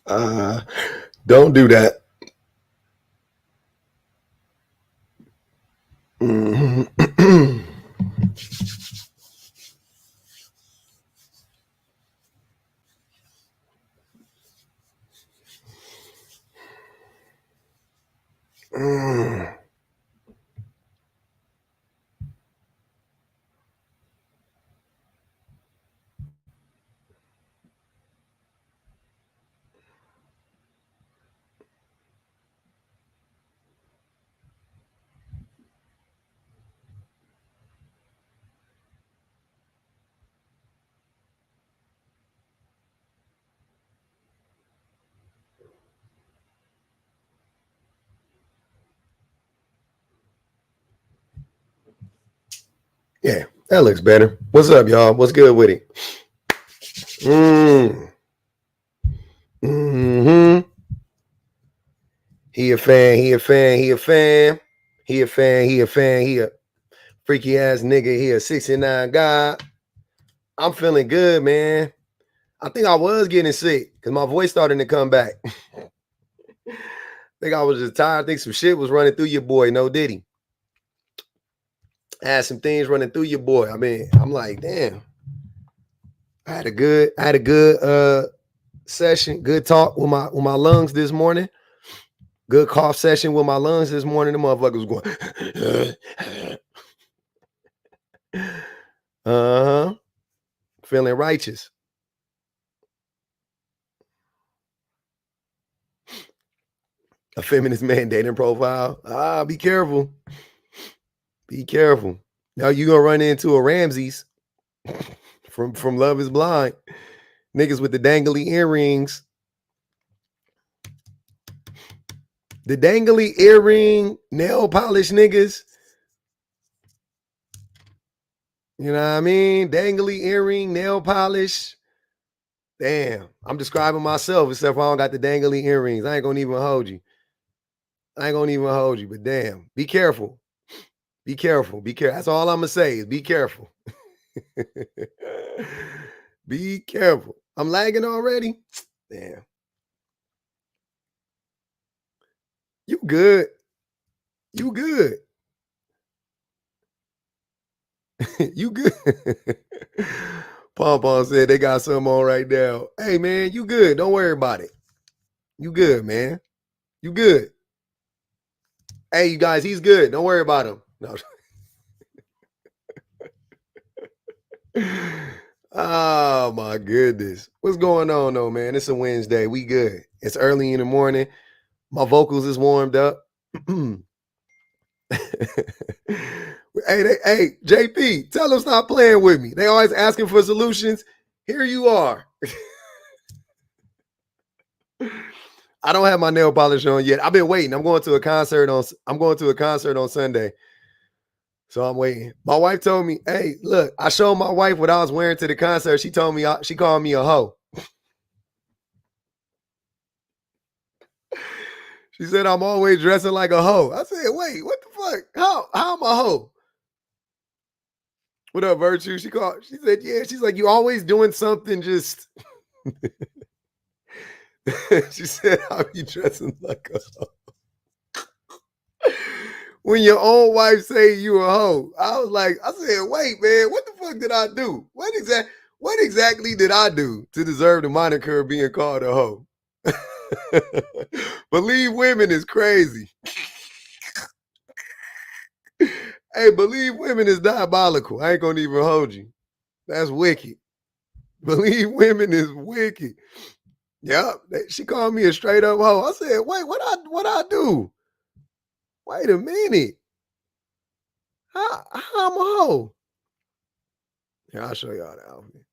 Don't do that. Mhm. Yeah, that looks better. What's up, y'all? What's good with it? Mm-hmm. He a fan. He a fan. He a fan. He a fan. He a fan. He a freaky ass nigga. He a 69 guy. I'm feeling good, man. I think I was getting sick because my voice starting to come back. I think I was just tired. I think some shit was running through your boy. No Diddy. I had some things running through your boy. I mean, I'm like, damn. I had a good session, good talk with my lungs this morning. Good cough session with my lungs this morning. The motherfuckers going, uh-huh. Feeling righteous. A feminist man dating profile. Be careful. Be careful. Now you gonna run into a Ramses from Love Is Blind. Niggas with the dangly earrings. The dangly earring, nail polish niggas. You know what I mean? Dangly earring, nail polish. Damn. I'm describing myself, except for I don't got the dangly earrings. I ain't gonna even hold you. But damn, be careful. Be careful. Be careful. That's all I'm gonna say is be careful. Be careful. I'm lagging already. Damn. You good. You good. You good. Pom said they got something on right now. Hey man, you good. Don't worry about it. You good, man. You good. Hey, you guys, he's good. Don't worry about him. No. Oh my goodness. What's going on though, man? It's a Wednesday. We good. It's early in the morning. My vocals is warmed up. Hey, JP, tell them stop playing with me. They always asking for solutions. Here you are. I don't have my nail polish on yet. I've been waiting. I'm going to a concert on Sunday. So I'm waiting. My wife told me, hey, look, I showed my wife what I was wearing to the concert. She told me, she called me a hoe. She said, I'm always dressing like a hoe. I said, wait, what the fuck? How am I a hoe? What up, Virtue? She said, yeah. She's like, you always doing something just. She said, I'll be dressing like a hoe. When your own wife say you a hoe, I said, wait, man, what the fuck did I do? What exactly did I do to deserve the moniker of being called a hoe? Believe women is crazy. Hey, believe women is diabolical. I ain't gonna even hold you. That's wicked. Believe women is wicked. Yep. She called me a straight up hoe. I said, wait, what I do? Wait a minute. How I'm a hoe? Yeah, I'll show y'all the outfit.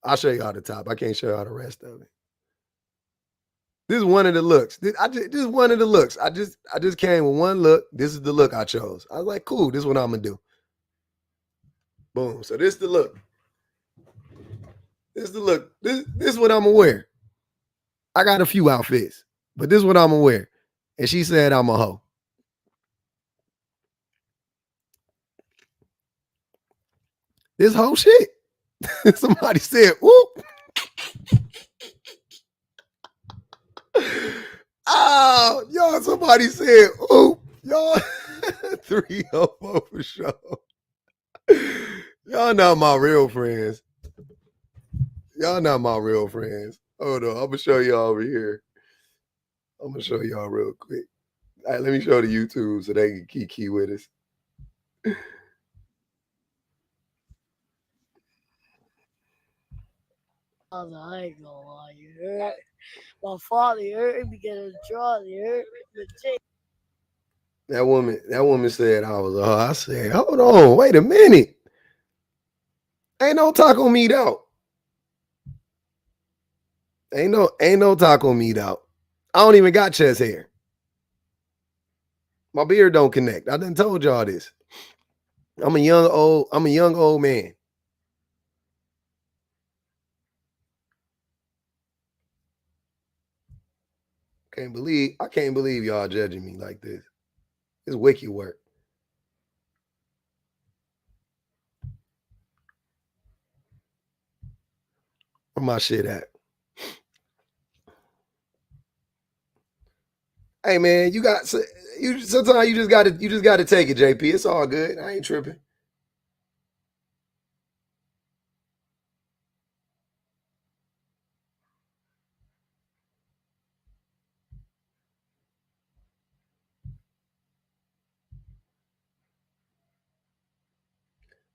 I'll show y'all the top. I can't show y'all the rest of it. This is one of the looks. This is one of the looks. I just came with one look. This is the look I chose. I was like, cool, this is what I'm gonna do. Boom. So this is the look. This is the look. This is what I'm gonna wear. I got a few outfits, but this is what I'm gonna wear. And she said I'm a hoe. This whole shit. Somebody said, whoop. Somebody said, "Oh, y'all 304 for sure." Y'all not my real friends. Y'all not my real friends. Hold on, I'm gonna show y'all over here. I'm gonna show y'all real quick. All right, let me show the YouTube so they can key with us. I ain't gonna lie, you heard? My father hurt me getting a draw, you heard me? That woman said I was. I said, hold on, wait a minute. Ain't no taco meat out. Ain't no taco meat out. I don't even got chest hair. My beard don't connect. I done told y'all this. I'm a young old man. I can't believe y'all judging me like this. It's wicked work. Where my shit at? Hey man, you sometimes you just gotta take it, JP. It's all good. I ain't tripping.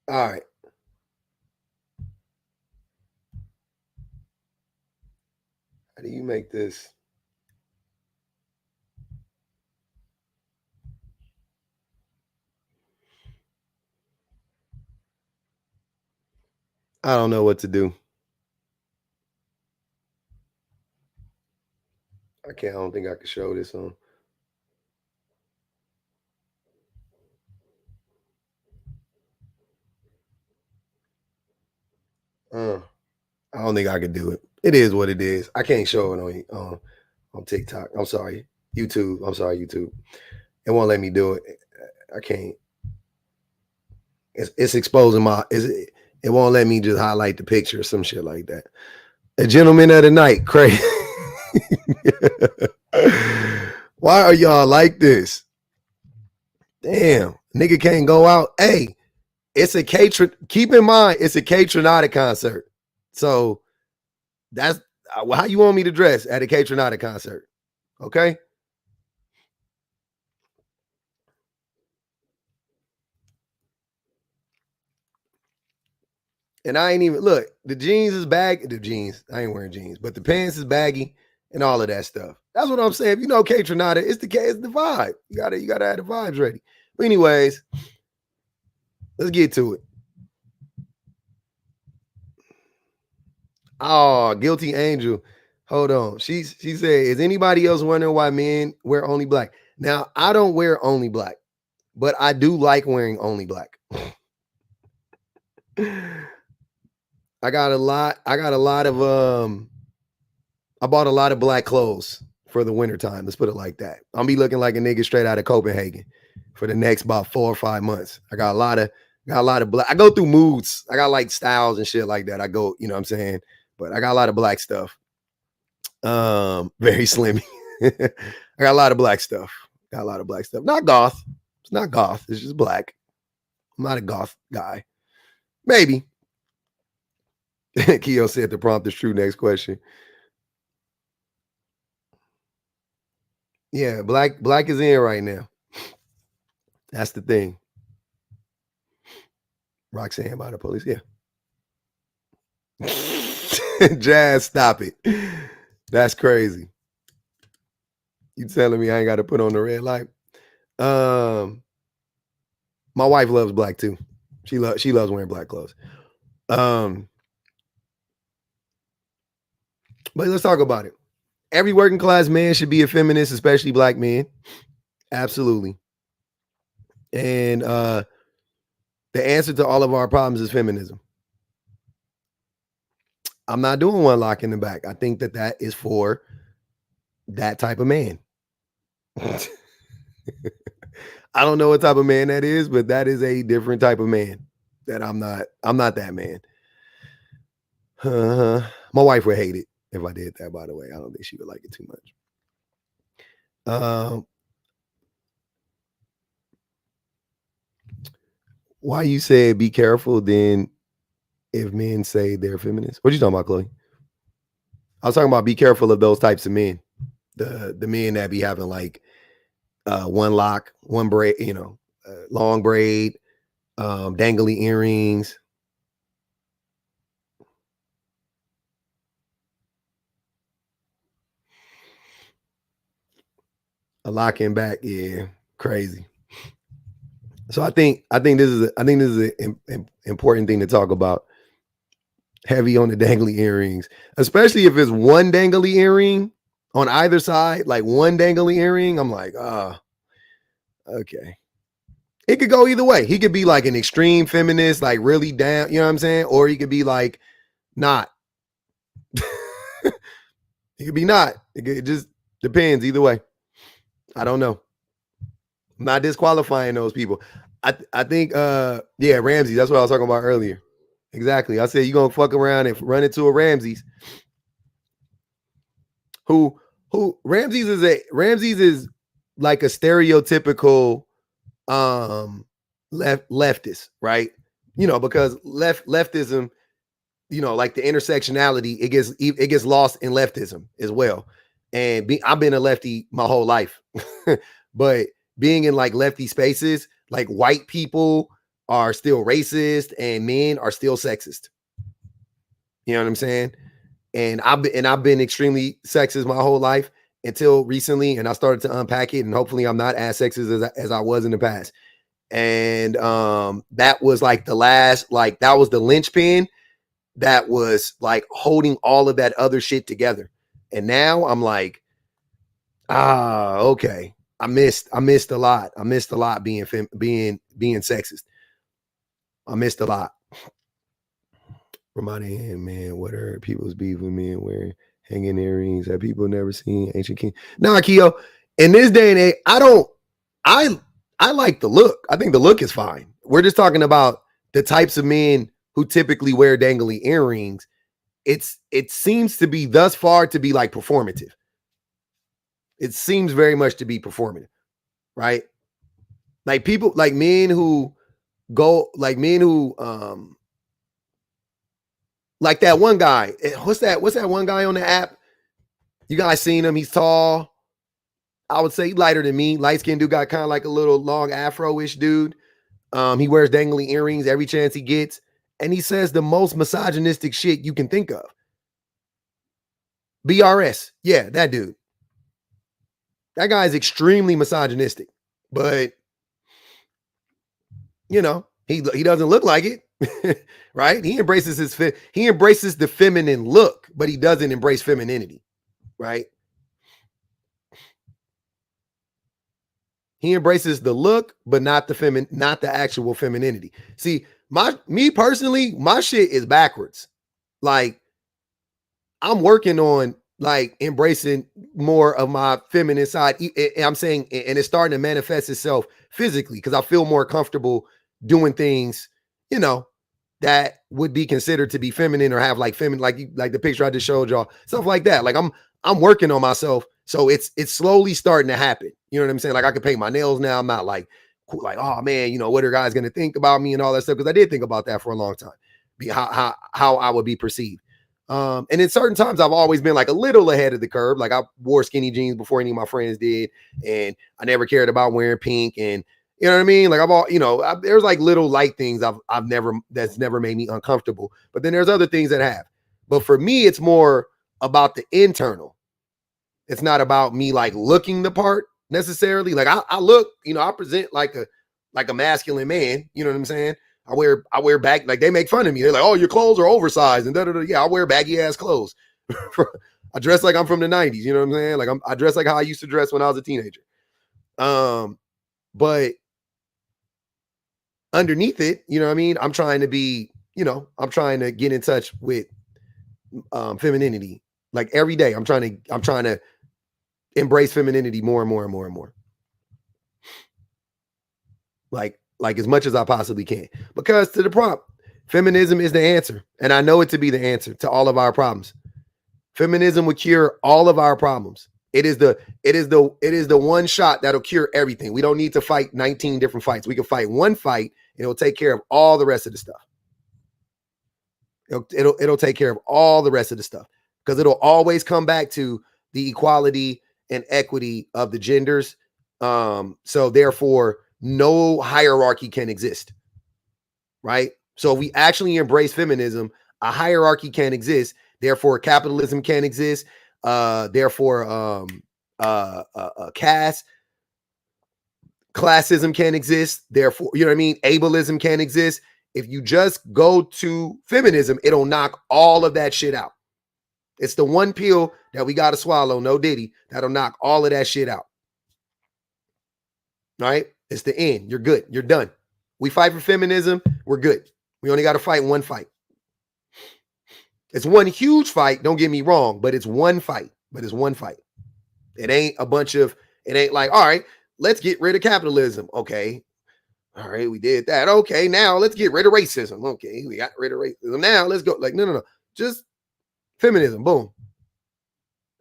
All right. How do you make this? I don't know what to do. I don't think I can show this on. I don't think I could do it. It is what it is. I can't show it on TikTok. I'm sorry, YouTube. I'm sorry, YouTube. It won't let me do it. I can't. It's exposing my. It won't let me just highlight the picture or some shit like that. A gentleman of the night, crazy. Why are y'all like this? Damn, nigga can't go out. Hey, it's a K. Keep in mind, it's a K Tronada concert. So that's how you want me to dress at a K Tronada concert. Okay. And I ain't even look, the jeans is baggy. The jeans, I ain't wearing jeans, but the pants is baggy and all of that stuff. That's what I'm saying. If you know K Tronada, it's the vibe. You gotta have the vibes ready. But anyways, let's get to it. Oh, guilty angel. Hold on. She said, is anybody else wondering why men wear only black? Now, I don't wear only black, but I do like wearing only black. I got a lot of I bought a lot of black clothes for the wintertime. Let's put it like that. I'll be looking like a nigga straight out of Copenhagen for the next about 4 or 5 months. I got a lot of black. I go through moods. I got like styles and shit like that. I go, you know what I'm saying? But I got a lot of black stuff. Very slim. I got a lot of black stuff. Not goth. It's not goth. It's just black. I'm not a goth guy. Maybe. Keo said the prompt is true. Next question. Yeah, black is in right now. That's the thing. Roxanne by the police. Yeah. Jazz, stop it. That's crazy. You telling me I ain't got to put on the red light? My wife loves black too. She loves wearing black clothes. But let's talk about it. Every working class man should be a feminist, especially black men. Absolutely. And the answer to all of our problems is feminism. I'm not doing one lock in the back. I think that is for that type of man. I don't know what type of man that is, but that is a different type of man. That I'm not that man. My wife would hate it if I did that, by the way. I don't think she would like it too much. Why you said be careful then if men say they're feminists? What you talking about, Chloe? I was talking about be careful of those types of men. The men that be having like one lock, one braid, long braid, dangly earrings. A lock in back, yeah, crazy. So I think this is an important thing to talk about. Heavy on the dangly earrings, especially if it's one dangly earring on either side, like one dangly earring. I'm like, okay. It could go either way. He could be like an extreme feminist, like really down, you know what I'm saying? Or he could be like not. He could be not. It just depends either way. I don't know. I'm not disqualifying those people. I think yeah, Ramsey, that's what I was talking about earlier. Exactly. I said you're gonna fuck around and run into a Ramses. Who Ramses is like a stereotypical leftist, right? Because leftism, like the intersectionality, it gets lost in leftism as well. And I've been a lefty my whole life, but being in like lefty spaces, like white people are still racist and men are still sexist. You know what I'm saying? And I've been extremely sexist my whole life until recently, and I started to unpack it. And hopefully, I'm not as sexist as I was in the past. And that was like the last, like that was the linchpin that was like holding all of that other shit together. And now I'm like, okay. I missed a lot. I missed a lot being sexist. I missed a lot. Reminding him, man, what are people's beef with men wearing hanging earrings that people never seen ancient king? Nah, Keo, in this day and age, I like the look. I think the look is fine. We're just talking about the types of men who typically wear dangly earrings. It seems to be thus far to be like performative. It seems very much to be performative, right? Like people, like men who go, like men who like that one guy. What's that one guy on the app? You guys seen him? He's tall. I would say lighter than me. Light-skinned dude, got kind of like a little long afro-ish dude. He wears dangly earrings every chance he gets. And he says the most misogynistic shit you can think of. BRS. Yeah, that dude. That guy is extremely misogynistic. But, he doesn't look like it. Right? He embraces the feminine look, but he doesn't embrace femininity. Right? He embraces the look, but not the actual femininity. See, me personally, my shit is backwards. Like, I'm working on like embracing more of my feminine side. I'm saying, and it's starting to manifest itself physically because I feel more comfortable doing things, that would be considered to be feminine or have like feminine, like the picture I just showed y'all, stuff like that. Like I'm working on myself. So it's slowly starting to happen. You know what I'm saying? Like I can paint my nails now. I'm not like, oh man, what are guys going to think about me and all that stuff? Because I did think about that for a long time, how I would be perceived. And in certain times, I've always been like a little ahead of the curve. Like I wore skinny jeans before any of my friends did, and I never cared about wearing pink. And you know what I mean? Like there's like little light things that's never made me uncomfortable. But then there's other things that have. But for me, it's more about the internal. It's not about me like looking the part necessarily. Like I look, I present like a masculine man. You know what I'm saying? I wear back, like they make fun of me. They're like, oh, your clothes are oversized and da-da-da. Yeah, I wear baggy ass clothes. I dress like I'm from the 90s. You know what I'm saying? Like I dress like how I used to dress when I was a teenager. But underneath it, you know what I mean? I'm trying to be, I'm trying to get in touch with femininity. Like every day, I'm trying to embrace femininity more and more and more and more. Like as much as I possibly can. Because to the prompt, feminism is the answer. And I know it to be the answer to all of our problems. Feminism would cure all of our problems. It is the one shot that'll cure everything. We don't need to fight 19 different fights. We can fight one fight and it'll take care of all the rest of the stuff. It'll take care of all the rest of the stuff, because it'll always come back to the equality and equity of the genders. So therefore, no hierarchy can exist, right? So if we actually embrace feminism, a hierarchy can't exist. Therefore, capitalism can't exist. Therefore, classism can't exist. Therefore, you know what I mean? Ableism can't exist. If you just go to feminism, it'll knock all of that shit out. It's the one pill that we got to swallow, no diddy, that'll knock all of that shit out. Right? It's the end. You're good. You're done. We fight for feminism. We're good. We only got to fight one fight. It's one huge fight. Don't get me wrong, but it's one fight. It ain't a bunch of, it ain't like, all right, let's get rid of capitalism. Okay. All right, we did that. Okay, now let's get rid of racism. Okay, we got rid of racism. Now let's go. Like, no. Just feminism. Boom.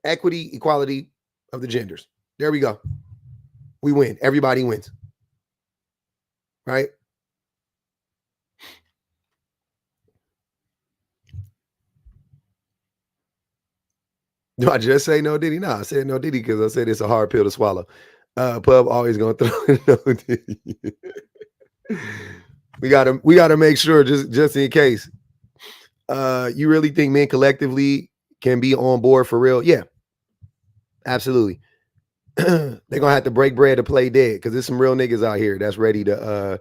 Equity, equality of the genders. There we go. We win. Everybody wins. Right? Do I just say no diddy? No, I said no diddy because I said it's a hard pill to swallow. Pub always gonna throw in no diddy. We gotta make sure, just in case. You really think men collectively can be on board for real? Yeah, absolutely. They're gonna have to break bread to play dead, because there's some real niggas out here that's ready to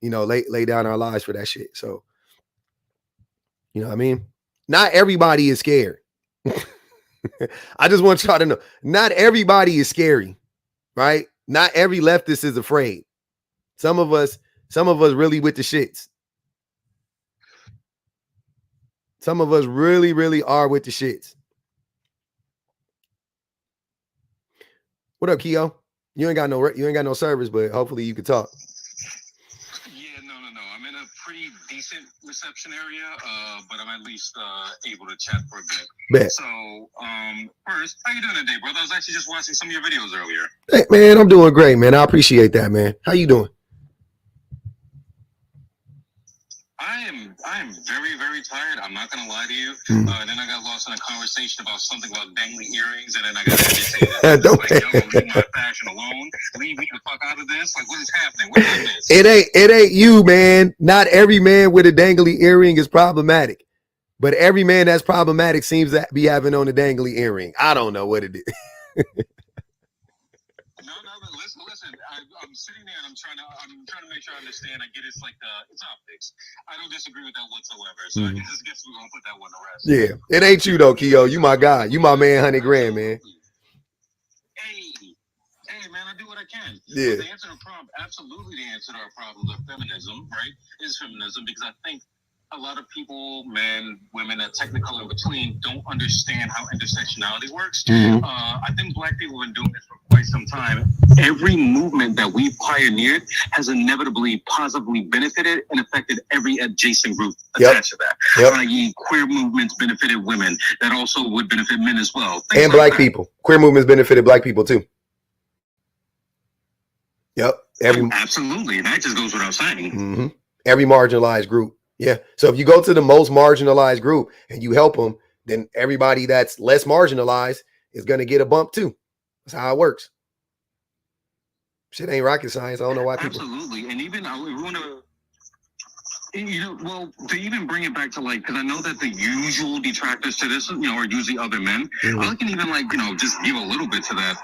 lay down our lives for that shit. So, you know what I mean? Not everybody is scared. I just want y'all to know, not everybody is scary, right? Not every leftist is afraid. Some of us really with the shits. Some of us really, really are with the shits. What up, Keo? You ain't got no service, but hopefully you can talk. Yeah, no. I'm in a pretty decent reception area, but I'm at least able to chat for a bit. Bet. So, first, how you doing today, brother? I was actually just watching some of your videos earlier. Hey, man, I'm doing great, man. I appreciate that, man. How you doing? I am very, very tired. I'm not gonna lie to you. And then I got lost in a conversation about something about dangly earrings, and then I got agitated. Yo, leave my fashion alone. Leave me the fuck out of this. Like, what is happening? What is this? It ain't you, man. Not every man with a dangly earring is problematic, but every man that's problematic seems to be having on a dangly earring. I don't know what it is. No, listen. I'm sitting there and I'm trying to make sure I understand. I get it's like it's optics. I don't disagree with that whatsoever. So I just guess we're gonna put that one to rest. Yeah, it ain't you though, Keo. You my guy. You my man, 100 grand, man. Hey, man, I do what I can. Yeah. But the answer to the problem, absolutely, the answer to our problems of feminism, right, is feminism, because I think a lot of people, men, women, and technical in between, don't understand how intersectionality works. I think Black people have been doing this for quite some time. Every movement that we've pioneered has inevitably positively benefited and affected every adjacent group attached to that. I.e., queer movements benefited women. That also would benefit men as well. Things and like Black people. Queer movements benefited Black people too. Absolutely. That just goes without saying. Every marginalized group. Yeah. So if you go to the most marginalized group and you help them, then everybody that's less marginalized is going to get a bump too. That's how it works. Shit ain't rocket science. I don't know why people. Absolutely. And even we want to, well, to even bring it back to because I know that the usual detractors to this, are usually other men. I can even just give a little bit to that.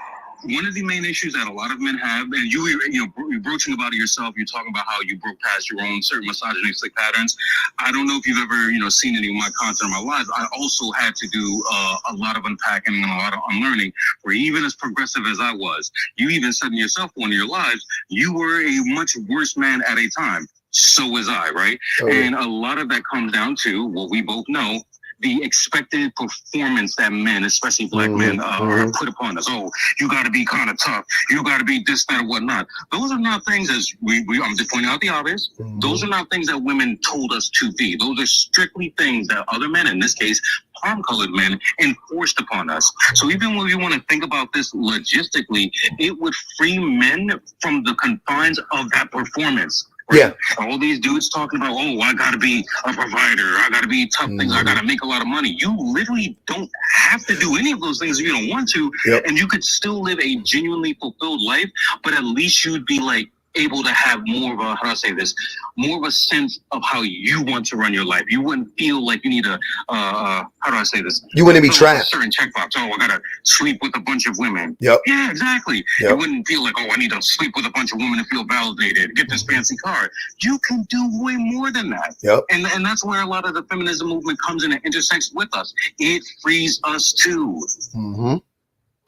One of the main issues that a lot of men have, and you're broaching about it yourself, you're talking about how you broke past your own certain misogynistic patterns. I don't know if you've ever, seen any of my content in my life. I also had to do a lot of unpacking and a lot of unlearning, where even as progressive as I was, you even said in yourself, one of your lives, you were a much worse man at a time. So was I, right? And a lot of that comes down to what we both know, the expected performance that men, especially black men, are put upon us. Oh, you got to be kind of tough. You got to be this, that, or whatnot. Those are not things, as I'm just pointing out the obvious. Those are not things that women told us to be. Those are strictly things that other men, in this case, palm-colored men, enforced upon us. So even when we want to think about this logistically, it would free men from the confines of that performance. Right? Yeah. All these dudes talking about, oh, I got to be a provider. I got to be tough things. I got to make a lot of money. You literally don't have to do any of those things if you don't want to. Yep. And you could still live a genuinely fulfilled life, but at least you'd be like able to have more of a, how do I say this, more of a sense of how you want to run your life. You wouldn't feel like you need a, how do I say this? You wouldn't be trapped. A certain checkbox. Oh, I got to sleep with a bunch of women. Yep. Yeah, exactly. Yep. You wouldn't feel like, oh, I need to sleep with a bunch of women to feel validated, get this fancy car. You can do way more than that. Yep. And that's where a lot of the feminism movement comes in and intersects with us. It frees us too.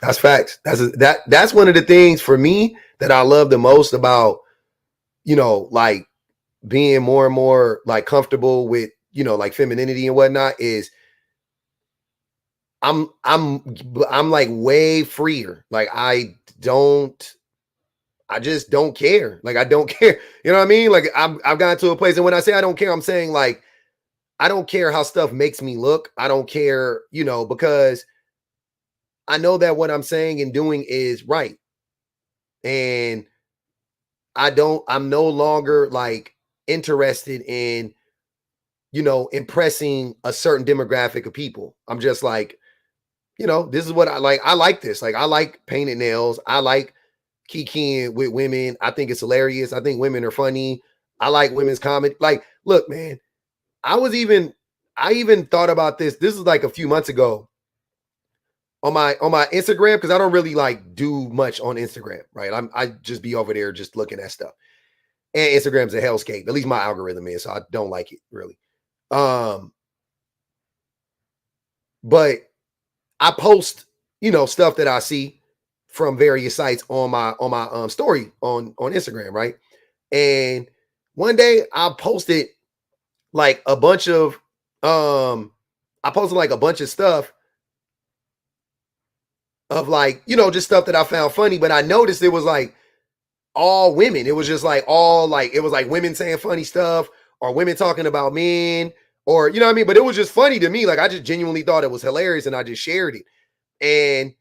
That's facts. That's one of the things for me that I love the most about, you know, like being more and more like comfortable with, you know, like femininity and whatnot is I'm like way freer. Like I just don't care. Like I don't care. You know what I mean? Like I've gotten to a place, and when I say I don't care, I'm saying like I don't care how stuff makes me look. I don't care, you know, because I know that what I'm saying and doing is right. And I'm no longer like interested in, you know, impressing a certain demographic of people. I'm just like, you know, this is what I like. I like this. Like, I like painted nails. I like kikiing with women. I think it's hilarious. I think women are funny. I like women's comedy. Like, look, man, I even thought about this. This is like a few months ago on my Instagram, because I don't really like do much on Instagram, right? I just be over there just looking at stuff. And Instagram's a hellscape. At least my algorithm is, so I don't like it really. But I post, you know, stuff that I see from various sites on my story on Instagram, right? And one day I posted like a bunch of stuff of like, you know, just stuff that I found funny, but I noticed it was like all women. It was just like it was like women saying funny stuff or women talking about men, or, you know what I mean? But it was just funny to me. Like I just genuinely thought it was hilarious and I just shared it. And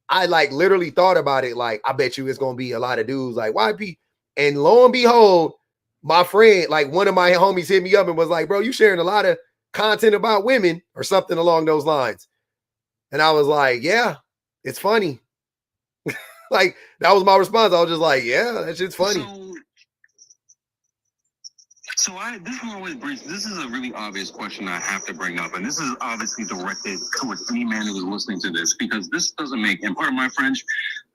I like literally thought about it. Like, I bet you it's going to be a lot of dudes like YP. And lo and behold, my friend, like one of my homies hit me up and was like, bro, you sharing a lot of content about women or something along those lines. And I was like, yeah, it's funny. Like, that was my response. I was just like, yeah, that shit's funny. This is a really obvious question I have to bring up. And this is obviously directed towards any man who is listening to this, because this doesn't make, and part of my French,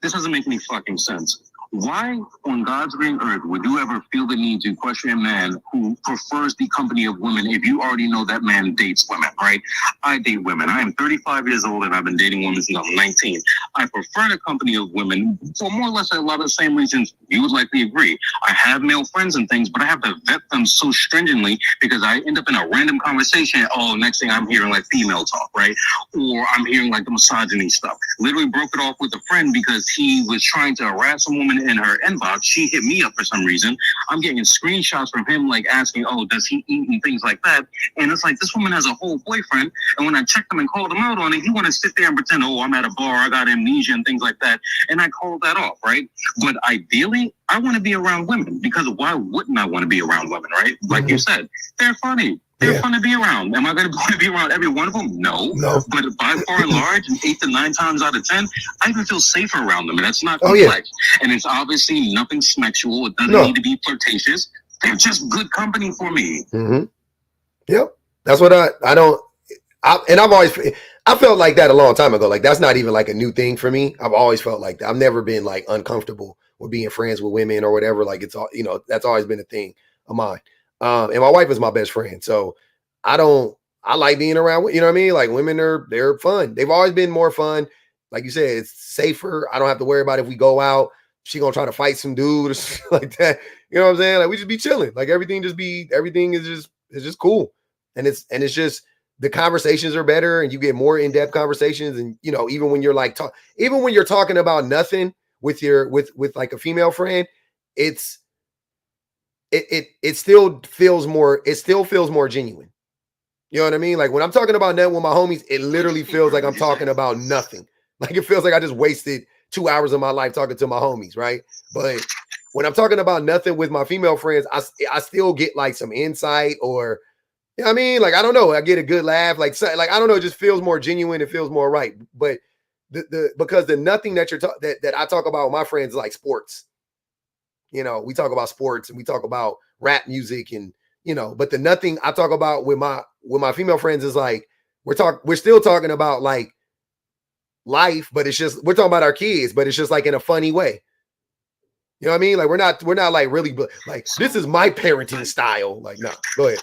this doesn't make any fucking sense. Why on God's green earth would you ever feel the need to question a man who prefers the company of women if you already know that man dates women, right? I date women. I am 35 years old and I've been dating women since I'm 19. I prefer the company of women for more or less a lot of the same reasons you would likely agree. I have male friends and things, but I have to vet them so stringently because I end up in a random conversation. Oh, next thing I'm hearing like female talk, right? Or I'm hearing like the misogyny stuff. Literally broke it off with a friend because he was trying to harass a woman in her inbox. She hit me up for some reason. I'm getting screenshots from him like asking, oh, does he eat and things like that? And it's like, this woman has a whole boyfriend. And when I checked him and called him out on it, he wanted to sit there and pretend, oh, I'm at a bar, I got amnesia and things like that. And I called that off, right? But ideally, I want to be around women, because why wouldn't I want to be around women, right? Like you said, they're funny. They're fun to be around. Am I going to want to be around every one of them? No. But by far and large, 8 to 9 times out of 10, I even feel safer around them. And that's not complex. And it's obviously nothing sexual. It doesn't need to be flirtatious. They're just good company for me. Yep. That's what I felt like that a long time ago. Like, that's not even like a new thing for me. I've always felt like that. I've never been like uncomfortable with being friends with women or whatever. Like, it's all, you know, that's always been a thing of mine. And my wife is my best friend. So I like being around, you know what I mean? Like, women they're fun. They've always been more fun. Like you said, it's safer. I don't have to worry about if we go out, she gonna try to fight some dude or something like that. You know what I'm saying? Like, we just be chilling. Like, everything is just cool. And it's just, the conversations are better and you get more in-depth conversations. And, you know, even when you're like, even when you're talking about nothing with your, with like a female friend, it still feels more genuine. You know what I mean? Like when I'm talking about nothing with my homies, it literally feels like I'm talking about nothing. Like it feels like I just wasted 2 hours of my life talking to my homies, right? But when I'm talking about nothing with my female friends, I still get like some insight, or, you know what I mean? Like, I don't know, I get a good laugh. Like I don't know, it just feels more genuine. It feels more right. But because the nothing that that I talk about with my friends is like sports. You know, we talk about sports and we talk about rap music and, you know, but the nothing I talk about with my female friends is like, we're still talking about like life, but it's just, we're talking about our kids, but it's just like in a funny way. You know what I mean? Like we're not like really like, this is my parenting style. Like, no, go ahead.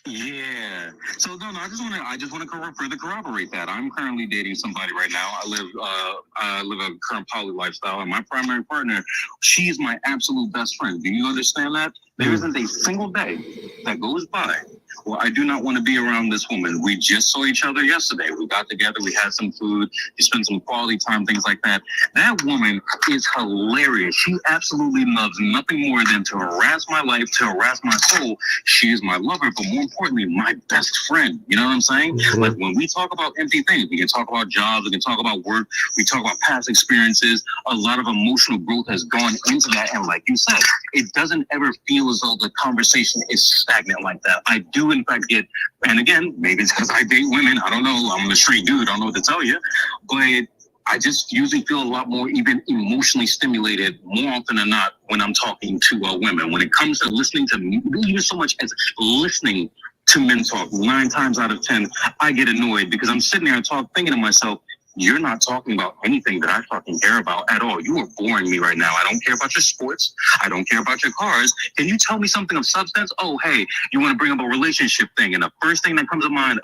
Yeah. So no, I just want to further corroborate that. I'm currently dating somebody right now. I live a current poly lifestyle, and my primary partner, she's my absolute best friend. Do you understand that? There isn't a single day that goes by where I do not want to be around this woman. We just saw each other yesterday. We got together, we had some food, we spent some quality time, things like that. That woman is hilarious. She absolutely loves nothing more than to harass my life, to harass my soul. She is my lover, but more importantly, my best friend. You know what I'm saying? Mm-hmm. Like when we talk about empty things, we can talk about jobs, we can talk about work, we talk about past experiences. A lot of emotional growth has gone into that. And like you said, it doesn't ever feel as though the conversation is stagnant like that. I do, in fact, get, and again, maybe it's because I date women. I don't know. I'm a straight dude. I don't know what to tell you. But I just usually feel a lot more even emotionally stimulated more often than not when I'm talking to women. When it comes to listening to me, even so much as listening to men talk, 9 times out of 10, I get annoyed because I'm sitting there and thinking to myself, you're not talking about anything that I fucking care about at all. You are boring me right now. I don't care about your sports. I don't care about your cars. Can you tell me something of substance? Oh, hey, you want to bring up a relationship thing. And the first thing that comes to mind,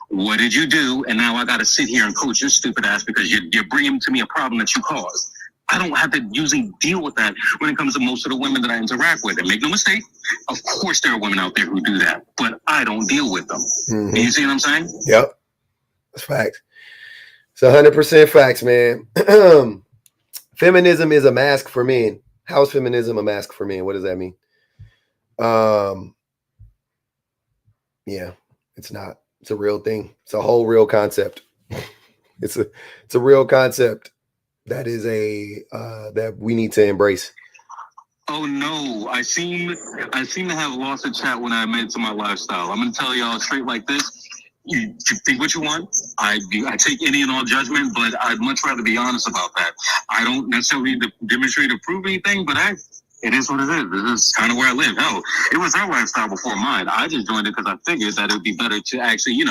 what did you do? And now I got to sit here and coach your stupid ass because you're bringing to me a problem that you caused. I don't have to usually deal with that when it comes to most of the women that I interact with. And make no mistake, of course there are women out there who do that, but I don't deal with them. Mm-hmm. Do you see what I'm saying? Yep. That's facts. It's 100% facts, man. Feminism is a mask for men. How is feminism a mask for men? What does that mean? Yeah, it's not. It's a real thing. It's a whole real concept. It's a real concept that is that we need to embrace. Oh no, I seem to have lost a chat when I admit to my lifestyle. I'm gonna tell y'all straight like this. You think what you want. I take any and all judgment, but I'd much rather be honest about that. I don't necessarily need to demonstrate or prove anything, but it is what it is. This is kind of where I live. Hell, it was our lifestyle before mine. I just joined it because I figured that it would be better to actually,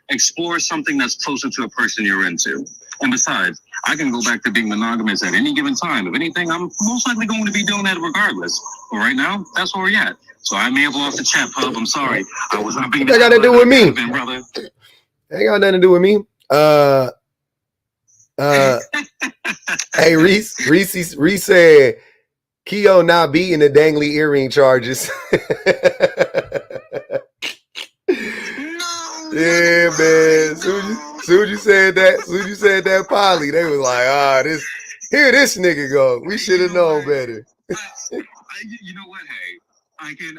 explore something that's closer to a person you're into. And besides, I can go back to being monogamous at any given time. If anything, I'm most likely going to be doing that regardless. But right now, that's where we're at. So I may have lost the chat, pub. I'm sorry. I was not being. That got to do with me, brother. That got nothing to do with me. Hey, Reese said Keo not beating the dangly earring charges. Yeah, man. Soon you said that, Polly, they was like, here this nigga go. We should have known better. You know what? Hey, I can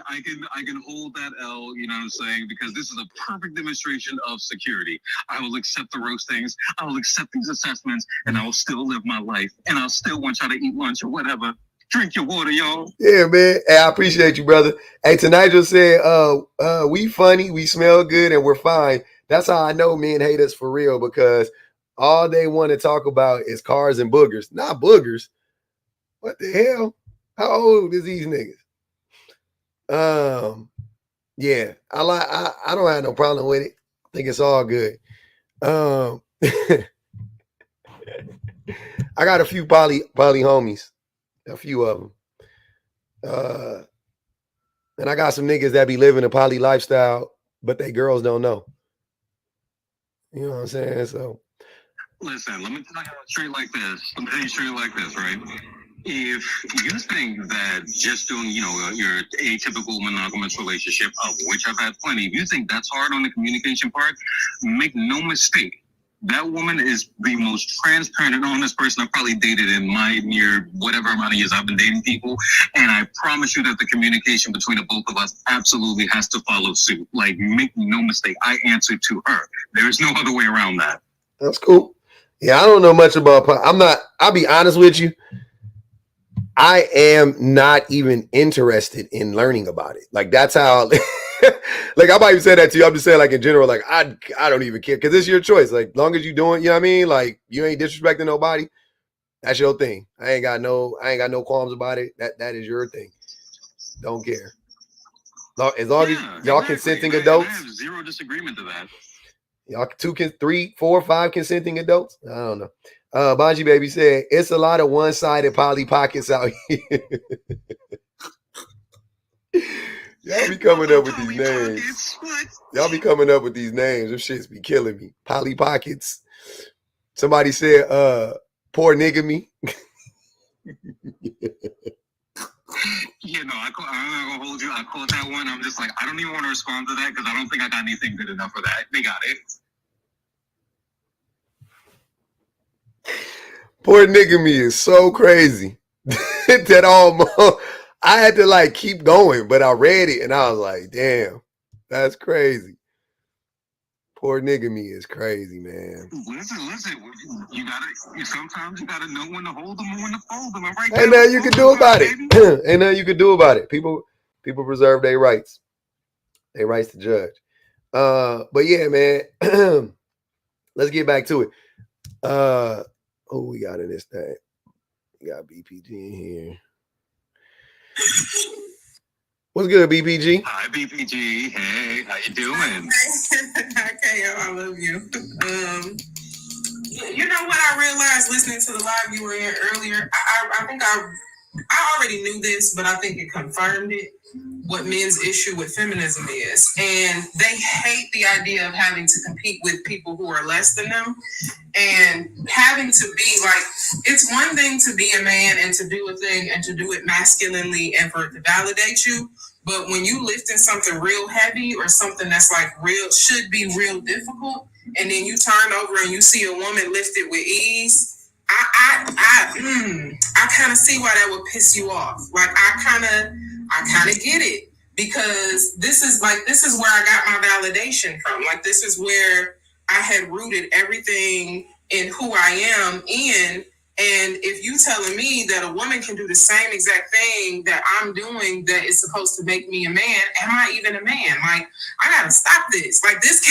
hold that L. You know what I'm saying? Because this is a perfect demonstration of security. I will accept the roastings. I will accept these assessments, and I will still live my life. And I'll still want y'all to eat lunch or whatever. Drink your water, y'all. Yeah, man. Hey, I appreciate you, brother. Hey, tonight just said, we funny, we smell good, and we're fine. That's how I know men hate us for real, because all they want to talk about is cars and boogers. Not boogers. What the hell? How old is these niggas? Yeah, I don't have no problem with it. I think it's all good. I got a few poly homies, a few of them. And I got some niggas that be living a poly lifestyle, but they girls don't know. You know what I'm saying? So listen, let me tell you straight like this. Right? if you think that just doing, you know, your atypical monogamous relationship, of which I've had plenty, if you think that's hard on the communication part, make no mistake. That woman is the most transparent and honest person I've probably dated in my near whatever amount of years I've been dating people. And I promise you that the communication between the both of us absolutely has to follow suit. Like, make no mistake, I answer to her. There is no other way around that. That's cool. Yeah, I don't know much about. I'll be honest with you. I am not even interested in learning about it. Like, that's how, like, I might even say that to you. I'm just saying, like, in general, like, I don't even care because it's your choice. Like, long as you doing, you know what I mean? Like, you ain't disrespecting nobody. That's your thing. I ain't got no qualms about it. That is your thing. Don't care. As long as y'all consenting adults. I have zero disagreement to that. Y'all 2, 3, 4, 5 consenting adults. I don't know. Bonji Baby said it's a lot of one-sided poly pockets out here. Y'all be coming up with these names. Y'all be coming up with these names. Them shits be killing me. Poly pockets. Somebody said, poor nigga me. Yeah, no, I'm not gonna hold you. I caught that one. I'm just like, I don't even want to respond to that because I don't think I got anything good enough for that. They got it. Poor nigga me is so crazy. That almost I had to like keep going, but I read it and I was like, damn, that's crazy. Poor nigga me is crazy, man. Listen. You gotta. Sometimes you gotta know when to hold them and when to fold them. Right? Ain't nothing you can do about it. Ain't nothing you can do about it. People preserve their rights. Their rights to judge. But yeah, man. Let's get back to it. Who we got in this thing? We got BPG in here. What's good, BPG? Hi, BPG. Hey, how you doing? Okay, I love you. You know what I realized listening to the live you were in earlier? I think I already knew this, but I think it confirmed it. What men's issue with feminism is, and they hate the idea of having to compete with people who are less than them, and having to be like, it's one thing to be a man and to do a thing and to do it masculinely and for it to validate you, but when you lifting something real heavy or something that's like real, should be real difficult, and then you turn over and you see a woman lift it with ease, I kind of see why that would piss you off. Like, I kind of get it, because this is where I got my validation from. Like, this is where I had rooted everything in who I am in. And if you telling me that a woman can do the same exact thing that I'm doing that is supposed to make me a man, am I even a man? Like, I gotta stop this. Like, this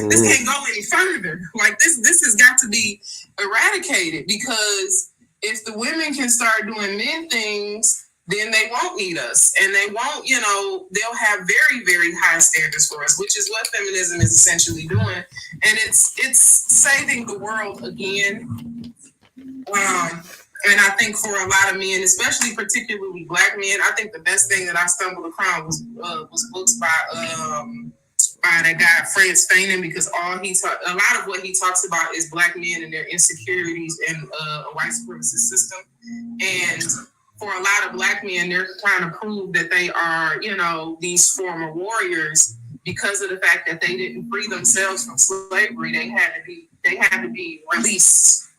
can't go any further. Like, this has got to be eradicated, because if the women can start doing men things, then they won't need us, and they won't, they'll have very, very high standards for us, which is what feminism is essentially doing. And it's saving the world again. And I think for a lot of men, especially particularly Black men, I think the best thing that I stumbled across was books by that guy France Fanon, because a lot of what he talks about is Black men and their insecurities in a white supremacist system. And for a lot of Black men, they're trying to prove that they are, these former warriors, because of the fact that they didn't free themselves from slavery. They had to be released.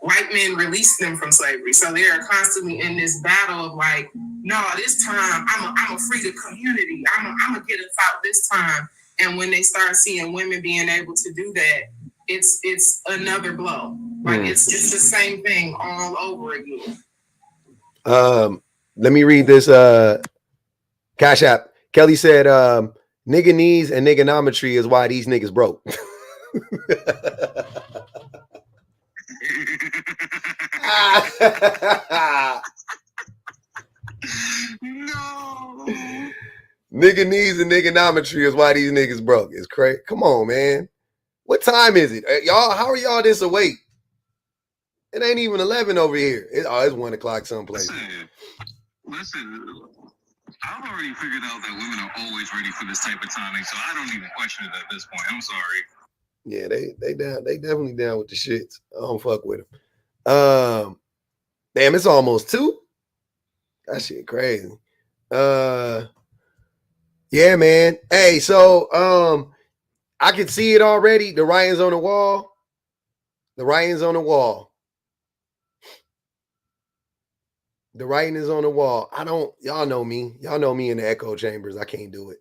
White men released them from slavery. So they are constantly in this battle of like, no, this time I'm a free the community. I'm gonna get us out this time. And when they start seeing women being able to do that, it's another blow. Like, it's the same thing all over again. Let me read this Cash App. Kelly said, nigga knees and niggonometry is why these niggas broke. No. Nigga knees and niggonometry is why these niggas broke. It's crazy. Come on, man. What time is it? Y'all, how are y'all this awake? It ain't even 11 over here. It's 1 o'clock someplace. Listen, I've already figured out that women are always ready for this type of timing, so I don't even question it at this point. I'm sorry. Yeah, they down. They definitely down with the shits. I don't fuck with them. Damn, it's almost 2. That shit crazy. Yeah, man. Hey, so I can see it already. The writing's on the wall. The writing's on the wall. The writing is on the wall. Y'all know me. Y'all know me in the echo chambers. I can't do it.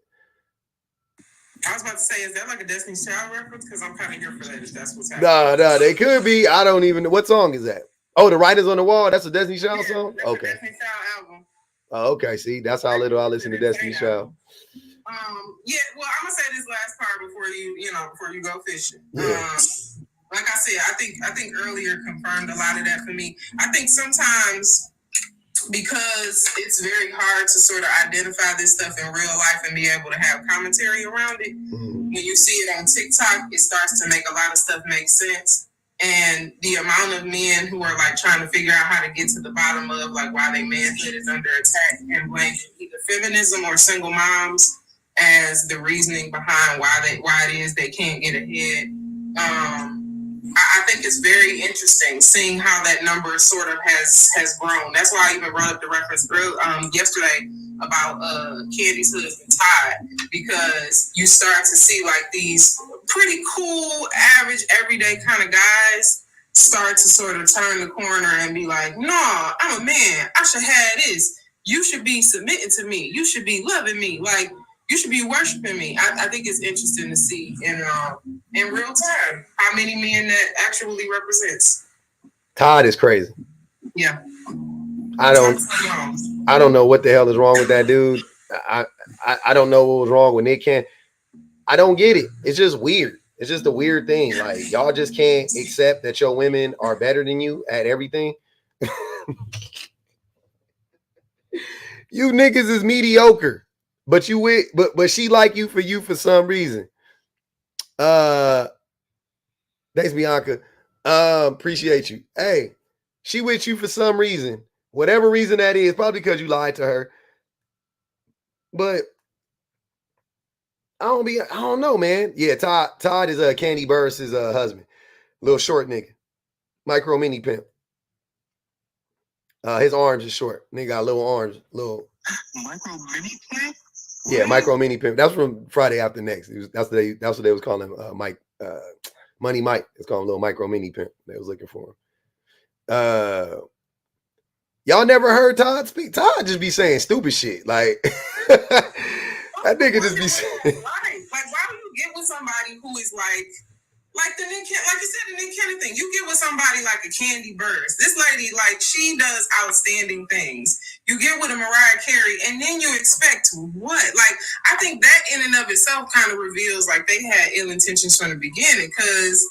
I was about to say, is that like a Destiny's Child reference? Because I'm kind of here for that if that's what's happening. Nah, they could be. I don't even know. What song is that? Oh, The Writers on the Wall. That's a Destiny's Child song? That's Okay. a Destiny's Child album. Oh, okay. See, that's how little I listen to Destiny's Child. Yeah, well, I'm gonna say this last part before you go fishing. Yeah. Like I said, I think earlier confirmed a lot of that for me. I think sometimes because it's very hard to sort of identify this stuff in real life and be able to have commentary around it. When you see it on TikTok, it starts to make a lot of stuff make sense. And the amount of men who are like trying to figure out how to get to the bottom of like why their manhood is under attack and blame either feminism or single moms as the reasoning behind why it is they can't get ahead. I think it's very interesting seeing how that number sort of has grown. That's why I even brought up the reference yesterday about Candy's husband Todd, because you start to see like these pretty cool, average, everyday kind of guys start to sort of turn the corner and be like, "No, I'm a man. I should have this. You should be submitting to me. You should be loving me. Like you should be worshiping me." I think it's interesting to see in real time how many men that actually represents. Todd is crazy. Yeah. I don't know what the hell is wrong with that dude. I don't know what was wrong with Nick Cannon. I don't get it. It's just weird. It's just a weird thing. Like y'all just can't accept that your women are better than you at everything. You niggas is mediocre, but she like you for some reason. Thanks, Bianca. Appreciate you. Hey, she with you for some reason. Whatever reason that is, probably because you lied to her. But I don't know, man. Yeah, Todd is Candy Burris' husband. Little short nigga. Micro mini pimp. His arms are short. Nigga got little arms. Little micro mini pimp? Yeah, micro mini pimp. That's from Friday After Next. That's what they was calling him. Mike Money Mike. It's called Little Micro Mini Pimp. They was looking for him. Y'all never heard Todd speak? Todd just be saying stupid shit. Like that nigga just be saying. Right. Like, why do you get with somebody who is like the Nick, like you said, the Nick Cannon thing? You get with somebody like a Candy Burris. This lady, like, she does outstanding things. You get with a Mariah Carey, and then you expect what? Like, I think that in and of itself kind of reveals like they had ill intentions from the beginning. Because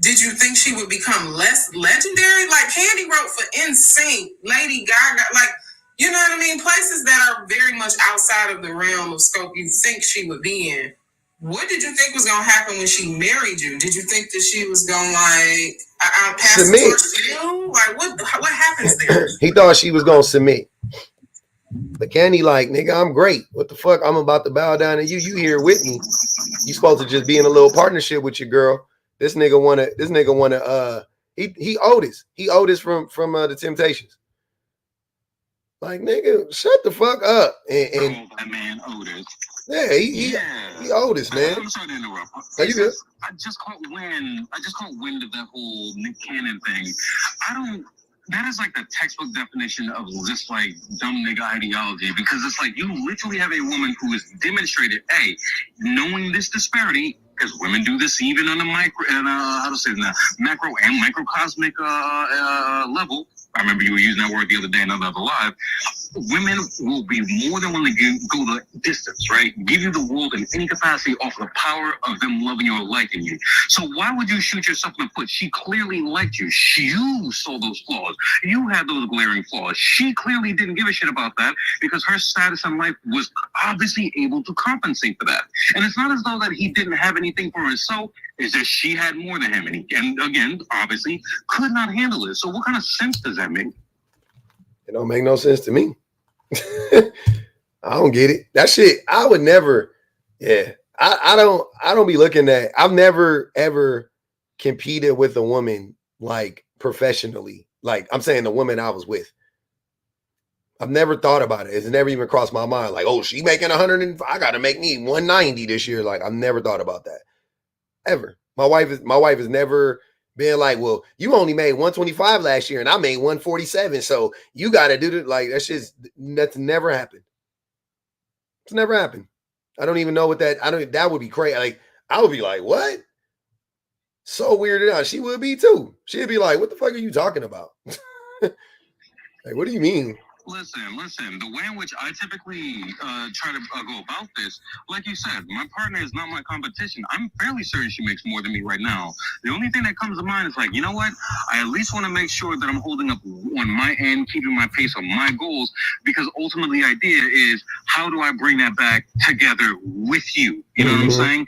did you think she would become less legendary? Like, Candy wrote for NSYNC, Lady Gaga, like, you know what I mean? Places that are very much outside of the realm of scope you think she would be in. What did you think was going to happen when she married you? Did you think that she was going to, like, pass the torch to you? Like, what happens there? He thought she was going to submit. But Candy like, nigga, I'm great. What the fuck? I'm about to bow down to you. You here with me. You supposed to just be in a little partnership with your girl. This nigga wanna, he Otis. He Otis from the Temptations. Like, nigga, shut the fuck up. And that man Otis. Yeah, he Otis, man. I'm sorry to interrupt. Are you good? I just caught wind of that whole Nick Cannon thing. That is like the textbook definition of just like dumb nigga ideology, because it's like you literally have a woman who has demonstrated, knowing this disparity, because women do this even on a macro and macro and microcosmic level. I remember you were using that word the other day in another live. Women will be more than willing to go the distance, right? Give you the world in any capacity off the power of them loving you or liking you. So why would you shoot yourself in the foot? She clearly liked you. You saw those flaws. You had those glaring flaws. She clearly didn't give a shit about that because her status in life was obviously able to compensate for that. And it's not as though that he didn't have anything for herself. It's just she had more than him. And again, obviously, could not handle it. So what kind of sense does that make? It don't make no sense to me. I don't get it. That shit, I would never. Yeah, I don't be looking at. I've never ever competed with a woman like professionally. Like I'm saying, the woman I was with. I've never thought about it. It's never even crossed my mind. Like, oh, she making 100 and I gotta make me 190 this year. Like, I've never thought about that. Ever. My wife has never been like, well, you only made 125 last year and I made 147. So you gotta do it. Like, that's never happened. It's never happened. I don't even know what that would be crazy. Like, I would be like, what? So weirded out. She would be too. She'd be like, what the fuck are you talking about? Like, what do you mean? Listen. The way in which I typically try to go about this, like you said, my partner is not my competition. I'm fairly certain she makes more than me right now. The only thing that comes to mind is like, you know what? I at least want to make sure that I'm holding up on my end, keeping my pace on my goals, because ultimately the idea is, how do I bring that back together with you? You know what I'm saying?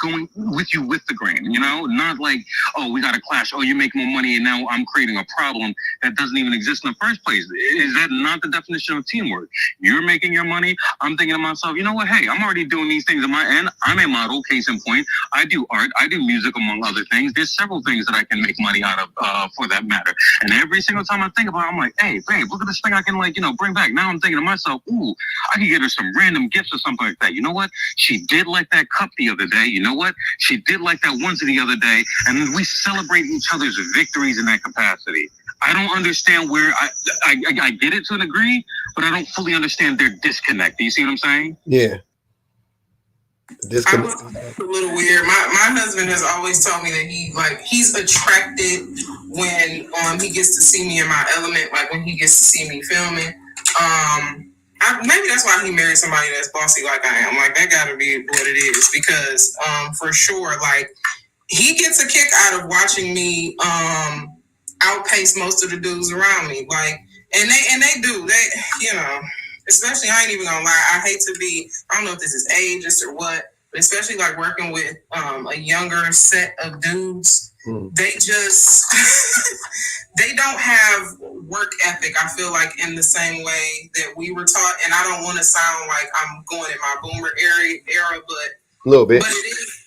Going with you with the grain, you know? Not like, oh, we got to clash. Oh, you make more money and now I'm creating a problem that doesn't even exist in the first place. Is that not the definition of teamwork? You're making your money. I'm thinking to myself, you know what? Hey, I'm already doing these things on my end. I'm a model, case in point. I do art. I do music, among other things. There's several things that I can make money out of, for that matter. And every single time I think about it, I'm like, hey, babe, look at this thing I can, like, you know, bring back. Now I'm thinking to myself, ooh, I could get her some random gifts or something like that. You know what? She did like that cup the other day. You know what? She did like that onesie the other day. And we celebrate each other's victories in that capacity. I don't understand where I get it to a degree, but I don't fully understand their disconnect. Do you see what I'm saying? Yeah. Disconnect. A little weird. My husband has always told me that he's attracted when he gets to see me in my element, like when he gets to see me filming. Maybe that's why he married somebody that's bossy like I am. Like, that gotta be what it is, because for sure, like, he gets a kick out of watching me outpace most of the dudes around me. Like, and they do. They, you know, especially, I ain't even gonna lie, I hate to be, I don't know if this is ageist or what, but especially like working with a younger set of dudes, they just they don't have work ethic, I feel like, in the same way that we were taught. And I don't want to sound like I'm going in my boomer era, but a little bit. But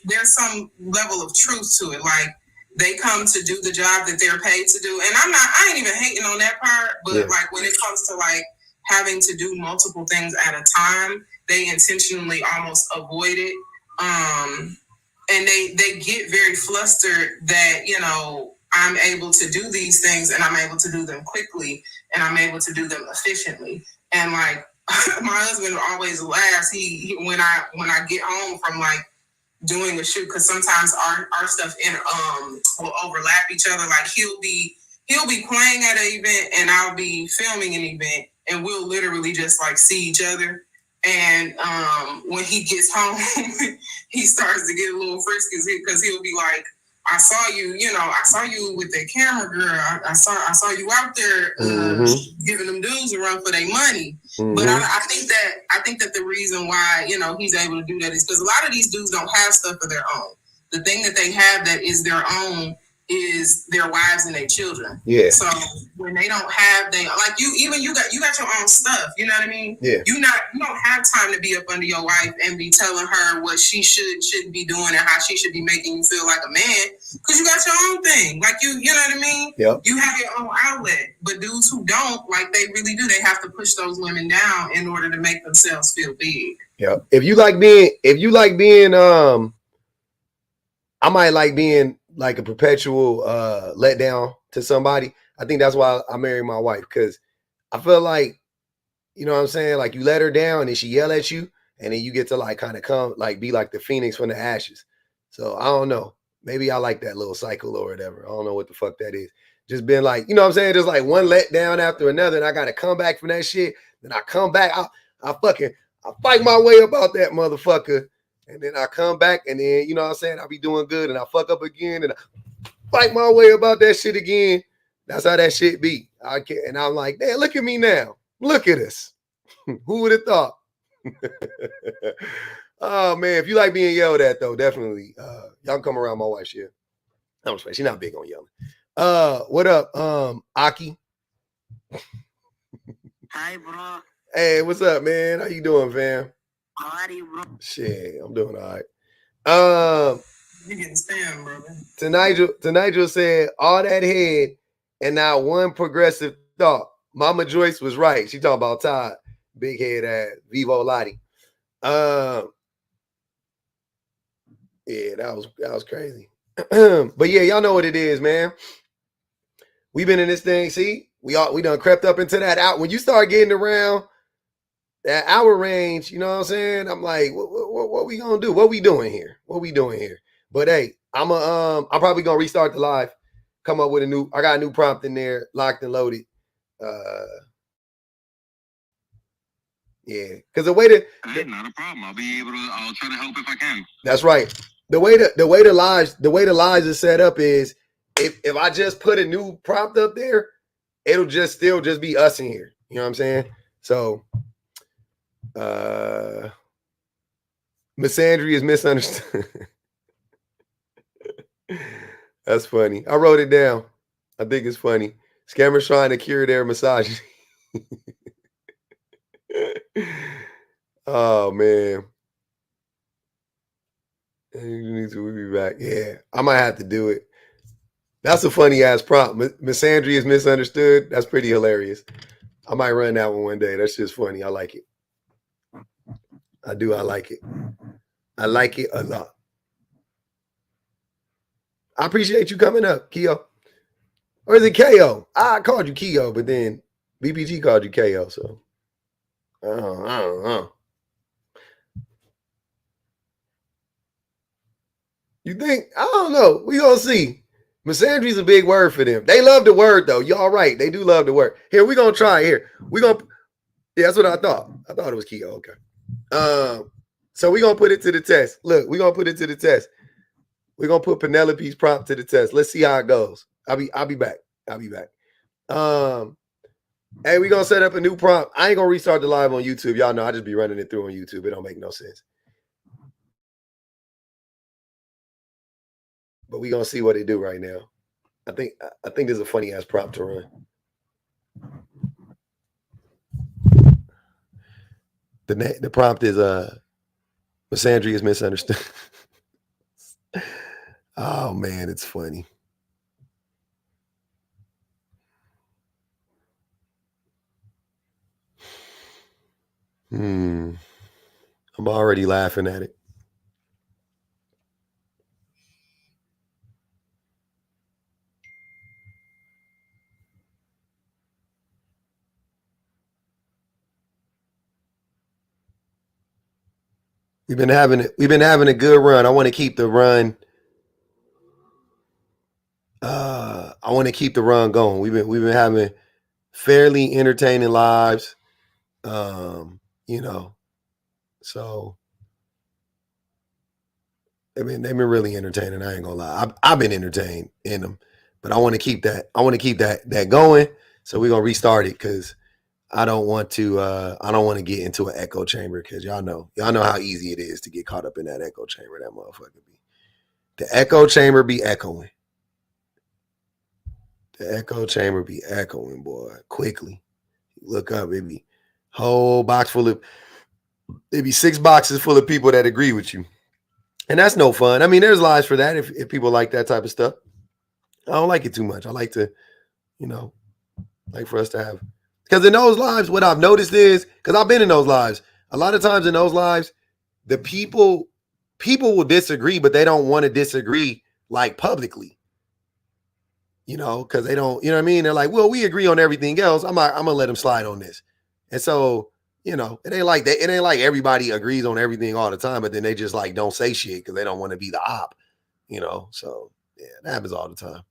there's some level of truth to it. Like, they come to do the job that they're paid to do. And I ain't even hating on that part, but like, when it comes to like having to do multiple things at a time, they intentionally almost avoid it. And they get very flustered that, you know, I'm able to do these things and I'm able to do them quickly and I'm able to do them efficiently. And like, my husband always laughs. He when I get home from like doing a shoot, because sometimes our stuff will overlap each other. Like, he'll be playing at an event and I'll be filming an event, and we'll literally just like see each other. And when he gets home, he starts to get a little frisky because he'll be like, I saw you with that camera girl. I saw you out there giving them dudes a run for their money. But I think that the reason why, you know, he's able to do that is because a lot of these dudes don't have stuff of their own. The thing that they have that is their own is their wives and their children. Yeah. So when they don't have, you got your own stuff. You know what I mean? Yeah. You don't have time to be up under your wife and be telling her what she shouldn't be doing and how she should be making you feel like a man, because you got your own thing. Like, you know what I mean? Yep. You have your own outlet. But dudes who don't, like, they really do. They have to push those women down in order to make themselves feel big. Yeah. If you like being I might like being like a perpetual letdown to somebody. I think that's why I married my wife, because I feel like, you know what I'm saying? Like, you let her down and she yell at you, and then you get to like kind of come, like, be like the phoenix from the ashes. So I don't know. Maybe I like that little cycle or whatever. I don't know what the fuck that is. Just being like, you know what I'm saying? Just like one letdown after another, and I got to come back from that shit. Then I come back. I fight my way about that motherfucker. And then I come back, and then, you know what I'm saying, I'll be doing good, and I fuck up again, and I fight my way about that shit again. That's how that shit be. And I'm like, damn, look at me now. Look at us. Who would have thought? Oh, man, if you like being yelled at, though, definitely, y'all can come around my wife shit. I'm just she's not big on yelling. What up, Aki? Hi, bro. Hey, what's up, man? How you doing, fam? How are you, bro? Shit, I'm doing all right. You getting spam, brother. To Nigel said, all that head and not one progressive thought. Mama Joyce was right. She talking about Todd, big head ass, Vivo Lottie. Yeah, that was crazy. But yeah, y'all know what it is, man. We've been in this thing. See, we done crept up into that out. When you start getting around that hour range, you know what I'm saying? I'm like, what we gonna do? What we doing here? What we doing here? But hey, I'm probably gonna restart the live. Come up with I got a new prompt in there, locked and loaded. Yeah, because the way that not a problem. I'll try to help if I can. That's right. The way the lives is set up is if I just put a new prompt up there, it'll still be us in here. You know what I'm saying? So misandry is misunderstood. That's funny. I wrote it down. I think it's funny. Scammers trying to cure their misogyny. Oh man. We'll be back. Yeah, I might have to do it. That's a funny ass prompt. Misandry is misunderstood. That's pretty hilarious. I might run that one day. That's just funny. I like it. I do. I like it. I like it a lot. I appreciate you coming up, Keo. Or is it KO? I called you Keo, but then BPG called you KO. So I don't know. You think? I don't know. We gonna see. Misandry's a big word for them. They love the word though. Y'all right. They do love the word. Here, we gonna try it here. We gonna. Yeah, that's what I thought. I thought it was Keo. Okay. So we gonna put it to the test. Look, we gonna put it to the test. We're gonna put Penelope's prompt to the test. Let's see how it goes. I'll be back. Hey, we gonna set up a new prompt. I ain't gonna restart the live on YouTube. Y'all know I just be running it through on YouTube. It don't make no sense. But we gonna see what it do right now. I think there's a funny ass prompt to run. The prompt is misandry is misunderstood. Oh man, it's funny. I'm already laughing at it. We've been having a good run. I want to keep the run. I want to keep the run going. We've been having fairly entertaining lives. You know, so they've been really entertaining. I ain't gonna lie. I've been entertained in them, but I want to keep that. I want to keep that going. So we're gonna restart it because I don't want to get into an echo chamber because y'all know how easy it is to get caught up in that echo chamber. That motherfucker be. The echo chamber be echoing. The echo chamber be echoing, boy. Quickly. Look up, it be whole box full of. It be 6 boxes full of people that agree with you, and that's no fun. I mean, there's lies for that if people like that type of stuff. I don't like it too much. I like to, like for us to have. Because in those lives, what I've noticed is, because I've been in those lives, a lot of times in those lives, the people will disagree, but they don't want to disagree like publicly. Because they don't, you know what I mean? They're like, well, we agree on everything else. I'm gonna let them slide on this. And so, it ain't like that. It ain't like everybody agrees on everything all the time, but then they just like don't say shit because they don't want to be the op. So yeah, that happens all the time.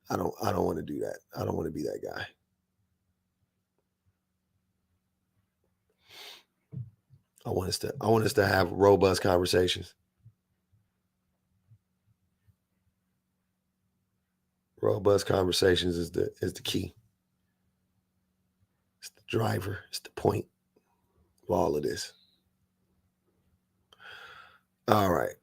I don't want to do that. I don't want to be that guy. I want us to have robust conversations. Robust conversations is the key. It's the driver. It's the point of all of this. All right.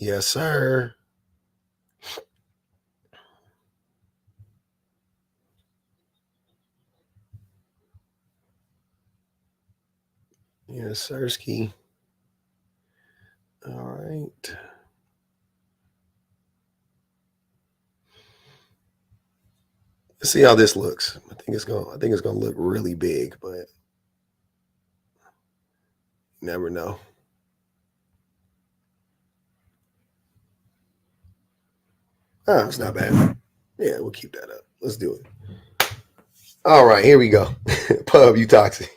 Yes, sir. Yes, Sirski. All right. Let's see how this looks. I think it's gonna look really big, but you never know. Oh, it's not bad. Yeah, we'll keep that up. Let's do it. All right, here we go. Pub, you toxic.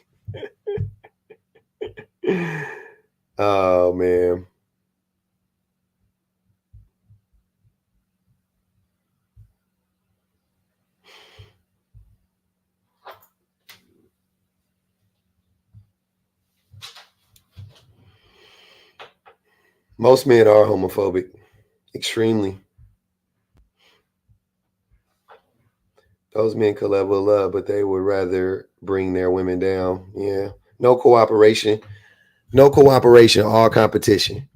Oh man. Most men are homophobic. Extremely. Those men could level up, but they would rather bring their women down. Yeah. No cooperation. No cooperation, all competition.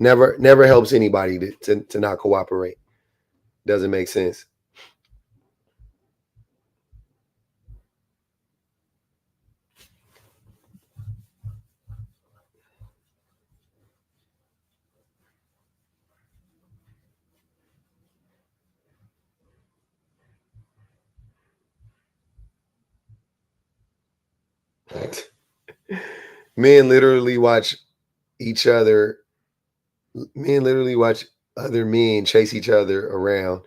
Never helps anybody to not cooperate. Doesn't make sense. Men literally watch each other. Men literally watch other men chase each other around,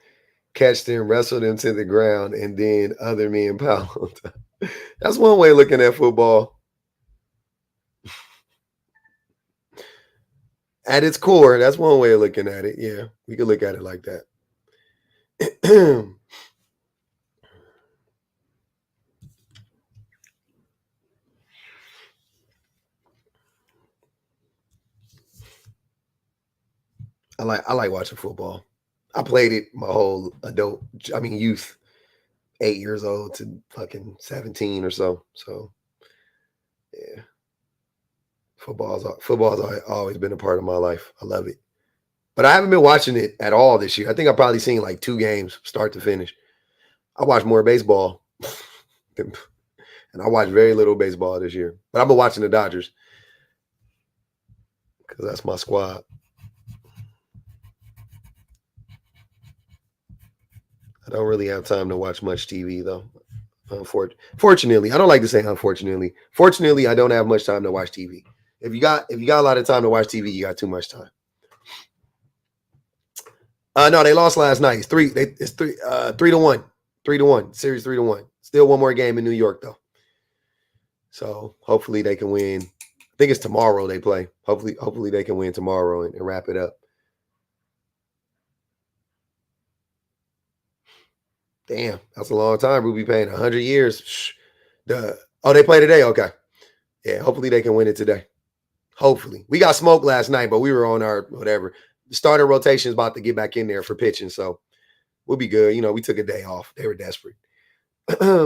catch them, wrestle them to the ground, and then other men pound. That's one way of looking at football. At its core, that's one way of looking at it. Yeah, we could look at it like that. I like watching football. I played it my whole youth, 8 years old to fucking 17 or so. So, yeah, football's always been a part of my life. I love it, but I haven't been watching it at all this year. I think I've probably seen like 2 games, start to finish. I watch more baseball, and I watch very little baseball this year. But I've been watching the Dodgers because that's my squad. I don't really have time to watch much TV though. Fortunately, I don't like to say unfortunately. Fortunately, I don't have much time to watch TV. If you got a lot of time to watch TV, you got too much time. No, they lost last night. It's 3-1. 3-1. Series 3-1. Still one more game in New York though. So hopefully they can win. I think it's tomorrow they play. Hopefully they can win tomorrow and wrap it up. Damn, that's a long time. We'll be paying 100 years. They play today? Okay. Yeah, hopefully they can win it today. Hopefully. We got smoked last night, but we were on our whatever. The starter rotation is about to get back in there for pitching, so we'll be good. We took a day off. They were desperate.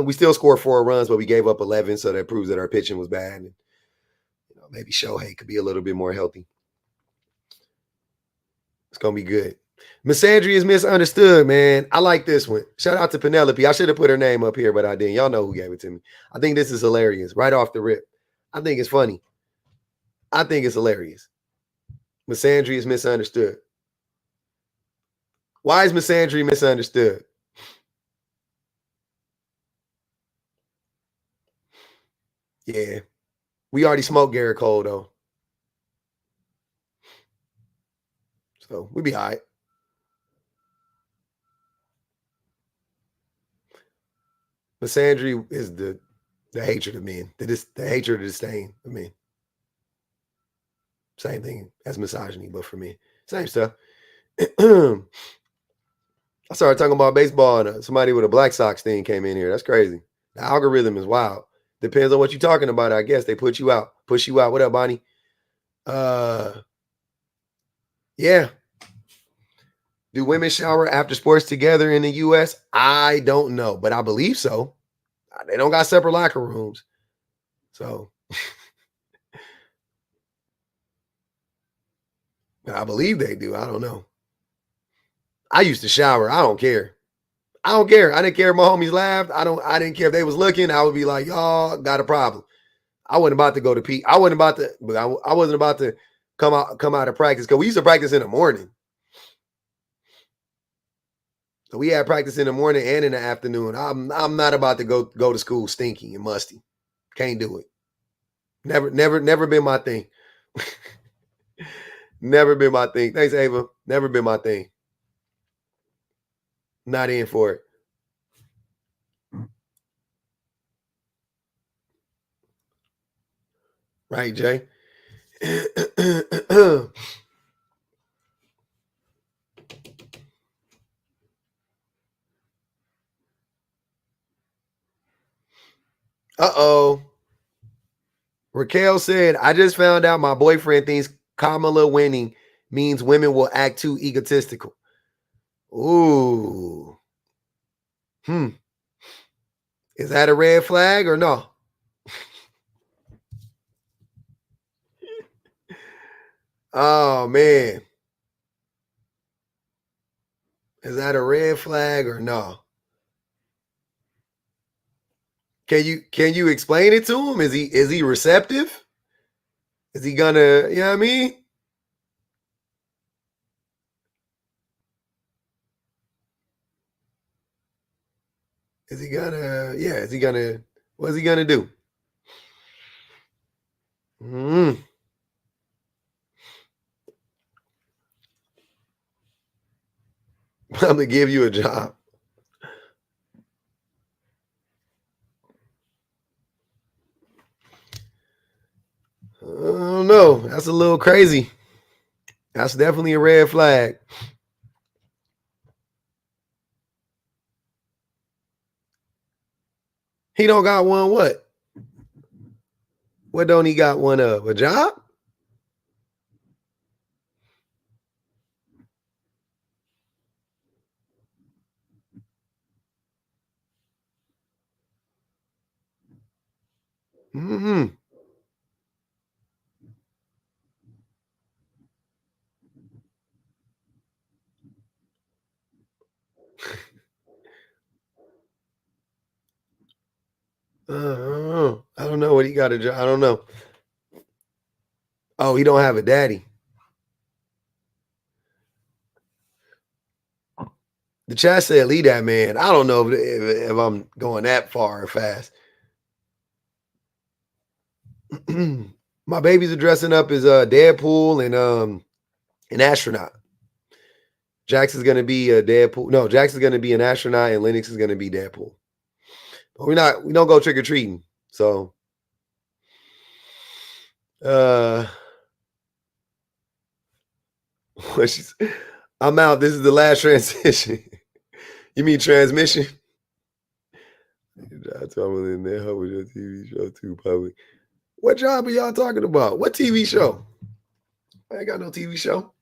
We still scored 4 runs, but we gave up 11, so that proves that our pitching was bad. And maybe Shohei could be a little bit more healthy. It's gonna be good. Misandry is misunderstood, man. I like this one. Shout out to Penelope. I should have put her name up here, but I didn't. Y'all know who gave it to me. I think this is hilarious. Right off the rip. I think it's funny. I think it's hilarious. Misandry is misunderstood. Why is misandry misunderstood? Yeah. We already smoked Garrett Cole, though. So we'll be all right. Misandry is the hatred of men. The hatred of disdain of men. Same thing as misogyny, but for me. Same stuff. I started talking about baseball and somebody with a Black Sox thing came in here. That's crazy. The algorithm is wild. Depends on what you're talking about, I guess. They push you out. What up, Bonnie? Yeah. Do women shower after sports together in the U.S.? I don't know, but I believe so. They don't got separate locker rooms. So, but I believe they do. I don't know. I used to shower. I don't care. I didn't care if my homies laughed. I didn't care if they was looking. I would be like, y'all got a problem. I wasn't about to go to P. I wasn't about to, but I wasn't about to come out of practice because we used to practice in the morning. So we had practice in the morning and in the afternoon. I'm not about to go to school stinky and musty. Can't do it. Never been my thing. Never been my thing. Thanks, Ava. Never been my thing. Not in for it. Right, Jay? Uh-oh. Raquel said, I just found out my boyfriend thinks Kamala winning means women will act too egotistical. Ooh. Is that a red flag or no? Oh, man. Is that a red flag or no? Can you explain it to him? Is he receptive? Is he gonna, you know what I mean? Is he gonna, what's he gonna do? I'm gonna give you a job. I don't know. That's a little crazy. That's definitely a red flag. He don't got one what? What don't he got one of? A job? I don't know what he got a job. I don't know. Oh, he don't have a daddy. The chat said, leave that man. I don't know if I'm going that far or fast. My babies are dressing up as Deadpool and an astronaut. Jax is gonna be a Deadpool. No, Jax is gonna be an astronaut, and Lennox is gonna be Deadpool. But we don't go trick or treating. So, I'm out. This is the last transition. You mean transmission? I told in there, help with your TV show too, probably. What job are y'all talking about? What TV show? I ain't got no TV show.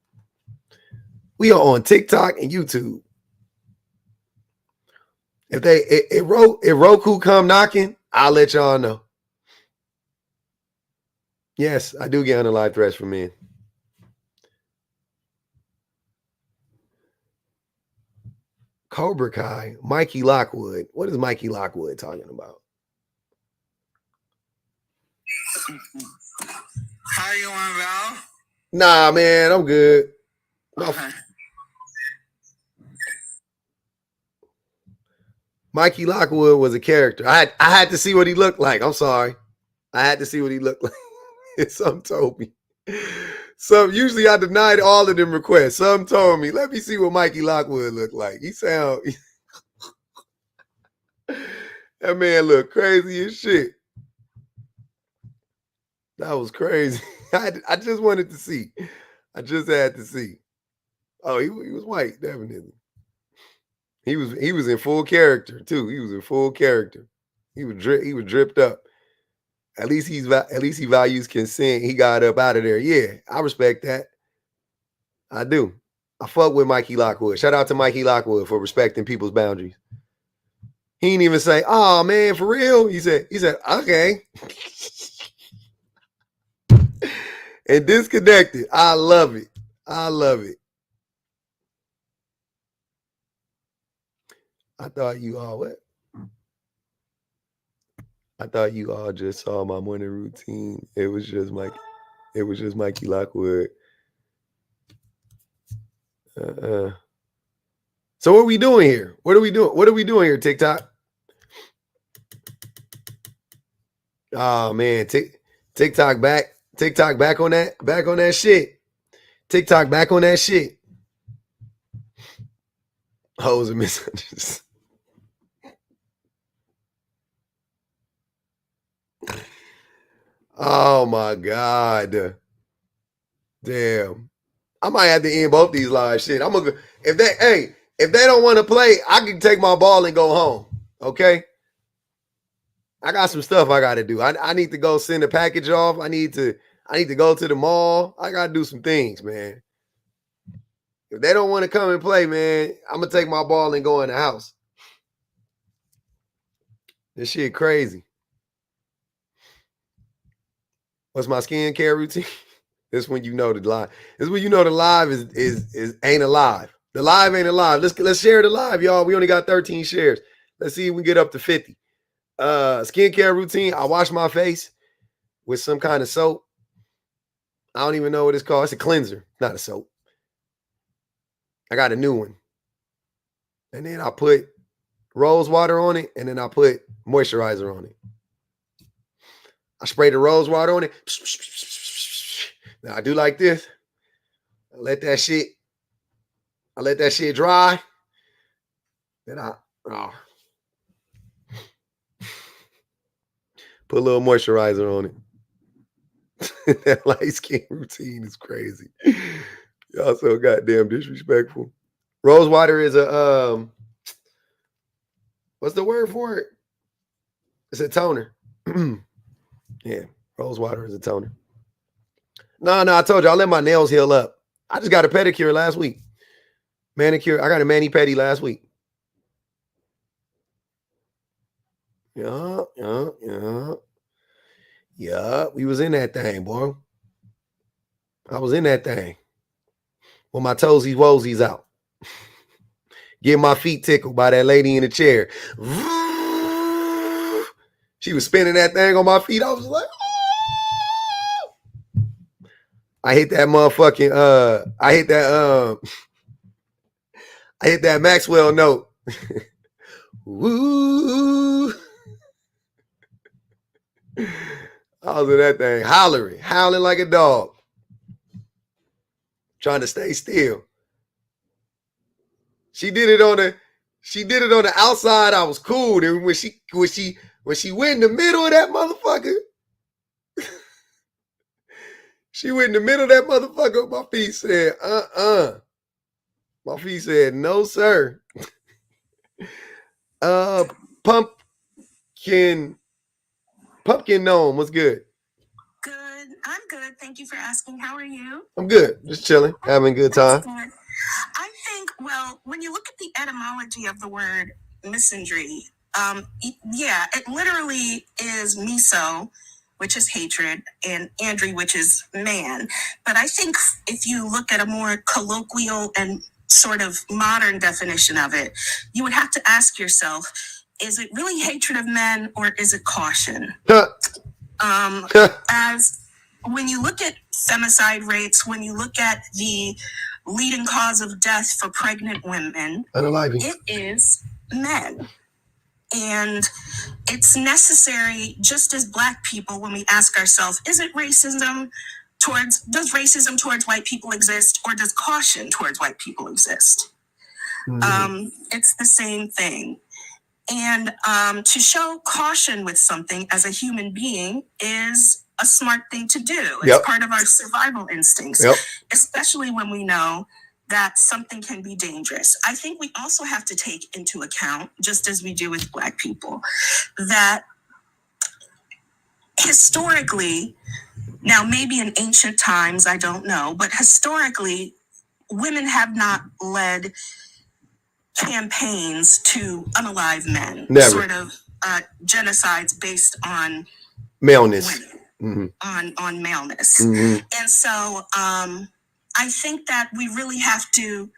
We are on TikTok and YouTube. If Roku come knocking, I'll let y'all know. Yes, I do get unalive threats from men. Cobra Kai, Mikey Lockwood. What is Mikey Lockwood talking about? How you on, Val? Nah, man, I'm good. Okay. Mikey Lockwood was a character. I had to see what he looked like. I'm sorry. I had to see what he looked like. Some told me. Usually I denied all of them requests. Some told me, let me see what Mikey Lockwood looked like. He sound that man looked crazy as shit. That was crazy. I just wanted to see. I just had to see. Oh, he was white, definitely. He was in full character too. He was in full character. He was dripped up. At least he values consent. He got up out of there. Yeah, I respect that. I do. I fuck with Mikey Lockwood. Shout out to Mikey Lockwood for respecting people's boundaries. He didn't even say, "Oh man, for real." He said, "Okay," and disconnected. I love it. I love it. I thought you all what? I thought you all just saw my morning routine. It was just Mikey Lockwood. So what are we doing here? What are we doing here, TikTok? Oh man, TikTok back on that shit. TikTok back on that shit. Hoes and misunderstood. Oh my God. Damn. I might have to end both these live shit. I'm gonna if they don't want to play, I can take my ball and go home. Okay. I got some stuff I gotta do. I need to go send a package off. I need to go to the mall. I gotta do some things, man. If they don't want to come and play, man, I'm gonna take my ball and go in the house. This shit crazy. What's my skincare routine? This is when you know the live. This is when you know the live is ain't alive. The live ain't alive. Let's share the live, y'all. We only got 13 shares. Let's see if we get up to 50. Skincare routine. I wash my face with some kind of soap. I don't even know what it's called. It's a cleanser, not a soap. I got a new one. And then I put rose water on it, and then I put moisturizer on it. I spray the rose water on it. Now I do like this. I let that shit dry. Then I put a little moisturizer on it. That light skin routine is crazy. Y'all so goddamn disrespectful. Rose water is a what's the word for it? It's a toner. Yeah, rose water is a toner. No, I told you I let my nails heal up. I just got a pedicure last week. Manicure. I got a mani-pedi last week. Yeah. We was in that thing, boy. I was in that thing. With my toesies woesies out. Getting my feet tickled by that lady in the chair. She was spinning that thing on my feet. I was like, oh! I hit that motherfucking I hit that Maxwell note. Woo! I was in that thing howling like a dog. Trying to stay still. She did it on the outside. I was cool. And when she went in the middle of that motherfucker, she went in the middle of that motherfucker. My feet said, My feet said, no, sir. Pumpkin gnome, what's good? Good. I'm good. Thank you for asking. How are you? I'm good. Just chilling, having a good time. Good. I think, well, when you look at the etymology of the word misandry, it literally is miso, which is hatred, and andry, which is man. But I think if you look at a more colloquial and sort of modern definition of it, you would have to ask yourself, is it really hatred of men or is it caution? As when you look at femicide rates, when you look at the leading cause of death for pregnant women, it is men. And it's necessary, just as Black people, when we ask ourselves, does racism towards white people exist, or does caution towards white people exist? Mm-hmm. It's the same thing. And to show caution with something as a human being is a smart thing to do. It's part of our survival instincts, especially when we know that something can be dangerous. I think we also have to take into account, just as we do with Black people, that historically, now maybe in ancient times, I don't know, but historically, women have not led campaigns to unalive men. Never. Sort of genocides based on maleness. Women, on maleness. Mm-hmm. And so I think that we really have to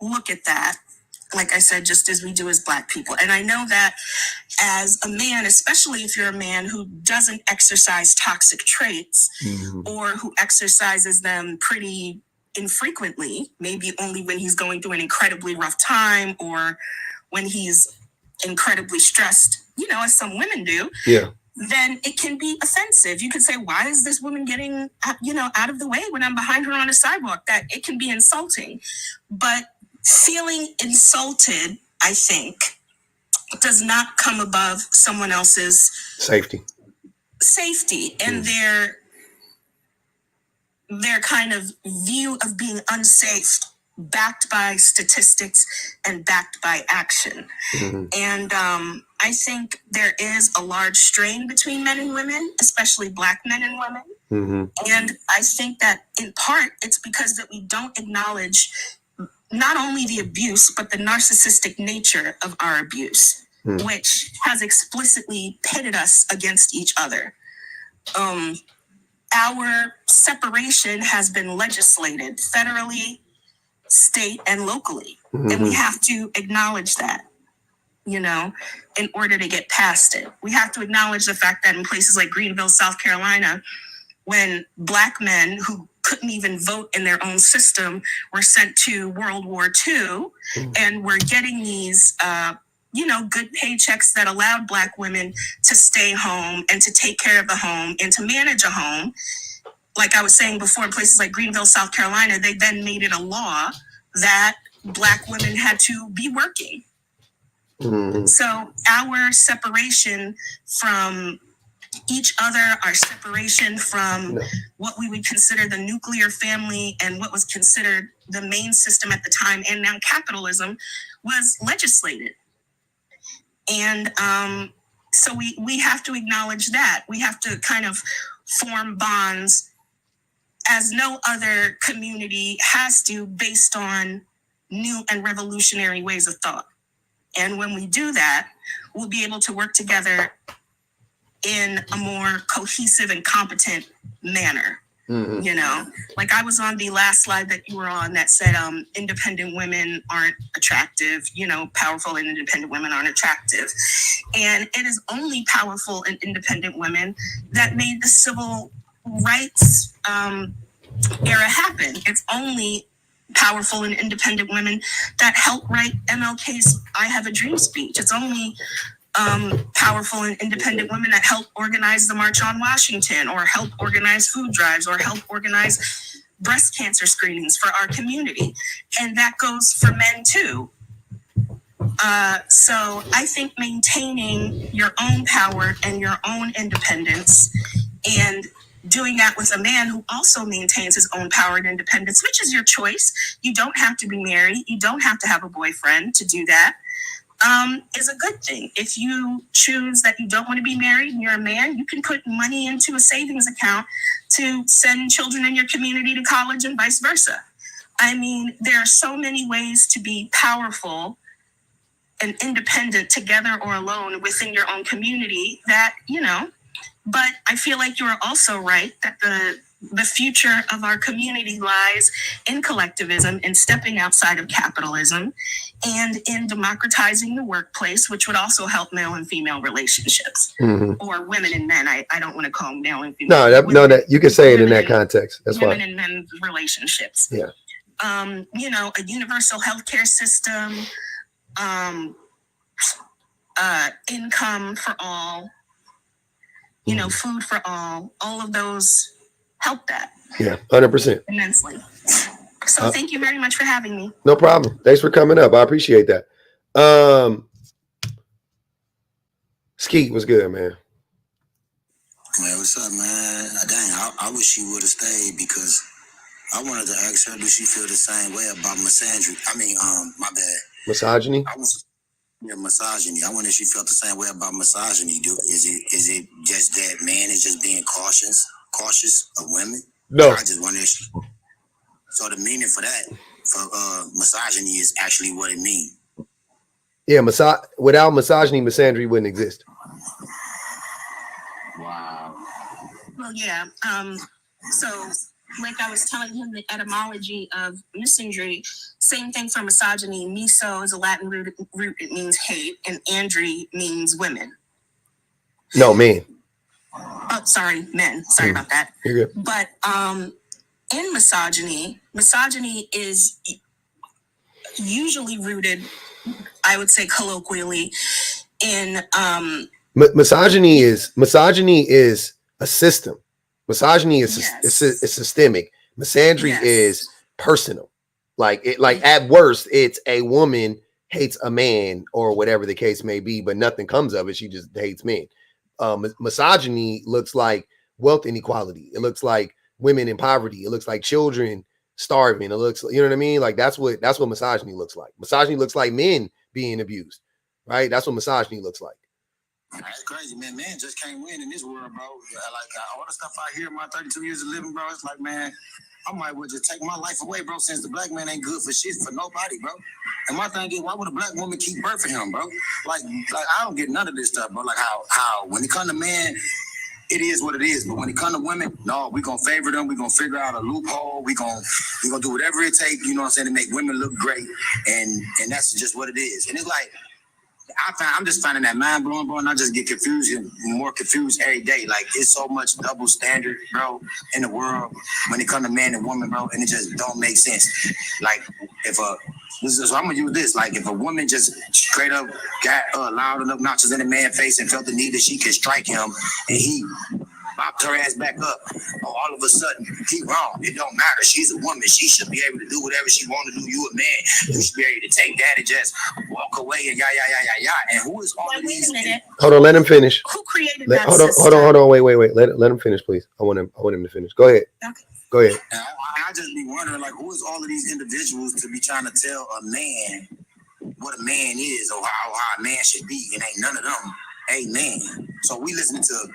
look at that. like I said, just as we do as Black people. And I know that as a man, especially if you're a man who doesn't exercise toxic traits or who exercises them pretty infrequently, maybe only when he's going through an incredibly rough time or when he's incredibly stressed, you know, as some women do, then it can be offensive. You could say, why is this woman getting, you know, out of the way when I'm behind her on a sidewalk? That it can be insulting. But feeling insulted, I think, does not come above someone else's safety and their kind of view of being unsafe, backed by statistics and backed by action. And I think there is a large strain between men and women, especially Black men and women. And I think that in part it's because that we don't acknowledge not only the abuse, but the narcissistic nature of our abuse, which has explicitly pitted us against each other. Our separation has been legislated federally, state, and locally. And we have to acknowledge that, you know, in order to get past it. We have to acknowledge the fact that in places like Greenville, South Carolina, when Black men who couldn't even vote in their own system were sent to World War II and were getting these, you know, good paychecks that allowed Black women to stay home and to take care of the home and to manage a home. Like I was saying before, in places like Greenville, South Carolina, they then made it a law that Black women had to be working. So our separation from each other, our separation from what we would consider the nuclear family and what was considered the main system at the time, and now capitalism, was legislated. And so we have to acknowledge that. We have to kind of form bonds as no other community has to, based on new and revolutionary ways of thought. And when we do that, we'll be able to work together in a more cohesive and competent manner. You know, like I was on the last slide that you were on that said independent women aren't attractive, you know, powerful and independent women aren't attractive. And it is only powerful and independent women that made the civil rights era happen. It's only powerful and independent women that helped write MLK's I Have a Dream speech. It's only powerful and independent women that help organize the March on Washington, or help organize food drives, or help organize breast cancer screenings for our community. And that goes for men too. So I think maintaining your own power and your own independence, and doing that with a man who also maintains his own power and independence, which is your choice. You don't have to be married. You don't have to have a boyfriend to do that. Is a good thing. If you choose that you don't want to be married and you're a man, you can put money into a savings account to send children in your community to college and vice versa. I mean, there are so many ways to be powerful and independent together or alone within your own community that, you know, but I feel like you are also right that the future of our community lies in collectivism and stepping outside of capitalism and in democratizing the workplace, which would also help male and female relationships, or women and men. I don't want to call them male and female. That you can say it in that context. That's women fine. and men's relationships. Yeah. You know, a universal healthcare system, income for all, you know, food for all of those help that. Yeah, 100%. Immensely. So thank you very much for having me. No problem. Thanks for coming up. I appreciate that. Skeet was good, man. Man, what's up, man? Dang, I wish she would have stayed, because I wanted to ask her, does she feel the same way about misandry? I mean, my bad. Misogyny? Misogyny. I wonder if she felt the same way about misogyny. Is it just that man is just being cautious of women? No. I just wonder if she... So the meaning for that, for misogyny, is actually what it means. Yeah, without misogyny, misandry wouldn't exist. Wow. Well, yeah. So like I was telling him, the etymology of misandry, same thing for misogyny. Miso is a Latin root, it means hate, and andry means women. No, men. Oh, sorry, men. Sorry about that. You're good. But in misogyny is usually rooted, I would say colloquially, in misogyny is a system. Misogyny is it's systemic. Misandry is personal. Like at worst, it's a woman hates a man or whatever the case may be, but nothing comes of it. She just hates men. Misogyny looks like wealth inequality. It looks like women in poverty. It looks like children starving. It looks, you know what I mean? Like that's what misogyny looks like. Misogyny looks like men being abused, right? That's what misogyny looks like. That's crazy, man. Man just can't win in this world, bro. Like all the stuff I hear in my 32 years of living, bro, it's like, man, I might well just take my life away, bro, since the black man ain't good for shit for nobody, bro. And my thing is, why would a black woman keep birthing him, bro? Like I don't get none of this stuff, bro. Like how when it comes to men, it is what it is. But when it comes to women, no, we gonna favor them. We gonna figure out a loophole. We gonna do whatever it takes, you know what I'm saying, to make women look great. And that's just what it is. And it's like, I'm just finding that mind blowing, bro, and I just get confused and more confused every day. Like, it's so much double standard, bro, in the world when it comes to man and woman, bro, and it just don't make sense. Like, so I'm gonna use this. Like, if a woman just straight up got loud and obnoxious in a man's face and felt the need that she could strike him, and he popped her ass back up, all of a sudden, he wrong. It don't matter. She's a woman. She should be able to do whatever she want to do. You a man. You should be able to take that and just walk away and yeah. And who is all of these? Hold on, let him finish. Who created that hold system? on, wait. Let him finish, please. I want him to finish. Go ahead. Okay. Go ahead. I just be wondering, like, who is all of these individuals to be trying to tell a man what a man is or how a man should be? And ain't none of them a man. So we listen to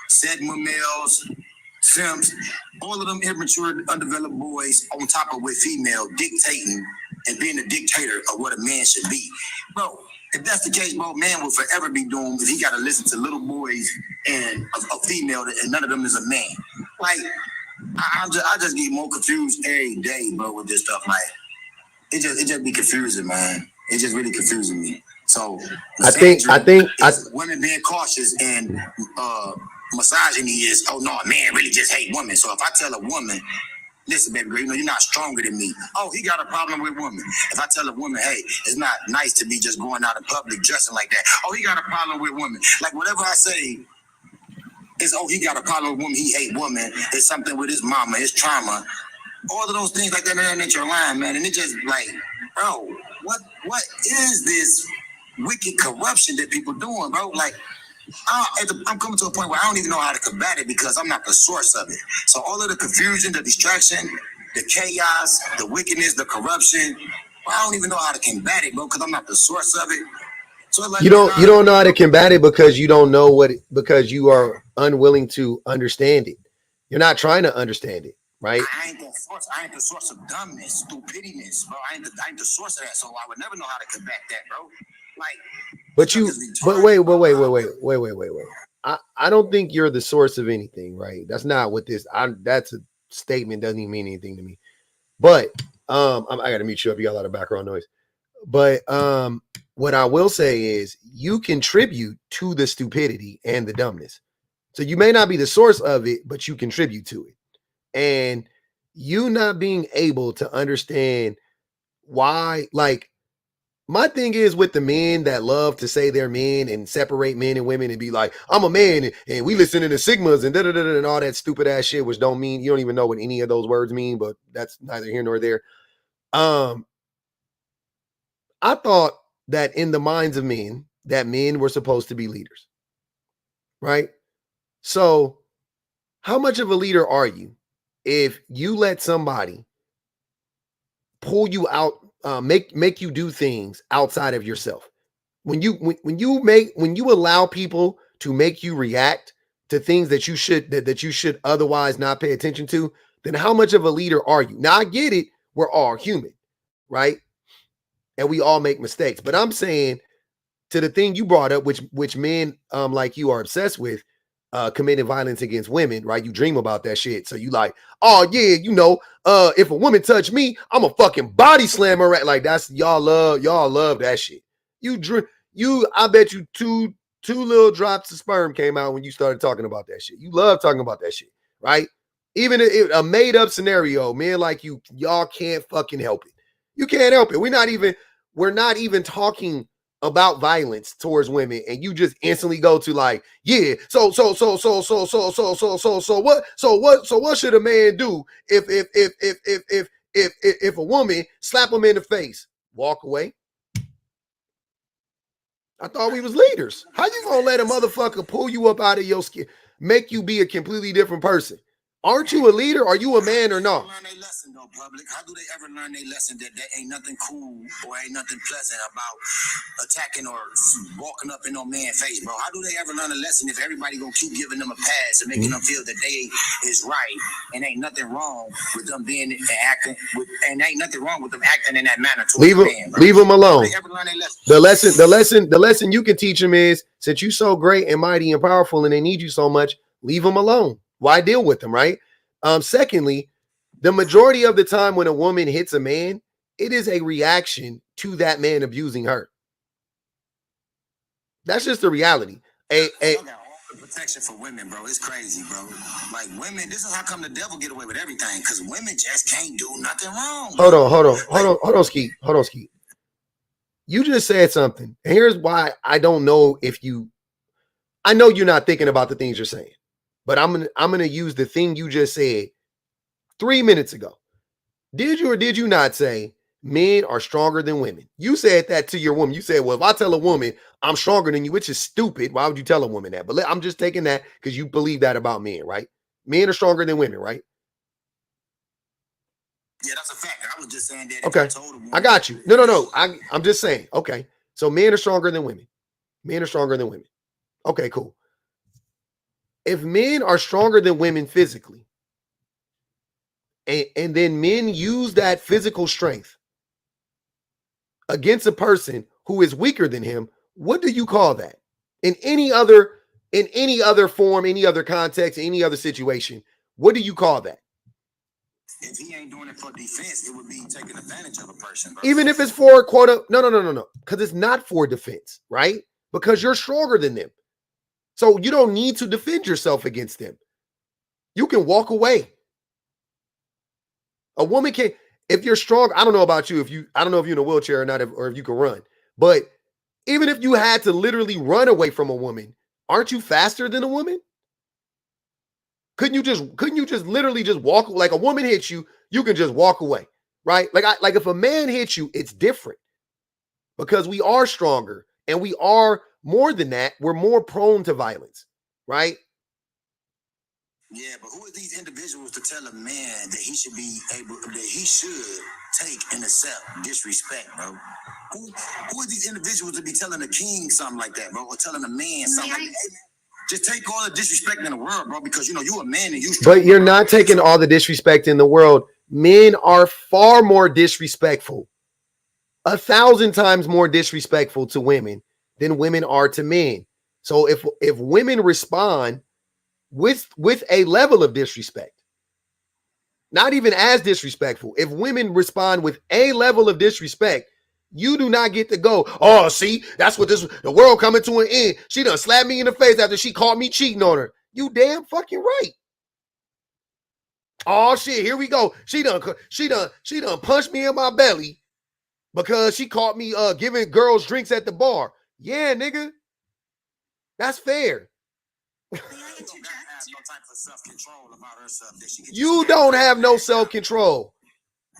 Sigma males, simps, all of them immature, undeveloped boys on top of with female dictating and being a dictator of what a man should be. Bro, if that's the case, bro, man will forever be doomed if he got to listen to little boys and a female and none of them is a man. Like, I just get more confused every day, bro, with this stuff. Like, it just be confusing, man. It just really confusing me. So I think women being cautious and misogyny is, oh no, a man really just hate women. So if I tell a woman, listen, baby girl, you know you're not stronger than me. Oh, he got a problem with women. If I tell a woman, hey, it's not nice to be just going out in public dressing like that. Oh, he got a problem with women. Like whatever I say is, oh, he got a problem with women. He hate women. It's something with his mama, his trauma. All of those things like that in your line, man. And it just like, bro, what is this wicked corruption that people doing, bro? Like, I'm coming to a point where I don't even know how to combat it because I'm not the source of it. So all of the confusion, the distraction, the chaos, the wickedness, the corruption, I don't even know how to combat it, bro, because I'm not the source of it. So like, you don't know how to combat it because you don't know because you are unwilling to understand it. You're not trying to understand it, right? I ain't the source of dumbness, stupidness, bro. I ain't the source of that, so I would never know how to combat that, bro. Like, wait. I don't think you're the source of anything, right? That's not what this. That's a statement. Doesn't even mean anything to me. But I got to mute you up. You got a lot of background noise. But what I will say is you contribute to the stupidity and the dumbness. So you may not be the source of it, but you contribute to it. And you not being able to understand why, like, my thing is with the men that love to say they're men and separate men and women and be like, I'm a man and we listen to the Sigmas and and all that stupid ass shit, which don't mean, you don't even know what any of those words mean, but that's neither here nor there. I thought that in the minds of men, that men were supposed to be leaders, right? So how much of a leader are you if you let somebody pull you out, make you do things outside of yourself? When you allow people to make you react to things that you should otherwise not pay attention to, then how much of a leader are you? Now I get it, we're all human, right? And we all make mistakes. But I'm saying to the thing you brought up, which men like you are obsessed with, committing violence against women, right? You dream about that shit. So you like, oh yeah, you know, if a woman touch me, I'm a fucking body slammer. Like that's y'all love that shit. I bet you two little drops of sperm came out when you started talking about that shit. You love talking about that shit, right? Even if a made up scenario, men like y'all can't fucking help it. You can't help it. We're not even talking about violence towards women, and you just instantly go to like, yeah, so what should a man do if a woman slap him in the face? Walk away. I thought we was leaders. How you gonna let a motherfucker pull you up out of your skin, make you be a completely different person? Aren't you a leader? Are you a man or not? Learn their lesson though, public. How do they ever learn their lesson that there ain't nothing cool or ain't nothing pleasant about attacking or walking up in no man's face, bro? How do they ever learn a lesson if everybody gonna keep giving them a pass and making them feel that they is right and ain't nothing wrong with them being and acting and ain't nothing wrong with them acting in that manner to leave them alone. How do they ever learn their lesson? The lesson you can teach them is, since you so great and mighty and powerful and they need you so much, leave them alone. Why deal with them, right? Secondly, the majority of the time when a woman hits a man, it is a reaction to that man abusing her. That's just the reality. Protection for women, bro. It's crazy, bro. Like women, this is how come the devil get away with everything, because women just can't do nothing wrong. Bro. Hold on, Skeet. You just said something. And here's why I don't know if I know you're not thinking about the things you're saying. But I'm gonna use the thing you just said 3 minutes ago. Did you or did you not say men are stronger than women? You said that to your woman. You said, well, if I tell a woman I'm stronger than you, which is stupid, why would you tell a woman that? But I'm just taking that because you believe that about men, right? Men are stronger than women, right? Yeah, that's a fact. I was just saying that. Okay, I got you. No. I'm just saying. Okay, so men are stronger than women. Men are stronger than women. Okay, cool. If men are stronger than women physically, and then men use that physical strength against a person who is weaker than him, what do you call that? In any other form, any other context, any other situation, what do you call that? If he ain't doing it for defense, it would be taking advantage of a person, bro. Even if it's for quote, no, because it's not for defense, right? Because you're stronger than them. So you don't need to defend yourself against them. You can walk away. A woman can, if you're strong, I don't know about you, I don't know if you're in a wheelchair or not, or if you can run, but even if you had to literally run away from a woman, aren't you faster than a woman? Couldn't you just literally just walk? Like a woman hits you, you can just walk away, right? Like if a man hits you, it's different because we are stronger and we are more than that. We're more prone to violence, right? Yeah, but who are these individuals to tell a man that he should be able, that he should take and accept disrespect, bro? Who are these individuals to be telling a king something like that, bro, or telling a man something like that? Hey, man, just take all the disrespect in the world, bro, because you know you a man and you. But you're not taking all the disrespect in the world. Men are far more disrespectful, 1,000 times more disrespectful to women than women are to men. So if women respond with a level of disrespect, not even as disrespectful, if women respond with a level of disrespect, you do not get to go, oh, see, that's what the world coming to an end. She done slapped me in the face after she caught me cheating on her. You damn fucking right. Oh shit, here we go. She done punched me in my belly because she caught me giving girls drinks at the bar. Yeah, nigga. That's fair. You don't have no self-control.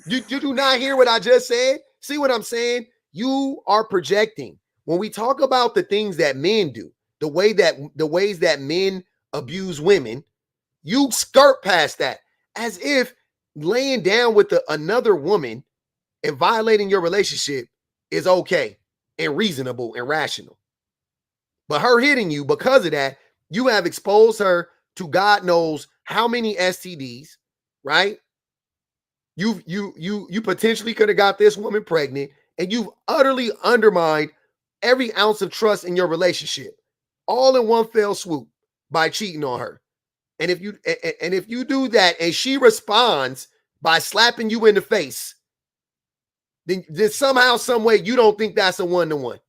You do not hear what I just said? See what I'm saying? You are projecting. When we talk about the things that men do, the ways that men abuse women, you skirt past that as if laying down with another woman and violating your relationship is okay and reasonable and rational. But her hitting you, because of that, you have exposed her to God knows how many STDs, right? You potentially could have got this woman pregnant, and you've utterly undermined every ounce of trust in your relationship, all in one fell swoop. by cheating on her. And if you do that and she responds by slapping you in the face, then somehow, some way, you don't think that's a one-to-one.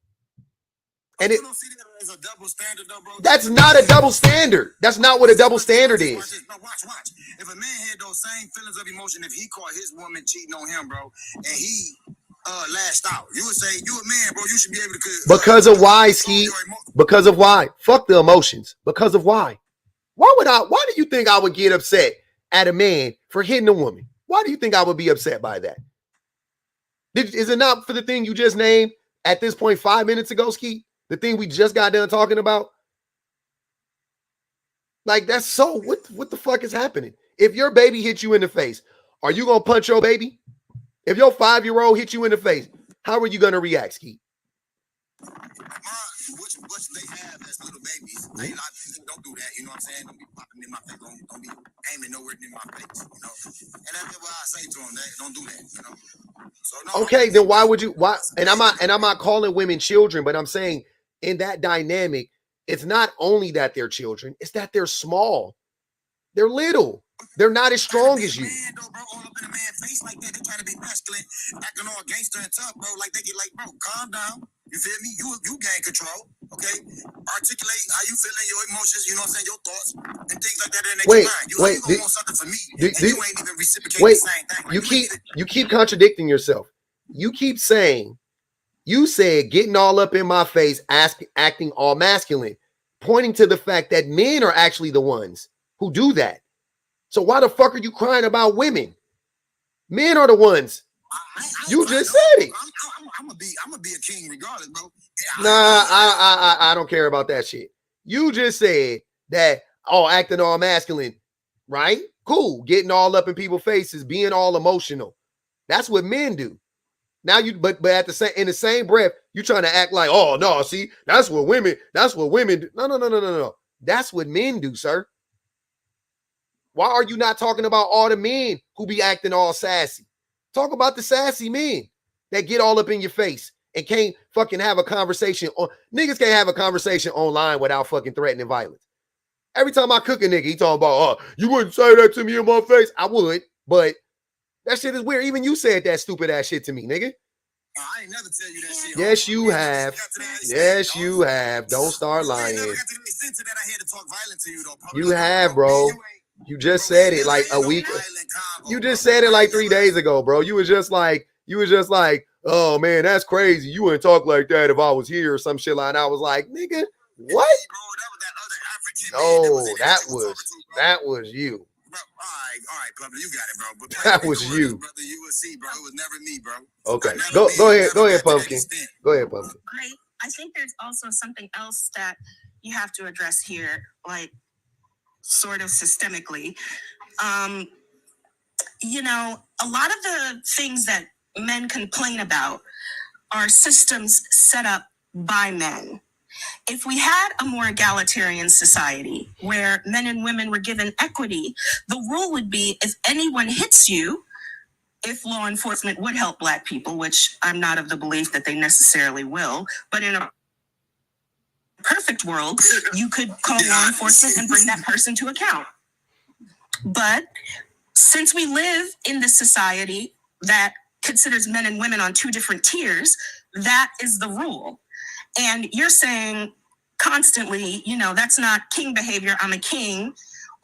And you don't see that as a double standard, though, bro. That's not a double standard. That's not what a double standard is. No, watch. If a man had those same feelings of emotion, if he caught his woman cheating on him, bro, and he lashed out, you would say, you a man, bro, you should be able to... Because of why, Ski? Because of why? Fuck the emotions. Because of why? Why do you think I would get upset at a man for hitting a woman? Why do you think I would be upset by that? Is it not for the thing you just named at this point 5 minutes ago, Ski? The thing we just got done talking about? Like, that's so, what the fuck is happening? If your baby hits you in the face, are you going to punch your baby? If your 5-year-old hits you in the face, how are you going to react, Ski? Which they have as little babies. They don't do that, you know what I'm saying? Don't be popping in my face, don't be aiming nowhere near my face, you know? And that's what I say to them, don't do that, you know? So, no, okay, then why would you, why? And I'm not calling women children, but I'm saying in that dynamic, it's not only that they're children, it's that they're small. They're little. They're not as strong as you. Man, though, bro, all up in a man's face like that, they try to be masculine, acting all gangster and tough, bro. Like they get like, bro, calm down. You feel me? You gain control, okay? Articulate how you feeling, your emotions, you know what I'm saying, your thoughts, and things like that. In your mind. You gonna want something from me, and you ain't even reciprocating the same thing. Like, you keep contradicting yourself. You keep saying, you said getting all up in my face, acting all masculine, pointing to the fact that men are actually the ones who do that. So why the fuck are you crying about women? Men are the ones. You just said it. I'm gonna be a king regardless, bro. I don't care about that shit. You just said that, acting all masculine, right? Cool. Getting all up in people's faces, being all emotional. That's what men do. Now but at in the same breath, you're trying to act like, oh no, see, that's what women do. No. That's what men do, sir. Why are you not talking about all the men who be acting all sassy? Talk about the sassy men that get all up in your face and can't fucking have a conversation. Niggas can't have a conversation online without fucking threatening violence. Every time I cook a nigga, he talking about, you wouldn't say that to me in my face. I would, but that shit is weird. Even you said that stupid ass shit to me, nigga. I ain't never tell you that shit. Yes, you have. Yes, you have. Don't start lying. You have, bro. You just said it like a week. You just said it like 3 days ago, bro. You was just like, oh man, that's crazy. You wouldn't talk like that if I was here or some shit like that. I was like, nigga, what? No, that was you. All right, brother, you got it, bro. But that was you. Brother, you will see, bro. It was never me, bro. Okay, go ahead, Pumpkin. Go ahead, Pumpkin. I think there's also something else that you have to address here, like sort of systemically. You know, a lot of the things that men complain about are systems set up by men. If we had a more egalitarian society where men and women were given equity, the rule would be if anyone hits you, if law enforcement would help Black people, which I'm not of the belief that they necessarily will, but in a perfect world, you could call law enforcement and bring that person to account. But since we live in this society that considers men and women on 2 different tiers, that is the rule. And you're saying constantly, you know, that's not king behavior, I'm a king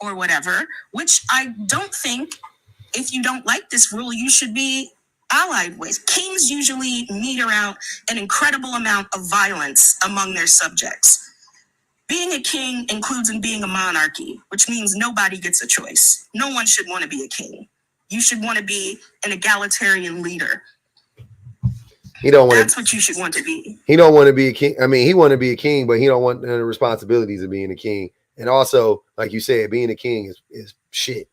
or whatever, which I don't think, if you don't like this rule, you should be allied with. Kings usually meter out an incredible amount of violence among their subjects. Being a king includes in being a monarchy, which means nobody gets a choice. No one should want to be a king. You should want to be an egalitarian leader. That's what you should want to be. He don't want to be a king. I mean, he want to be a king, but he don't want the responsibilities of being a king. And also, like you said, being a king is shit.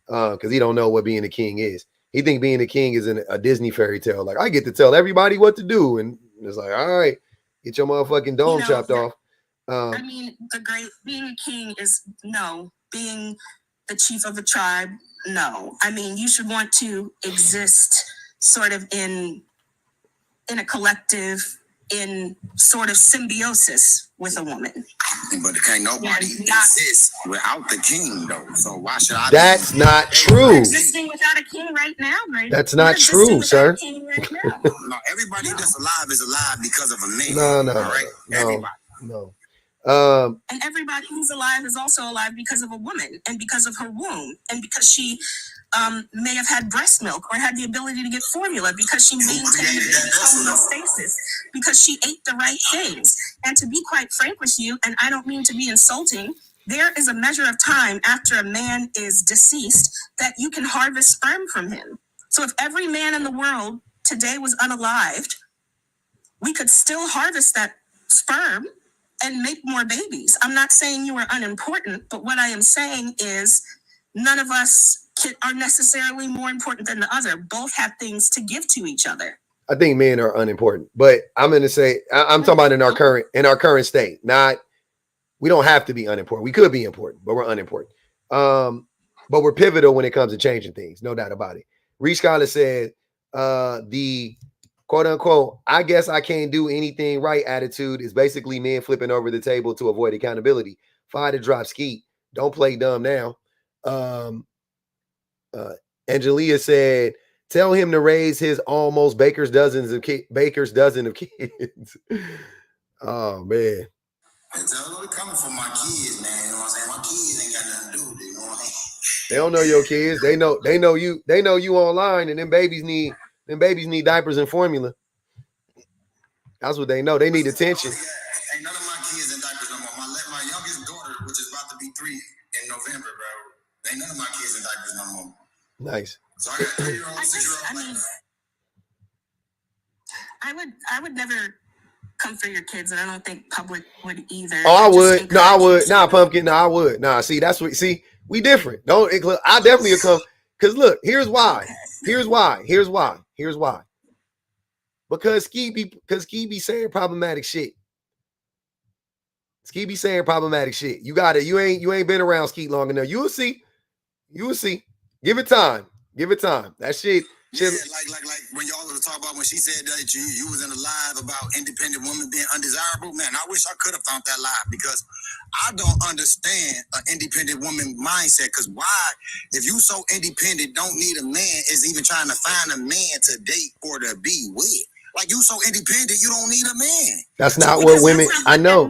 Because he don't know what being a king is. He think being a king is a Disney fairy tale. Like, I get to tell everybody what to do. And it's like, all right, get your motherfucking dome chopped off. I mean, being a king is no. Being the chief of a tribe, no. I mean, you should want to exist sort of in a collective, in sort of symbiosis with a woman. But can't nobody exist without the king, though. So why should I? That's not We're true. existing without a king right now, right? That's not true, sir. Right now. No, everybody that's alive is alive because of a man. No, all right? Everybody. No. And everybody who's alive is also alive because of a woman and because of her womb and because she may have had breast milk or had the ability to get formula because she maintained the baby's homeostasis, because she ate the right things. And to be quite frank with you, and I don't mean to be insulting, there is a measure of time after a man is deceased that you can harvest sperm from him. So if every man in the world today was unalived, we could still harvest that sperm and make more babies. I'm not saying you are unimportant, but what I am saying is none of us are necessarily more important than the other. Both have things to give to each other. I think men are unimportant, but I'm going to say, I'm talking about in our current state. Not, we don't have to be unimportant. We could be important, but we're unimportant. But we're pivotal when it comes to changing things. No doubt about it. Reese Scholar said, the quote unquote, I guess I can't do anything right attitude is basically men flipping over the table to avoid accountability. Fire to drop skeet. Don't play dumb now. Angelia said, tell him to raise his almost baker's dozen of kids. Oh man. And tell them coming from my kids, man. You know what I'm saying? My kids ain't got nothing to do with it. You know what I mean? They don't know your kids. They know you online, and them babies need diapers and formula. That's what they know. They need attention. Ain't none of my kids in diapers no more. My youngest daughter, which is about to be 3 in November, bro. Ain't none of my kids in diapers no more. Nice. So I got 3-year-old, 6-year-old. I would never come for your kids, and I don't think public would either. Oh, I would. No, I would. Nah, Pumpkin. No, I would. Nah, see, that's what. See, we different. I definitely will come. Because look, here's why. Because Ski be saying problematic shit. Ski be saying problematic shit. You ain't been around Ski long enough. You will see. Give it time. That shit. Yeah, like when y'all was talking about when she said that you was in a live about independent women being undesirable. Man, I wish I could have found that live because I don't understand an independent woman mindset. Because why, if you so independent, don't need a man, is even trying to find a man to date or to be with. Like you so independent, you don't need a man. That's not what women. I know.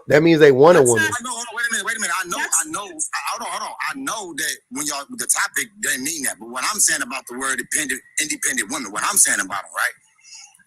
That means they want a woman. No, wait a minute. I know. Hold on. I know that when y'all the topic didn't mean that, but what I'm saying about the word independent women, what I'm saying about them, right?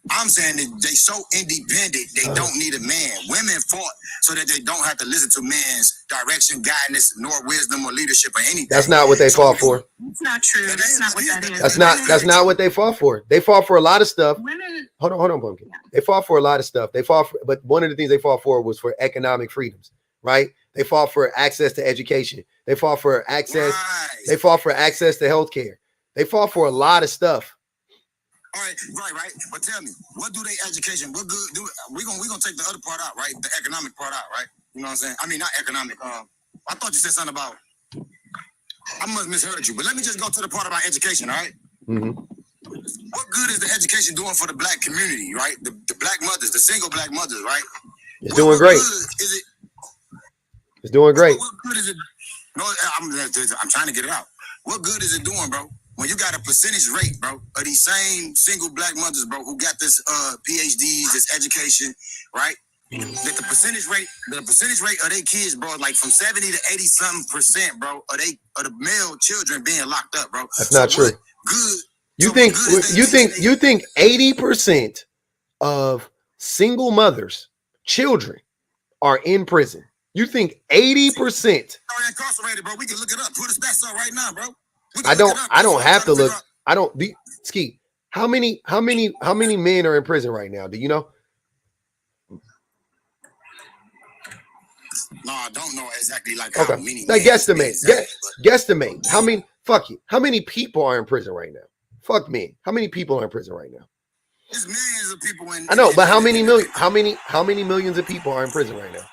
I'm saying that they so independent, they don't need a man. Women fought so that they don't have to listen to men's direction, guidance, nor wisdom or leadership or anything. That's not what they fought for. It's not true. That's not what that is. That's not what they fought for. They fought for a lot of stuff. Women. Hold on, Pumpkin. Yeah. They fought for a lot of stuff. But one of the things they fought for was for economic freedoms, right? They fought for access to education. They fought for access. Right. They fought for access to healthcare. They fought for a lot of stuff. All right. But tell me, what do they education? What good do we gonna take the other part out, right? The economic part out, right? You know what I'm saying? I mean, not economic. I thought you said something about. I must misheard you, but let me just go to the part about education, all right? Mm-hmm. What good is the education doing for the black community, right? The black mothers, the single black mothers, right? It's doing great. It's doing great. What good is it? No, I'm trying to get it out. What good is it doing, bro? When you got a percentage rate, bro, of these same single black mothers, bro, who got this PhDs, this education, right? That the percentage rate of their kids, bro, like from 70 to 80-something%, bro, of the male children being locked up, bro. That's not true. Good. You think 80% of single mothers, children, are in prison? You think 80%? Are incarcerated, bro? We can look it up. Put the stats up right now, bro. I don't have to look. Ski. How many men are in prison right now? Do you know? No, I don't know exactly how many. Like guesstimate. How many? Fuck you. How many people are in prison right now? Fuck me. How many people are in prison right now? There's millions of people in. I know, but how many million? How many millions of people are in prison right now?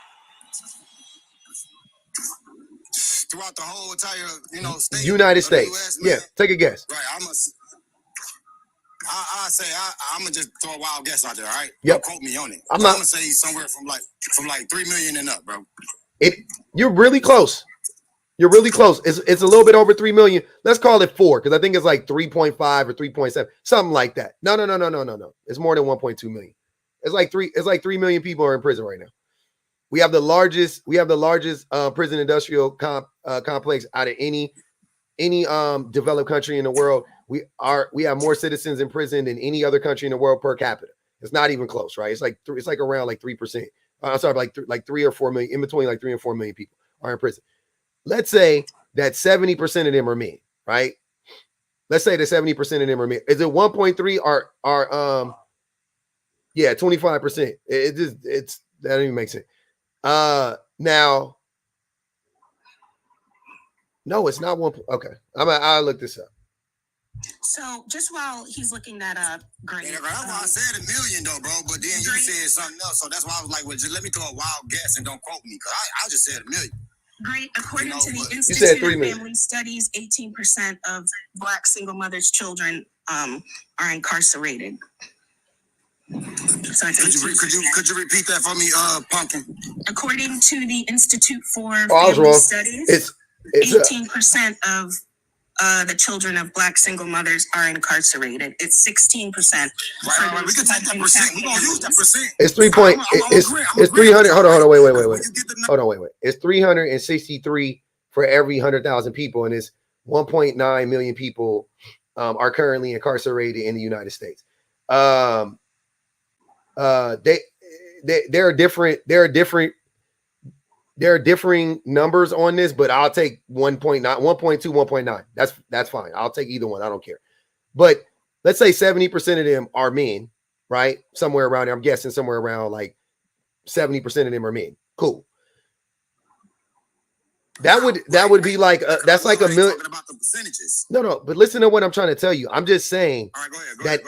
Throughout the whole entire, state. United States. US, yeah, take a guess. Right, I say I'm gonna just throw a wild guess out there. All right. Yep. Don't quote me on it. I'm gonna say somewhere from like 3 million and up, bro. You're really close. You're really close. It's a little bit over 3 million. Let's call it 4 because I think it's like 3.5 or 3.7, something like that. No. It's more than 1.2 million. It's like 3 million people are in prison right now. We have the largest prison industrial complex out of any developed country in the world. We have more citizens in prison than any other country in the world per capita. It's not even close, right? It's like around like 3%. I'm sorry, like 3 or 4 million, in between like 3 and 4 million people are in prison. Let's say that 70% of them are men, right? Let's say that 70% of them are men. Is it 1.3 are 25%? That doesn't even make sense. Now, no, it's not 1. Okay, I'll look this up. So just while he's looking that up, great. Yeah, that's why I said 1 million though, bro. But then you said something else, so that's why I was like, well, just let me throw a wild guess and don't quote me, because I just said 1 million. Great. According to the Institute of Family Studies, 18% of Black single mothers' children are incarcerated. So could you repeat that for me, Pumpkin? According to the Institute for Family Studies, 18% of the children of Black single mothers are incarcerated. It's 16%. Right. We can take that percent. We're gonna use that percent. It's 300. Hold on. Wait. Hold on, wait. It's 363 for every 100,000 people, and it's 1.9 million people are currently incarcerated in the United States. There are differing numbers on this, but I'll take 1.9, 1.2, 1.9. That's fine. I'll take either one. I don't care. But let's say 70% of them are men, right? Somewhere around there. I'm guessing somewhere around like 70% of them are men. Cool. That would be like that's like a million. Talking about the percentages. No, but listen to what I'm trying to tell you. I'm just saying that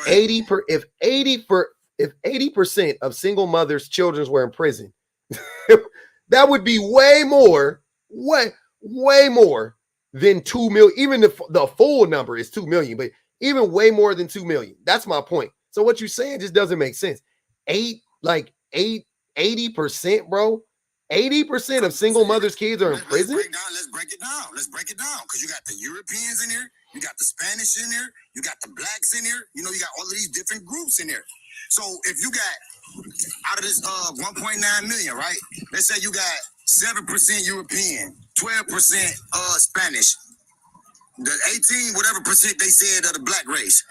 80% of single mothers' children were in prison, that would be way more than 2 million. Even the full number is 2 million, but even way more than 2 million. That's my point. So what you're saying just doesn't make sense. 80%, bro. 80% of single mothers' kids are in prison. Let's break it down. Because you got the Europeans in there, you got the Spanish in there, you got the blacks in there. You got all of these different groups in there. So if you got out of this 1.9 million, right? Let's say you got 7% European, 12% Spanish, the 18 whatever percent they said of the black race.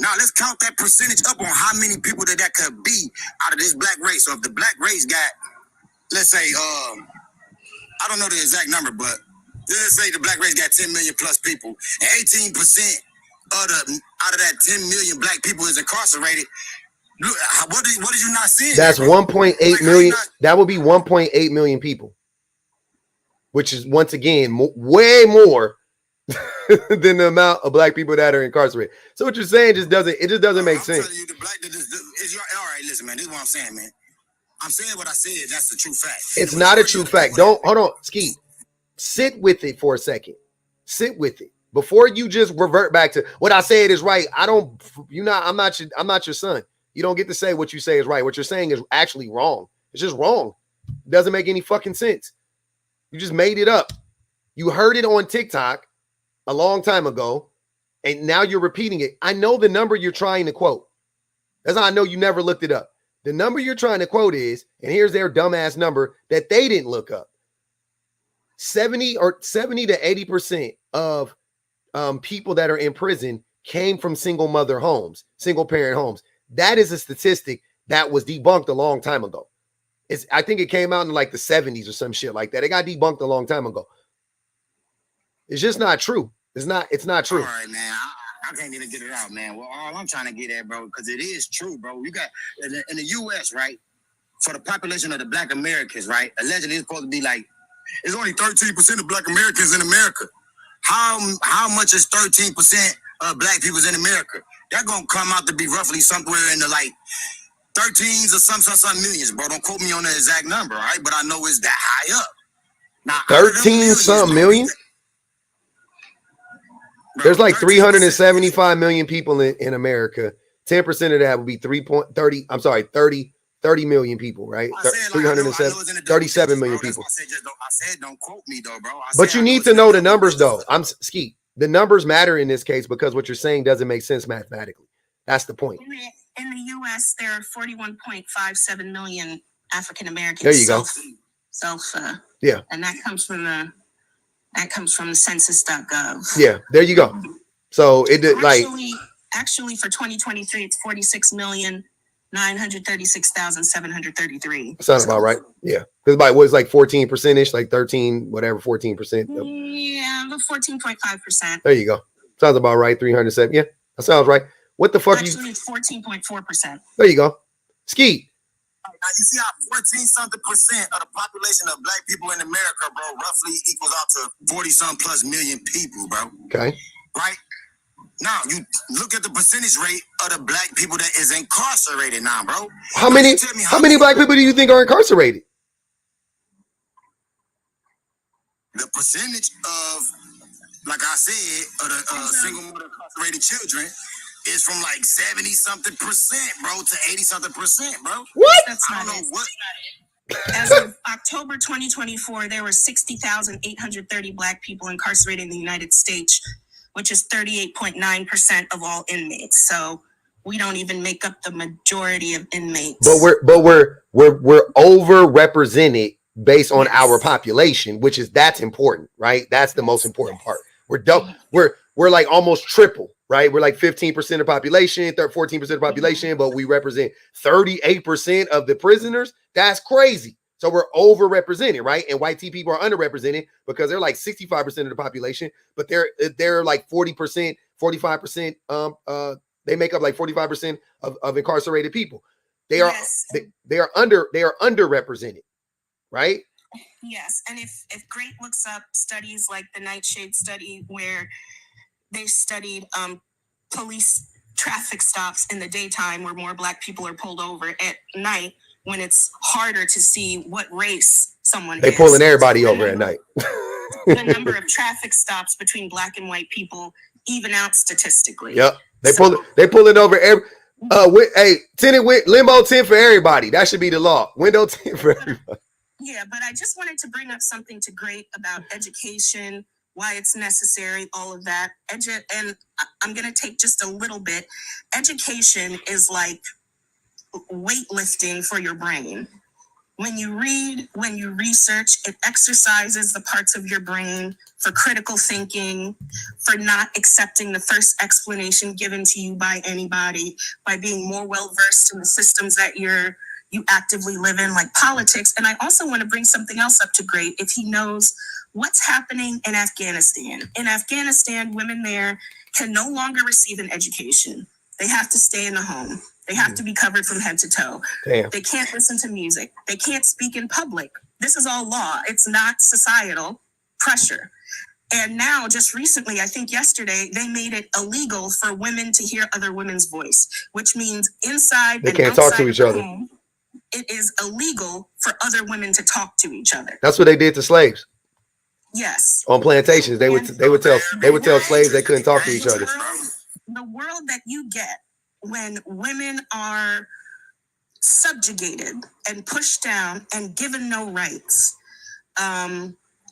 Now let's count that percentage up on how many people that could be out of this black race. So if the black race got, let's say, I don't know the exact number, but let's say the black race got 10 million plus people, and 18% out of that 10 million black people is incarcerated. Look, what did you not see? That's 1.8 million. That would be 1.8 million people, which is once again way more than the amount of black people that are incarcerated. So what you're saying just doesn't make sense. Telling you, all right, listen, man. This is what I'm saying, man. I'm saying what I said. That's the true fact. It's not a true fact. Hold on, Ski. Sit with it for a second. Sit with it before you just revert back to what I said is right. I'm not your son. You don't get to say what you say is right. What you're saying is actually wrong. It's just wrong. It doesn't make any fucking sense. You just made it up. You heard it on TikTok a long time ago, and now you're repeating it. I know the number you're trying to quote. That's how I know you never looked it up. The number you're trying to quote is, and here's their dumbass number that they didn't look up. 70 to 80% of people that are in prison came from single parent homes. That is a statistic that was debunked a long time ago. I think it came out in like the 70s or some shit like that. It got debunked a long time ago. It's just not true. It's not true. All right, man. I can't even get it out, man. Well, all I'm trying to get at, bro, because it is true, bro. You got in the U.S., right? For the population of the Black Americans, right? Allegedly, it's supposed to be like it's only 13% of Black Americans in America. How much is 13% of Black people in America? They're gonna come out to be roughly somewhere in the like 13s or some millions, bro. Don't quote me on the exact number, all right? But I know it's that high up. Now, 13 some million. There's like 375 million people in America. 10% of that would be 3.30. I'm sorry, 30 million people, right? I said, 37 million people. I said, don't quote me though, bro. But you need to know the numbers though. Skeet. The numbers matter in this case because what you're saying doesn't make sense mathematically. That's the point. In the U.S., there are 41.57 million African Americans. There you go. Yeah, and that comes from the census.gov. Yeah, there you go. So it did actually for 2023, it's 46,936,733. Sounds about right. Yeah, because about was like 14%ish, like 13, whatever, 14%. Yeah, the 14.5%. There you go. Sounds about right. 307. Yeah, that sounds right. What the fuck? Actually, it's 14.4%. There you go. Skeet. Now you see how 14-something% of the population of black people in America, bro, roughly equals out to 40-some plus million people, bro. Okay. Right? Now you look at the percentage rate of the black people that is incarcerated now, bro. How many black people do you think are incarcerated? The percentage of, like I said, of the single mother incarcerated children is from like 70-something%, bro, to 80-something%, bro. What? That's I don't not know it. what. As of October 2024, there were 60,830 black people incarcerated in the United States, which is 38.9% of all inmates. So we don't even make up the majority of inmates. But we're overrepresented based on our population, that's important, right? That's the most important part. We're like almost triple, right? We're like 15% of population, 14% of population, but we represent 38% of the prisoners. That's crazy. So we're overrepresented, right? And white people are underrepresented because they're like 65% of the population, but they're like 40%, 45%. They make up like 45% of incarcerated people. They are underrepresented, right? Yes, and if Great looks up studies like the Nightshade study, where they studied police traffic stops in the daytime where more black people are pulled over, at night when it's harder to see what race someone is. They pulling everybody over at night. The number of traffic stops between black and white people even out statistically. Yep, they pulling over every. Tenant limbo 10 for everybody. That should be the law. Window 10 for everybody. Yeah, but I just wanted to bring up something to Great about education, why it's necessary, all of that. And I'm going to take just a little bit. Education is like weightlifting for your brain. When you read, when you research, it exercises the parts of your brain for critical thinking, for not accepting the first explanation given to you by anybody, by being more well-versed in the systems that you actively live in, like politics. And I also want to bring something else up to Great. If he knows what's happening in Afghanistan. In Afghanistan, women there can no longer receive an education. They have to stay in the home. They have to be covered from head to toe. Damn. They can't listen to music. They can't speak in public. This is all law. It's not societal pressure. And now, just recently, I think yesterday, they made it illegal for women to hear other women's voice, which means inside they and can't outside talk to each other. Home, it is illegal for other women to talk to each other. That's what they did to slaves. Yes. On plantations, they would tell slaves they couldn't talk to each other. The world that you get when women are subjugated and pushed down and given no rights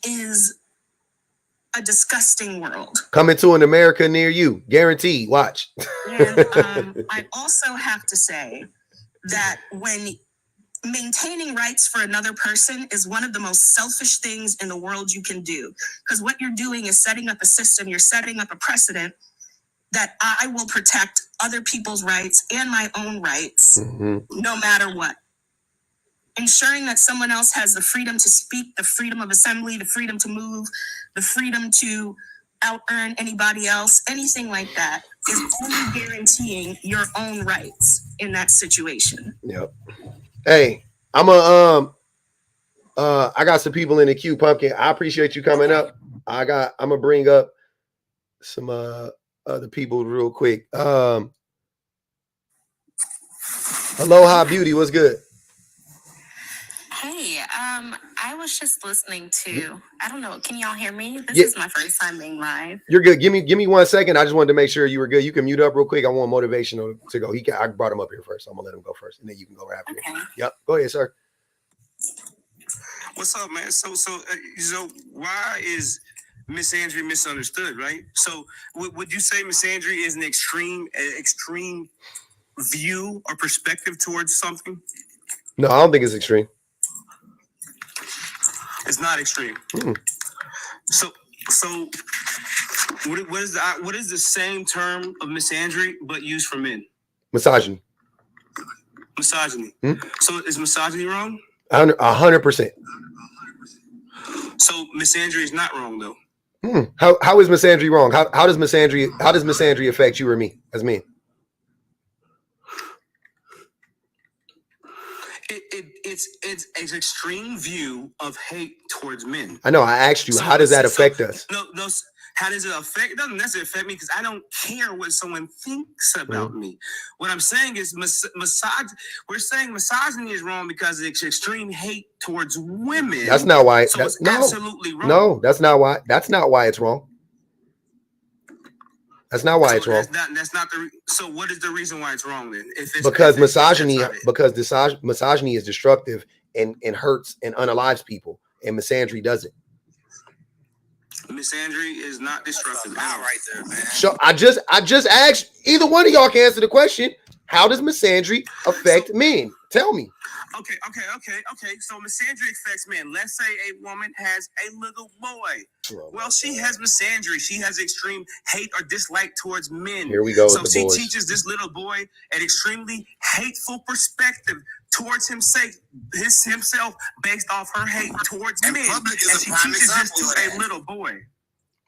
is a disgusting world. Coming to an America near you, guaranteed. Watch. And I also have to say that when maintaining rights for another person is one of the most selfish things in the world you can do, because what you're doing is setting up a system, you're setting up a precedent that I will protect other people's rights and my own rights, no matter what. Ensuring that someone else has the freedom to speak, the freedom of assembly, the freedom to move, the freedom to out-earn anybody else, anything like that, is only guaranteeing your own rights in that situation. Yep. Hey, I got some people in the queue, Pumpkin. I appreciate you coming up. I'm gonna bring up some other people real quick. Aloha Beauty, what's good? Hey, I was just listening to, I don't know, can y'all hear me? This Yeah. is my first time being live. You're good. Give me 1 second. I just wanted to make sure you were good. You can mute up real quick. I want motivational to go. I brought him up here first. So I'm gonna let him go first, and then you can go after Okay. him. Yep. Go ahead, sir. What's up, man? So why is misandry misunderstood, right? So would you say misandry is an extreme view or perspective towards something? No, I don't think it's extreme. It's not extreme. Mm. So what is the same term of misandry but used for men? Misogyny. Misogyny. Mm. So is misogyny wrong? 100%. So misandry is not wrong though. Mm. How is misandry wrong? How does misandry affect you or me as men? It's an extreme view of hate towards men. I know. I asked you, so, how does that affect us? No. How does it affect? It doesn't necessarily affect me because I don't care what someone thinks about me. What I'm saying is we're saying misogyny is wrong because it's extreme hate towards women. That's not why. So it's absolutely wrong. No, that's not why. That's not why it's wrong. That's not why it's wrong. That's not the. So what is the reason why it's wrong then? Because misogyny is destructive and hurts and unalives people, and misandry doesn't. Misandry is not destructive. Right there, man. So I just asked, either one of y'all can answer the question. How does misandry affect men? Tell me. Okay. So misandry affects men. Let's say a woman has a little boy. Well, she has misandry. She has extreme hate or dislike towards men. Here we go. So she teaches this little boy an extremely hateful perspective towards himself based off her hate towards men. And she teaches this to a little boy.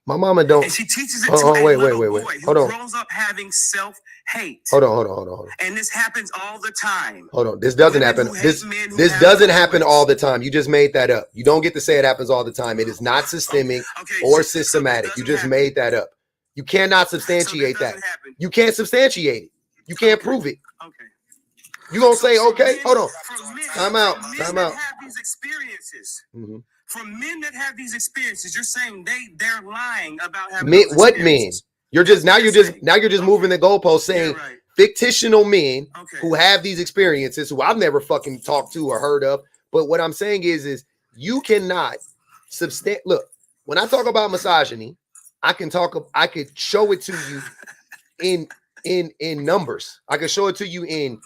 My mama don't. And she teaches it to a little boy who Hold on. grows up having self-hate. Hold on. And this happens all the time. Hold on. This doesn't happen. This doesn't happen all the time. You just made that up. You don't get to say it happens all the time. It is not systemic or systematic. You just made that up. You cannot substantiate that. You can't substantiate it. You can't prove it. Okay. You gonna say, okay, hold on. Time out. Have these experiences. Mm-hmm. From men that have these experiences, you're saying they're lying about having men. What men? You're just moving the goalpost, saying fictional men who have these experiences, who I've never fucking talked to or heard of. But what I'm saying is you cannot look. When I talk about misogyny, I could show it to you in numbers. I could show it to you in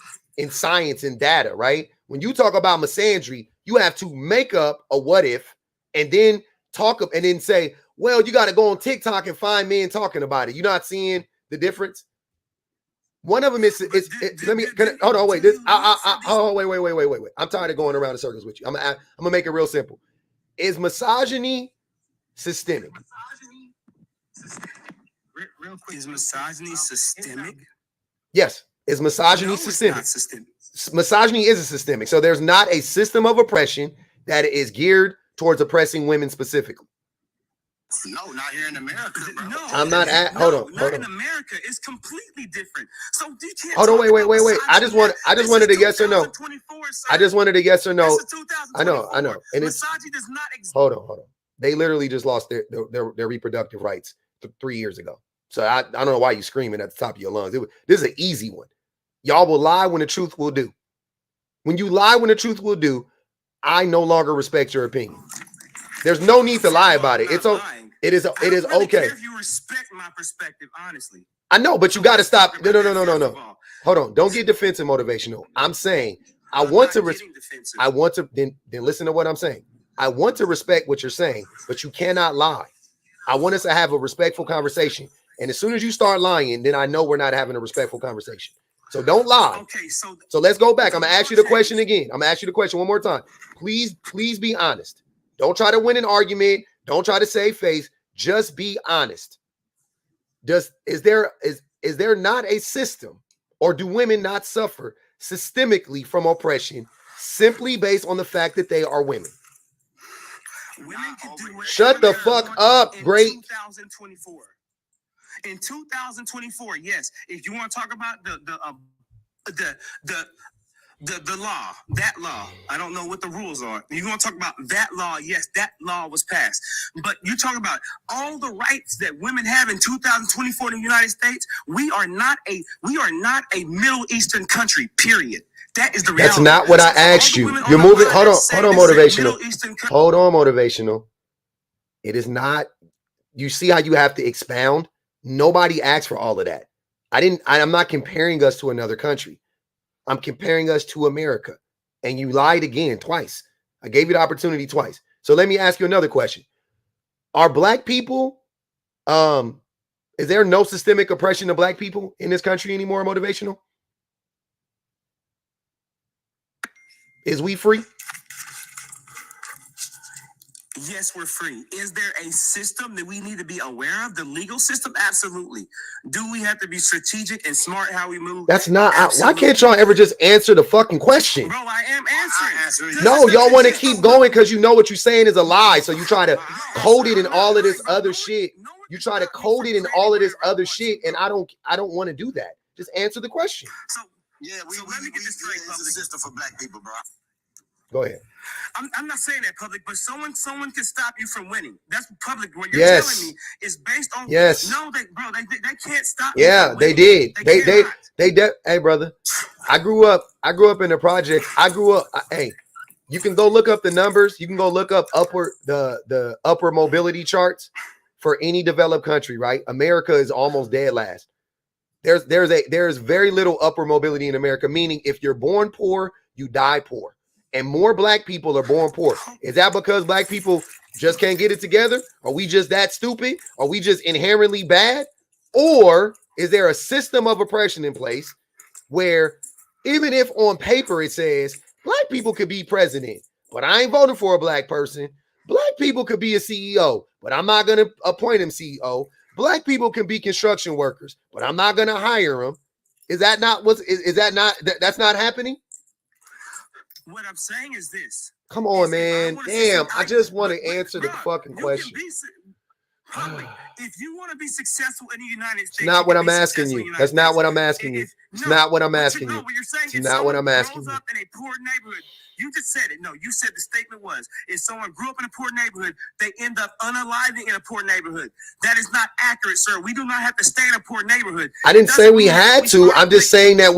science and data, right? When you talk about misandry, you have to make up a what if and then and then say, well, you got to go on TikTok and find men talking about it. You're not seeing the difference. One of them is hold on, wait. Wait. I'm tired of going around in circles with you. I'm gonna make it real simple. Is misogyny systemic? Real quick, is misogyny systemic? Yes. Is misogyny systemic? Misogyny is a systemic. So there's not a system of oppression that is geared towards oppressing women specifically. No, not here in America, bro. No, I'm not at. Hold on. In America, it's completely different. So you can't. Hold on, wait. I just wanted a yes or no. I just wanted a yes or no. I know. And misogyny does not exist. Hold on. They literally just lost their reproductive rights 3 years ago. So I don't know why you're screaming at the top of your lungs. This is an easy one. Y'all will lie when the truth will do. When you lie when the truth will do, I no longer respect your opinion. There's no need to lie about it. It is okay. If you respect my perspective, honestly. I know, but you got to stop. No. Hold on. Don't get defensive motivational. I'm saying I want to then listen to what I'm saying. I want to respect what you're saying, but you cannot lie. I want us to have a respectful conversation. And as soon as you start lying, then I know we're not having a respectful conversation. So don't lie. Okay, so let's go back. I'm gonna ask you the question again. I'm gonna ask you the question one more time. Please be honest. Don't try to win an argument. Don't try to save face. Just be honest. Is there not a system, or do women not suffer systemically from oppression simply based on the fact that they are women? Women can do Shut the fuck up, great. 2024. In 2024, yes. If you want to talk about the The law, that law, I don't know what the rules are. You're going to talk about that law. Yes, that law was passed. But you talk about all the rights that women have in 2024 in the United States. We are not a Middle Eastern country, period. That is the reality. That's not what I asked you. You're moving. Hold on, motivational. Hold on, motivational. It is not. You see how you have to expound? Nobody asked for all of that. I'm not comparing us to another country. I'm comparing us to America. And you lied again twice. I gave you the opportunity twice. So let me ask you another question. Are black people, is there no systemic oppression of black people in this country anymore, motivational? Is we free? Yes, we're free. Is there a system that we need to be aware of? The legal system? Absolutely. Do we have to be strategic and smart how we move? That's not. Why can't y'all ever just answer the fucking question? Bro, I am answering. No, y'all want to keep going because you know what you're saying is a lie. So you try to code it in all of this other shit. You try to code it in all of this other shit, and I don't want to do that. Just answer the question. So let me get this straight. It's a system for black people, bro. Go ahead. I'm not saying that public, but someone can stop you from winning. That's public. What you're telling me is based on. Yes. No, they can't stop. Yeah, they did. Hey, brother. I grew up in the project. Hey, you can go look up the numbers. You can go look up the upper mobility charts for any developed country, right? America is almost dead last. There's very little upper mobility in America, meaning if you're born poor, you die poor. And more black people are born poor. Is that because black people just can't get it together? Are we just that stupid? Are we just inherently bad? Or is there a system of oppression in place where even if on paper it says black people could be president, but I ain't voting for a black person. Black people could be a CEO, but I'm not going to appoint him CEO. Black people can be construction workers, but I'm not going to hire them. Is that not that's not happening? What I'm saying is this. Come on, man. Damn, I just want to answer the fucking question. If you want to be successful in the United States, it's not what I'm asking you. That's not what I'm asking you. It's not what I'm asking you. It's not what I'm asking you. Up in a poor neighborhood. You just said it. No, you said the statement was if someone grew up in a poor neighborhood, they end up unaliving in a poor neighborhood. That is not accurate, sir. We do not have to stay in a poor neighborhood. I didn't say we had to. I'm just saying that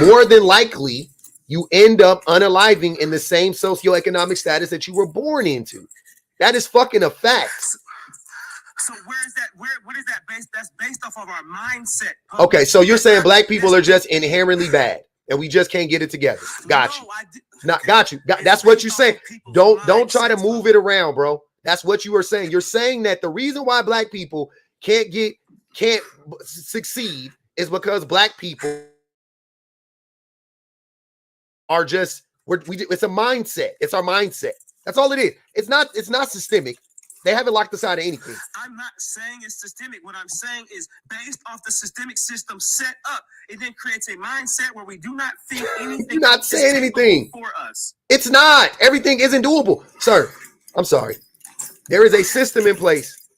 more than likely you end up unaliving in the same socioeconomic status that you were born into. That is fucking a fact. So where is that? What is that based? That's based off of our mindset. Okay, so you're saying black people are just inherently bad and we just can't get it together. Got you. Got you. That's what you're saying. Don't try to move it around, bro. That's what you are saying. You're saying that the reason why black people can't succeed is because black people are just it's a mindset. It's our mindset. That's all it is. It's not systemic. They haven't locked us out of anything. I'm not saying it's systemic. What I'm saying is based off the systemic system set up, it then creates a mindset where we do not think anything. You're not saying anything for us. It's not. Everything isn't doable, sir. I'm sorry. There is a system in place.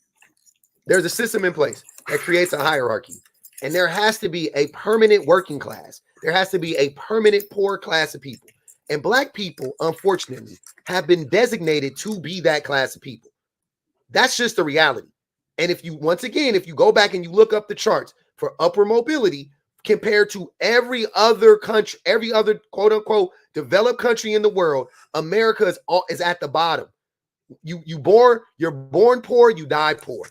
There's a system in place that creates a hierarchy, and there has to be a permanent working class. There has to be a permanent poor class of people. And black people, unfortunately, have been designated to be that class of people. That's just the reality. And if you go back and you look up the charts for upper mobility compared to every other country, every other quote unquote developed country in the world, America is at the bottom. You're born poor, you die poor.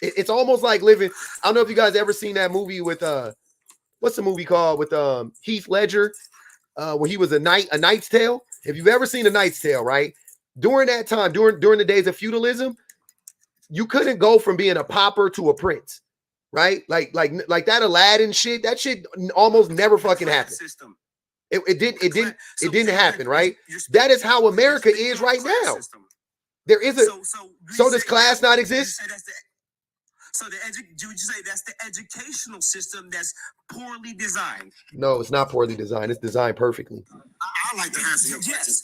It's almost like living. I don't know if you guys ever seen that movie with what's the movie called with Heath Ledger, where he was a Knight's Tale. If you've ever seen A Knight's Tale, right? During that time, during the days of feudalism, you couldn't go from being a pauper to a prince, right? Like that Aladdin shit. That shit almost never fucking happened. It didn't happen, right? That is how America is right now. There is so does class not exist? So would you say that's the educational system that's poorly designed? No, it's not poorly designed. It's designed perfectly. I like to answer your questions,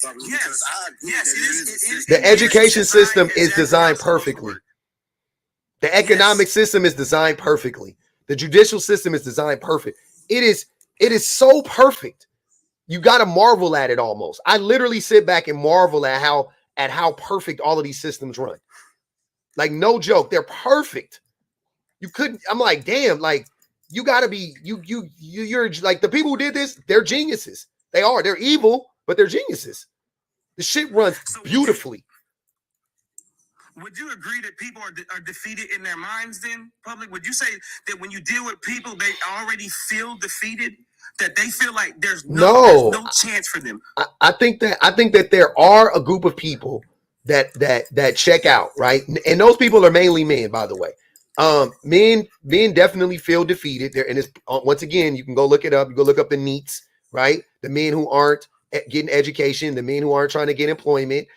yes. The education system is designed perfectly. The economic system is designed perfectly. The judicial system is designed perfect. It is so perfect You got to marvel at it almost. I literally sit back and marvel at how perfect all of these systems run. Like, no joke, they're perfect. You couldn't, I'm like, damn, like, you gotta be, you're like, the people who did this, they're geniuses. They're evil, but they're geniuses. The shit runs beautifully. Would you agree that people are defeated in their minds then, public? Would you say that when you deal with people, they already feel defeated? That they feel like there's no chance for them? I think that there are a group of people that check out, right? And those people are mainly men, by the way. Men definitely feel defeated there, and it's once again, you can go look it up. You go look up the NEETs, right? The men who aren't getting education, the men who aren't trying to get employment,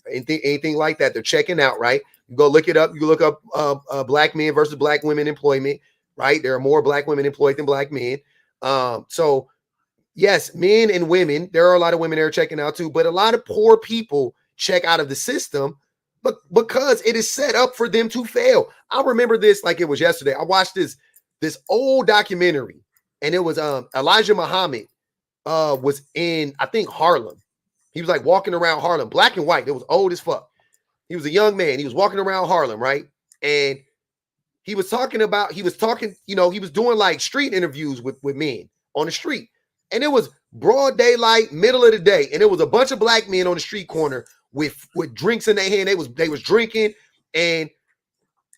anything like that, they're checking out, right? You go look it up. You look up black men versus black women employment, right? There are more black women employed than black men. So yes, men and women, there are a lot of women that are checking out too, but a lot of poor people check out of the system, but because it is set up for them to fail. I remember this like it was yesterday. I watched this old documentary, and it was Elijah Muhammad was in, I think, Harlem. He was like walking around Harlem, black and white. It was old as fuck. He was a young man. He was walking around Harlem, right? And he was talking, you know, he was doing like street interviews with men on the street. And it was broad daylight, middle of the day. And it was a bunch of black men on the street corner with drinks in their hand. They was drinking. And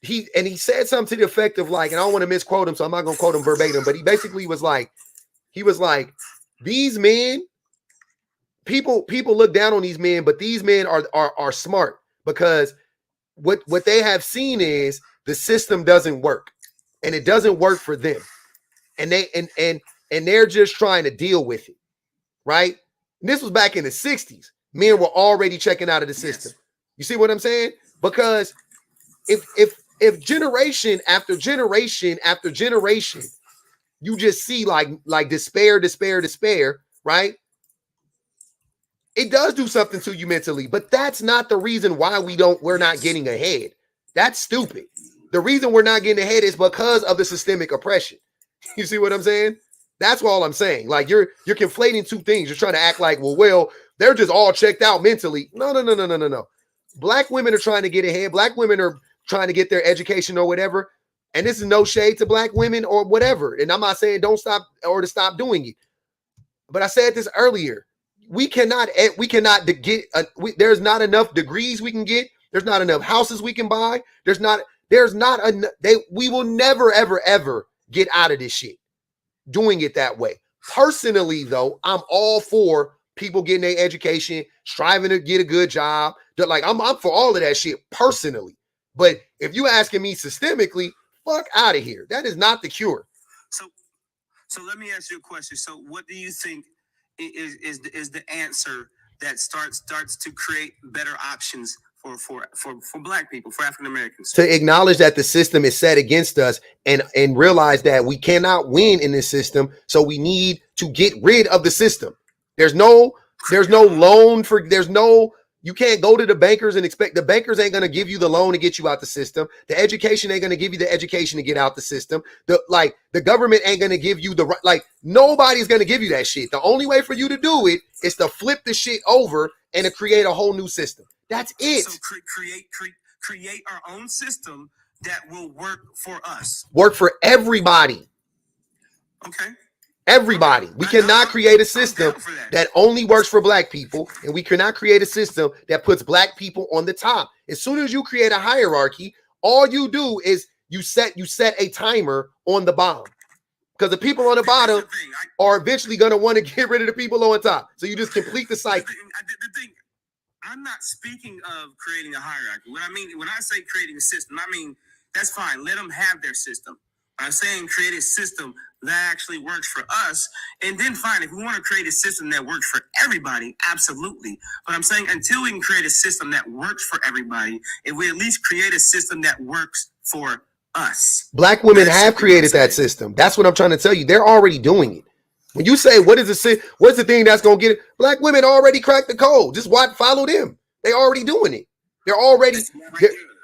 he said something to the effect of like, and I don't want to misquote him, so I'm not going to quote him verbatim, but he basically was like, these men, people look down on these men, but these men are smart, because what they have seen is the system doesn't work, and it doesn't work for them. And they're just trying to deal with it. Right. And this was back in the 60s. Men were already checking out of the system. Yes. You see what I'm saying? Because if generation after generation after generation, you just see like despair, right? It does do something to you mentally, but that's not the reason why we're not getting ahead. That's stupid. The reason we're not getting ahead is because of the systemic oppression. You see what I'm saying? That's all I'm saying. Like, you're conflating two things. You're trying to act like, well, they're just all checked out mentally. No. Black women are trying to get ahead. Black women are trying to get their education or whatever. And this is no shade to black women or whatever. And I'm not saying don't stop or to stop doing it. But I said this earlier. We cannot get, there's not enough degrees we can get. There's not enough houses we can buy. There's not enough. We will never, ever, ever get out of this shit doing it that way. Personally, though, I'm all for people getting their education, striving to get a good job. Like, I'm for all of that shit personally. But if you asking me systemically, fuck out of here. That is not the cure. So let me ask you a question. So what do you think is the answer that starts to create better options for black people, for African Americans? To acknowledge that the system is set against us and realize that we cannot win in this system. So we need to get rid of the system. You can't go to the bankers and expect the bankers ain't going to give you the loan to get you out the system. The education ain't going to give you the education to get out the system. The government ain't going to give you nobody's going to give you that shit. The only way for you to do it is to flip the shit over and to create a whole new system. That's it. So create our own system that will work for us. Work for everybody. Okay. Everybody. We cannot create a system that only works for black people, and we cannot create a system that puts black people on the top. As soon as you create a hierarchy, all you do is you set a timer on the bottom, because the people on the bottom are eventually going to want to get rid of the people on top. So you just complete the cycle. The thing, I'm not speaking of creating a hierarchy. When I say creating a system, I mean, that's fine. Let them have their system. I'm saying create a system that actually works for us. And then fine, if we want to create a system that works for everybody, absolutely. But I'm saying until we can create a system that works for everybody, if we at least create a system that works for us. Black women have created that system. That's what I'm trying to tell you. They're already doing it. When you say, what's the thing that's going to get it? Black women already cracked the code. Just follow them. They already doing it. They're already,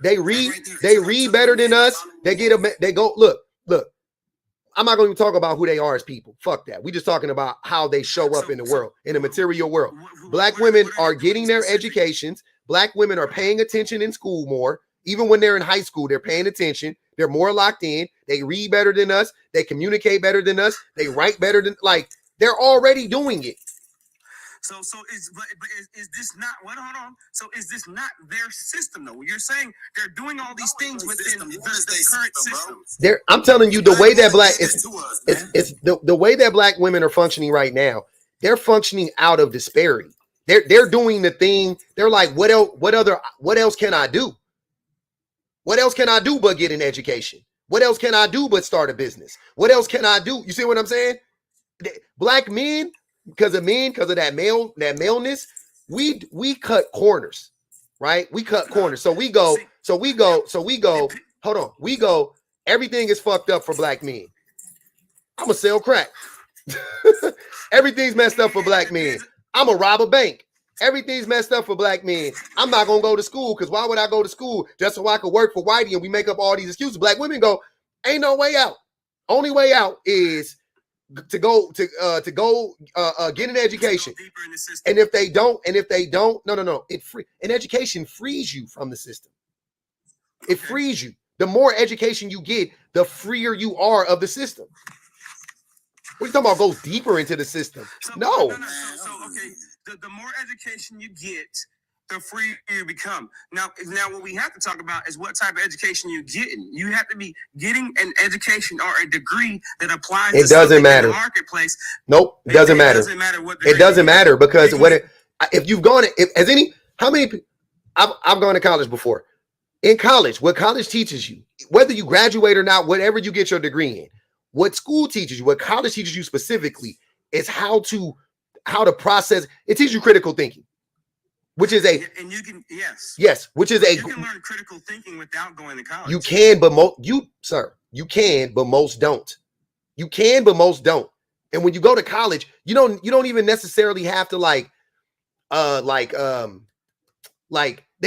they read better than us. They go, look, I'm not going to talk about who they are as people. Fuck that. We just talking about how they show up in the world, in the material world. Black women are getting their educations. Black women are paying attention in school more. Even when they're in high school, they're paying attention. They're more locked in. They read better than us. They communicate better than us. They write better than, like, they're already doing it. So is this not what? Hold on. So is this not their system though? You're saying they're doing all these things within the current system. I'm telling you, the way that the way that black women are functioning right now, they're functioning out of disparity. They're doing the thing. They're like, what else can I do? What else can I do but get an education? What else can I do but start a business? What else can I do? You see what I'm saying? Black men, because of that maleness, we cut corners, right? We cut corners. So we go, hold on. We go, everything is fucked up for black men. I'm gonna sell crack. Everything's messed up for black men. I'm gonna rob a bank. Everything's messed up for black men. I'm not gonna go to school, because why would I go to school? Just so I could work for whitey, and we make up all these excuses. Black women go, ain't no way out. Only way out is to go get an education. And if they don't, no, an education frees you from the system. It frees you. The more education you get, the freer you are of the system. What are you talking about? Goes deeper into the system? No. So okay, the more education you get, the freer you become. Now, what we have to talk about is what type of education you're getting. You have to be getting an education or a degree that applies. It doesn't matter. In the marketplace. Nope, it doesn't matter. It doesn't matter what. It doesn't matter, because if you've gone, I've gone to college before. In college, what college teaches you, whether you graduate or not, whatever you get your degree in, what school teaches you, what college teaches you specifically, is how to process. It teaches you critical thinking. Which is and you can which is you can learn critical thinking without going to college. You can, but you can, but most don't. You can, but most don't. And when you go to college, you don't even necessarily have to like they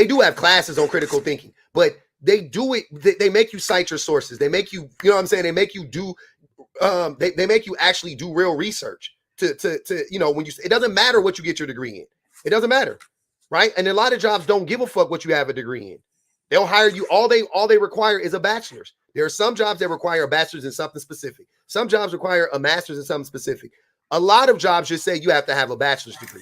do have classes on critical thinking, but they do it. They make you cite your sources. They make you, you know what I'm saying? They make you do. They make you actually do real research to when it doesn't matter what you get your degree in. It doesn't matter. Right. And a lot of jobs don't give a fuck what you have a degree in. They'll hire you. All they require is a bachelor's. There are some jobs that require a bachelor's in something specific. Some jobs require a master's in something specific. A lot of jobs just say you have to have a bachelor's degree.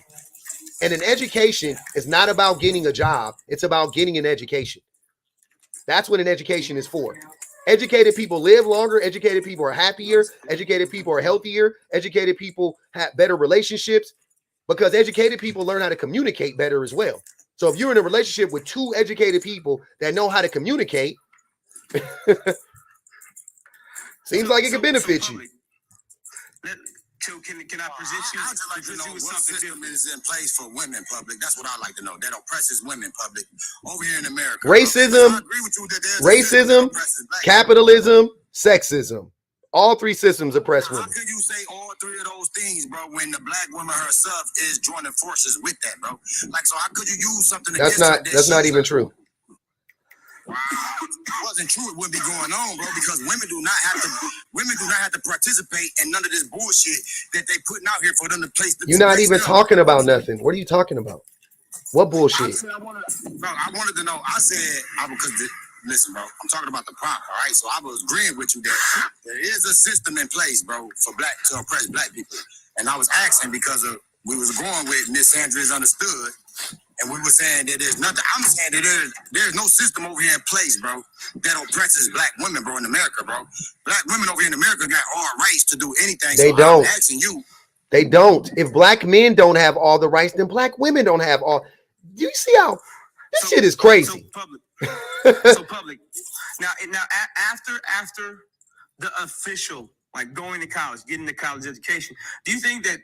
And an education is not about getting a job. It's about getting an education. That's what an education is for. Educated people live longer. Educated people are happier. Educated people are healthier. Educated people have better relationships. Because educated people learn how to communicate better as well. So if you're in a relationship with two educated people that know how to communicate, seems like it could benefit you. Can I present you? I'd like to know what system is in place for women public. That's what I like to know. That oppresses women public over here in America. Racism, I agree with you that racism, capitalism, sexism. All three systems oppress women. How can you say all three of those things, bro, when the black woman herself is joining forces with that, bro? Like, so how could you use something that's not even true. Wow. If it wasn't true, it wouldn't be going on, bro, because women do not have to participate in none of this bullshit that they putting out here for them to place. You're not even talking about nothing. What are you talking about? What bullshit? I wanted to know. Listen, bro, I'm talking about the problem, all right? So I was agreeing with you that there is a system in place, bro, to oppress black people. And I was asking because we was going with misandry is understood, and we were saying that there's nothing. I'm saying that there's no system over here in place, bro, that oppresses black women, bro, in America, bro. Black women over here in America got all rights to do anything. They don't. I'm asking you. They don't. If black men don't have all the rights, then black women don't have all. Do you see how this shit is crazy? So public. Now after the official, like going to college, getting the college education, do you think that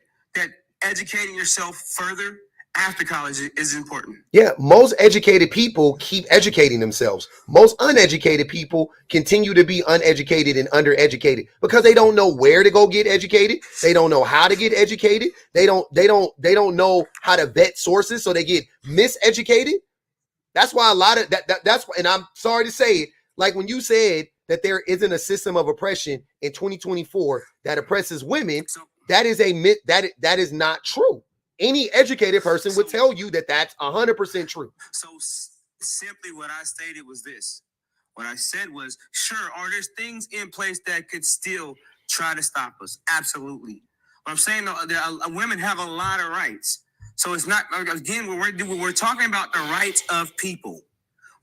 educating yourself further after college is important? Yeah, most educated people keep educating themselves. Most uneducated people continue to be uneducated and undereducated because they don't know where to go get educated. They don't know how to get educated. They don't know how to vet sources, so they get miseducated. That's why a lot of that's why, and I'm sorry to say it, like when you said that there isn't a system of oppression in 2024 that oppresses women, that is a myth. That is not true. Any educated person would tell you that that's 100% true. So simply what I stated was this. What I said was, sure, are there things in place that could still try to stop us? Absolutely. But I'm saying women have a lot of rights. So it's not, again, we're talking about the rights of people.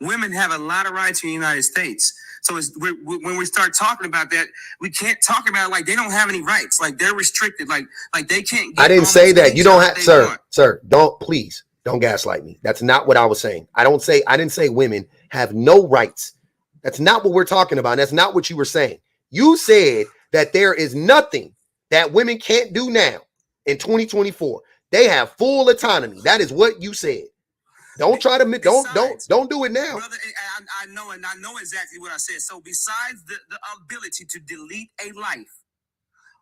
Women have a lot of rights in the United States. So when we start talking about that, we can't talk about it like they don't have any rights, like they're restricted, like they can't. I didn't say that. You don't have, sir, don't gaslight me. That's not what I was saying. I didn't say women have no rights. That's not what we're talking about. That's not what you were saying. You said that there is nothing that women can't do now in 2024. They have full autonomy. That is what you said. Don't try to don't do it now. Brother, I know, and I know exactly what I said. So besides the ability to delete a life,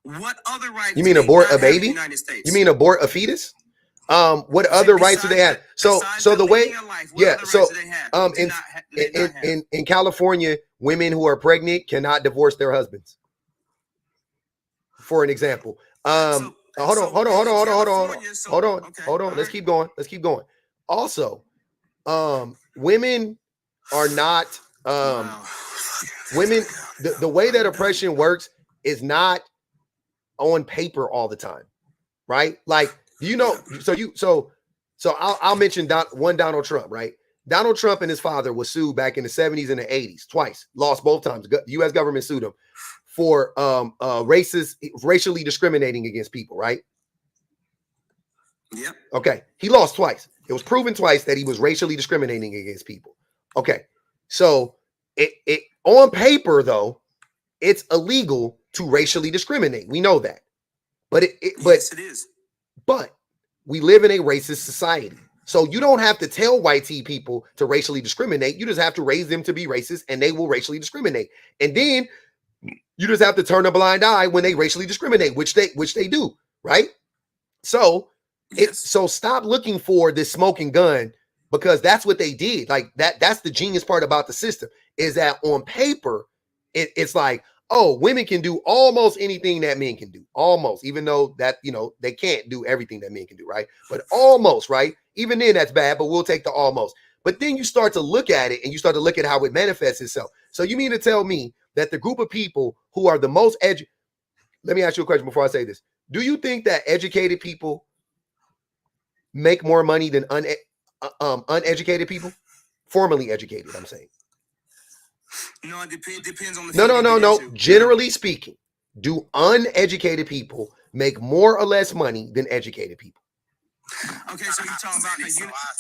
what other rights? You mean abort a baby? United States? You mean abort a fetus? What other rights do they have? So the way, yeah. So in California, women who are pregnant cannot divorce their husbands. For an example, hold on. Let's keep going. Also, women are not women. The way that oppression works is not on paper all the time, right? Like, you know, so I'll mention Donald Trump, right? Donald Trump and his father was sued back in the 70s and the 80s twice, lost both times. U.S. government sued him for racially discriminating against people, right? Yep. Okay. He lost twice. It was proven twice that he was racially discriminating against people. Okay. So it on paper, though, it's illegal to racially discriminate. We know that. But yes, it is. But we live in a racist society. So you don't have to tell white people to racially discriminate. You just have to raise them to be racist and they will racially discriminate. And then you just have to turn a blind eye when they racially discriminate, which they do, right? So so stop looking for this smoking gun, because that's what they did. Like that's the genius part about the system, is that on paper, it's like, oh, women can do almost anything that men can do, almost, even though that, you know, they can't do everything that men can do, right? But almost, right? Even then that's bad, but we'll take the almost. But then you start to look at it and you start to look at how it manifests itself. So you mean to tell me that the group of people who are the most let me ask you a question before I say this. Do you think that educated people make more money than uneducated people? Formally educated, I'm saying. No, it depends on the No. Generally speaking, do uneducated people make more or less money than educated people? Okay, so you're talking about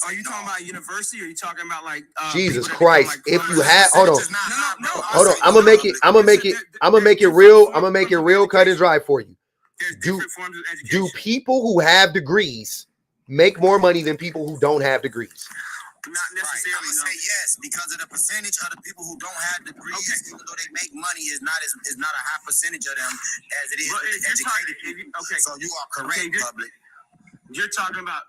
are you talking about university, or are you talking about like Jesus Christ? Like, if you have hold on. I'm gonna make it real cut and dry for you. Do people who have degrees make more money than people who don't have degrees? Not necessarily. I would say yes, because of the percentage of the people who don't have degrees, even though they make money, is not a high percentage of them as it is educated people. Okay, so you are correct, public. You're talking about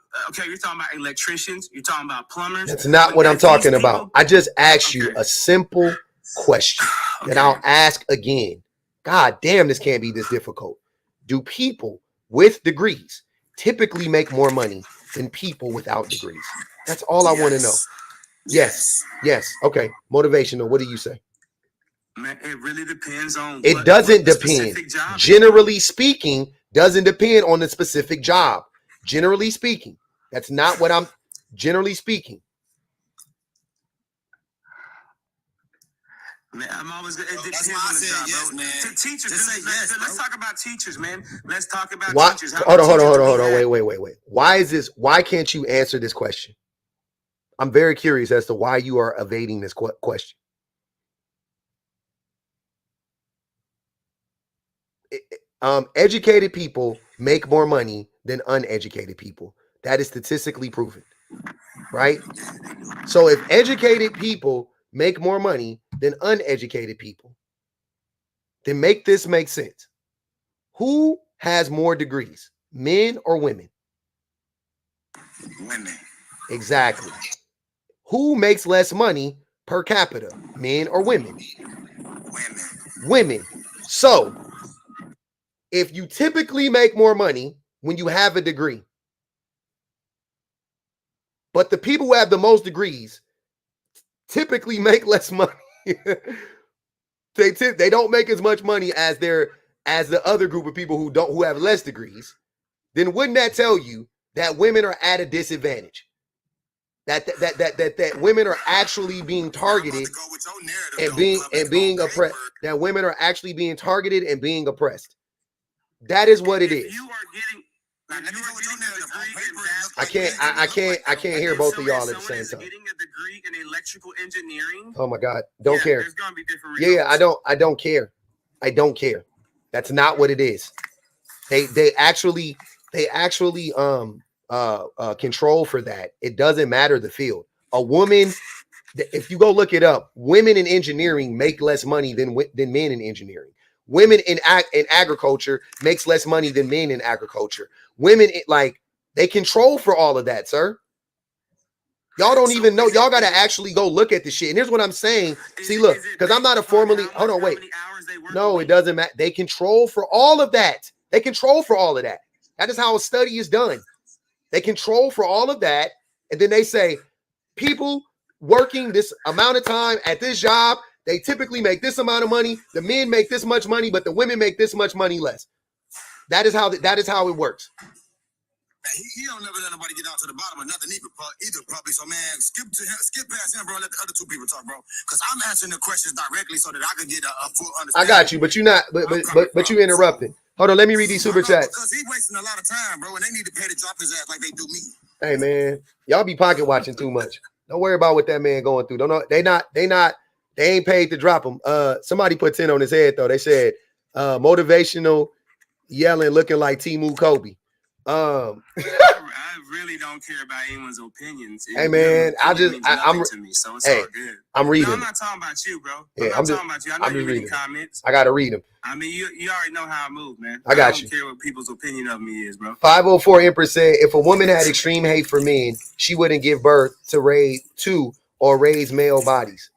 you're talking about electricians. You're talking about plumbers. That's not what I'm talking about. I just asked you a simple question that I'll ask again. God damn, this can't be this difficult. Do people with degrees typically make more money than people without degrees? That's all I want to know. Yes. Okay. Motivational. What do you say? Man, it really depends on. It doesn't depend. Generally speaking, doesn't depend on the specific job. Generally speaking, that's not what I'm. Generally speaking. Man, I'm always. It depends on the job, yes, bro. Man. Teachers. Let's talk about teachers, man. Let's talk about teachers. Hold on. Wait. Why is this? Why can't you answer this question? I'm very curious as to why you are evading this question. Educated people make more money than uneducated people. That is statistically proven, right? So if educated people make more money than uneducated people, then make this make sense. Who has more degrees, men or women? Women. Exactly. Who makes less money per capita, men or women? Women. So, if you typically make more money when you have a degree, but the people who have the most degrees typically make less money. They don't make as much money as the other group of people who have less degrees. Then wouldn't that tell you that women are at a disadvantage? That women are actually being targeted and being oppressed. That women are actually being targeted and being oppressed. That is what it is. I can't hear both of y'all at the same time. Getting a degree in electrical engineering. Oh my God, don't care. There's gonna be different results. I don't care. I don't care. That's not what it is. They actually control for that. It doesn't matter the field. A woman, if you go look it up, women in engineering make less money than men in engineering. Women in agriculture makes less money than men in agriculture. Women, they control for all of that, sir. Y'all don't even know. Y'all got to actually go look at the shit. And here's what I'm saying. See, look, because I'm not a formally. Hold on, wait. No, it doesn't matter. They control for all of that. They control for all of that. That is how a study is done. They control for all of that. And then they say, people working this amount of time at this job, they typically make this amount of money. The men make this much money, but the women make this much money less. That is how it works. He don't never let nobody get down to the bottom of nothing either, probably. So, man, skip past him, bro. Let the other two people talk, bro. Because I'm answering the questions directly so that I can get a full understanding. I got you, but you're not. But you interrupting. Hold on, let me read these super chats. Because he's wasting a lot of time, bro, and they need to pay to drop his ass like they do me. Hey, man, y'all be pocket watching too much. Don't worry about what that man going through. Don't know. They ain't paid to drop him. Somebody put 10 on his head though. They said motivational yelling, looking like Timu Kobe. I really don't care about anyone's opinions. Hey man, I'm to me, so it's all good. I'm reading. No, I'm not talking about you, bro. Yeah, I'm talking about you. I know you're reading comments. I gotta read them. I mean, you already know how I move, man. I got don't care what people's opinion of me is, bro. 504 Empress said, if a woman had extreme hate for men, she wouldn't give birth to raise male babies.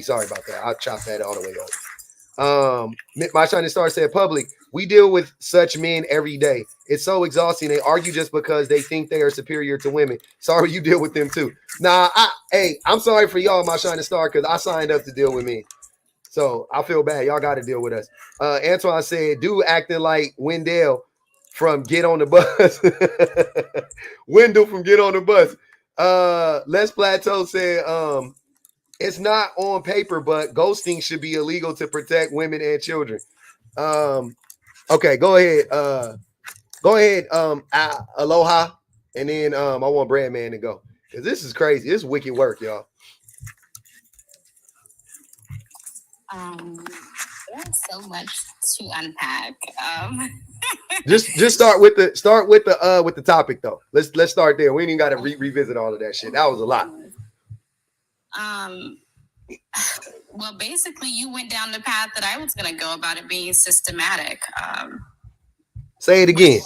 Sorry about that. I'll chop that all the way over. My Shining Star said, public, we deal with such men every day. It's so exhausting. They argue just because they think they are superior to women. Sorry, you deal with them too. Nah, I'm sorry for y'all, My Shining Star, because I signed up to deal with me. So I feel bad. Y'all got to deal with us. Antoine said, dude acting like Wendell from Get on the Bus. Wendell from Get on the Bus. Les Plateau said, it's not on paper, but ghosting should be illegal to protect women and children. Okay, go ahead. Aloha. And then I want Brandman to go. Because this is crazy. This is wicked work, y'all. There's so much to unpack. Just start with the topic though. Let's start there. We ain't even got to revisit all of that shit. That was a lot. Well, basically, you went down the path that I was going to go about it being systematic. Say it again.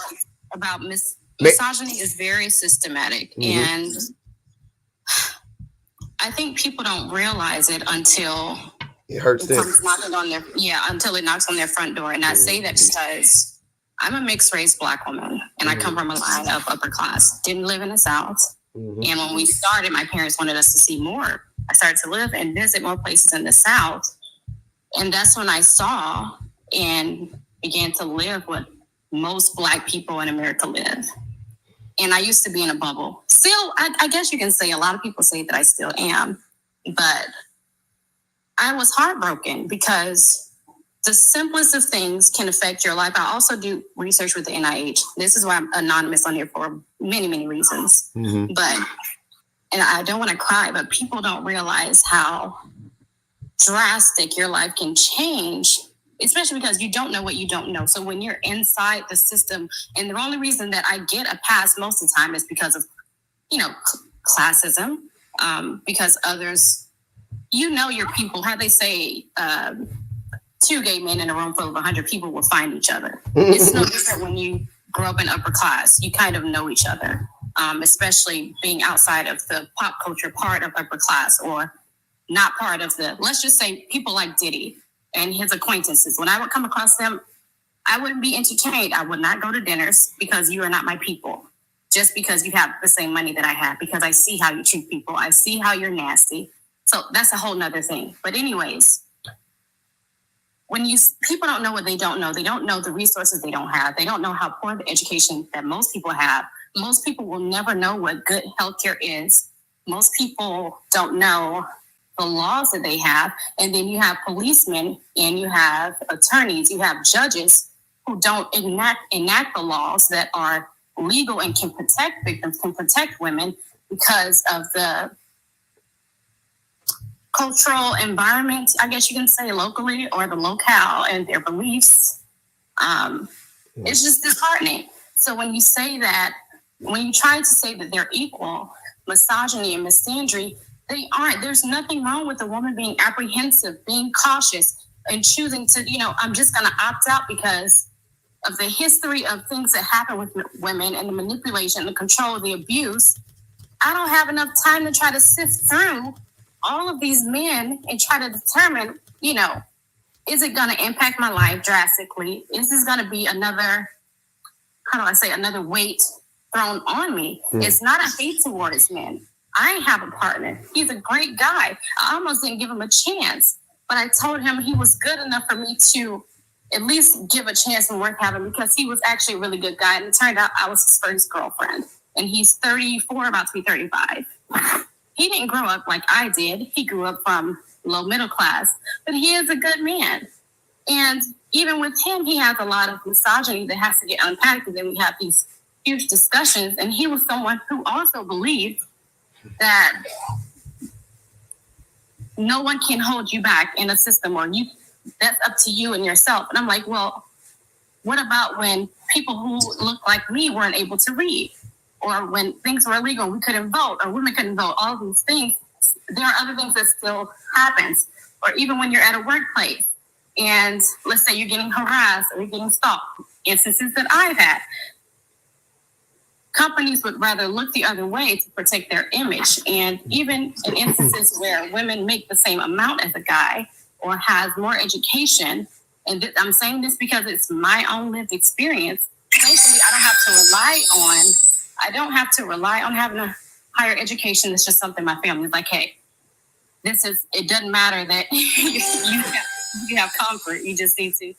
About misogyny is very systematic, and I think people don't realize it until it hurts them. Until it knocks on their front door. And I say that because I'm a mixed race Black woman, and I come from a line of upper class. Didn't live in the South, and when we started, my parents wanted us to see more. I started to live and visit more places in the South. And that's when I saw and began to live what most Black people in America live. And I used to be in a bubble. Still, I guess you can say, a lot of people say that I still am. But I was heartbroken because the simplest of things can affect your life. I also do research with the NIH. This is why I'm anonymous on here for many, many reasons. And I don't want to cry, but people don't realize how drastic your life can change, especially because you don't know what you don't know. So when you're inside the system, and the only reason that I get a pass most of the time is because of, classism, because others, your people, how they say, 2 gay men in a room full of 100 people will find each other. It's no different when you grow up in upper class. You kind of know each other. Especially being outside of the pop culture part of upper class, or not part of let's just say people like Diddy. and his acquaintances. When I would come across them, I wouldn't be entertained. I would not go to dinners because you are not my people. Just because you have the same money that I have, because I see how you treat people. I see how you're nasty. So that's a whole nother thing. But anyways, when people don't know what they don't know the resources they don't have. They don't know how poor the education that most people have. Most people will never know what good healthcare is. Most people don't know the laws that they have. And then you have policemen and you have attorneys, you have judges who don't enact the laws that are legal and can protect victims, can protect women because of the cultural environment, I guess you can say, locally or the locale and their beliefs. It's just disheartening. So when you say that, when you try to say that they're equal, misogyny and misandry, they aren't. There's nothing wrong with a woman being apprehensive, being cautious, and choosing to, I'm just going to opt out because of the history of things that happen with women and the manipulation, the control, the abuse. I don't have enough time to try to sift through all of these men and try to determine, is it going to impact my life drastically? Is this going to be another weight thrown on me? It's not a hate towards men. I have a partner. He's a great guy. I almost didn't give him a chance, but I told him he was good enough for me to at least give a chance and worth having because he was actually a really good guy. And it turned out I was his first girlfriend. And he's 34, about to be 35. He didn't grow up like I did. He grew up from low middle class, but he is a good man. And even with him, he has a lot of misogyny that has to get unpacked. And then we have these huge discussions. And he was someone who also believed that no one can hold you back in a system, or that's up to you and yourself. And I'm like, well, what about when people who look like me weren't able to read, or when things were illegal and we couldn't vote, or women couldn't vote? All these things, there are other things that still happens. Or even when you're at a workplace and let's say you're getting harassed or you're getting stalked, instances that I've had, companies would rather look the other way to protect their image. And even in instances where women make the same amount as a guy or has more education, and I'm saying this because it's my own lived experience, thankfully I don't have to rely on having a higher education. It's just something my family's like, hey, it doesn't matter that you have comfort. You just need to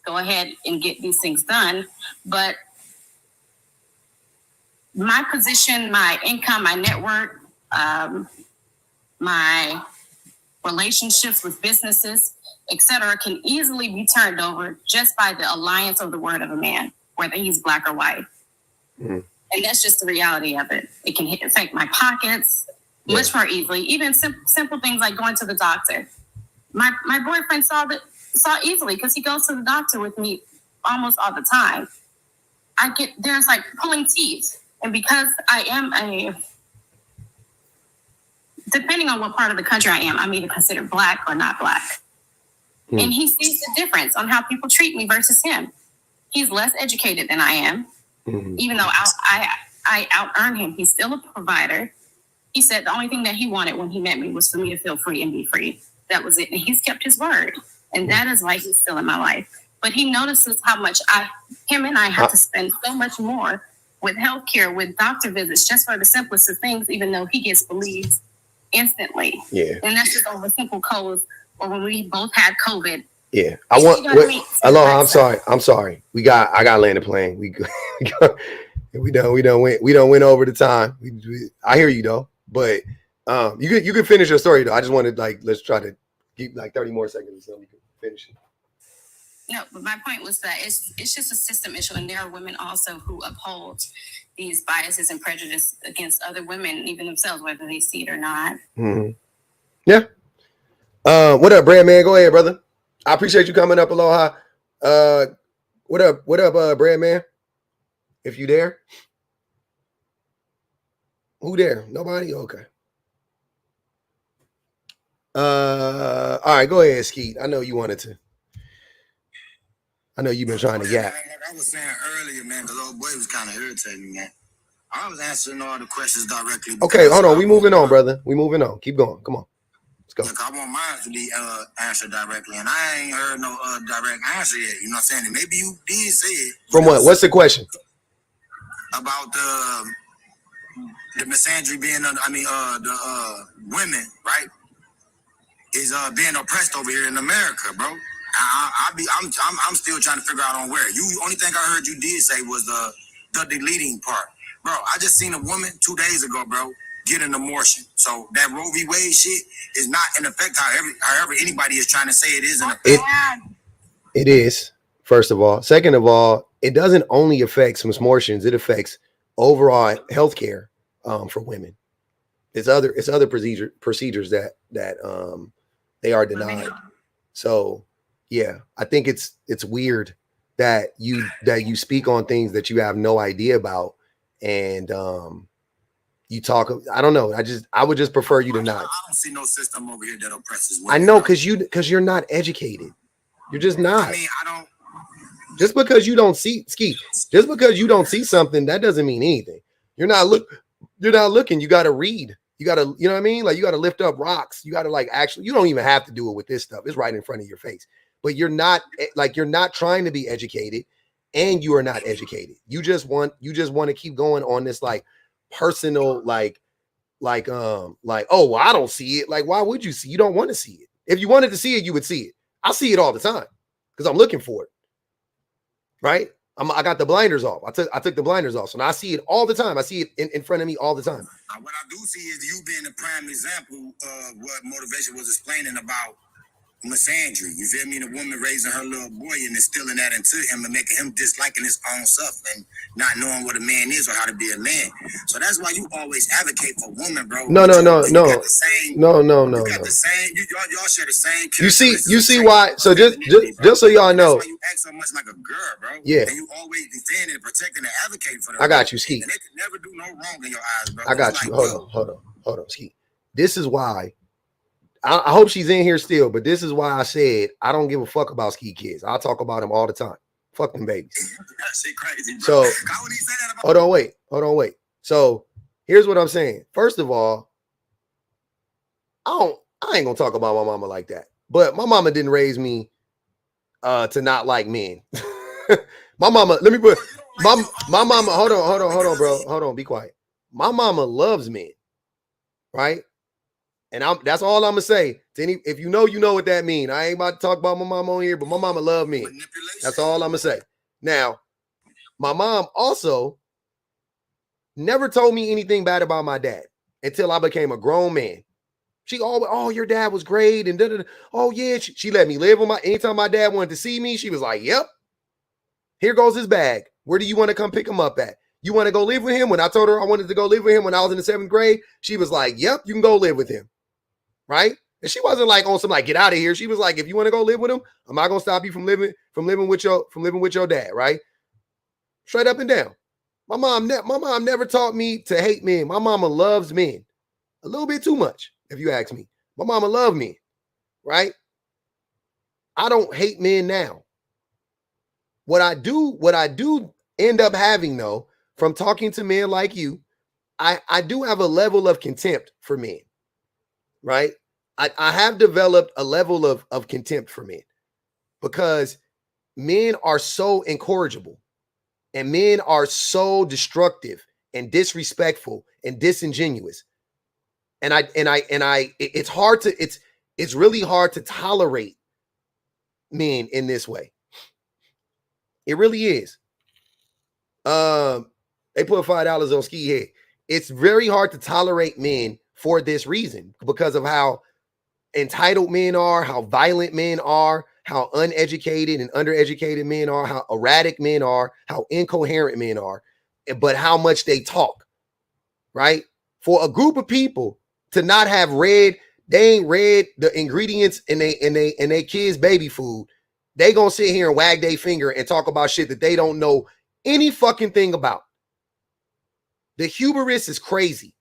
go ahead and get these things done. But my position, my income, my network, my relationships with businesses, etc., can easily be turned over just by the alliance of the word of a man, whether he's black or white. And that's just the reality of it. It can affect my pockets much more easily. Even simple things like going to the doctor. My boyfriend saw easily because he goes to the doctor with me almost all the time. There's like pulling teeth. And because I am depending on what part of the country I am, I'm either considered black or not black. And he sees the difference on how people treat me versus him. He's less educated than I am, even though I out-earn him. He's still a provider. He said the only thing that he wanted when he met me was for me to feel free and be free. That was it. And he's kept his word. And that is why he's still in my life. But he notices how much him and I have to spend so much more with healthcare, with doctor visits, just for the simplest of things, even though he gets believed instantly. Yeah. And that's just over simple codes, or when we both had COVID. Yeah. Aloha, I'm sorry. I got land the plane. We don't win over the time. I hear you though. But you can finish your story though. I just wanted let's try to keep 30 more seconds so we can finish it. No, but my point was that it's just a system issue, and there are women also who uphold these biases and prejudice against other women, even themselves, whether they see it or not. Yeah. What up, Brad man? Go ahead, brother. I appreciate you coming up. Aloha. What up, Brad man? If you there. Who there? Nobody? Okay. All right, go ahead, Skeet. I know you wanted to. I know you've been trying to gap. Like I was saying earlier, man, the little boy was kind of irritating me, man. I was answering all the questions directly. Okay, hold on. We moving on, brother. We moving on. Keep going. Come on. Let's go. Look, I want mine to be answered directly, and I ain't heard no direct answer yet. You know what I'm saying? And maybe you did say it. From what? What's the question? About the misandry being, the women, right? Is being oppressed over here in America, bro. I'm still trying to figure out on where. Only thing I heard you did say was the deleting part, bro. I just seen a woman 2 days ago, bro, get an abortion. So that Roe v. Wade shit is not in effect. However anybody is trying to say it is in effect. It is. First of all, second of all, it doesn't only affect some abortions. It affects overall healthcare for women. It's other procedures that they are denied. So yeah, I think it's weird that you speak on things that you have no idea about, and you talk. I don't know. I would just prefer you to not. I don't see no system over here that oppresses women. I know, because you're not educated. You're just not. I mean, I don't. Just because you don't see just because you don't see something, that doesn't mean anything. You're not looking. You got to read. You got to, you know what I mean? Like, you got to lift up rocks. You got to, like, actually, you don't even have to do it with this stuff. It's right in front of your face. But you're not trying to be educated, and you are not educated. You just want to keep going on this, like, personal, like, oh, well, I don't see it. Like, why would you see? You don't want to see it. If you wanted to see it, you would see it. I see it all the time because I'm looking for it. Right? I got the blinders off. I took the blinders off. So now I see it all the time. I see it in front of me all the time. What I do see is you being a prime example of what motivation was explaining about misandry. You feel me? The woman raising her little boy and instilling that into him and making him disliking his own stuff and not knowing what a man is or how to be a man. So that's why you always advocate for women, bro. No. You got the same, y'all share the same. You see why? So just so y'all know. That's why you act so much like a girl, bro. Yeah. And you always defending, protecting, and advocating for them. I got you, Ski. And they can never do no wrong in your eyes, bro. I got you. Hold on, Ski. This is why. I hope she's in here still, but this is why I said I don't give a fuck about Ski kids. I talk about them all the time. Fuck them babies. That shit crazy, bro. So hold on, wait. So here's what I'm saying. First of all, I ain't gonna talk about my mama like that. But my mama didn't raise me to not like men. My mama, let me put my mama. Hold on, bro. Hold on, be quiet. My mama loves men, right? And that's all I'm gonna say. If you know what that means. I ain't about to talk about my mama on here, but my mama love me. That's all I'm gonna say. Now, my mom also never told me anything bad about my dad until I became a grown man. She always, oh, your dad was great, and da-da-da. Oh yeah, she let me live with anytime my dad wanted to see me, she was like, yep, here goes his bag. Where do you want to come pick him up at? You want to go live with him? When I told her I wanted to go live with him when I was in the 7th grade, she was like, yep, you can go live with him. Right? And she wasn't like on some like get out of here. She was like, if you want to go live with him, I'm not gonna stop you from living with your dad, right? Straight up and down. My mom never taught me to hate men. My mama loves men a little bit too much, if you ask me. My mama loved men, right? I don't hate men now. What I do end up having though, from talking to men like you, I do have a level of contempt for men. Right? I have developed a level of contempt for men because men are so incorrigible and men are so destructive and disrespectful and disingenuous. And it's really hard to tolerate men in this way. It really is. They put $5 on Ski Head. It's very hard to tolerate men for this reason, because of how entitled men are, how violent men are, how uneducated and undereducated men are, how erratic men are, how incoherent men are, but how much they talk, right? For a group of people to not have they ain't read the ingredients in they kids' baby food, they gonna sit here and wag their finger and talk about shit that they don't know any fucking thing about. The hubris is crazy.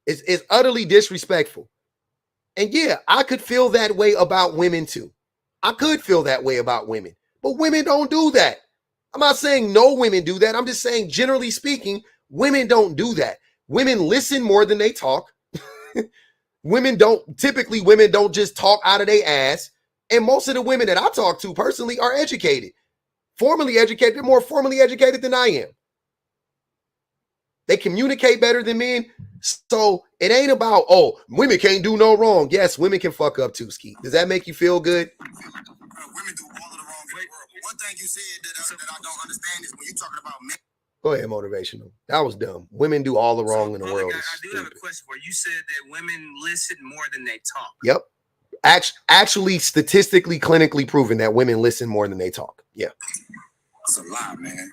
It's utterly disrespectful. And yeah, I could feel that way about women too. I could feel that way about women, but women don't do that. I'm not saying no women do that. I'm just saying, generally speaking, women don't do that. Women listen more than they talk. Women don't just talk out of their ass. And most of the women that I talk to personally are educated, formally educated. They're more formally educated than I am. They communicate better than men. So it ain't about, oh, women can't do no wrong. Yes, women can fuck up too, Ski. Does that make you feel good? Women do all of the wrong in the world. One thing you said that I don't understand is when you're talking about men. Go ahead, motivational. That was dumb. Women do all the wrong in the world. I do have a question for you. You said that women listen more than they talk. Yep. Actually, statistically, clinically proven that women listen more than they talk. Yeah. That's a lie, man.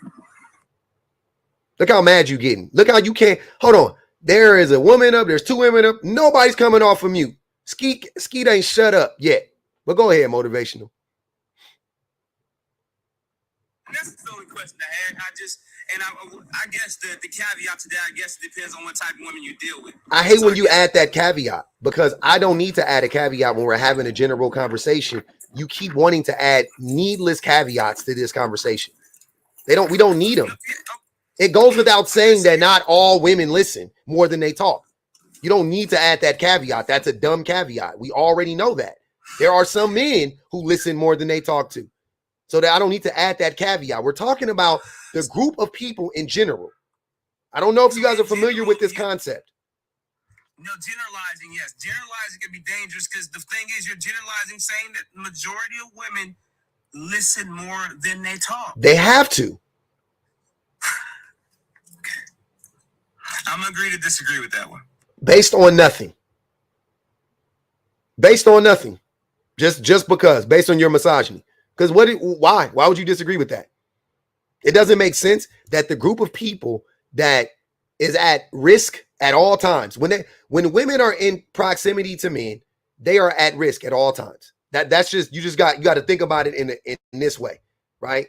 Look how mad you getting. Look how you can't. Hold on. There is a woman up. There's two women up. Nobody's coming off of mute. Skeet ain't shut up yet. But go ahead, motivational. That's the only question I had. I guess the caveat to that, I guess it depends on what type of women you deal with. I hate when you add that caveat, because I don't need to add a caveat when we're having a general conversation. You keep wanting to add needless caveats to this conversation. We don't need them. It goes without saying that not all women listen more than they talk. You don't need to add that caveat. That's a dumb caveat. We already know that. There are some men who listen more than they talk to. So that I don't need to add that caveat. We're talking about the group of people in general. I don't know if you guys are familiar with this concept. No, generalizing, yes. Generalizing can be dangerous because the thing is you're generalizing saying that the majority of women listen more than they talk. They have to. I'm going to agree to disagree with that one. Based on nothing. Based on nothing. Just because. Based on your misogyny. Because why? Why would you disagree with that? It doesn't make sense that the group of people that is at risk at all times, when women are in proximity to men, they are at risk at all times. That's just you got to think about it in this way, right?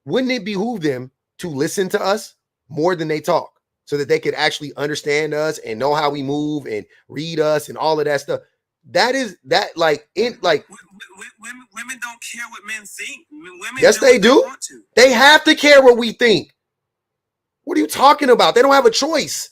Wouldn't it behoove them to listen to us more than they talk, so that they could actually understand us and know how we move and read us and all of that stuff? Women don't care what men think. Women yes, they do. Want to. They have to care what we think. What are you talking about? They don't have a choice.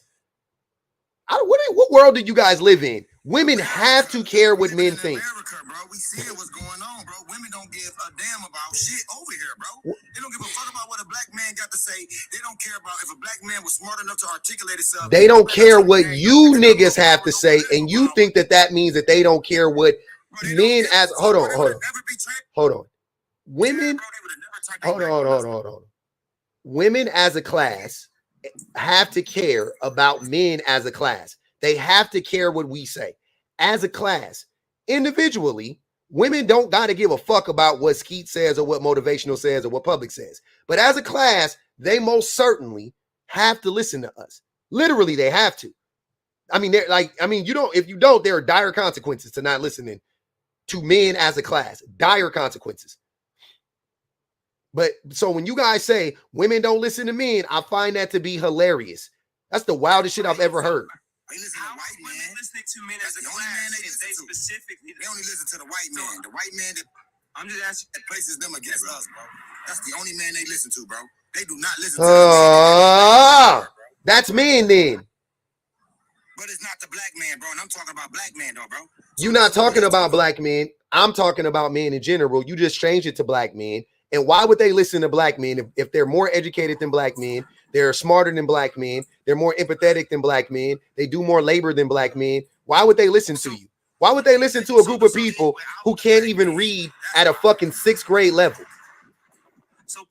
What world do you guys live in? Women have to care what men think. America, bro. We see what's going on, bro. Women don't give a damn about shit over here, bro. They don't give a fuck about what a black man got to say. They don't care about if a black man was smart enough to articulate himself. They don't care what you niggas have to say, and you think that means that they don't care what men as hold on. Women, hold on. Women as a class have to care about men as a class. They have to care what we say. As a class, individually, women don't got to give a fuck about what Skeet says or what Motivational says or what Public says. But as a class, they most certainly have to listen to us. Literally, they have to. If you don't, there are dire consequences to not listening to men as a class. Dire consequences. But so when you guys say women don't listen to men, I find that to be hilarious. That's the wildest shit I've ever heard. They listen to white man. Listening to men as a class, they specifically. They only listen to the white man. The white man that I'm just asking that places them against us, bro. That's the only man they listen to, bro. They do not listen to that's men then. But it's not the black man, bro. And I'm talking about black man, though, bro. You're not talking about black men. I'm talking about men in general. You just changed it to black men. And why would they listen to black men if they're more educated than black men? They're smarter than black men. They're more empathetic than black men. They do more labor than black men. Why would they listen to you? Why would they listen to a group of people who can't even read at a fucking 6th grade level? So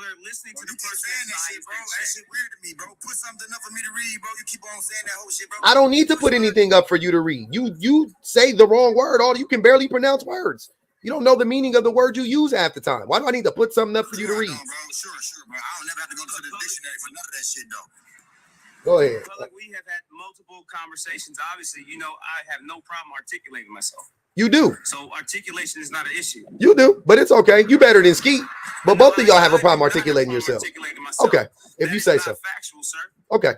they're listening to the person saying that shit, bro. That shit weird to me, bro. Put something up for me to read, bro. You keep on saying that whole shit, bro. I don't need to put anything up for you to read. You say the wrong word. You can barely pronounce words. You don't know the meaning of the word you use half the time. Why do I need to put something up for you to read? Bro. Sure, bro. I don't never have to go to the dictionary for none of that shit, though. Go ahead. Well, we have had multiple conversations. Obviously, I have no problem articulating myself. You do. So articulation is not an issue. You do, but it's okay. You better than Skeet. But both of y'all have a problem articulating yourself. Okay, if you say so. Factual, sir. Okay,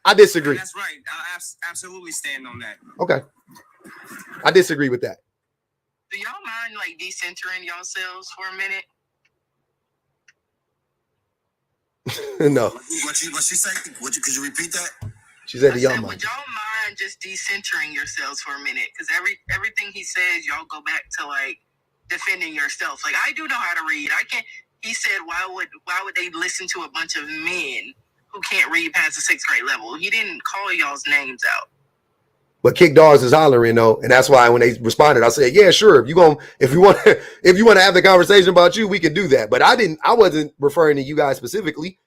I disagree. That's right. I absolutely stand on that. Okay, I disagree with that. Do y'all mind decentering yourselves for a minute? No. What she say? Could you repeat that? She said, "Do y'all Would mind?" y'all mind just decentering yourselves for a minute? Because everything he says, y'all go back to like defending yourself. Like, I do know how to read. I can't. He said, why would they listen to a bunch of men who can't read past the 6th grade level? He didn't call y'all's names out. But Kick Dogs is hollering though, and that's why when they responded, I said, "Yeah, sure. If you want to have the conversation about you, we can do that." But I wasn't referring to you guys specifically.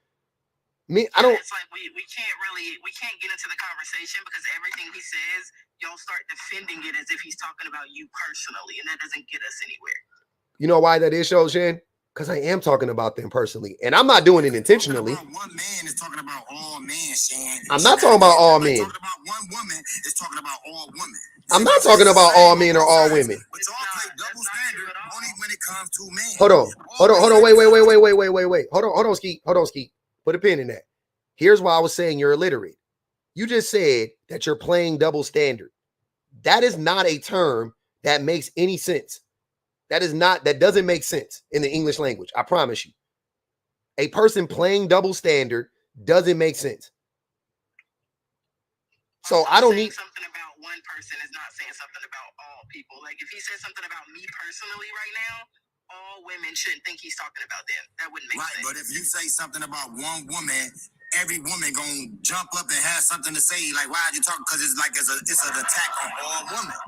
I don't. It's like we can't get into the conversation because everything he says, y'all start defending it as if he's talking about you personally, and that doesn't get us anywhere. You know why that is, Shan? Because I am talking about them personally, and I'm not doing it intentionally. One man is talking about all men, Shan. I'm not talking about all men. Talking about one woman is talking about all women. I'm not talking about all men or all women. But y'all play double standard only when it comes to men. Hold on. Wait. Hold on, Skeet. Put a pin in that. Here's why I was saying you're illiterate. You just said that you're playing double standard. That is not a term that makes any sense. That doesn't make sense in the English language. I promise you. A person playing double standard doesn't make sense. So I don't need something about one person is not saying something about all people. Like if he says something about me personally right now, all women shouldn't think he's talking about them. That wouldn't make sense. But if you say something about one woman, every woman gonna jump up and have something to say. Like, why are you talking? Because it's like it's an attack on all women.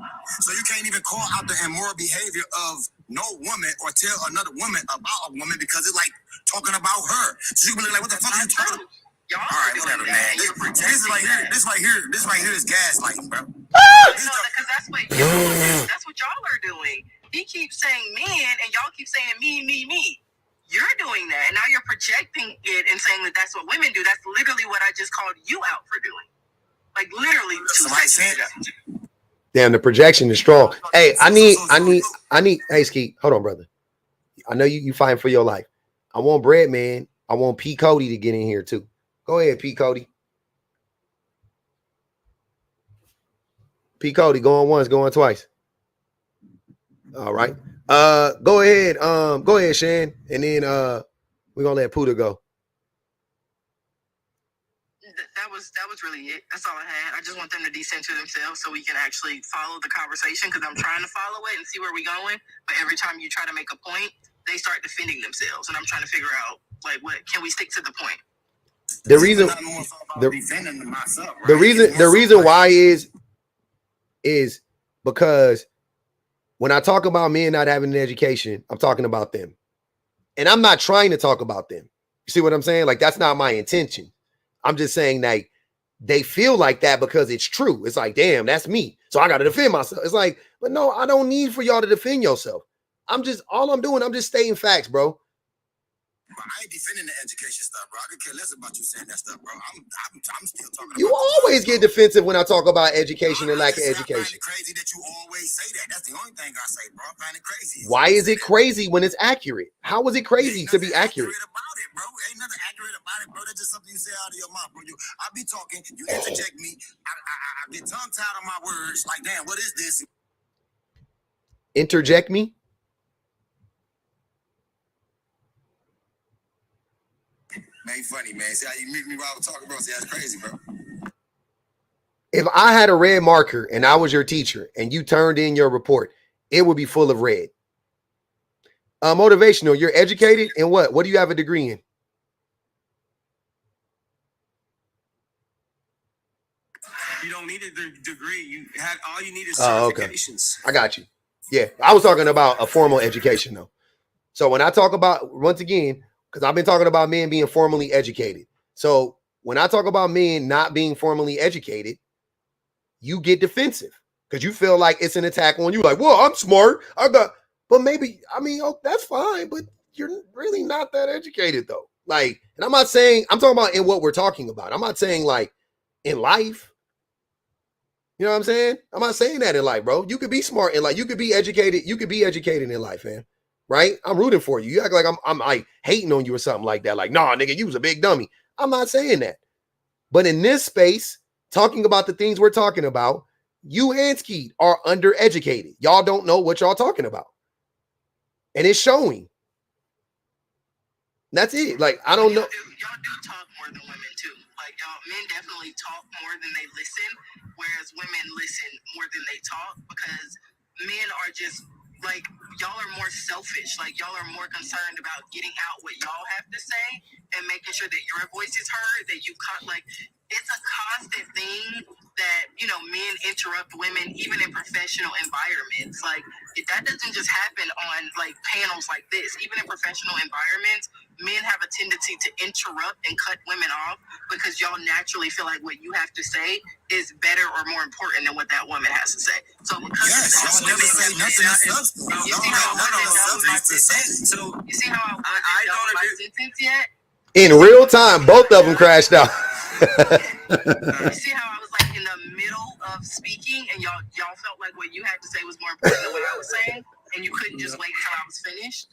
So you can't even call out the immoral behavior of no woman or tell another woman about a woman because it's like talking about her. So you can be like, what the fuck are you talking about? Y'all all right, whatever, man. This right here is gaslighting, bro. Because that's what y'all are doing. He keeps saying men, and y'all keep saying me. You're doing that, and now you're projecting it and saying that that's what women do. That's literally what I just called you out for doing. Like literally 2 seconds ago. Damn, the projection is strong. Hey, I need. Hey, Skeet, hold on, brother. I know you fighting for your life. I want Bread Man. I want P. Cody to get in here too. Go ahead, P. Cody. P. Cody, going once, going twice. All right. Go ahead, Shan, and then we're gonna let Puda go. That was really it. That's all I had. I just want them to decenter themselves so we can actually follow the conversation because I'm trying to follow it and see where we're going. But every time you try to make a point, they start defending themselves, and I'm trying to figure out like what can we stick to the point. The reason why is because when I talk about men not having an education, I'm talking about them. And I'm not trying to talk about them. You see what I'm saying? Like, that's not my intention. I'm just saying that they feel like that because it's true. It's like, damn, that's me. So I got to defend myself. It's like, but no, I don't need for y'all to defend yourself. I'm just stating facts, bro. I ain't defending the education stuff, bro. I could care less about you saying that stuff, bro. I'm still talking about you always get defensive when I talk about education and lack of education. I find it crazy that you always say that. That's the only thing I say, bro. I find it crazy. Why is it crazy when it's accurate? How is it crazy to be accurate? About it, bro. Ain't nothing accurate about it, bro. That's just something you say out of your mouth, bro. I be talking, you interject me. I get tongue-tied on my words. Like, damn, what is this? Interject me? Man, you funny, man. See how you meet me while I was talking, bro? See, that's crazy, bro. If I had a red marker and I was your teacher and you turned in your report, it would be full of red. Motivational, you're educated in what? What do you have a degree in? You don't need a degree. You had all you need is Okay. certifications. I got you. Yeah, I was talking about a formal education though. So when I talk about, once again, because I've been talking about men being formally educated. So when I talk about men not being formally educated, you get defensive because you feel like it's an attack on you. Like, well, I'm smart. But maybe, that's fine, but you're really not that educated though. Like, and I'm talking about in what we're talking about. I'm not saying like in life. You know what I'm saying? I'm not saying that in life, bro. You could be smart in life. You could be educated. You could be educated in life, man. Right? I'm rooting for you. You act like I'm like hating on you or something like that. Like, nah, nigga, you was a big dummy. I'm not saying that. But in this space, talking about the things we're talking about, you and Skeet are undereducated. Y'all don't know what y'all talking about. And it's showing. That's it. Like, I don't know. Y'all do talk more than women too. Like, y'all men definitely talk more than they listen. whereas women listen more than they talk, because men are just like, y'all are more selfish. Like, y'all are more concerned about getting out what y'all have to say and making sure that your voice is heard, that you like, it's a constant thing that, you know, men interrupt women even in professional environments. Like, that doesn't just happen on like panels like this. Even in professional environments, men have a tendency to interrupt and cut women off because y'all naturally feel like what you have to say is better or more important than what that woman has to say. So because y'all never say nothing of substance. You see how I wasn't done with my sentence? So You see how I wasn't done with my sentence yet? In real time, both of them crashed out. You see how I was like in the middle of speaking, and y'all felt like what you had to say was more important than what I was saying, and you couldn't just wait until I was finished.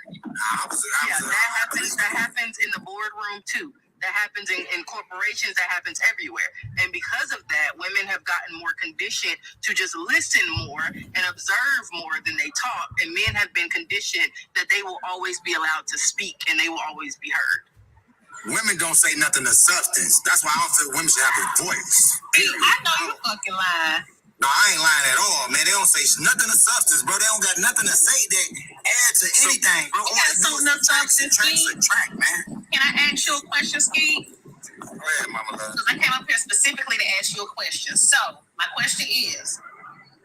That happens in the boardroom too. That happens in corporations. That happens everywhere. And because of that, women have gotten more conditioned to just listen more and observe more than they talk. And men have been conditioned that they will always be allowed to speak and they will always be heard. Women don't say nothing of substance. That's why I don't feel women should have a voice. I know you're fucking lying. No, I ain't lying at all, man. They don't say nothing of substance, bro. They don't got nothing to say that add to anything, bro. You got something of substance, subtract, man. Can I ask you a question, Ski? Go ahead, mama love. Because I came up here specifically to ask you a question. So, my question is,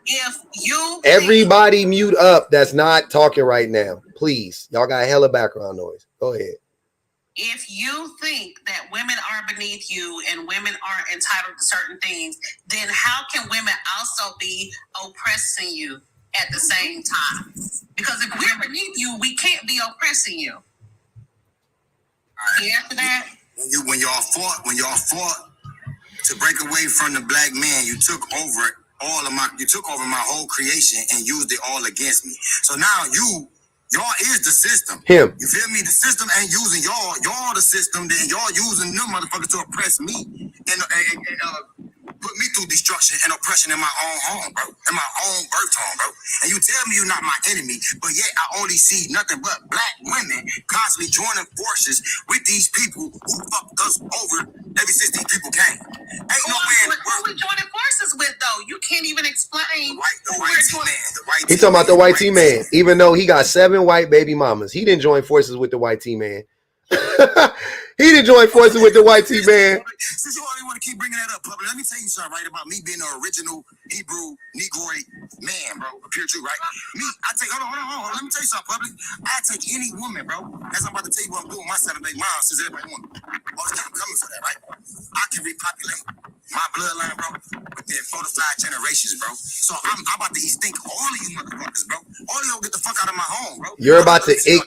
if you... Everybody mute up that's not talking right now. Please. Y'all got hella background noise. Go ahead. If you think that women are beneath you and women aren't entitled to certain things, then how can women also be oppressing you at the same time? Because if we're beneath you, we can't be oppressing you. Can you answer that? When y'all fought to break away from the black man, you took over my whole creation and used it all against me. So now y'all is the system. Him. You feel me? The system ain't using y'all. Y'all the system. Then y'all using them motherfuckers to oppress me and put me through destruction and oppression in my own home, bro. In my own birth home, bro. And you tell me you're not my enemy, but yet I only see nothing but black women constantly joining forces with these people who fucked us over ever since these people came. Ain't no man. Who we joining forces with, though? You can't even explain. The white man. He's talking about the white T-Man. Even though he got 7 white baby mamas, he didn't join forces with the white T-Man. He didn't join forces with the white T-Man. Since you already want to keep bringing that up, public, let me tell you something, right, about me being the original Hebrew Negroid man, bro. Pure truth, right? Me, hold on. Let me tell you something, public. I take any woman, bro. As I'm about to tell you what I'm doing my Saturday mom, since everybody want. I'm coming for that, right? I can repopulate my bloodline, bro, within 4 to 5 generations, bro. So I'm about to stink all of you motherfuckers, bro. All of y'all get the fuck out of my home, bro. You're about to eat.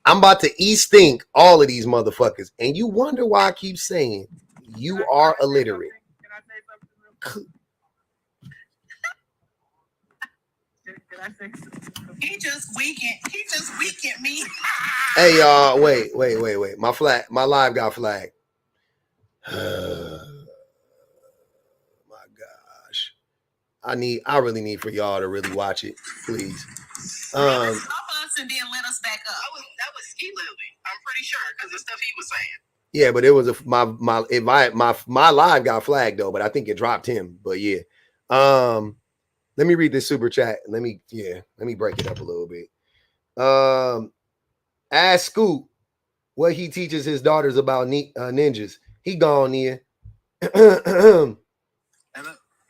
I'm about to stink all of these motherfuckers. And you wonder why I keep saying you are illiterate. Can I say something? Can I say something? He just weakened me. Hey y'all, wait. My live got flagged. My gosh. I really need for y'all to really watch it, please. Stop us and then let us back up. That was Ski Lily. I'm pretty sure because the stuff he was saying. Yeah, but it was my live got flagged though, but I think it dropped him. But yeah. Let me read this super chat. Let me break it up a little bit. Ask Scoop what he teaches his daughters about ninjas. He gone in.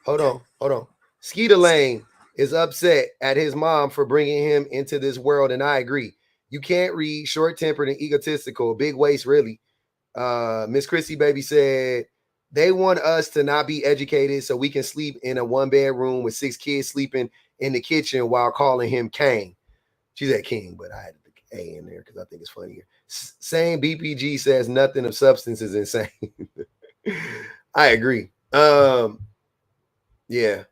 Hold on. Skeeter Lane is upset at his mom for bringing him into this world, and I agree. You can't read, short-tempered and egotistical, big waist, really. Miss Chrissy Baby said, they want us to not be educated so we can sleep in a 1-bedroom with 6 kids sleeping in the kitchen while calling him Kane. She said King, but I had the A in there because I think it's funnier. Same BPG says nothing of substance is insane. I agree. Yeah.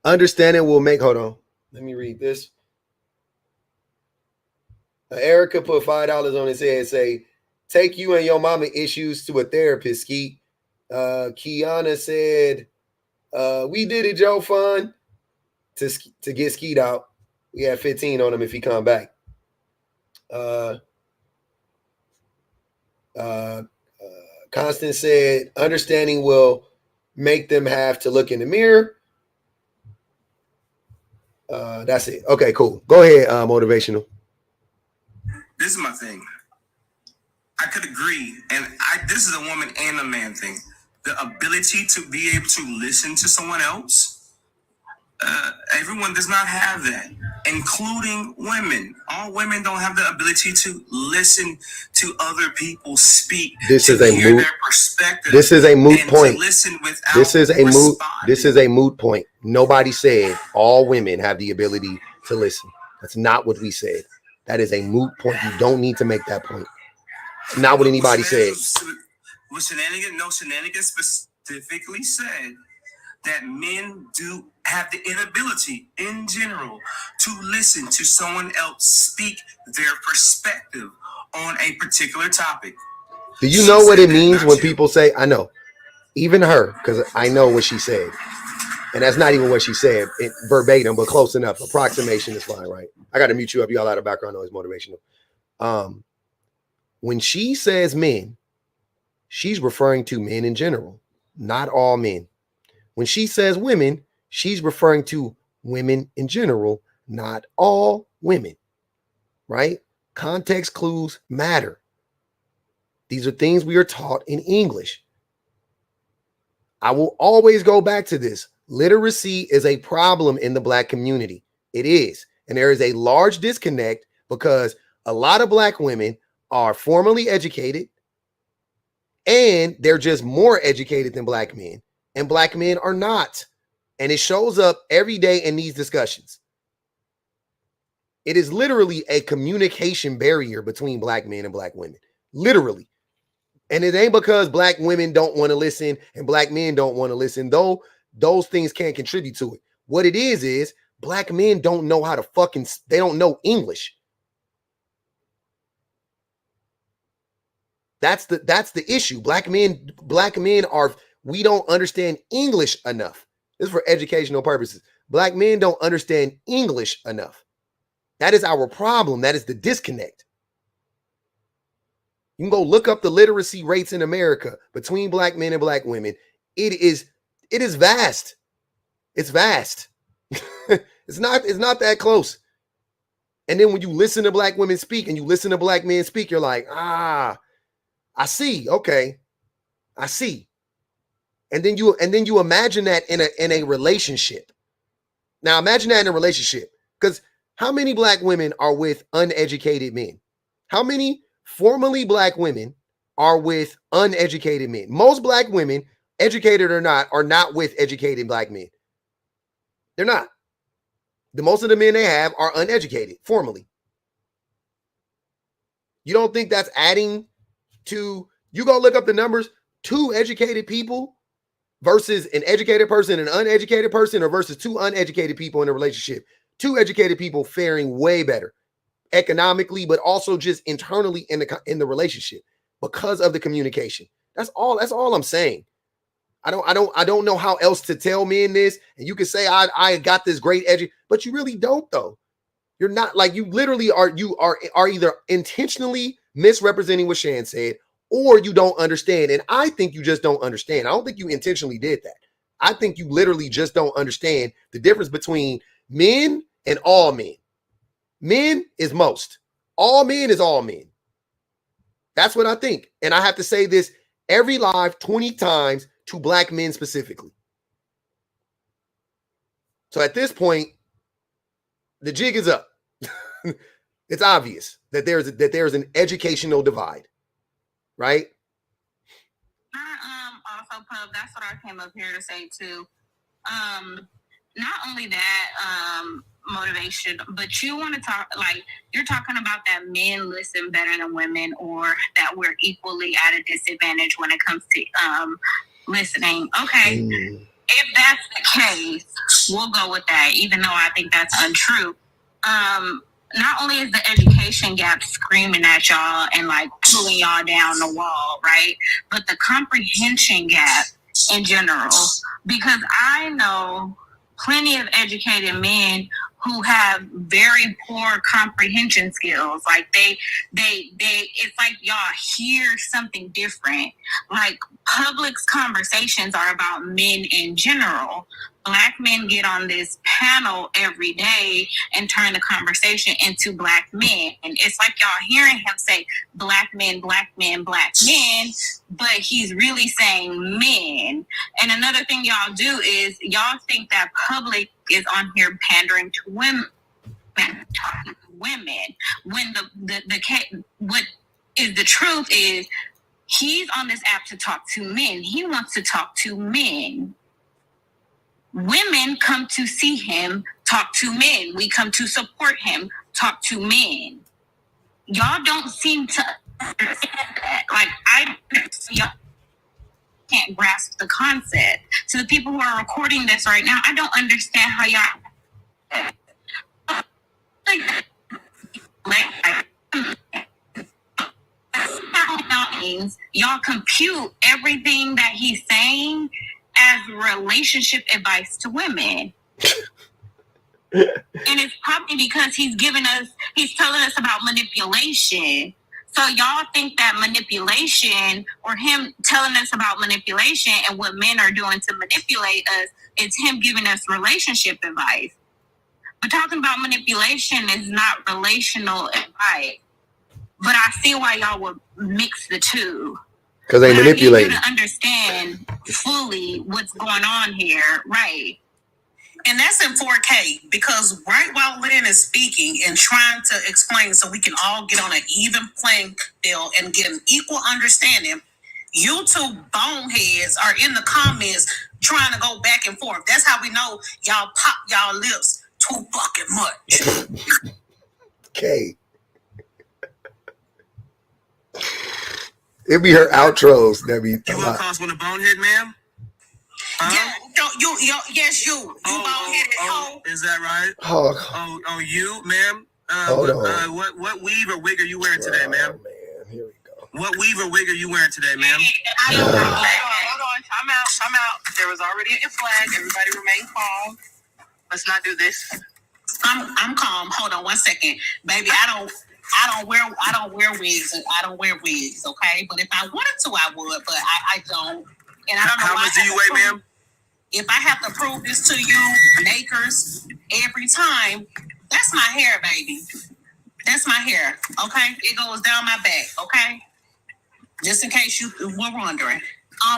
Understanding will make, hold on. Let me read this. Erica put $5 on his head, say, take you and your mama issues to a therapist, Skeet. Kiana said, we did it, Joe Fun, to get Skeet out. We had 15 on him if he come back. Constance said, understanding will make them have to look in the mirror. That's it. Okay, cool. Go ahead, motivational. This is my thing. I could agree, and this is a woman and a man thing. The ability to be able to listen to someone else. Everyone does not have that, including women. All women don't have the ability to listen to other people speak. This is a moot. This is a moot point. Listen without this is a moot. This is a moot point. Nobody said all women have the ability to listen. That's not what we said. That is a moot point. You don't need to make that point. It's not what anybody said. Shenanigans specifically said that men do have the inability in general to listen to someone else speak their perspective on a particular topic. Do you know what it means when people say, I know, even her, because I know what she said. And that's not even what she said verbatim, but close enough. Approximation is fine, right? I got to mute you up. You got a lot of background noise, motivational. When she says men, she's referring to men in general, not all men. When she says women, she's referring to women in general, not all women, right? Context clues matter. These are things we are taught in English. I will always go back to this. Literacy is a problem in the Black community. It is. And there is a large disconnect because a lot of Black women are formally educated and they're just more educated than Black men. And Black men are not. And it shows up every day in these discussions. It is literally a communication barrier between Black men and Black women. Literally. And it ain't because Black women don't want to listen and Black men don't want to listen, though those things can't contribute to it. What it is Black men don't know how to they don't know English. That's the issue. Black men we don't understand English enough. This is for educational purposes. Black men don't understand English enough. That is our problem. That is the disconnect. You can go look up the literacy rates in America between Black men and Black women. It is vast. It's vast. It's not that close. And then when you listen to Black women speak and you listen to Black men speak, you're like, I see. Okay. I see. And then you imagine that in a relationship. Now imagine that in a relationship, because how many Black women are with uneducated men? How many formally Black women are with uneducated men? Most Black women, educated or not, are not with educated Black men. They're not. Most of the men they have are uneducated formally. You don't think that's adding to, you go look up the numbers, 2 educated people versus an educated person and an uneducated person, or versus 2 uneducated people in a relationship. 2 educated people faring way better economically, but also just internally in the relationship because of the communication. That's all I'm saying. I don't know how else to tell men this. And you can say I got this great but you really don't though. You're not, like, you literally are either intentionally misrepresenting what Shan said, or you don't understand. And I think you just don't understand. I don't think you intentionally did that. I think you literally just don't understand the difference between men and all men. Men is most. All men is all men. That's what I think. And I have to say this every live 20 times to Black men specifically. So at this point, the jig is up. It's obvious that there's an educational divide. Right? Also, Pub, that's what I came up here to say too. Not only that, motivation, but you want to talk, like, you're talking about that men listen better than women, or that we're equally at a disadvantage when it comes to listening. Okay, if that's the case, we'll go with that, even though I think that's untrue. Not only is the education gap screaming at y'all and like pulling y'all down the wall, right? But the comprehension gap in general, because I know plenty of educated men who have very poor comprehension skills. Like they it's like y'all hear something different. Like public conversations are about men in general. Black men get on this panel every day and turn the conversation into black men. And it's like y'all hearing him say black men, black men, black men, but he's really saying men. And another thing y'all do is y'all think that public is on here pandering to women, talking to women. When what is the truth is he's on this app to talk to men. He wants to talk to men. Women come to see him talk to men. We come to support him talk to men. Y'all don't seem to understand that. Like, y'all can't grasp the concept. To the people who are recording this right now, I don't understand how y'all compute everything that he's saying as relationship advice to women. And it's probably because he's telling us about manipulation. So y'all think that manipulation, or him telling us about manipulation and what men are doing to manipulate us, is him giving us relationship advice. But talking about manipulation is not relational advice. But I see why y'all would mix the two. Because they manipulate. I need you to understand fully what's going on here, right? And that's in 4K, because right while Lynn is speaking and trying to explain so we can all get on an even playing field and get an equal understanding, you two boneheads are in the comments trying to go back and forth. That's how we know y'all pop y'all lips too fucking much. Okay. It'd be her outros that be. You will call someone a bonehead, ma'am? Yeah, yes, you boneheaded hoe. Is that right? Oh, you, ma'am. Hold on. What weave or wig are you wearing today, ma'am? Man, here we go. What weave or wig are you wearing today, ma'am? Hold on. Time out. There was already a flag. Everybody remain calm. Let's not do this. I'm calm. Hold on 1 second, baby. I don't wear wigs. I don't wear wigs. Okay, but if I wanted to, I would. But I don't. And I don't know how much do you weigh, ma'am? If I have to prove this to you, Nakers, every time, that's my hair, baby. That's my hair. Okay, it goes down my back. Okay, just in case you were wondering.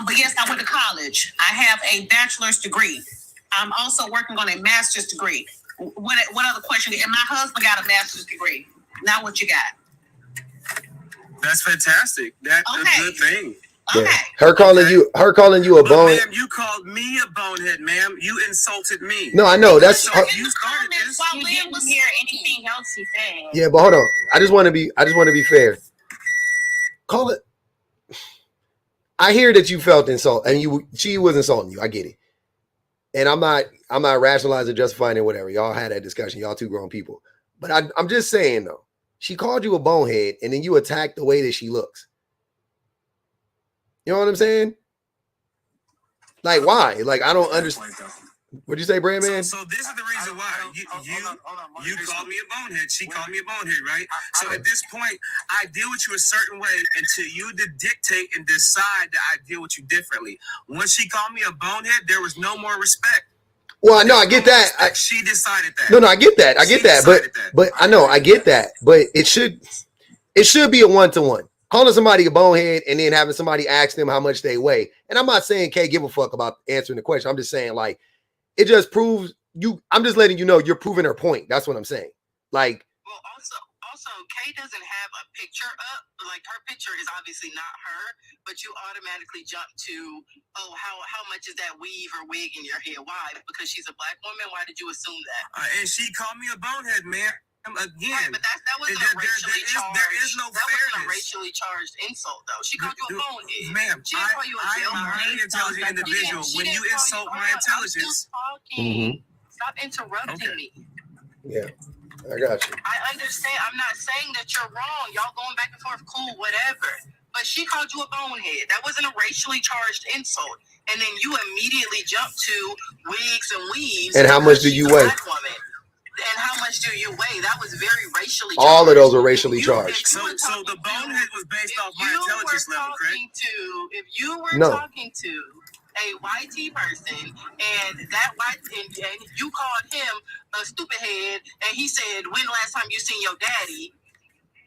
But yes, I went to college. I have a bachelor's degree. I'm also working on a master's degree. What other question? And my husband got a master's degree. Now what you got? That's fantastic. That's a good thing. Yeah. Okay. Her calling you a bonehead. Ma'am, you called me a bonehead, ma'am. You insulted me. No, I know. That's so you started this. You didn't hear anything else he said. Yeah, but hold on. I just want to be fair. Call it. I hear that you felt insult, and she was insulting you. I get it. And I'm not rationalizing, justifying it, whatever. Y'all had that discussion. Y'all two grown people. But I'm just saying though, she called you a bonehead, and then you attacked the way that she looks. You know what I'm saying? Like, why? Like, I don't understand. What'd you say, Brand Man? So this is the reason why you called me a bonehead. She called me a bonehead, right? So at this point, I deal with you a certain way until you dictate and decide that I deal with you differently. Once she called me a bonehead, there was no more respect. Well, no, I get that. She decided that. No, I get that. I get that. But I know, I get that. But it should be a one-to-one. Calling somebody a bonehead and then having somebody ask them how much they weigh. And I'm not saying can't give a fuck about answering the question. I'm just saying, like, it just proves I'm just letting you know you're proving her point. That's what I'm saying. Like, well, also, Kay doesn't have a picture up. Like, her picture is obviously not her, but you automatically jump to, how much is that weave or wig in your hair? Why? Because she's a black woman? Why did you assume that? And she called me a bonehead, man. Again, right, but that wasn't racially charged. There is no fairness. Wasn't a racially charged insult, though. She called you a bonehead. Ma'am, I am a highly intelligent individual. When you insult my intelligence, stop interrupting me. Yeah, I got you. I understand. I'm not saying that you're wrong. Y'all going back and forth, cool, whatever. But she called you a bonehead. That wasn't a racially charged insult. And then you immediately jumped to wigs and weaves. And how much do you weigh? And do you weigh? That was very racially charged. All of those are racially charged. So the bonehead was based off my intelligence level, correct? If you were talking to a white tea person and that white and you called him a stupid head and he said, when the last time you seen your daddy,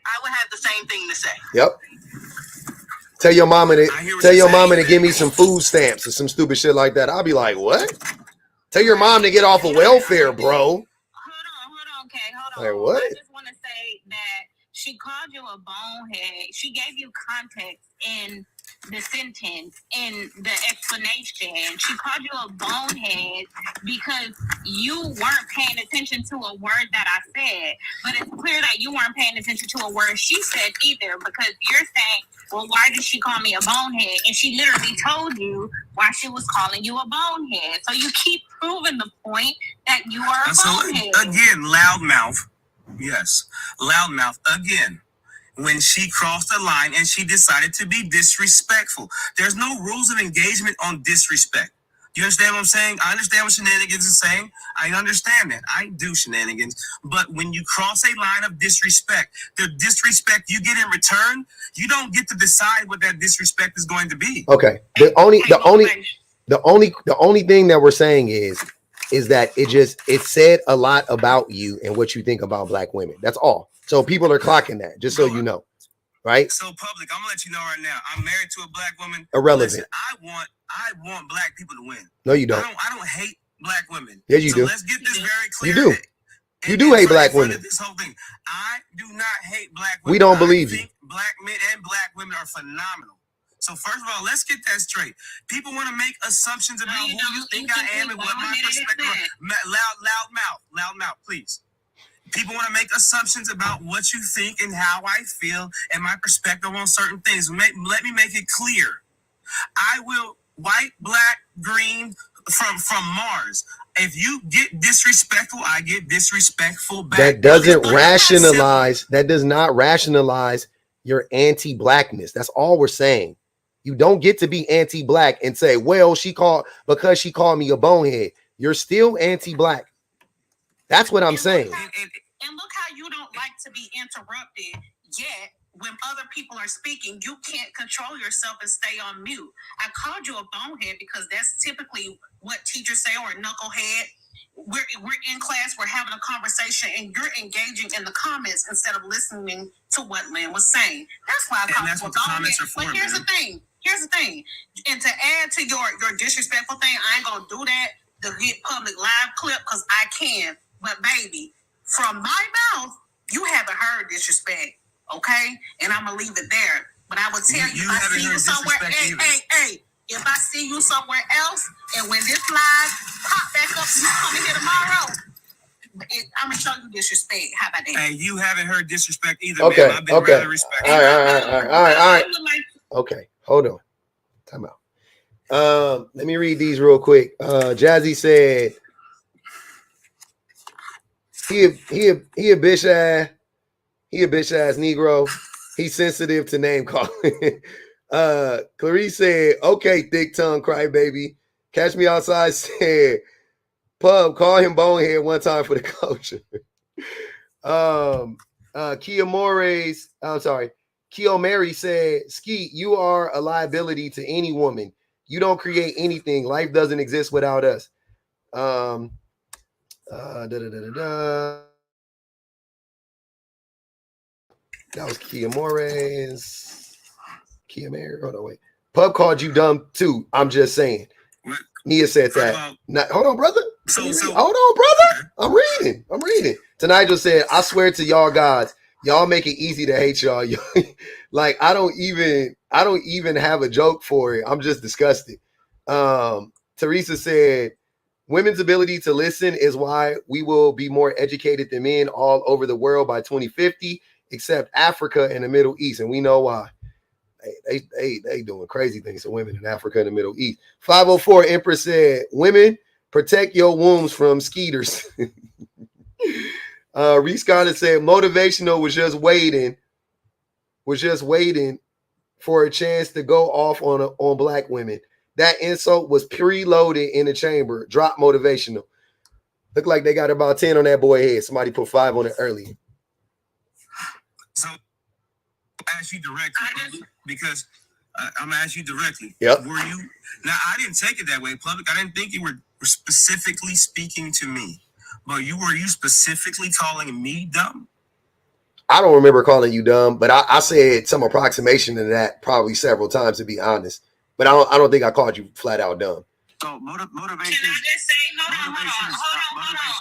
I would have the same thing to say. Yep. Tell your mama to give me some food stamps or some stupid shit like that. I'll be like, what? Tell your mom to get off of welfare, bro. Hold on, okay, hold on. Like, what? I just want to say that she called you a bonehead. She gave you context in the sentence, in the explanation. She called you a bonehead because you weren't paying attention to a word that I said. But it's clear that you weren't paying attention to a word she said either, because you're saying, well, why did she call me a bonehead? And she literally told you why she was calling you a bonehead. So you keep proving the point that you are a bonehead. Again, loudmouth. Yes, loudmouth again. When she crossed the line and she decided to be disrespectful. There's no rules of engagement on disrespect. You understand what I'm saying? I understand what shenanigans is saying. I understand that. I do shenanigans. But when you cross a line of disrespect, the disrespect you get in return, you don't get to decide what that disrespect is going to be. Okay. The only thing that we're saying is that it said a lot about you and what you think about black women. That's all. So people are clocking that, just so you know, right? So public, I'm gonna let you know right now. I'm married to a black woman. Irrelevant. Listen, I want black people to win. No, you don't. I don't hate black women. Yes, you do. Let's get this very clear. You do. You do hate black women. This whole thing. I do not hate black women. We don't believe you. Black men and black women are phenomenal. So first of all, let's get that straight. People want to make assumptions about who you think I am and what my perspective is. Loud mouth, please. People want to make assumptions about what you think and how I feel and my perspective on certain things. Let me make it clear. I will white, black, green from Mars. If you get disrespectful, I get disrespectful back. That doesn't rationalize. That does not rationalize your anti-blackness. That's all we're saying. You don't get to be anti-black and say, well, because she called me a bonehead. You're still anti-black. That's what I'm saying. And look how you don't like to be interrupted, yet when other people are speaking, you can't control yourself and stay on mute. I called you a bonehead because that's typically what teachers say, or a knucklehead. We're in class, we're having a conversation, and you're engaging in the comments instead of listening to what Lynn was saying. That's why I called you a bonehead. But here's the thing. And to add to your disrespectful thing, I ain't gonna do that to get public live clip because I can. But baby, from my mouth, you haven't heard disrespect, okay? And I'm gonna leave it there. But I will tell you, if I see you somewhere, hey, if I see you somewhere else, and when this live pop back up, you come in here tomorrow, I'm gonna show you disrespect. How about that? Hey, you haven't heard disrespect either. Okay, man. I've been rather respectful. All right. Okay, hold on. Time out. Let me read these real quick. Jazzy said he a bitch ass Negro. He's sensitive to name calling. Clarice said, okay, thick tongue crybaby. Catch Me Outside said, Pub, call him bonehead one time for the culture. Keo Mary said, Skeet, you are a liability to any woman. You don't create anything. Life doesn't exist without us. That was Kia Mores. Kia Mary. Hold on, wait. Pub called you dumb too. I'm just saying. Nia said that. Hold on, brother. Hold on, brother. I'm reading. Nigel said, I swear to y'all gods, y'all make it easy to hate y'all. Like, I don't even have a joke for it. I'm just disgusted. Teresa said, women's ability to listen is why we will be more educated than men all over the world by 2050, except Africa and the Middle East. And we know why. They doing crazy things to women in Africa and the Middle East. 504 Empress said, women, protect your wombs from skeeters. Reese Scott said, motivational was just waiting for a chance to go off on black women. That insult was preloaded in the chamber. Drop motivational. Look like they got about 10 on that boy head. Somebody put 5 on it earlier. So ask you directly, because I'm gonna ask you directly. Yep. Were you now? I didn't take it that way, public. I didn't think you were specifically speaking to me, but were you specifically calling me dumb? I don't remember calling you dumb, but I said some approximation to that probably several times, to be honest. But I don't think I called you flat out dumb. So motivation. Can I just say, hold on.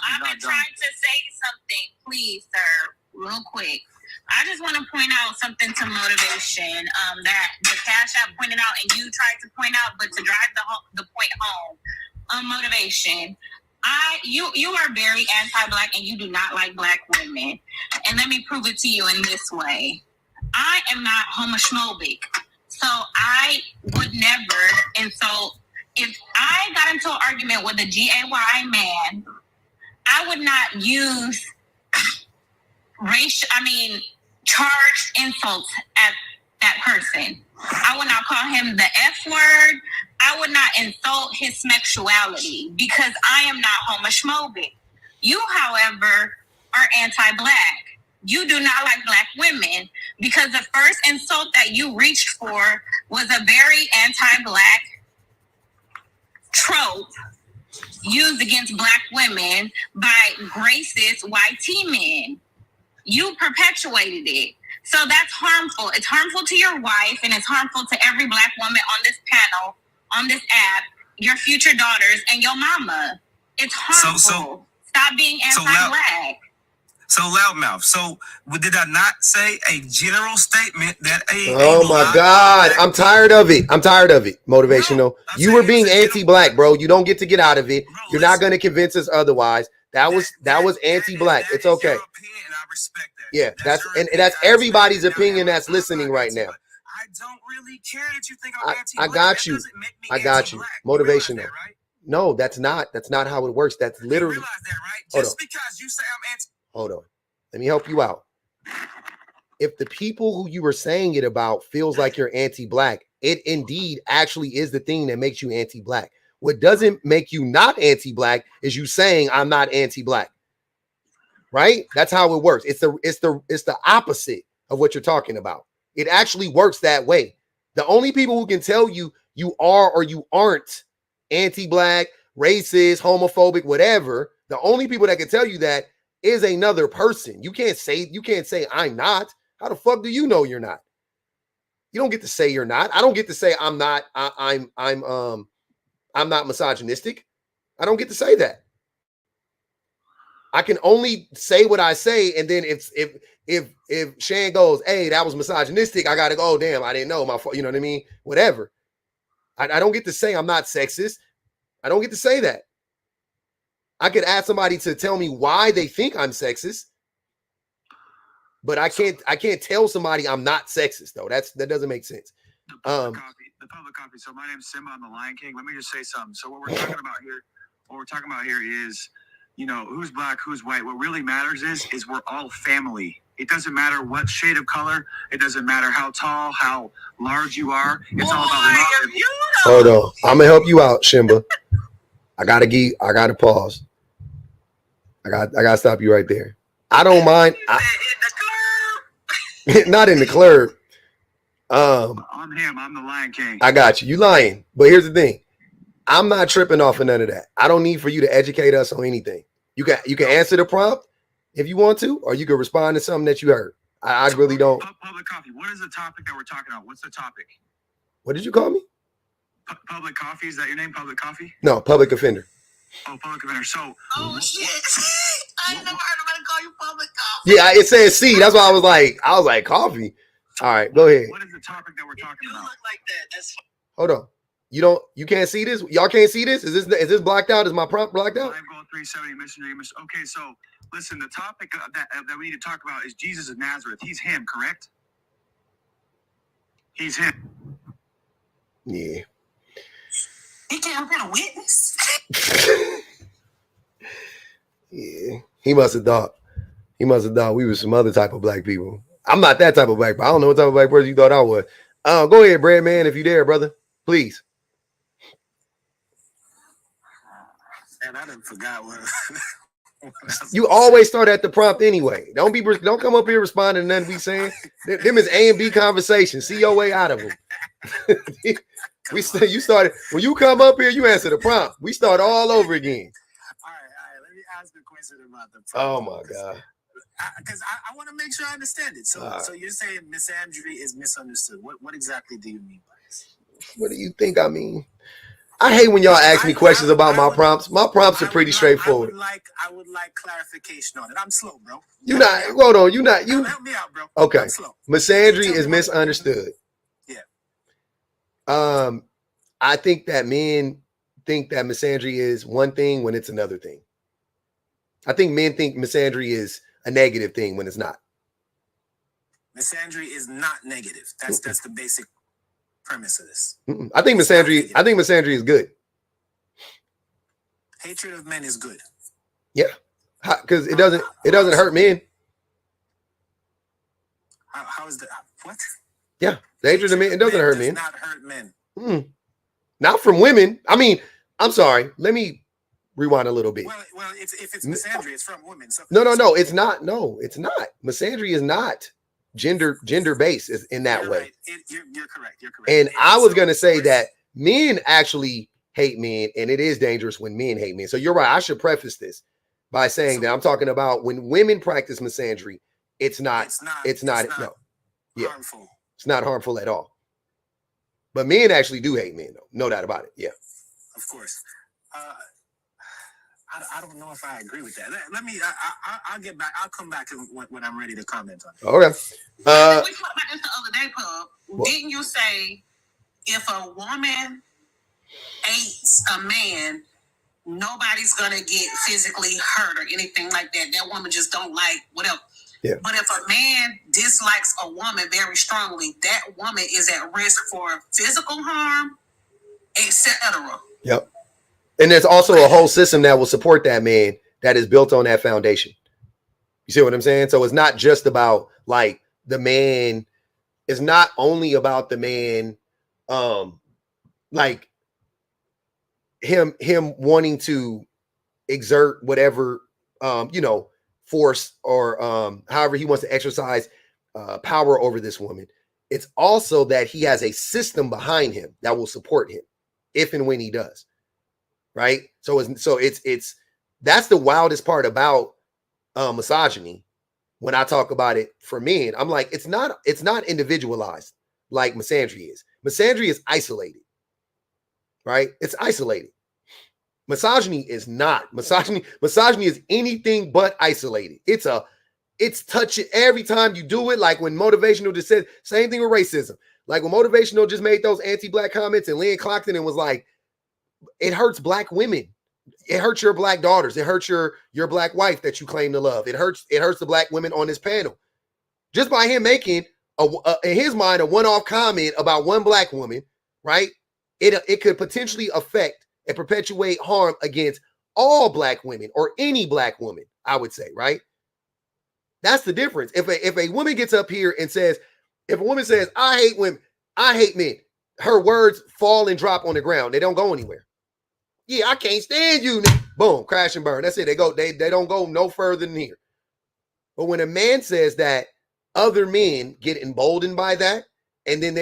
I've been trying to say something, please, sir, real quick. I just want to point out something to motivation that the Cash App pointed out and you tried to point out, but to drive the point home. Motivation. You are very anti-Black and you do not like Black women. And let me prove it to you in this way. I am not homophobic. So I would never, and so if I got into an argument with a GAY man, I would not use charged insults at that person. I would not call him the F word. I would not insult his sexuality because I am not homophobic. You, however, are anti-Black. You do not like Black women because the first insult that you reached for was a very anti-Black trope used against Black women by racist YT men. You perpetuated it. So that's harmful. It's harmful to your wife and it's harmful to every Black woman on this panel, on this app, your future daughters, and your mama. It's harmful. Stop being anti-Black. So loudmouth. So did I not say a general statement that oh my God. I'm tired of it. Motivational. No, you were being anti-Black, bro. You don't get to get out of it. Bro, you're not going to convince us otherwise. That was anti-Black. It's okay. Opinion, and I respect that. Yeah, that's everybody's opinion that's listening right now. I don't really care that you think I'm I anti-Black. got you. I got you. Motivational. That, right? No, that's not how it works. That's literally. You realize that, right? Just because you say I'm anti. Hold on. Let me help you out. If the people who you were saying it about feels like you're anti-Black, it indeed actually is the thing that makes you anti-Black. What doesn't make you not anti-Black is you saying I'm not anti-Black. Right? That's how it works. It's the opposite of what you're talking about. It actually works that way. The only people who can tell you you are or you aren't anti-Black, racist, homophobic, whatever, the only people that can tell you that is another person. You can't say I'm not. How the fuck do you know you're not? You don't get to say you're not. I don't get to say I'm not. I'm not misogynistic. I don't get to say that. I can only say what I say, and then if Shan goes, hey, that was misogynistic, I gotta go, oh, damn, I didn't know, my fault, you know what I mean? Whatever. I don't get to say I'm not sexist. I don't get to say that. I could ask somebody to tell me why they think I'm sexist, but I can't tell somebody I'm not sexist though. That doesn't make sense. The public copy. So my name's Simba. I'm the Lion King. Let me just say something. So what we're talking about here is, you know, who's Black, who's white. What really matters is we're all family. It doesn't matter what shade of color. It doesn't matter how tall, how large you are. It's all about love. Hold on. I'm gonna help you out, Shimba. I gotta pause. I gotta stop you right there. I don't mind. Not in the club. I'm him. I'm the Lion King. I got you. You lying. But here's the thing. I'm not tripping off of none of that. I don't need for you to educate us on anything. You can answer the prompt if you want to, or you can respond to something that you heard. I really don't. Public coffee. What is the topic that we're talking about? What's the topic? What did you call me? Public coffee. Is that your name? Public coffee? No, public offender. Oh, public offender. So. Oh shit! I never heard anybody call you public coffee. Yeah, it says C. That's why I was like coffee. All right, go ahead. What is the topic that we're talking about? You look like that. That's. Hold on. You can't see this? Y'all can't see this? Is this blacked out? Is my prompt blacked out? Live goal 370 missionary. Okay, so listen, the topic that we need to talk about is Jesus of Nazareth. He's him, correct? He's him. Yeah. He can't be a witness. Yeah. He must have thought we were some other type of Black people. I'm not that type of Black, but I don't know what type of Black person you thought I was. Go ahead, Brad, man, if you there, brother. Please. And I done forgot what You always start at the prompt anyway. Don't come up here responding to nothing we saying. Them is A and B conversations. See your way out of them. You started when you come up here, you answer the prompt. We start all over again. All right. Let me ask a question about the prompt. Oh my God. Because I want to make sure I understand it. So you're saying misandry is misunderstood. What exactly do you mean by this? What do you think I mean? I hate when y'all ask me questions about my prompts. My prompts are pretty straightforward. I would like clarification on it. I'm slow, bro. Hold on. Help me out, bro. Okay. I'm slow. Misandry is misunderstood. Yeah. I think that men think that misandry is one thing when it's another thing. I think men think misandry is a negative thing when it's not. Misandry is not negative. That's the basic premise of this. I think misandry is good. Hatred of men is good. Yeah, because it doesn't hurt men. How is that? What? Yeah, the hatred of men, it doesn't hurt men. Does not hurt men. Not from women. I mean, I'm sorry. Let me rewind a little bit. Well, if it's misandry, it's from women. So no, it's not. No, it's not. Misandry is not gender based in that way. Right. You're correct. You're correct. And I was going to say that men actually hate men, and it is dangerous when men hate men. So you're right. I should preface this by saying that I'm talking about when women practice misandry, it's not harmful. It's not harmful at all. But men actually do hate men, though. No doubt about it. Yeah. Of course. I don't know if I agree with that. Let me. I'll get back. I'll come back when I'm ready to comment on it. Okay. We talked about this the other day, Pub. Didn't you say if a woman hates a man, nobody's gonna get physically hurt or anything like that? That woman just don't like whatever. Yeah. But if a man dislikes a woman very strongly, that woman is at risk for physical harm, etc. Yep. And there's also a whole system that will support that man that is built on that foundation. You see what I'm saying? So it's not just about like the man. It's not only about the man, like him wanting to exert whatever, force or however he wants to exercise power over this woman. It's also that he has a system behind him that will support him if and when he does. Right. So it's that's the wildest part about misogyny. When I talk about it for men, I'm like, it's not individualized like misandry is. Misandry is isolated. Right. It's isolated. Misogyny is not. Misogyny is anything but isolated. It's touching every time you do it. Like when Motivational just said, same thing with racism. Like when Motivational just made those anti-black comments and Lynn Clockton and was like, it hurts black women. It hurts your black daughters. It hurts your black wife that you claim to love. It hurts the black women on this panel. Just by him making in his mind a one-off comment about one black woman, right? It could potentially affect and perpetuate harm against all black women or any black woman, I would say, right? That's the difference. If a woman gets up here and says, if a woman says, I hate women, I hate men, her words fall and drop on the ground. They don't go anywhere. Yeah, I can't stand you. Boom, crash and burn. That's it. They don't go no further than here. But when a man says that, other men get emboldened by that, and then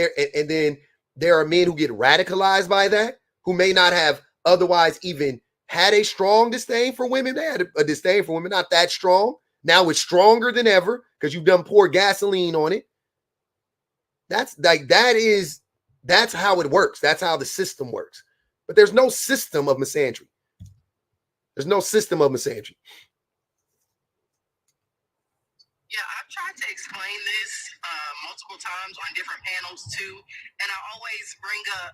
there are men who get radicalized by that, who may not have otherwise even had a strong disdain for women. They had a disdain for women, not that strong. Now it's stronger than ever because you've done pour gasoline on it. That's how it works. That's how the system works. But there's no system of misandry. There's no system of misandry. Yeah, I've tried to explain this multiple times on different panels too, and I always bring up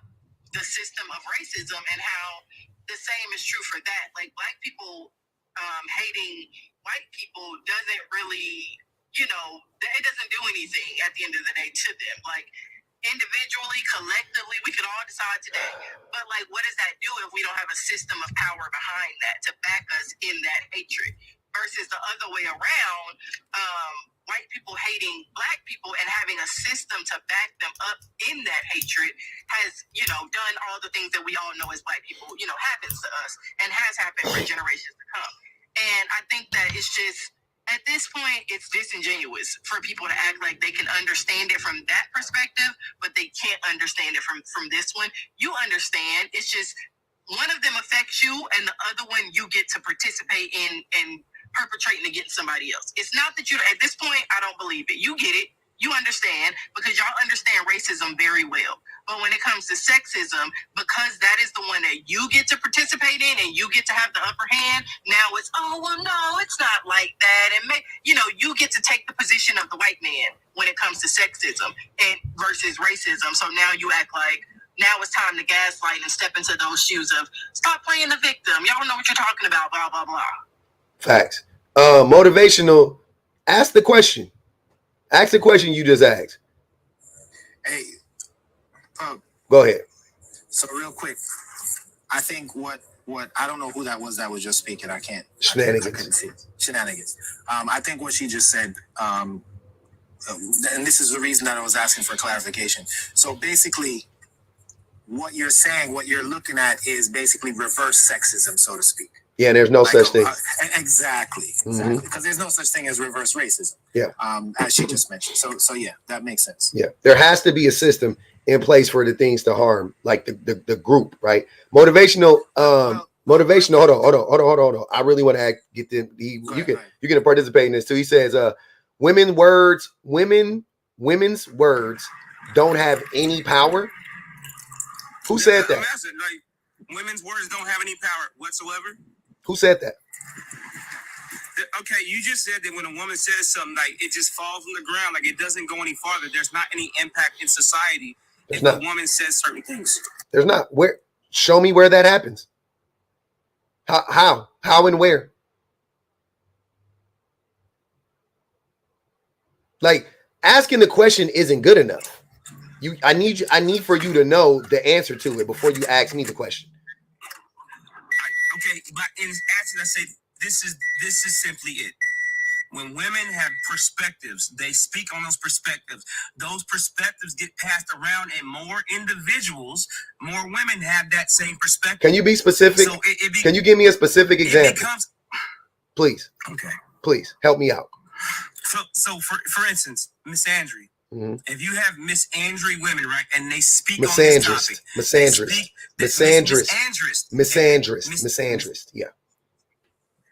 the system of racism and how the same is true for that. Like black people hating white people doesn't really, it doesn't do anything at the end of the day to them. Like individually, collectively, we could all decide today. But like, what does that do if we don't have a system of power behind that to back us in that hatred? Versus the other way around, white people hating black people and having a system to back them up in that hatred has, done all the things that we all know as black people, happens to us and has happened for generations to come. And I think that it's just, at this point, it's disingenuous for people to act like they can understand it from that perspective, but they can't understand it from this one. You understand. It's just one of them affects you, and the other one you get to participate in perpetrating against somebody else. It's not that you, at this point, I don't believe it. You get it. You understand, because y'all understand racism very well. But when it comes to sexism, because that is the one that you get to participate in and you get to have the upper hand, now it's, oh, well, no, it's not like that. And, you get to take the position of the white man when it comes to sexism and versus racism. So now you act like, now it's time to gaslight and step into those shoes of, stop playing the victim. Y'all know what you're talking about, blah, blah, blah. Facts. Motivational. Ask the question. Ask the question you just asked. Hey, go ahead. So real quick, I think what I don't know who that was just speaking. I Shenanigans. I couldn't see it. Shenanigans. I think what she just said, and this is the reason that I was asking for clarification. So basically, what you're saying, what you're looking at, is basically reverse sexism, so to speak. Yeah, there's no such thing. Exactly. Because there's no such thing as reverse racism. Yeah. As she just mentioned. So yeah, that makes sense. Yeah, there has to be a system in place for the things to harm, like the group, right? Motivational. Hold on. I really want to get them. You can participate in this too. He says, women's words don't have any power. Who said that? Women's words don't have any power whatsoever. Who said that? Okay, you just said that when a woman says something, like, it just falls on the ground, like it doesn't go any farther. There's not any impact in society if a woman says certain things. There's not. Where? Show me where that happens. How and where? Like, asking the question isn't good enough. I need for you to know the answer to it before you ask me the question. Okay, but in answer, I say this is simply it. When women have perspectives, they speak on those perspectives. Those perspectives get passed around, and more individuals, more women have that same perspective. Can you be specific? So can you give me a specific example? Please. Okay. Please help me out. So for instance, misandry. Mm-hmm. If you have misandry women, right, and they speak on this topic, misandrist, yeah.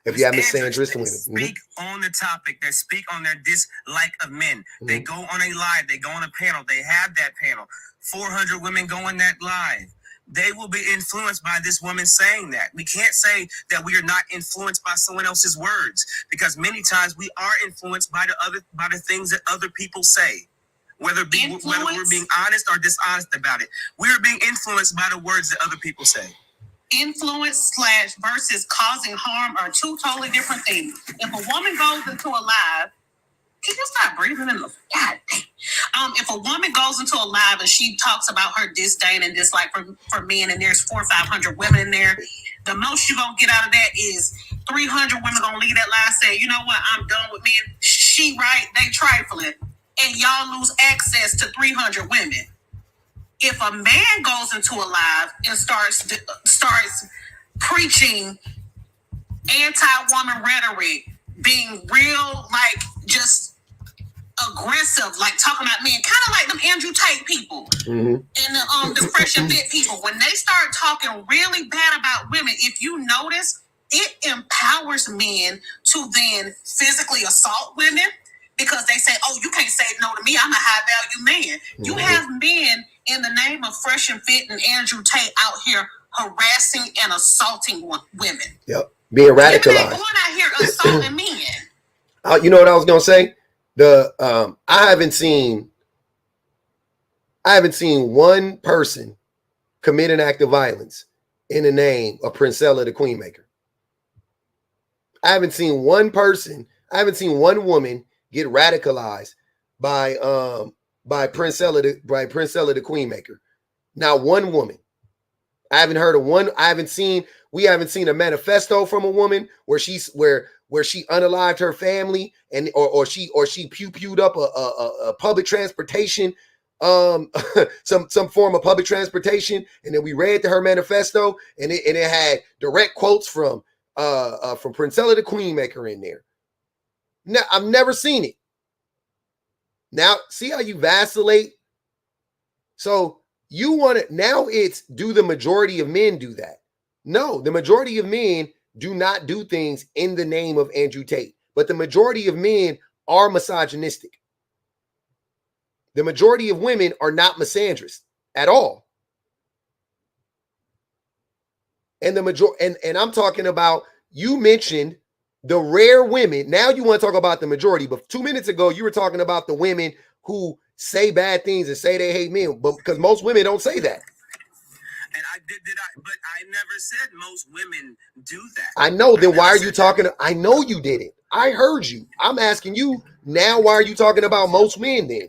If you have misandrist women, speak on the topic, they speak on their dislike of men. Mm-hmm. They go on a live, they go on a panel, they have that panel. 400 women go on that live. They will be influenced by this woman saying that. We can't say that we are not influenced by someone else's words, because many times we are influenced by the things that other people say. Whether we're being honest or dishonest about it, we're being influenced by the words that other people say. Influence / versus causing harm are two totally different things. If a woman goes into a live, can you stop breathing in the God damn? If a woman goes into a live and she talks about her disdain and dislike for men, and there's 400 or 500 women in there, the most you're gonna get out of that is 300 women gonna leave that live and say, you know what, I'm done with men. She right, they trifling. And y'all lose access to 300 women. If a man goes into a live and starts preaching anti-woman rhetoric, being real, like, just aggressive, like talking about men, kind of like them Andrew Tate people, and the Fresh and Fit people, when they start talking really bad about women, if you notice, it empowers men to then physically assault women. Because they say, oh, you can't say no to me. I'm a high-value man. Mm-hmm. You have men in the name of Fresh and Fit and Andrew Tate out here harassing and assaulting women. Yep, being radicalized. Women ain't going out here assaulting men. You know what I was gonna say? I haven't seen one person commit an act of violence in the name of Princella the Queenmaker. I haven't seen one woman get radicalized by Princella the Queenmaker. Not one woman. I haven't heard of one. We haven't seen a manifesto from a woman where she unalived her family or she pew-pewed up a public transportation, some form of public transportation, and then we read her manifesto, and it had direct quotes from from Princella the Queenmaker in there. Now, I've never seen it. Now, see how you vacillate? So you want to, now it's, do the majority of men do that? No, the majority of men do not do things in the name of Andrew Tate, but the majority of men are misogynistic. The majority of women are not misandrous at all. And and I'm talking about, you mentioned the rare women. Now you want to talk about the majority, but 2 minutes ago you were talking about the women who say bad things and say they hate men, but because most women don't say that. And but I never said most women do that. I know. Then why are you talking? I know you didn't. I heard you. I'm asking you now. Why are you talking about most men then?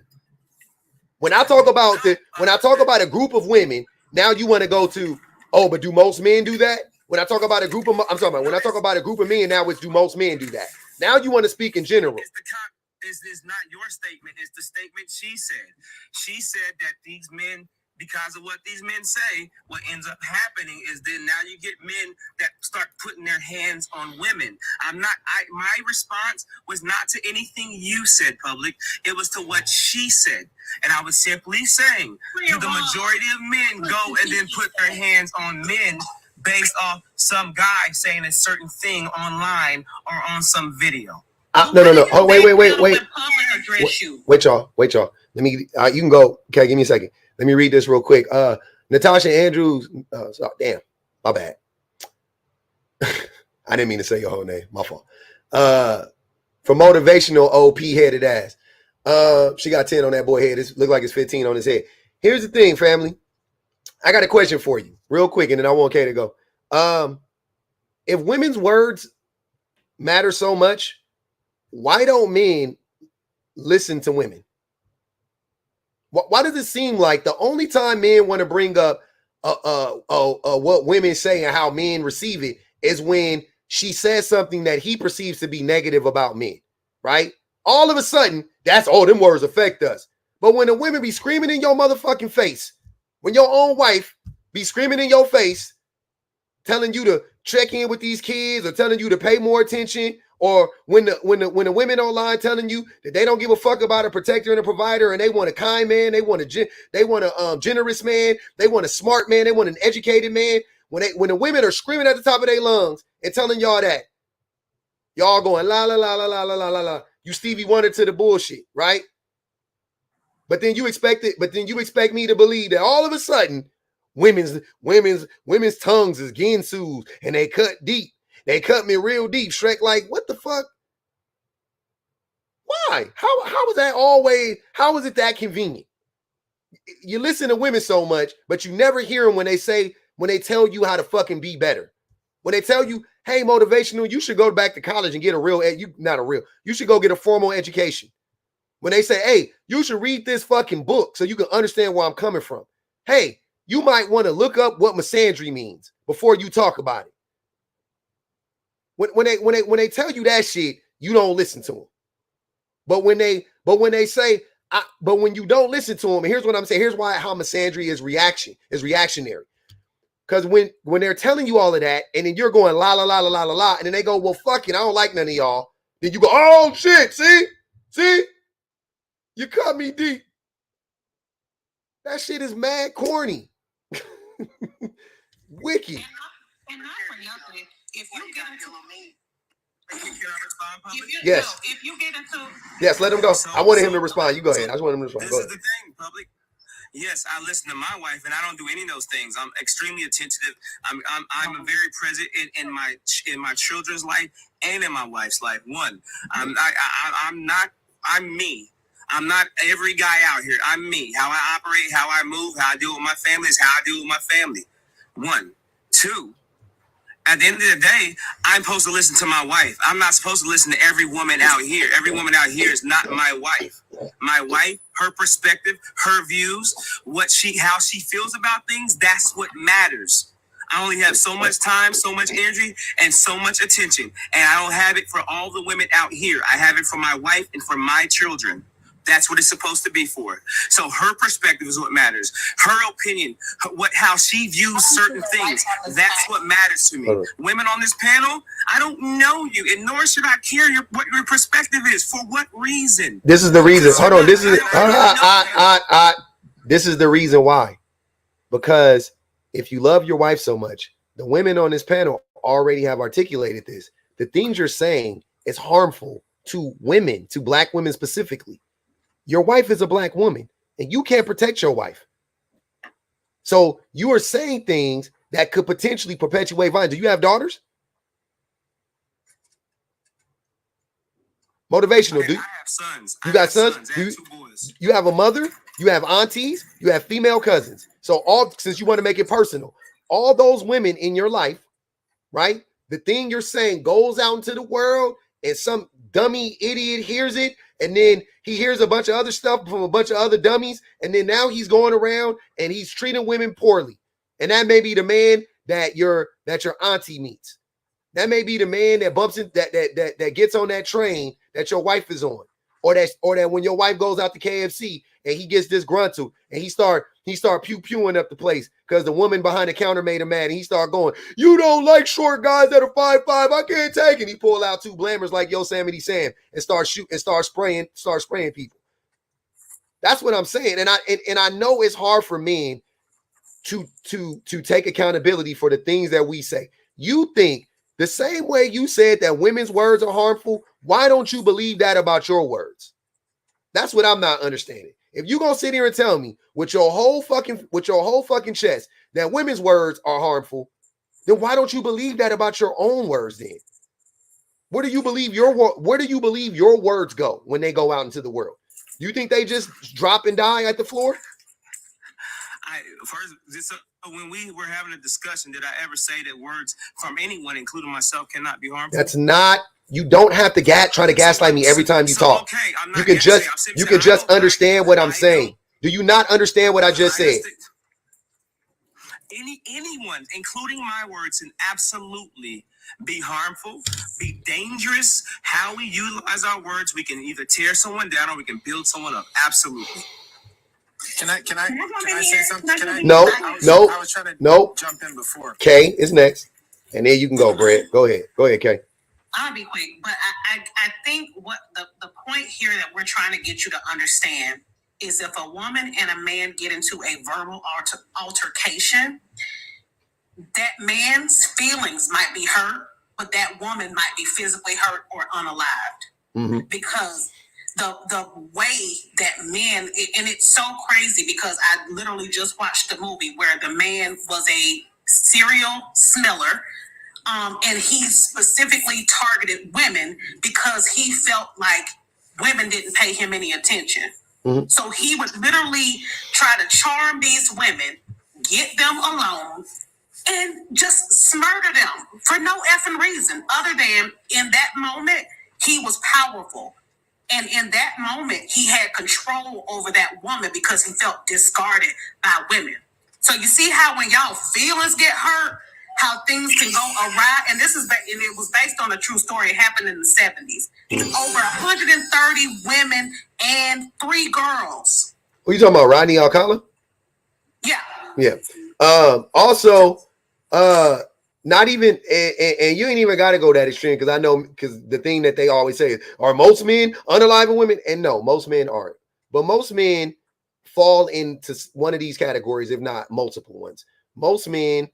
When I talk about a group of women, now you want to go to, oh, but do most men do that? When I talk about a group of, when I talk about a group of men, now it's, do most men do that? Now you want to speak in general. It's not your statement. It's the statement she said. She said that these men, because of what these men say, what ends up happening is then now you get men that start putting their hands on women. My response was not to anything you said, public. It was to what she said. And I was simply saying, do the majority of men go and then put their hands on men based off some guy saying a certain thing online or on some video? No. Oh, wait. Wait, y'all. Let me, you can go. Okay, give me a second. Let me read this real quick. Natasha Andrews. Damn, my bad. I didn't mean to say your whole name. My fault. For motivational OP headed ass. She got 10 on that boy head. It look like it's 15 on his head. Here's the thing, family. I got a question for you, real quick, and then I want Kay to go. If women's words matter so much, why don't men listen to women? Why does it seem like the only time men want to bring up what women say and how men receive it is when she says something that he perceives to be negative about men, right? All of a sudden, that's, oh, them words affect us. But when the women be screaming in your motherfucking face, when your own wife be screaming in your face, telling you to check in with these kids or telling you to pay more attention, or when the women online telling you that they don't give a fuck about a protector and a provider, and they want a kind man, they want a generous man, they want a smart man, they want an educated man. When the women are screaming at the top of their lungs and telling y'all that, y'all going la la la la la la la la la. You Stevie Wonder to the bullshit, right? But then you expect me to believe that all of a sudden women's tongues is ginsus and they cut deep. They cut me real deep. Shrek, like, what the fuck? Why? How is that always? How is it that convenient? You listen to women so much, but you never hear them when they tell you how to fucking be better. When they tell you, hey, motivational, you should go back to college and get you should go get a formal education. When they say, hey, you should read this fucking book so you can understand where I'm coming from. Hey, you might want to look up what misandry means before you talk about it. When they tell you that shit, you don't listen to them. But when you don't listen to them, and here's what I'm saying. Here's how misandry is reactionary. Because when they're telling you all of that, and then you're going la la la la la la la, and then they go, well, fuck it, I don't like none of y'all. Then you go, oh shit, see, you cut me deep. That shit is mad corny, wicked. And not for nothing. If you get into yes. If you get into yes, let him go. I wanted him to respond. You go ahead. I just want him to respond. This is the thing, public. Yes, I listen to my wife, and I don't do any of those things. I'm extremely attentive. I'm very present in my children's life and in my wife's life. I'm me. I'm not every guy out here. I'm me. How I operate, how I move, how I deal with my family is how I deal with my family. 1, 2. At the end of the day, I'm supposed to listen to my wife. I'm not supposed to listen to every woman out here. Every woman out here is not my wife. My wife, her perspective, her views, how she feels about things, that's what matters. I only have so much time, so much energy, and so much attention. And I don't have it for all the women out here. I have it for my wife and for my children. That's what it's supposed to be for. So her perspective is what matters. Her opinion, how she views certain things, that's what matters to me. Women on this panel, I don't know you, and nor should I care what your perspective is. For what reason? This is the reason. Hold on. This is the reason why. Because if you love your wife so much, the women on this panel already have articulated this. The things you're saying is harmful to women, to black women specifically. Your wife is a black woman, and you can't protect your wife. So you are saying things that could potentially perpetuate violence. Do you have daughters? Motivational. I have sons. You got sons? I have 2 boys. You have a mother, you have aunties, you have female cousins. So since you want to make it personal, all those women in your life, right? The thing you're saying goes out into the world and some dummy idiot hears it, and then he hears a bunch of other stuff from a bunch of other dummies, and then now he's going around and he's treating women poorly. And that may be the man that your auntie meets. That may be the man that bumps in that gets on that train that your wife is on, or that when your wife goes out to KFC and he gets disgruntled and he start pew-pewing up the place because the woman behind the counter made him mad, and he start going, "You don't like short guys that are 5'5". I can't take it." He pull out 2 blammers like Yosemite Sam and start spraying people. That's what I'm saying, and I know it's hard for men to take accountability for the things that we say. You think the same way you said that women's words are harmful, why don't you believe that about your words? That's what I'm not understanding. If you're gonna sit here and tell me with your whole fucking chest that women's words are harmful, then why don't you believe that about your own words then? Where do you believe your words go when they go out into the world? You think they just drop and die at the floor? When we were having a discussion, did I ever say that words from anyone, including myself, cannot be harmful? That's not. You don't have to try to gaslight me every time you talk. Okay, I'm not you can just understand what I'm saying. Do you not understand what I just said? Anyone, including my words, can absolutely be harmful, be dangerous. How we utilize our words, we can either tear someone down or we can build someone up. Absolutely. Can I say something? No. I was trying to jump in before. Kay is next, and then you can go, Brett. Go ahead, Kay. I'll be quick, but I think what the point here that we're trying to get you to understand is if a woman and a man get into a verbal altercation, that man's feelings might be hurt, but that woman might be physically hurt or unalived. Mm-hmm. Because the way that men, and it's so crazy because I literally just watched the movie where the man was a serial smeller, and he specifically targeted women because he felt like women didn't pay him any attention. Mm-hmm. So he would literally try to charm these women, get them alone, and just murder them for no effing reason other than in that moment he was powerful. And in that moment, he had control over that woman because he felt discarded by women. So you see how when y'all feelings get hurt, how things can go awry. And it was based on a true story. It happened in the 70s. Over 130 women and 3 girls. What are you talking about, Rodney Alcala? Yeah. Also, not even, and you ain't even got to go that extreme because I know, because the thing that they always say is, are most men unaliving women? And no, most men aren't. But most men fall into one of these categories, if not multiple ones. Most men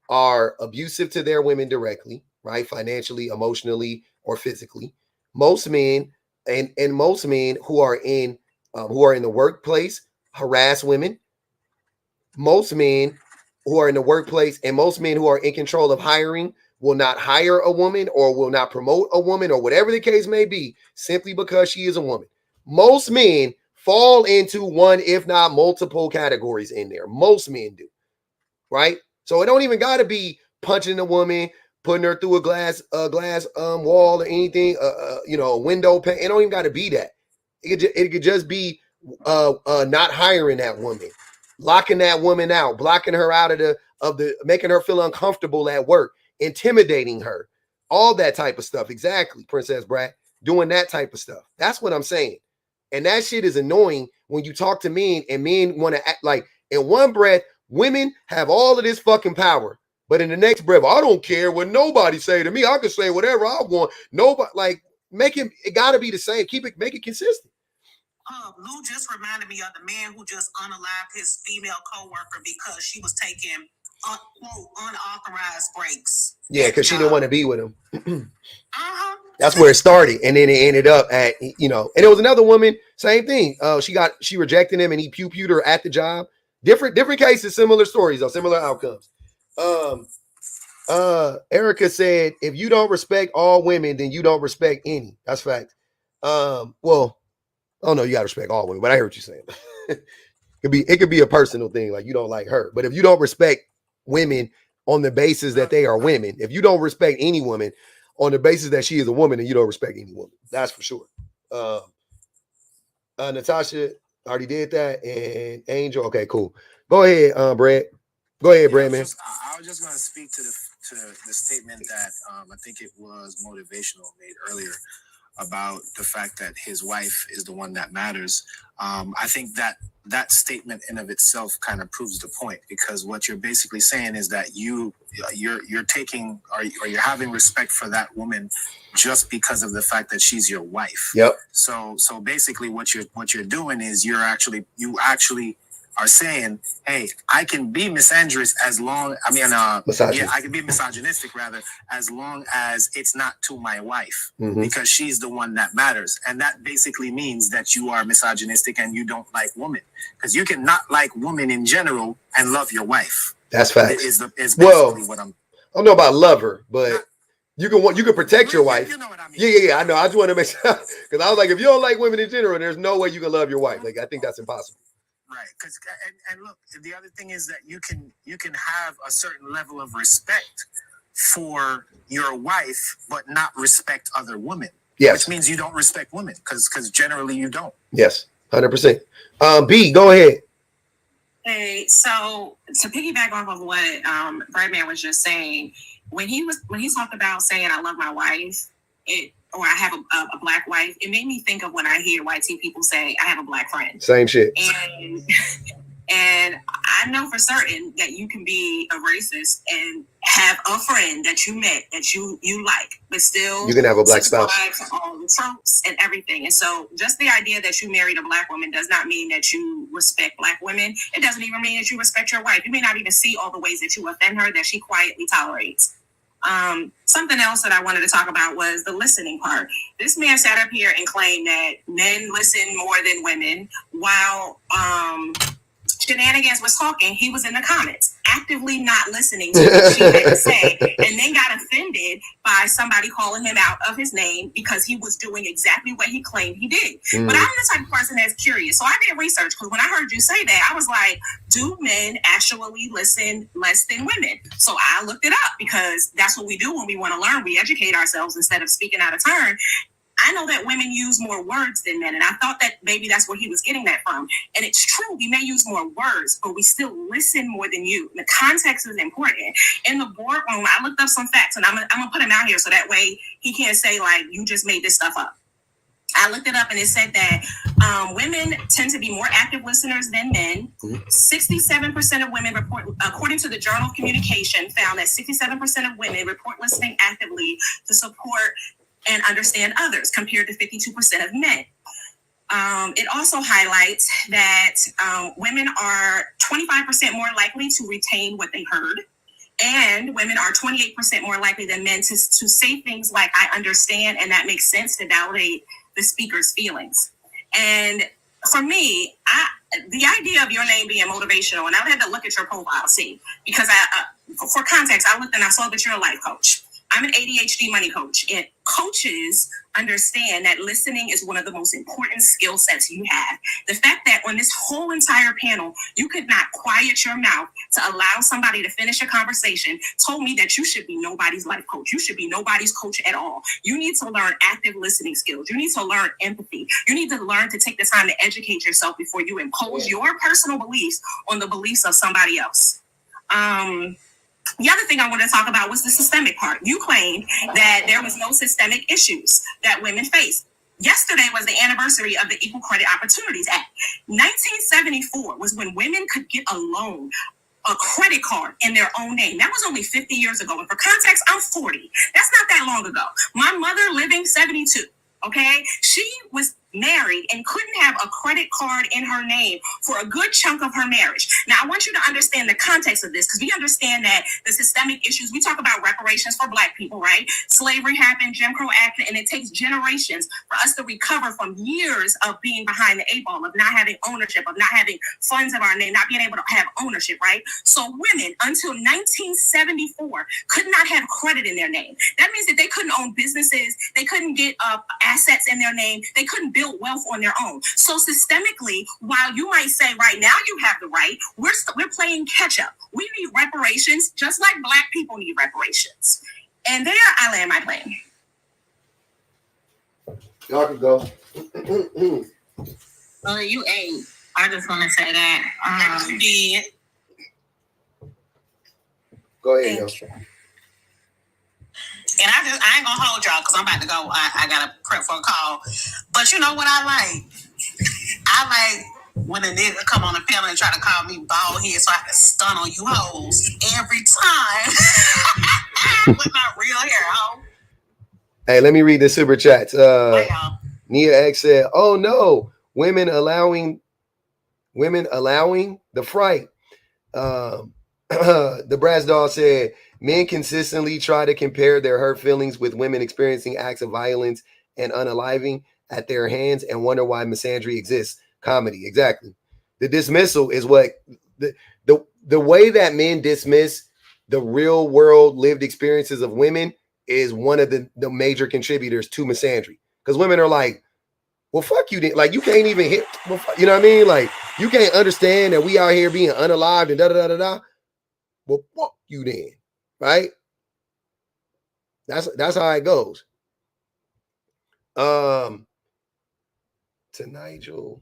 are abusive to their women directly, right? Financially, emotionally, or physically. Most men and most men who are in the workplace harass women. Most men who are in the workplace and most men who are in control of hiring will not hire a woman or will not promote a woman or whatever the case may be simply because she is a woman. Most men fall into one, if not multiple categories in there. Most men do, right? So it don't even got to be punching a woman, putting her through a glass wall or anything, a window pane. It don't even got to be that. It could just be not hiring that woman, locking that woman out, blocking her out of the making her feel uncomfortable at work, intimidating her, all that type of stuff. Exactly, Princess Brat, doing that type of stuff. That's what I'm saying. And that shit is annoying when you talk to men and men want to act like, in one breath, women have all of this fucking power. But in the next breath, I don't care what nobody say to me. I can say whatever I want. Nobody, like, it gotta be the same. Make it consistent. Lou just reminded me of the man who just unalived his female coworker because she was taking quote unauthorized breaks. Yeah, because she didn't want to be with him. That's where it started, and then it ended up at, you know, and it was another woman, same thing. She rejected him, and he pew-pewed her at the job. Different cases, similar stories, though, similar outcomes. Erica said, if you don't respect all women, then you don't respect any. That's fact. Well, I don't know, you gotta respect all women, but I hear what you're saying. It could be a personal thing, like you don't like her. But if you don't respect women on the basis that they are women, if you don't respect any woman on the basis that she is a woman, then you don't respect any woman. That's for sure. Natasha already did that, and Angel. Okay, cool. Go ahead, Brad. Go ahead, Brad, man. I was just going to speak to the statement that I think it was motivational made earlier about the fact that his wife is the one that matters. I think that statement in of itself kind of proves the point, because what you're basically saying is that you're taking or you're having respect for that woman just because of the fact that she's your wife. Yep. So basically what you're doing is you actually are saying, hey, I can be misandrous I can be misogynistic rather, as long as it's not to my wife, because she's the one that matters. And that basically means that you are misogynistic and you don't like women, because you can not like women in general and love your wife. That's fact. Is basically what I don't know about love her, but you can protect your wife. You know what I mean? Yeah, I know. I just want to make sure, because I was like, if you don't like women in general, there's no way you can love your wife. Like, I think that's impossible. Right, because and look, the other thing is that you can have a certain level of respect for your wife, but not respect other women. Yes, which means you don't respect women, because generally you don't. Yes, 100%. B, go ahead. Hey, so to piggyback off of what Birdman was just saying, when he talked about saying I love my wife, or I have a black wife, it made me think of when I hear white people say I have a black friend. Same shit. And I know for certain that you can be a racist and have a friend that you met that you like, but still you can have a black spouse. All the tropes and everything. And so just the idea that you married a black woman does not mean that you respect black women. It doesn't even mean that you respect your wife. You may not even see all the ways that you offend her that she quietly tolerates. Something else that I wanted to talk about was the listening part. This man sat up here and claimed that men listen more than women, while Shenanigans was talking. He was in the comments, actively not listening to what she had to say, and then got offended by somebody calling him out of his name because he was doing exactly what he claimed he did. But I'm the type of person that's curious, so I did research, because when I heard you say that, I was like, do men actually listen less than women? So I looked it up, because that's what we do when we want to learn. We educate ourselves instead of speaking out of turn. I know that women use more words than men, and I thought that maybe that's where he was getting that from. And it's true, we may use more words, but we still listen more than you. The context is important. In the boardroom, I looked up some facts, and I'm gonna put them out here so that way he can't say, like, you just made this stuff up. I looked it up, and it said that women tend to be more active listeners than men. 67% of women report, according to the Journal of Communication, found that 67% of women report listening actively to support and understand others, compared to 52% of men. It also highlights that women are 25% more likely to retain what they heard, and women are 28% more likely than men to say things like, I understand, and that makes sense, to validate the speaker's feelings. And for me, the idea of your name being motivational, and I had to look at your profile, see, because for context, I looked and I saw that you're a life coach. I'm an ADHD money coach, and coaches understand that listening is one of the most important skill sets you have. The fact that on this whole entire panel, you could not quiet your mouth to allow somebody to finish a conversation told me that you should be nobody's life coach. You should be nobody's coach at all. You need to learn active listening skills. You need to learn empathy. You need to learn to take the time to educate yourself before you impose your personal beliefs on the beliefs of somebody else. The other thing I wanted to talk about was the systemic part. You claimed that there was no systemic issues that women face. Yesterday was the anniversary of the Equal Credit Opportunities Act. 1974 was when women could get a loan, a credit card in their own name. That was only 50 years ago. And for context, I'm 40. That's not that long ago. My mother living 72. Okay, she was married and couldn't have a credit card in her name for a good chunk of her marriage. Now, I want you to understand the context of this, because we understand that the systemic issues, we talk about reparations for Black people, right? Slavery happened, Jim Crow Act, and it takes generations for us to recover from years of being behind the eight ball, of not having ownership, of not having funds of our name, not being able to have ownership, right? So women, until 1974, could not have credit in their name. That means that they couldn't own businesses, they couldn't get assets in their name, they couldn't build wealth on their own. So systemically, while you might say right now you have the right, we're playing catch up. We need reparations just like Black people need reparations. And there I land my plane. Y'all can go. Well, you ate. I just want to say that. You did. Go ahead, yo. And I ain't gonna hold y'all because I'm about to go. I gotta prep for a call. But you know what I like? I like when a nigga come on the panel and try to call me bald head so I can stun on you hoes every time with my real hair, ho. Hey, let me read the super chats. Nia X said, "Oh no, women allowing the fright." The Brass Doll said, "Men consistently try to compare their hurt feelings with women experiencing acts of violence and unaliving at their hands and wonder why misandry exists." Comedy, exactly. The dismissal is what the way that men dismiss the real world lived experiences of women is one of the major contributors to misandry. Because women are like, well, fuck you, like you can't even hit, you know what I mean? Like you can't understand that we out here being unalived and da da da da da. Well, fuck you then, right? That's how it goes. To Nigel,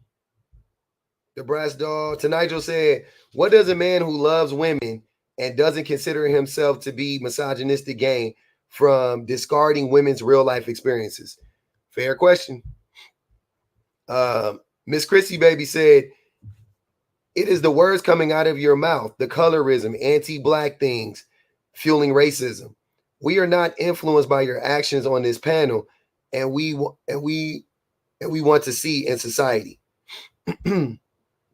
the Brass Doll. To Nigel said, "What does a man who loves women and doesn't consider himself to be misogynistic gain from discarding women's real life experiences?" Fair question. Miss Chrissy Baby said, "It is the words coming out of your mouth, the colorism, anti-Black things, fueling racism. We are not influenced by your actions on this panel, and we want to see in society."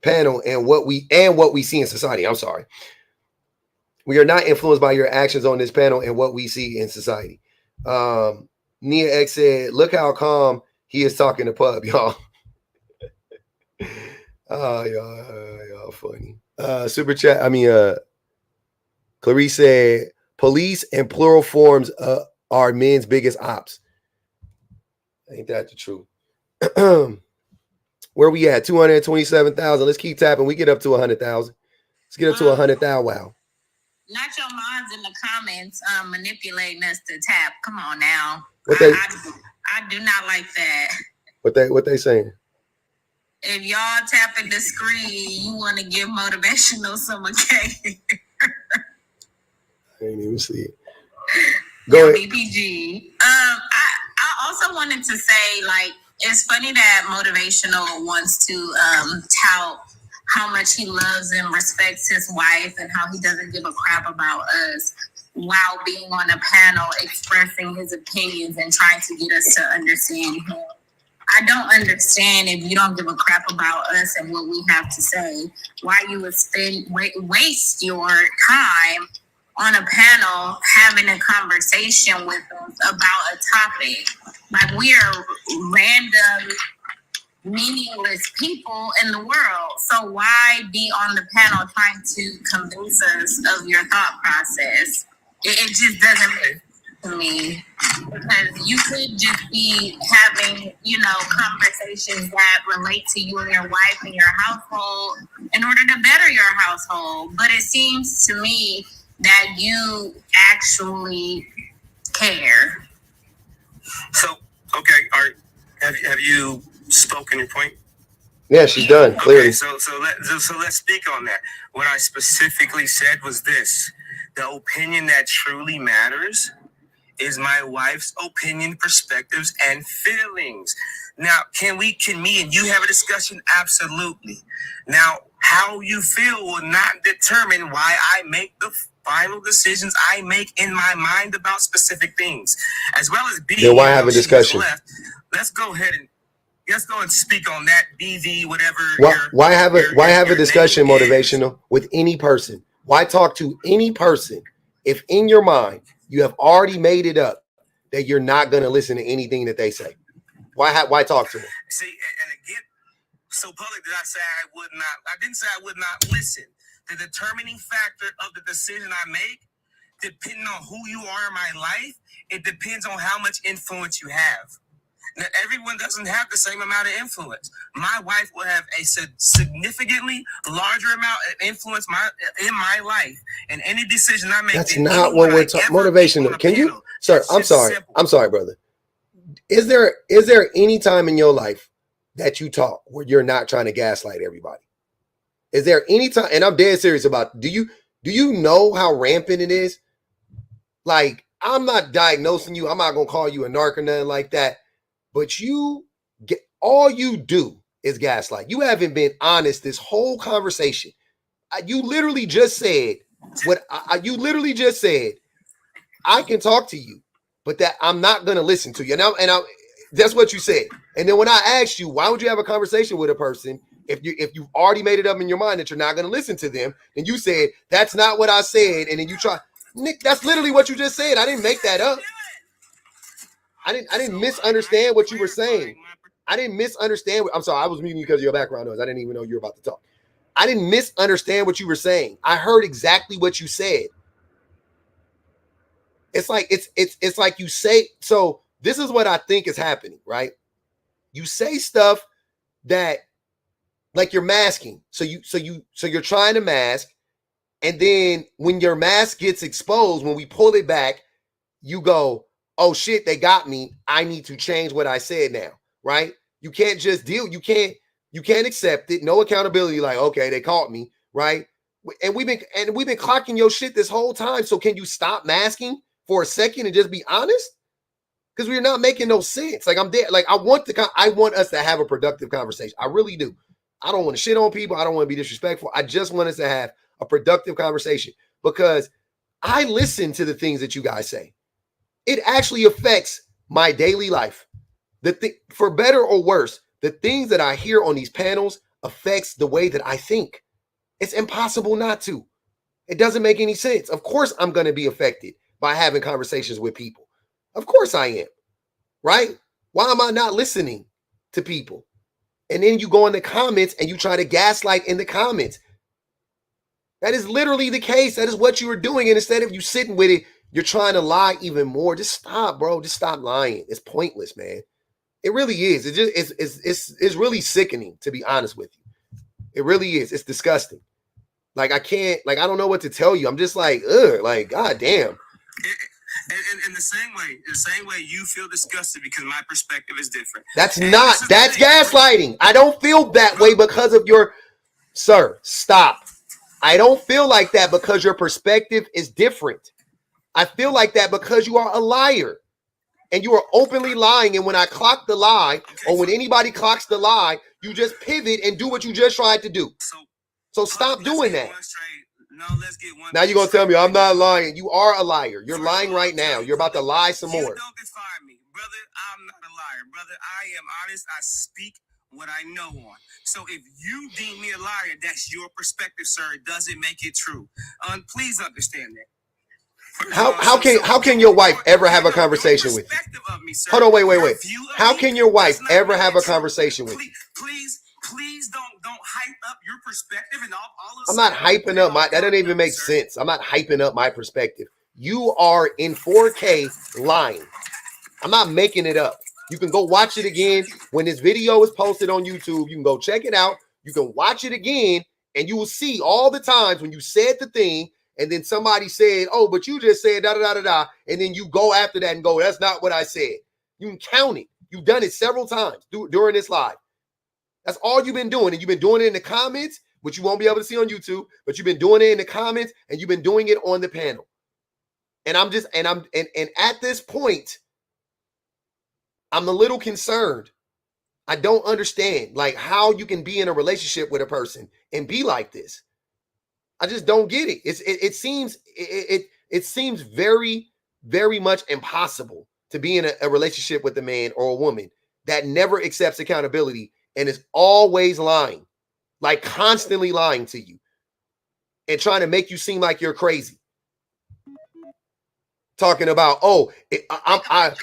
Panel and what we see in society. I'm sorry. We are not influenced by your actions on this panel and what we see in society. Nia X said, "Look how calm he is talking to Pub, y'all." Oh, y'all funny. Super chat. Clarice said, "Police and plural forms are men's biggest ops." Ain't that the truth? Where we at? 227,000. Let's keep tapping. We get up to 100,000. Let's get up to 100,000. Wow. Not your moms in the comments manipulating us to tap. Come on now. I do not like that. What they saying? If y'all tapping the screen, you want to give motivational summer cake. I ain't even see it. Go ahead. BPG. I also wanted to say, like, it's funny that motivational wants to tout how much he loves and respects his wife and how he doesn't give a crap about us while being on a panel expressing his opinions and trying to get us to understand him. I don't understand if you don't give a crap about us and what we have to say, why you would waste your time on a panel having a conversation with us about a topic. Like, we are random, meaningless people in the world. So why be on the panel trying to convince us of your thought process? It just doesn't make sense to me. Because you could just be having, conversations that relate to you and your wife and your household in order to better your household. But it seems to me that you actually care. So, okay, have you spoken your point? Yeah, she's done. Clearly. Okay, so let's speak on that. What I specifically said was this: the opinion that truly matters is my wife's opinion, perspectives, and feelings. Now, can me and you have a discussion? Absolutely. Now, how you feel will not determine why I make the final decisions I make in my mind about specific things, as well as being. Then why have a discussion? Let's go ahead and speak on that. BV, whatever. Why have a discussion motivational with any person? Why talk to any person if in your mind you have already made it up that you're not going to listen to anything that they say? Why talk to them? See, and again, so public that I say I would not. I didn't say I would not listen. The determining factor of the decision I make, depending on who you are in my life, it depends on how much influence you have. Now, everyone doesn't have the same amount of influence. My wife will have a significantly larger amount of influence in my life, and any decision I make. That's not what we're talking. Motivational. Can you, sir? I'm sorry. Simple. I'm sorry, brother. Is there any time in your life that you talk where you're not trying to gaslight everybody? Is there any time? And I'm dead serious about. Do you know how rampant it is? Like, I'm not diagnosing you. I'm not gonna call you a narc or nothing like that. But all you do is gaslight. You haven't been honest this whole conversation. You literally just said you literally just said. I can talk to you, but that I'm not going to listen to you. And that's what you said. And then when I asked you, why would you have a conversation with a person if you've already made it up in your mind that you're not going to listen to them? And you said, that's not what I said. And then you try, Nick, that's literally what you just said. I didn't make that up. I didn't misunderstand what you were saying. I didn't misunderstand. I'm sorry. I was muting you because of your background noise. I didn't even know you were about to talk. I didn't misunderstand what you were saying. I heard exactly what you said. It's like it's like you say. So this is what I think is happening, right? You say stuff that like you're masking. So you're trying to mask, and then when your mask gets exposed, when we pull it back, you go, oh shit, they got me. I need to change what I said now, right? You can't just deal. You can't accept it. No accountability. Like, okay, they caught me, right? And we've been clocking your shit this whole time. So can you stop masking for a second and just be honest? Because we're not making no sense. Like, I'm dead. Like, I want us to have a productive conversation. I really do. I don't want to shit on people. I don't want to be disrespectful. I just want us to have a productive conversation because I listen to the things that you guys say. It actually affects my daily life. For better or worse, the things that I hear on these panels affects the way that I think. It's impossible not to. It doesn't make any sense. Of course, I'm going to be affected by having conversations with people. Of course I am, right? Why am I not listening to people? And then you go in the comments and you try to gaslight in the comments. That is literally the case. That is what you are doing. And instead of you sitting with it, you're trying to lie even more. Just stop, bro. Just stop lying. It's pointless, man. It really is. It's really sickening, to be honest with you. It really is. It's disgusting. Like, I don't know what to tell you. I'm just like, ugh, like, God damn. In the same way you feel disgusted because my perspective is different. That's gaslighting. I don't feel that way because of your, sir, stop. I don't feel like that because your perspective is different. I feel like that because you are a liar and you are openly lying. And when I clock the lie or when anybody clocks the lie, you just pivot and do what you just tried to do. So stop doing that. Now you're going to tell me I'm not lying. You are a liar. You're lying right now. You're about to lie some more. Don't define me, brother. I'm not a liar, brother. I am honest. I speak what I know on. So if you deem me a liar, that's your perspective, sir. It doesn't make it true. Please understand that. How can your wife ever have a conversation with you? Hold on, wait. How can your wife ever have a conversation with you? Please don't hype up your perspective and all of. I'm not hyping up that doesn't even make sense. I'm not hyping up my perspective. You are in 4K lying. I'm not making it up. You can go watch it again when this video is posted on YouTube. You can go check it out. You can watch it again, and you will see all the times when you said the thing. And then somebody said, oh, but you just said da-da-da-da-da. And then you go after that and go, that's not what I said. You can count it. You've done it several times during this live. That's all you've been doing. And you've been doing it in the comments, which you won't be able to see on YouTube. But you've been doing it in the comments, and you've been doing it on the panel. And I'm just, and at this point, I'm a little concerned. I don't understand like how you can be in a relationship with a person and be like this. I just don't get it. It seems very, very much impossible to be in a relationship with a man or a woman that never accepts accountability and is always lying, like constantly lying to you and trying to make you seem like you're crazy. Talking about, I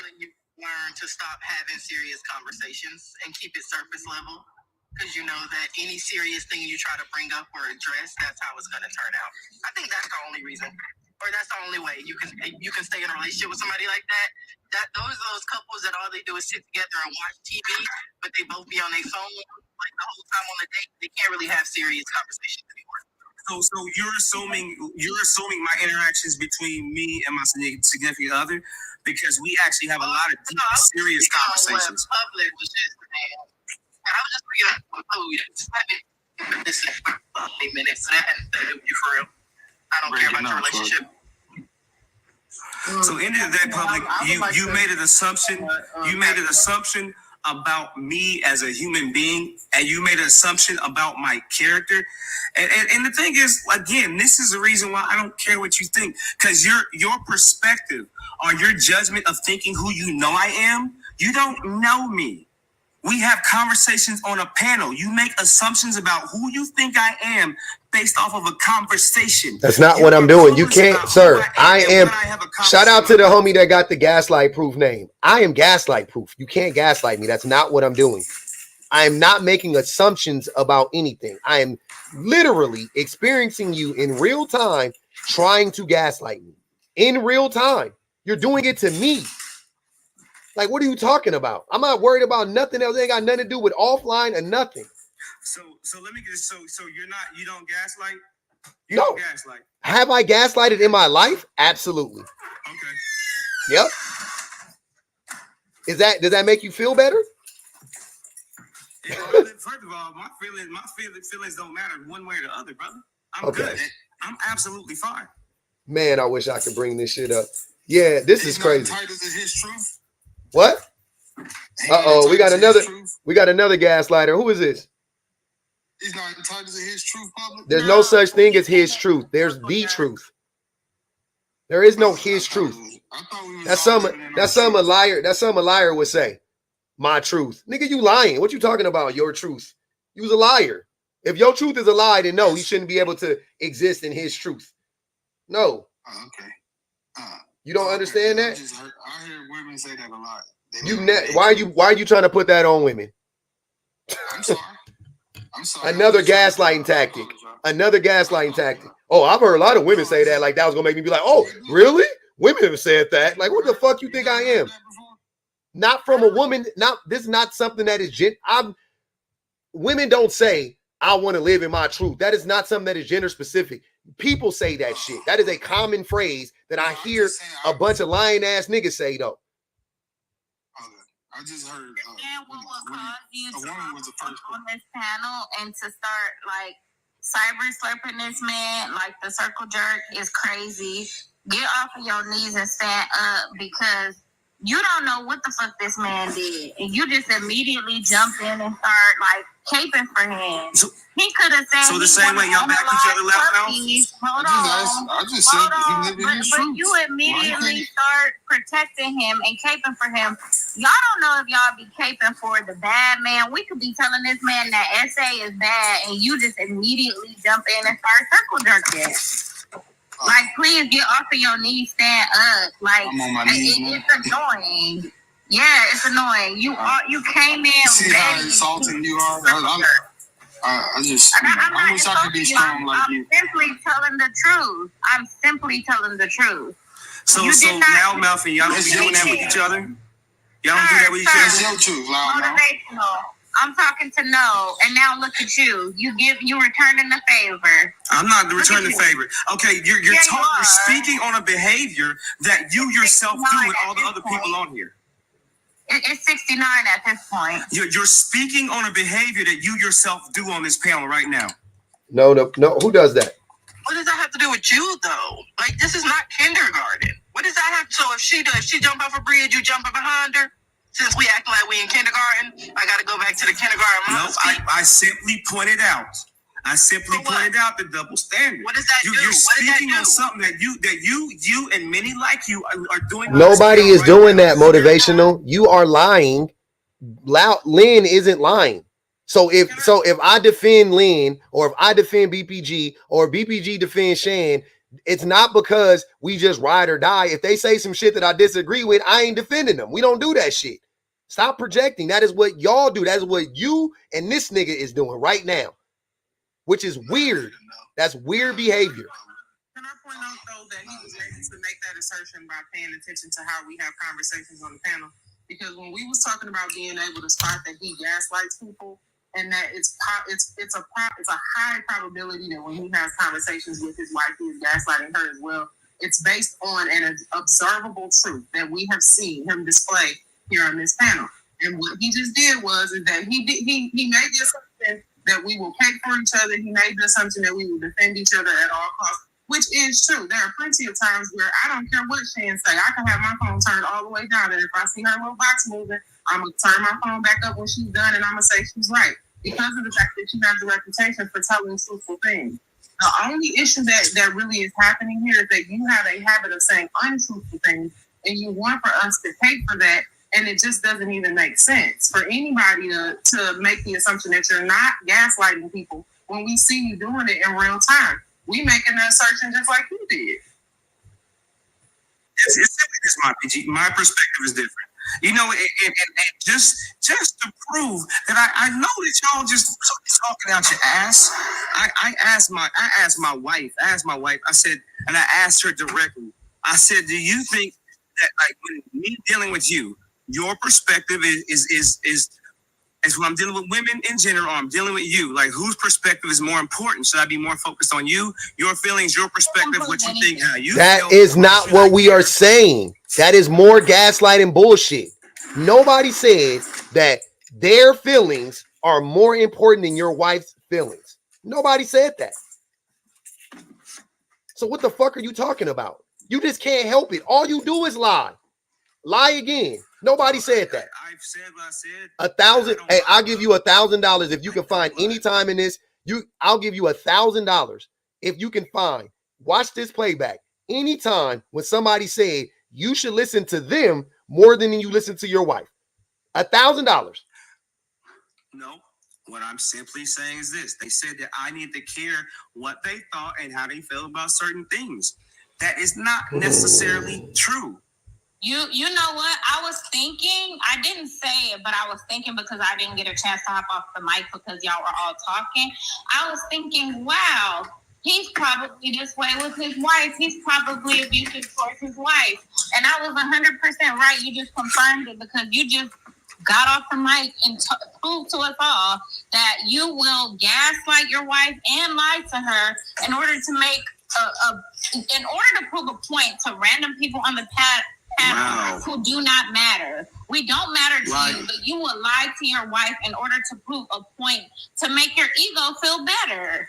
learn to stop having serious conversations and keep it surface level, because you know that any serious thing you try to bring up or address, that's how it's going to turn out. I think that's the only reason, or that's the only way you can stay in a relationship with somebody like that. Those couples that all they do is sit together and watch TV, but they both be on their phone like the whole time on the date. They can't really have serious conversations anymore. So you're assuming my interactions between me and my significant other, because we actually have a lot of deep, serious conversations. Public was just, I was just bringing up food. This is 8 minutes. That had to do with you for real. I don't care about your relationship. So in the day, public, you made an assumption. You made an assumption about me as a human being, and you made an assumption about my character. And the thing is, again, this is the reason why I don't care what you think, because your perspective or your judgment of thinking who you know I am, you don't know me. We have conversations on a panel. You make assumptions about who you think I am based off of a conversation. That's not what I'm doing. You can't, sir. I am. Shout out to the homie that got the gaslight proof name. I am gaslight proof. You can't gaslight me. That's not what I'm doing. I am not making assumptions about anything. I am literally experiencing you in real time, trying to gaslight me in real time. You're doing it to me. Like, what are you talking about? I'm not worried about nothing else. It ain't got nothing to do with offline or nothing. So let me get this. So you don't gaslight? You No. don't gaslight. Have I gaslighted in my life? Absolutely. Okay. Yep. Does that make you feel better? First of all, my feelings don't matter one way or the other, brother. I'm good. I'm absolutely fine. Man, I wish I could bring this shit up. Yeah, this is crazy. His truth. What? We got another gaslighter. Who is this? He's not entitled to his truth, public. There's no such thing as his truth. There's the truth. There is no his truth. That's something a liar would say. My truth. Nigga, you lying. What you talking about? Your truth. You was a liar. If your truth is a lie, then no, he shouldn't be able to exist in his truth. No. Okay. You don't understand that? I hear women say that a lot. Why are you trying to put that on women? I'm sorry. Another gaslighting tactic. Another gaslighting tactic. Oh, I've heard a lot of women say that. Like that was gonna make me be like, oh, really? Women have said that. Like, what the fuck you think I am? Not from a woman. This is not something that is women don't say, I want to live in my truth. That is not something that is gender specific. People say that shit. That is a common phrase that I hear a bunch of lying ass niggas say though. I just heard and what will cause you to on this panel and to start like cyber slurping this man, like the circle jerk is crazy. Get off of your knees and stand up, because you don't know what the fuck this man did, and you just immediately jump in and start like caping for him. He could have said. So the same way y'all back each other left now. Hold on. I just said he lived in his truth. But you immediately start protecting him and caping for him. Y'all don't know if y'all be caping for the bad man. We could be telling this man that essay is bad, and you just immediately jump in and start circle jerking. Like, please get off of your knees, stand up. Like, it's annoying. Yeah, it's annoying. You came in. See how insulting you are? I wish I could be strong like you. I'm simply telling the truth. So now, Malfi, y'all don't be doing that with each other? Y'all don't do that with each other? That's your truth, motivational. I'm talking to no, and now look at you. You returning the favor. I'm not returning the favor. Okay, you're speaking on a behavior that you yourself do with all the other people on here. It's 69 at this point. You're speaking on a behavior that you yourself do on this panel right now. No. Who does that? What does that have to do with you, though? Like, this is not kindergarten. So if she jump off a bridge, you jumping behind her? Since we acting like we in kindergarten, I gotta go back to the kindergarten. No, I simply pointed out. Pointed out the double standard. What does that do? You're speaking on something that you and many like you are doing. Nobody is doing that, motivational. You are lying. Lynn isn't lying. So if I defend Lynn, or if I defend BPG, or BPG defends Shan, it's not because we just ride or die. If they say some shit that I disagree with, I ain't defending them. We don't do that shit. Stop projecting. That is what y'all do. That is what you and this nigga is doing right now, which is weird. That's weird behavior. Can I point out, though, that he was able to make that assertion by paying attention to how we have conversations on the panel? Because when we was talking about being able to spot that he gaslights people, and that it's a high probability that when he has conversations with his wife, he is gaslighting her as well. It's based on an observable truth that we have seen him display here on this panel. And what he just did is that he made the assumption that we will pay for each other. He made the assumption that we will defend each other at all costs, which is true. There are plenty of times where I don't care what Shan say. I can have my phone turned all the way down, and if I see her little box moving, I'm going to turn my phone back up when she's done, and I'm going to say she's right, because of the fact that she has a reputation for telling truthful things. The only issue that really is happening here is that you have a habit of saying untruthful things, and you want for us to pay for that, and it just doesn't even make sense for anybody to make the assumption that you're not gaslighting people when we see you doing it in real time. We making an assertion just like you did. It's simply this, my PG. My perspective is different. You know, and just to prove that I know that y'all just talking out your ass. I asked my wife. I said, and I asked her directly. I said, do you think that, like, when me dealing with you, your perspective is when I'm dealing with women in general, or I'm dealing with you, like, whose perspective is more important? Should I be more focused on you, your feelings, your perspective, what you think, how you that feel? Is not what we are saying. That is more gaslighting bullshit. Nobody said that their feelings are more important than your wife's feelings. Nobody said that. So what the fuck are you talking about? You just can't help it. All you do is lie. Lie again. Nobody said that. I've said what I said. 1,000. Hey, I'll give you $1,000 if you can find any time in this. I'll give you $1,000 if you can find. Watch this playback. Anytime when somebody said you should listen to them more than you listen to your wife. $1,000. No. What I'm simply saying is this. They said that I need to care what they thought and how they felt about certain things. That is not necessarily true. You know what? I was thinking, I didn't say it, but I was thinking because I didn't get a chance to hop off the mic because y'all were all talking. I was thinking, wow, he's probably this way with his wife. He's probably abusive towards his wife. And I was 100% right. You just confirmed it because you just got off the mic and proved to us all that you will gaslight your wife and lie to her in order to make in order to prove a point to random people on the panel who do not matter. We don't matter to you, but you will lie to your wife in order to prove a point to make your ego feel better.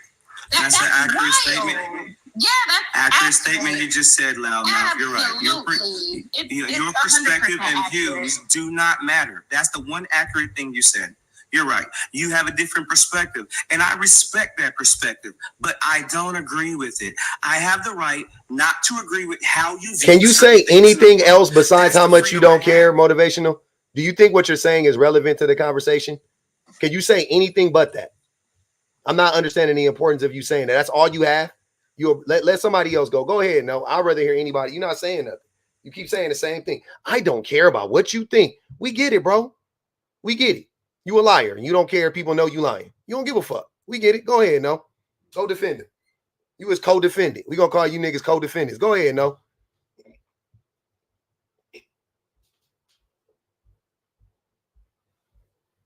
That's an accurate statement. Yeah, that's accurate statement you just said, Loudmouth. You're right. Your perspective and views do not matter. That's the one accurate thing you said. You're right. You have a different perspective, and I respect that perspective, but I don't agree with it. I have the right not to agree with how you view. Can you say anything else besides how much you don't care, motivational? Do you think what you're saying is relevant to the conversation? Can you say anything but that? I'm not understanding the importance of you saying that. That's all you have? You let somebody else go. Go ahead. No, I'd rather hear anybody. You're not saying nothing. You keep saying the same thing. I don't care about what you think. We get it, bro. We get it. You a liar. You don't care if people know you lying. You don't give a fuck. We get it. Go ahead, no. Go defend it. You was co-defendant. We gonna call you niggas co-defendants. Go ahead, no.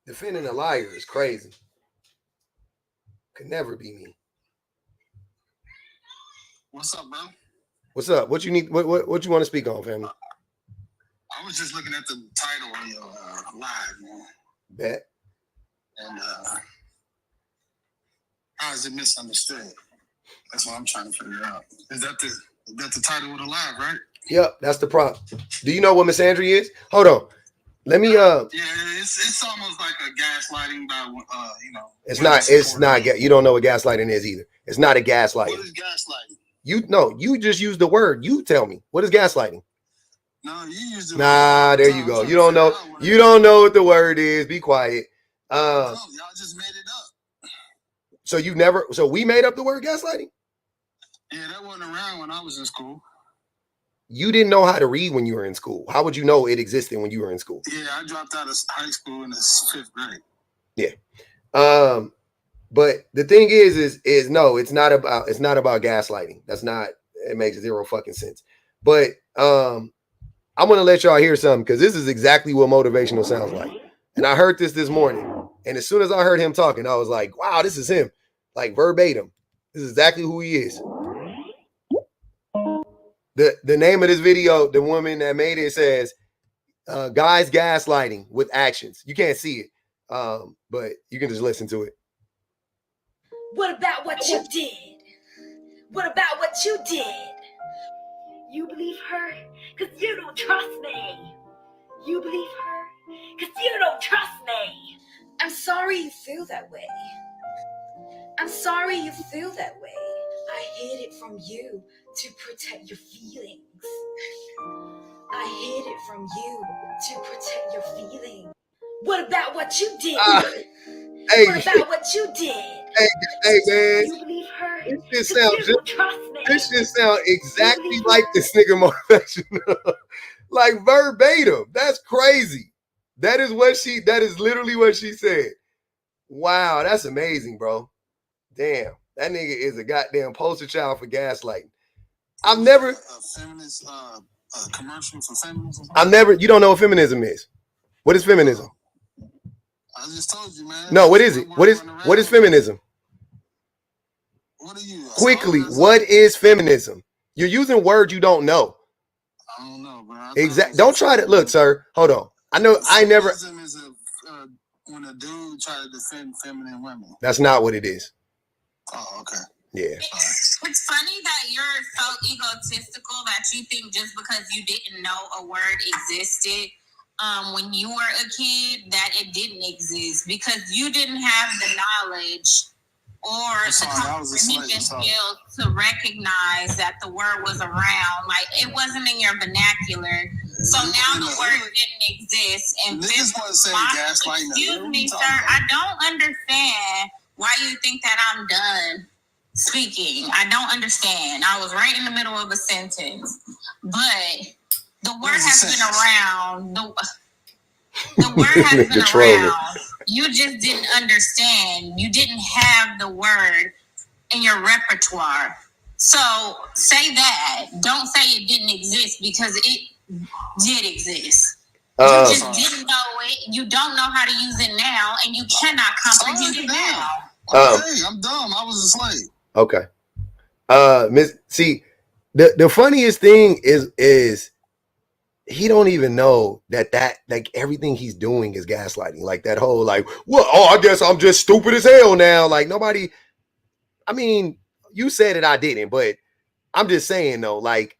Defending a liar is crazy. Could never be me. What's up, bro? What's up? What you need? What you want to speak on, family? I was just looking at the title on your live, man. Bet. And how is it misunderstood? That's what I'm trying to figure out. Is that the title of the live, right? Yep, that's the prompt. Do you know what misandry is? Hold on. Let me Yeah, it's almost like a gaslighting by It's not you don't know what gaslighting is either. It's not a gaslighting. What is gaslighting? You just use the word. You tell me. What is gaslighting? No, you use the word. There you go. You don't know. You don't know what the word is. Be quiet. Y'all just made it up. So we made up the word gaslighting? Yeah, that wasn't around when I was in school. You didn't know how to read when you were in school. How would you know it existed when you were in school? Yeah, I dropped out of high school in the 5th grade. Yeah. But the thing is no, it's not about gaslighting. It makes zero fucking sense. But I'm gonna let y'all hear something because this is exactly what motivational sounds like. And I heard this morning. And as soon as I heard him talking, I was like, wow, this is him. Like verbatim. This is exactly who he is. The name of this video, the woman that made it says, guys gaslighting with actions. You can't see it, but you can just listen to it. What about what you did? What about what you did? You believe her because you don't trust me. You believe her because you don't trust me. I'm sorry you feel that way. I'm sorry you feel that way. I hid it from you to protect your feelings. I hid it from you to protect your feelings. What about what you did? What about what you did? Hey man, you believe her? This just sounds exactly like this nigga motivation. Like verbatim. That's crazy. That is literally what she said. Wow, that's amazing, bro. Damn, that nigga is a goddamn poster child for gaslighting. I've never a feminist commercial for feminism. You don't know what feminism is. What is feminism? I just told you, man. No, what is it? What is feminism? What are you? Quickly, what is feminism? You're using words you don't know. I don't know, bro. Exactly. Don't try to look, sir. Hold on. I know. I never. Feminism is when a dude try to defend feminine women. That's not what it is. Oh, okay. Yeah. It's funny that you're so egotistical that you think just because you didn't know a word existed when you were a kid that it didn't exist because you didn't have the knowledge or the comprehension skills to recognize that the word was around. Like it wasn't in your vernacular. So now the word didn't exist. And excuse me, sir, I don't understand why you think that I'm done speaking. I don't understand. I was right in the middle of a sentence. But the word has been around. The word has been around. You just didn't understand. You didn't have the word in your repertoire. So say that. Don't say it didn't exist because it did exist. You just didn't know it. You don't know how to use it now, and you cannot comprehend it now. Okay, I'm dumb. I was a slave. Okay. See, the funniest thing is he don't even know that like everything he's doing is gaslighting. Like that whole like, well, I guess I'm just stupid as hell now. Like nobody. I mean, you said it, I didn't, but I'm just saying though, like,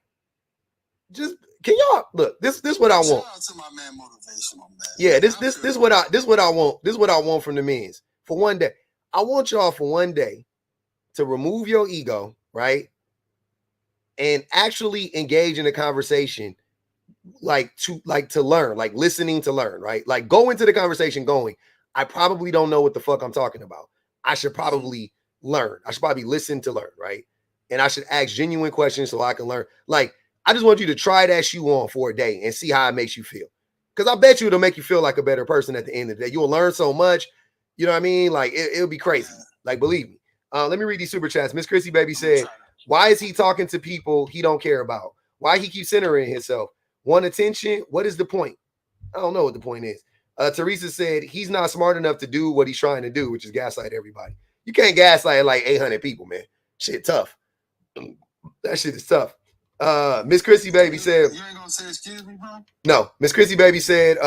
just can y'all look? This what I want. Shout out to my man Motivation on that. Yeah, this what I want. This is what I want from the men's for one day. I want y'all for one day to remove your ego, right? And actually engage in a conversation to learn, like listening to learn, right? Like go into the conversation going, I probably don't know what the fuck I'm talking about. I should probably learn. I should probably listen to learn, right? And I should ask genuine questions so I can learn. Like, I just want you to try that shoe on for a day and see how it makes you feel. Because I bet you it'll make you feel like a better person at the end of the day. You'll learn so much. You know what I mean? Like, it'll be crazy. Like, believe me. Let me read these super chats. Miss Chrissy Baby said, why is he talking to people he don't care about? Why he keeps centering himself? Want attention? What is the point? I don't know what the point is. Teresa said, he's not smart enough to do what he's trying to do, which is gaslight everybody. You can't gaslight like 800 people, man. Shit tough. That shit is tough. Miss Chrissy Baby said, you ain't gonna say excuse me, bro? No. Miss Chrissy Baby said,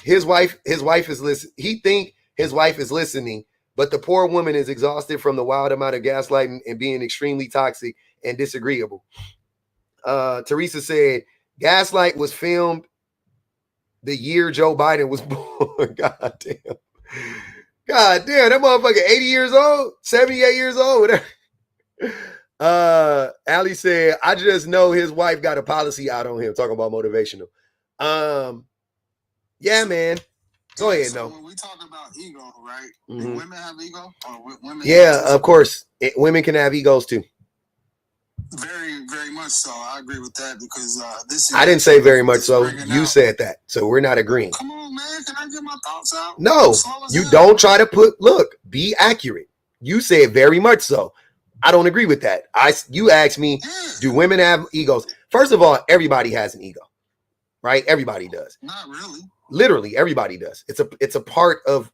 his wife is listening. He think his wife is listening, but the poor woman is exhausted from the wild amount of gaslighting and being extremely toxic and disagreeable. Teresa said, Gaslight was filmed the year Joe Biden was born. God damn. God damn, that motherfucker 80 years old, 78 years old, whatever. Ali said, I just know his wife got a policy out on him, talking about motivational. Yeah, man. Go ahead, so no. when we talk about ego, right? Do women have ego? Or women yeah, of course. Women can have egos too. Very, very much so. I agree with that because this is. I didn't say very much so. You said that. So we're not agreeing. Come on, man. Can I get my thoughts out? No, you don't try to look, be accurate. You said very much so. I don't agree with that. You asked me, do women have egos? First of all, everybody has an ego, right? Everybody does. Not really. Literally, everybody does. It's a part of,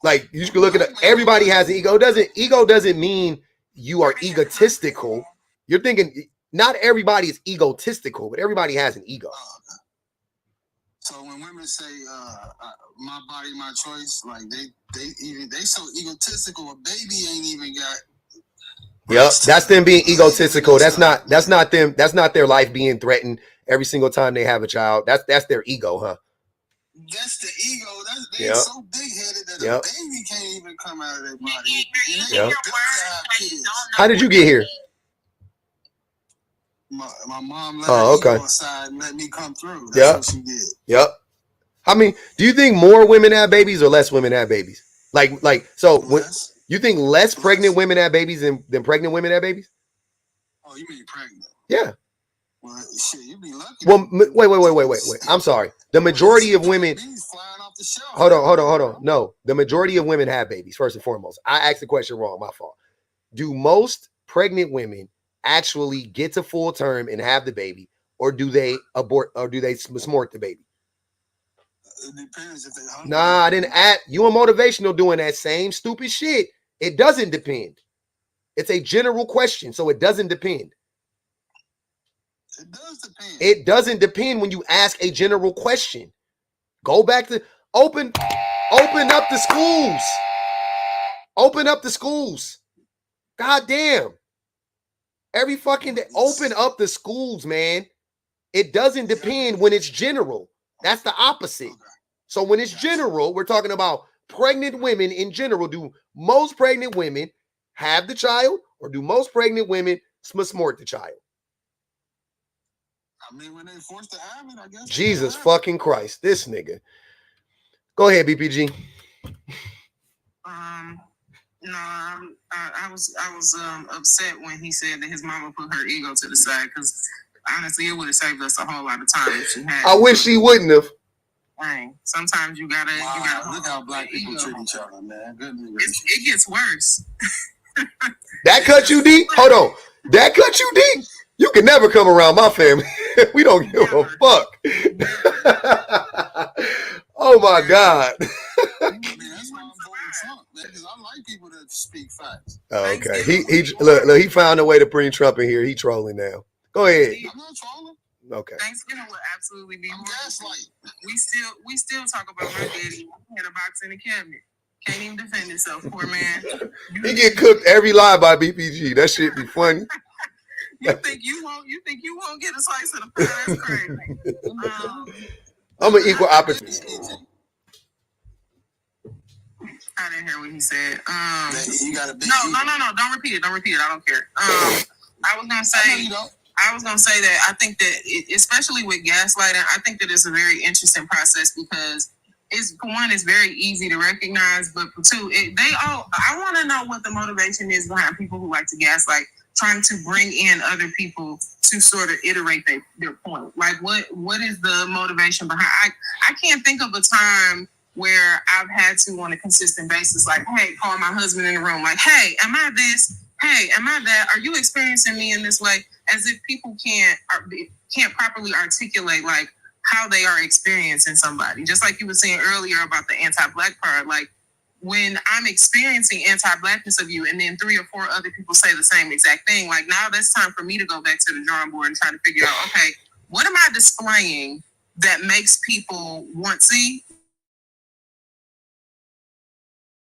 like, you can look at it. Everybody has an ego. Ego doesn't mean you are egotistical. You're thinking not everybody is egotistical, but everybody has an ego. So when women say my body, my choice, like they so egotistical, a baby ain't even got. Yep, that's them being egotistical. That's not them. That's not their life being threatened every single time they have a child. That's their ego, huh? That's the ego. They're so big-headed that a baby can't even come out of their body. Yep. How did you get here? My mom let her ego aside and let me come through. That's what she did. Yep. I mean, do you think more women have babies or less women have babies? So when you think less pregnant women have babies than pregnant women have babies? Oh, you mean pregnant? Yeah. Well, shit, you be lucky. Well, wait. I'm sorry. The majority of women. Hold on. No, the majority of women have babies. First and foremost, I asked the question wrong. My fault. Do most pregnant women actually get to full term and have the baby, or do they abort, or do they smort the baby? It depends if they hungry. Nah, I didn't add. You and motivational doing that same stupid shit. It doesn't depend. It's a general question, so it doesn't depend. It does depend. It doesn't depend when you ask a general question. Go back to open up the schools. Open up the schools. God damn. Every fucking day. Open up the schools, man. It doesn't depend when it's general. That's the opposite. So when it's general, we're talking about pregnant women in general. Do most pregnant women have the child, or do most pregnant women smort the child? I mean, when they forced to have it, I guess. Jesus fucking Christ. This nigga. Go ahead, BPG. No, I was upset when he said that his mama put her ego to the side, because honestly, it would have saved us a whole lot of time if she had. I wish she wouldn't have. Dang. Sometimes you gotta look how black people treat each other, man. It gets worse. That cut you deep? Hold on. That cut you deep? You can never come around my family. We don't give a fuck. Oh my God. I mean, that's why I'm voting Trump, because I like people that speak facts. Oh, okay. Look, he found a way to bring Trump in here. He trolling now. Go ahead. I'm not trolling. Okay. Thanksgiving would absolutely be gaslight. We still talk about my daddy had a box in the cabinet. Can't even defend himself, poor man. He get cooked every lie by BPG. That shit be funny. You think you won't get a slice of the pie? That's crazy. I'm an equal opportunity. I didn't hear what he said. You got a big No. Don't repeat it. I don't care. I was gonna say that I think that especially with gaslighting, I think that it's a very interesting process, because for one, it's very easy to recognize, but for two, I want to know what the motivation is behind people who like to gaslight, trying to bring in other people to sort of iterate their point. Like, what is the motivation behind? I can't think of a time where I've had to, on a consistent basis, like, hey, call my husband in the room, like, hey, am I this? Hey, am I that? Are you experiencing me in this way? As if people can't properly articulate, like, how they are experiencing somebody. Just like you were saying earlier about the anti-Black part, like, when I'm experiencing anti-Blackness of you, and then 3 or 4 other people say the same exact thing, like, now that's time for me to go back to the drawing board and try to figure out, okay, what am I displaying that makes people want to see?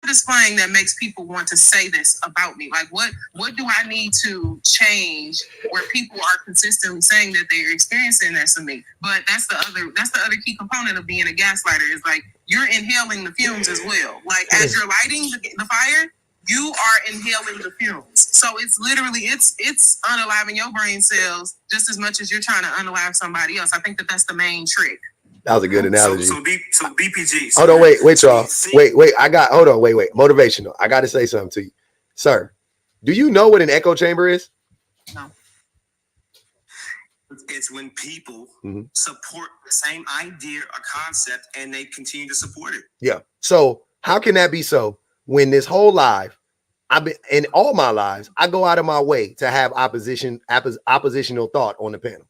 displaying that makes people want to say this about me? Like, what do I need to change where people are consistently saying that they're experiencing this of me? But that's the other key component of being a gaslighter, is like you're inhaling the fumes as well. Like, as you're lighting the fire, you are inhaling the fumes. So it's literally it's unaliving your brain cells just as much as you're trying to unalive somebody else. I think that's the main trick. That was a good analogy. So BPG. Hold on, wait, y'all. Wait. Wait. Motivational. I got to say something to you, sir. Do you know what an echo chamber is? No. It's when people support the same idea or concept and they continue to support it. Yeah. So how can that be so when this whole life, I've been in all my lives, I go out of my way to have oppositional thought on the panel.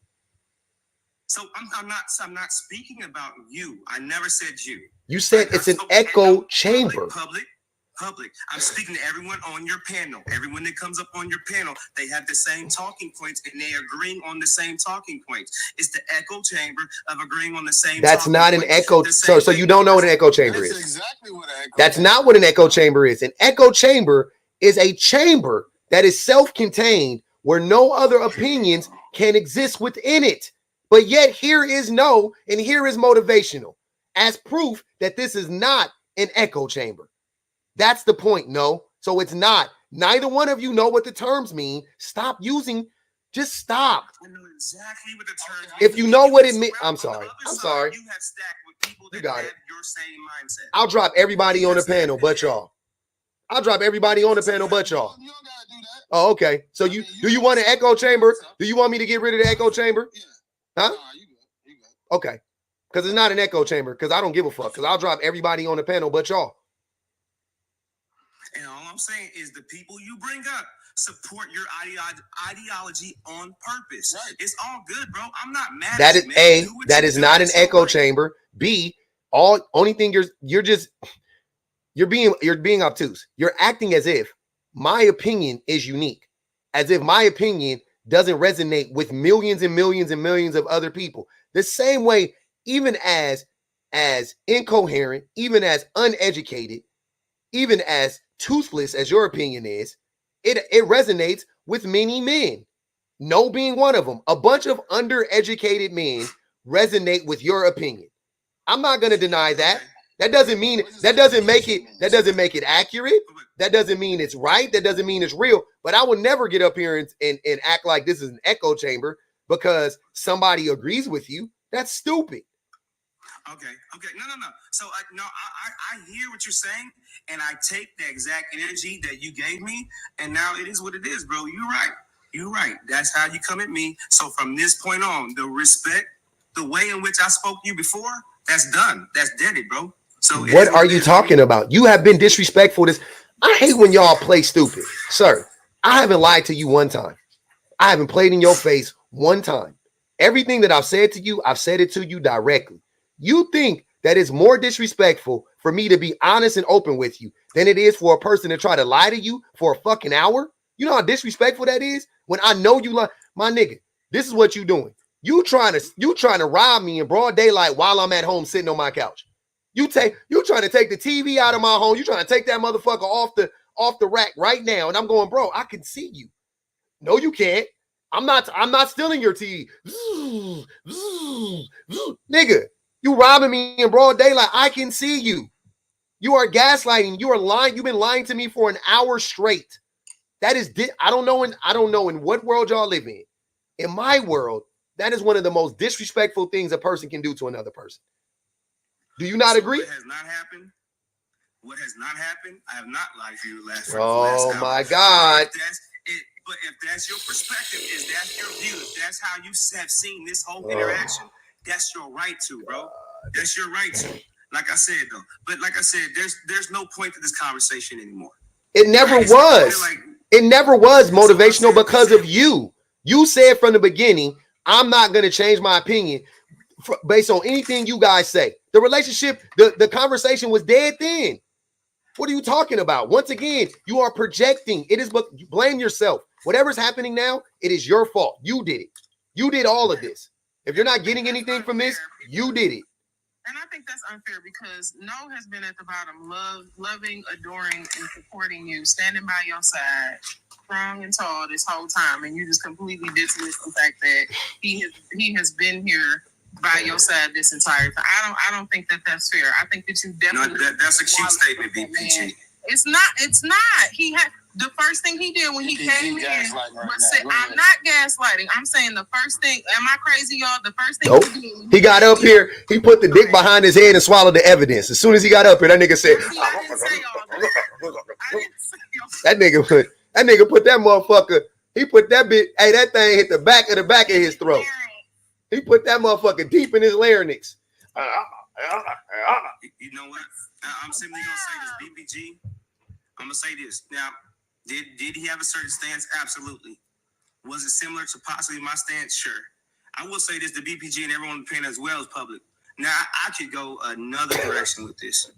So I'm not speaking about you. I never said you. You said it's an echo chamber. Public. I'm speaking to everyone on your panel. Everyone that comes up on your panel, they have the same talking points and they are agreeing on the same talking points. It's the echo chamber of agreeing on the same. That's not an echo. So you don't know what an echo chamber is. Exactly what an echo. That's not what an echo chamber is. An echo chamber is a chamber that is self-contained where no other opinions can exist within it. But yet here is no, and here is motivational as proof that this is not an echo chamber. That's the point. No. So it's not. Neither one of you know what the terms mean. Stop using. Just stop. I know exactly what the terms mean. If you know what it means. I'm sorry. You have stacked with people that got have it. your same mindset. I'll drop everybody on the panel but y'all. I'll drop everybody on the panel but y'all. You don't gotta do that. Oh, okay. So do you want an echo chamber? Do you want me to get rid of the echo chamber? Yeah. Huh? Nah, you good. Okay. Because it's not an echo chamber. Because I don't give a fuck. Because I'll drop everybody on the panel but y'all. And all I'm saying is the people you bring up support your ideology on purpose. Right. It's all good, bro. I'm not mad. That is A, that is not an echo chamber. B, only thing you're being obtuse. You're acting as if my opinion is unique, as if my opinion doesn't resonate with millions and millions and millions of other people. The same way, even as incoherent, even as uneducated, even as toothless as your opinion is, it resonates with many men. No being one of them. A bunch of undereducated men resonate with your opinion. I'm not going to deny that. That doesn't make it accurate. That doesn't mean it's right. That doesn't mean it's real. But I would never get up here and act like this is an echo chamber because somebody agrees with you. That's stupid. Okay. No. So I hear what you're saying, and I take the exact energy that you gave me, and now it is what it is, bro. You're right. That's how you come at me. So from this point on, the respect, the way in which I spoke to you before, that's done. That's deaded, bro. So what are you talking about? You have been disrespectful. I hate when y'all play stupid. Sir, I haven't lied to you one time. I haven't played in your face one time. Everything that I've said to you, I've said it to you directly. You think that it's more disrespectful for me to be honest and open with you than it is for a person to try to lie to you for a fucking hour? You know how disrespectful that is? When I know you lie, my nigga, this is what you doing. You trying to rob me in broad daylight while I'm at home sitting on my couch. You trying to take the TV out of my home. You trying to take that motherfucker off the rack right now. And I'm going, bro, I can see you. No, you can't. I'm not stealing your TV. Nigga, you robbing me in broad daylight. I can see you. You are gaslighting. You are lying. You've been lying to me for an hour straight. That is, I don't know in what world y'all live in. In my world, that is one of the most disrespectful things a person can do to another person. Do you not agree? What has not happened, I have not lied to you last Oh my God. But if that's your perspective, if that's your view, if that's how you have seen this whole interaction, that's your right to, bro. That's your right to. Like I said, though. But like I said, there's no point to this conversation anymore. It never was. It never was motivational because of you. You said from the beginning, I'm not going to change my opinion based on anything you guys say. The relationship, the conversation was dead then. What are you talking about? Once again, you are projecting. It is, but blame yourself. Whatever's happening now, it is your fault. You did it. You did all of this. If you're not getting anything from this, you did it. And I think that's unfair because No has been at the bottom, loving, adoring, and supporting you, standing by your side, strong and tall this whole time, and you just completely dismiss the fact that he has been here by your side this entire time. I don't think that that's fair. I think that you definitely. No, that's a cute statement, BPG. It's not. He had the first thing he did when he came in was say, "I'm not gaslighting. I'm saying the first thing. Am I crazy, y'all? The first thing Nope. he did. He got up here. He put the dick behind his head and swallowed the evidence. As soon as he got up here, that nigga said, "That nigga put that motherfucker. He put that bit. Hey, that thing hit the back of his throat. He put that motherfucker deep in his larynx." You know what? I'm simply gonna say this, BPG. I'm gonna say this. Now, did he have a certain stance? Absolutely. Was it similar to possibly my stance? Sure. I will say this: the BPG and everyone in the panel as well as public. Now, I could go another direction with this,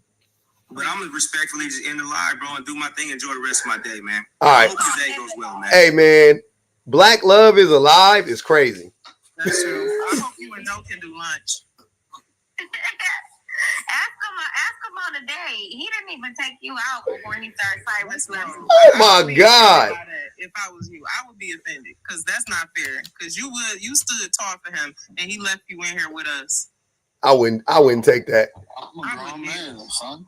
but I'm gonna respectfully just end the live, bro, and do my thing. Enjoy the rest of my day, man. All right. I hope your day goes well, man. Hey, man, Black love is alive. Is crazy. That's true. I hope you and No can do lunch. Ask him on a date. He didn't even take you out before he started cyberspace. Oh my God! If I was you, I would be offended because that's not fair. Because you stood tall for him and he left you in here with us. I wouldn't take that. I'm a grown man, son.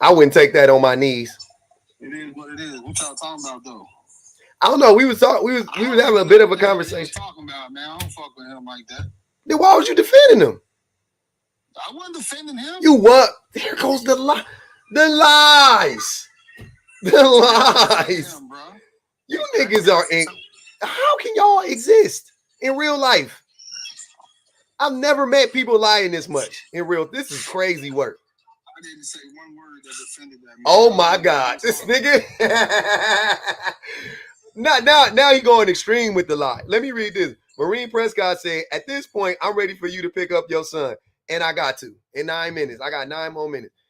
I wouldn't take that on my knees. It is what it is. What y'all talking about though? I don't know. We was having a bit of a conversation. Talking about, man, I don't fuck with him like that. Then why was you defending him? I wasn't defending him. You what? There goes the lies. The lies. Damn, bro. You niggas are in. How can y'all exist in real life? I've never met people lying this much in real. This is crazy work. I didn't say one word that defended that man. Oh my God, this nigga. Now he going extreme with the lie. Let me read this. Marine Prescott said, "At this point, I'm ready for you to pick up your son." And I got to in 9 minutes. I got 9 more minutes.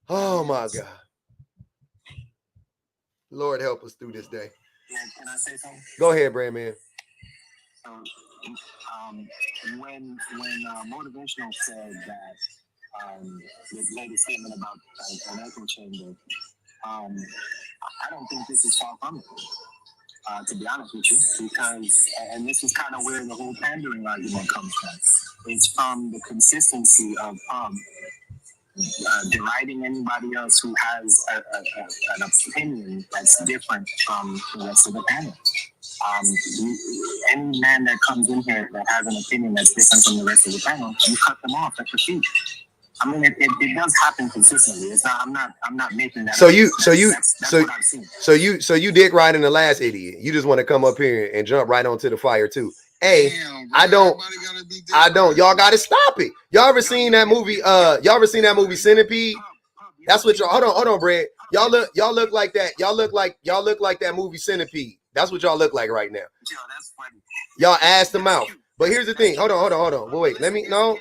Oh my God. Lord help us through this day. Yeah, can I say something? Go ahead, Brad man. When Motivational said that the latest statement about an echo chamber, I don't think this is far from it. To be honest with you, because, and this is kind of where the whole pandering argument comes from. It's from the consistency of deriding anybody else who has an opinion that's different from the rest of the panel. Any man that comes in here that has an opinion that's different from the rest of the panel, you cut them off at the feet. I mean, it does happen consistently. It's not. I'm not making that. So up. you dick riding the last idiot. You just want to come up here and jump right onto the fire too. Hey, Damn, I don't. Y'all got to stop it. Y'all ever seen that movie? Y'all ever seen that movie Centipede? That's what y'all. Hold on, Brad. Y'all look like that. Y'all look like that movie Centipede. That's what y'all look like right now. Yo, that's funny. Y'all ass to mouth. But here's the thing. Hold on. Wait. Let me. No.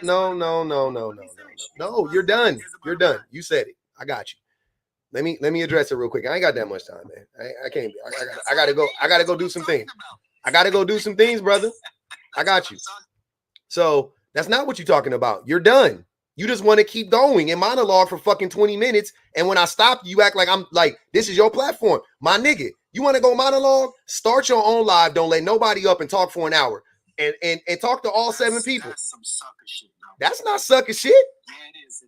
You're done. You said it. I got you. Let me address it real quick. I ain't got that much time, man. I can't. I gotta go. I gotta go do some things. I gotta go do some things, brother. I got you. So that's not what you're talking about. You're done. You just want to keep going and monologue for fucking 20 minutes. And when I stop, you act like I'm like, this is your platform. My nigga, you want to go monologue? Start your own live. Don't let nobody up and talk for an hour. And talk to all 7 people. That's some sucker shit, bro. That's not sucker shit. Yeah, it is.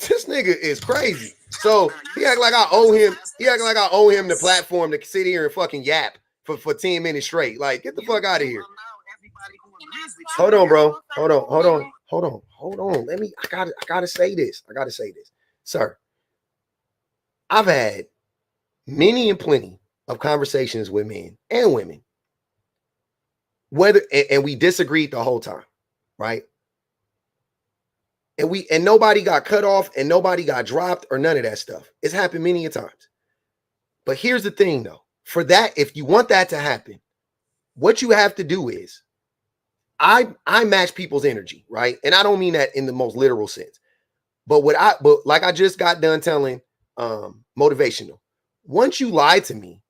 This nigga is crazy. So he act like I owe him. He act like I owe him the platform to sit here and fucking yap for 10 minutes straight. Like, get the fuck out of here. Hold on, bro. Hold on. I gotta say this. Sir. I've had many and plenty of conversations with men and women. And we disagreed the whole time, right? And nobody got cut off and nobody got dropped or none of that stuff. It's happened many a times. But here's the thing though. For that, if you want that to happen, what you have to do is I match people's energy, right? And I don't mean that in the most literal sense. But like I just got done telling Motivational, once you lie to me,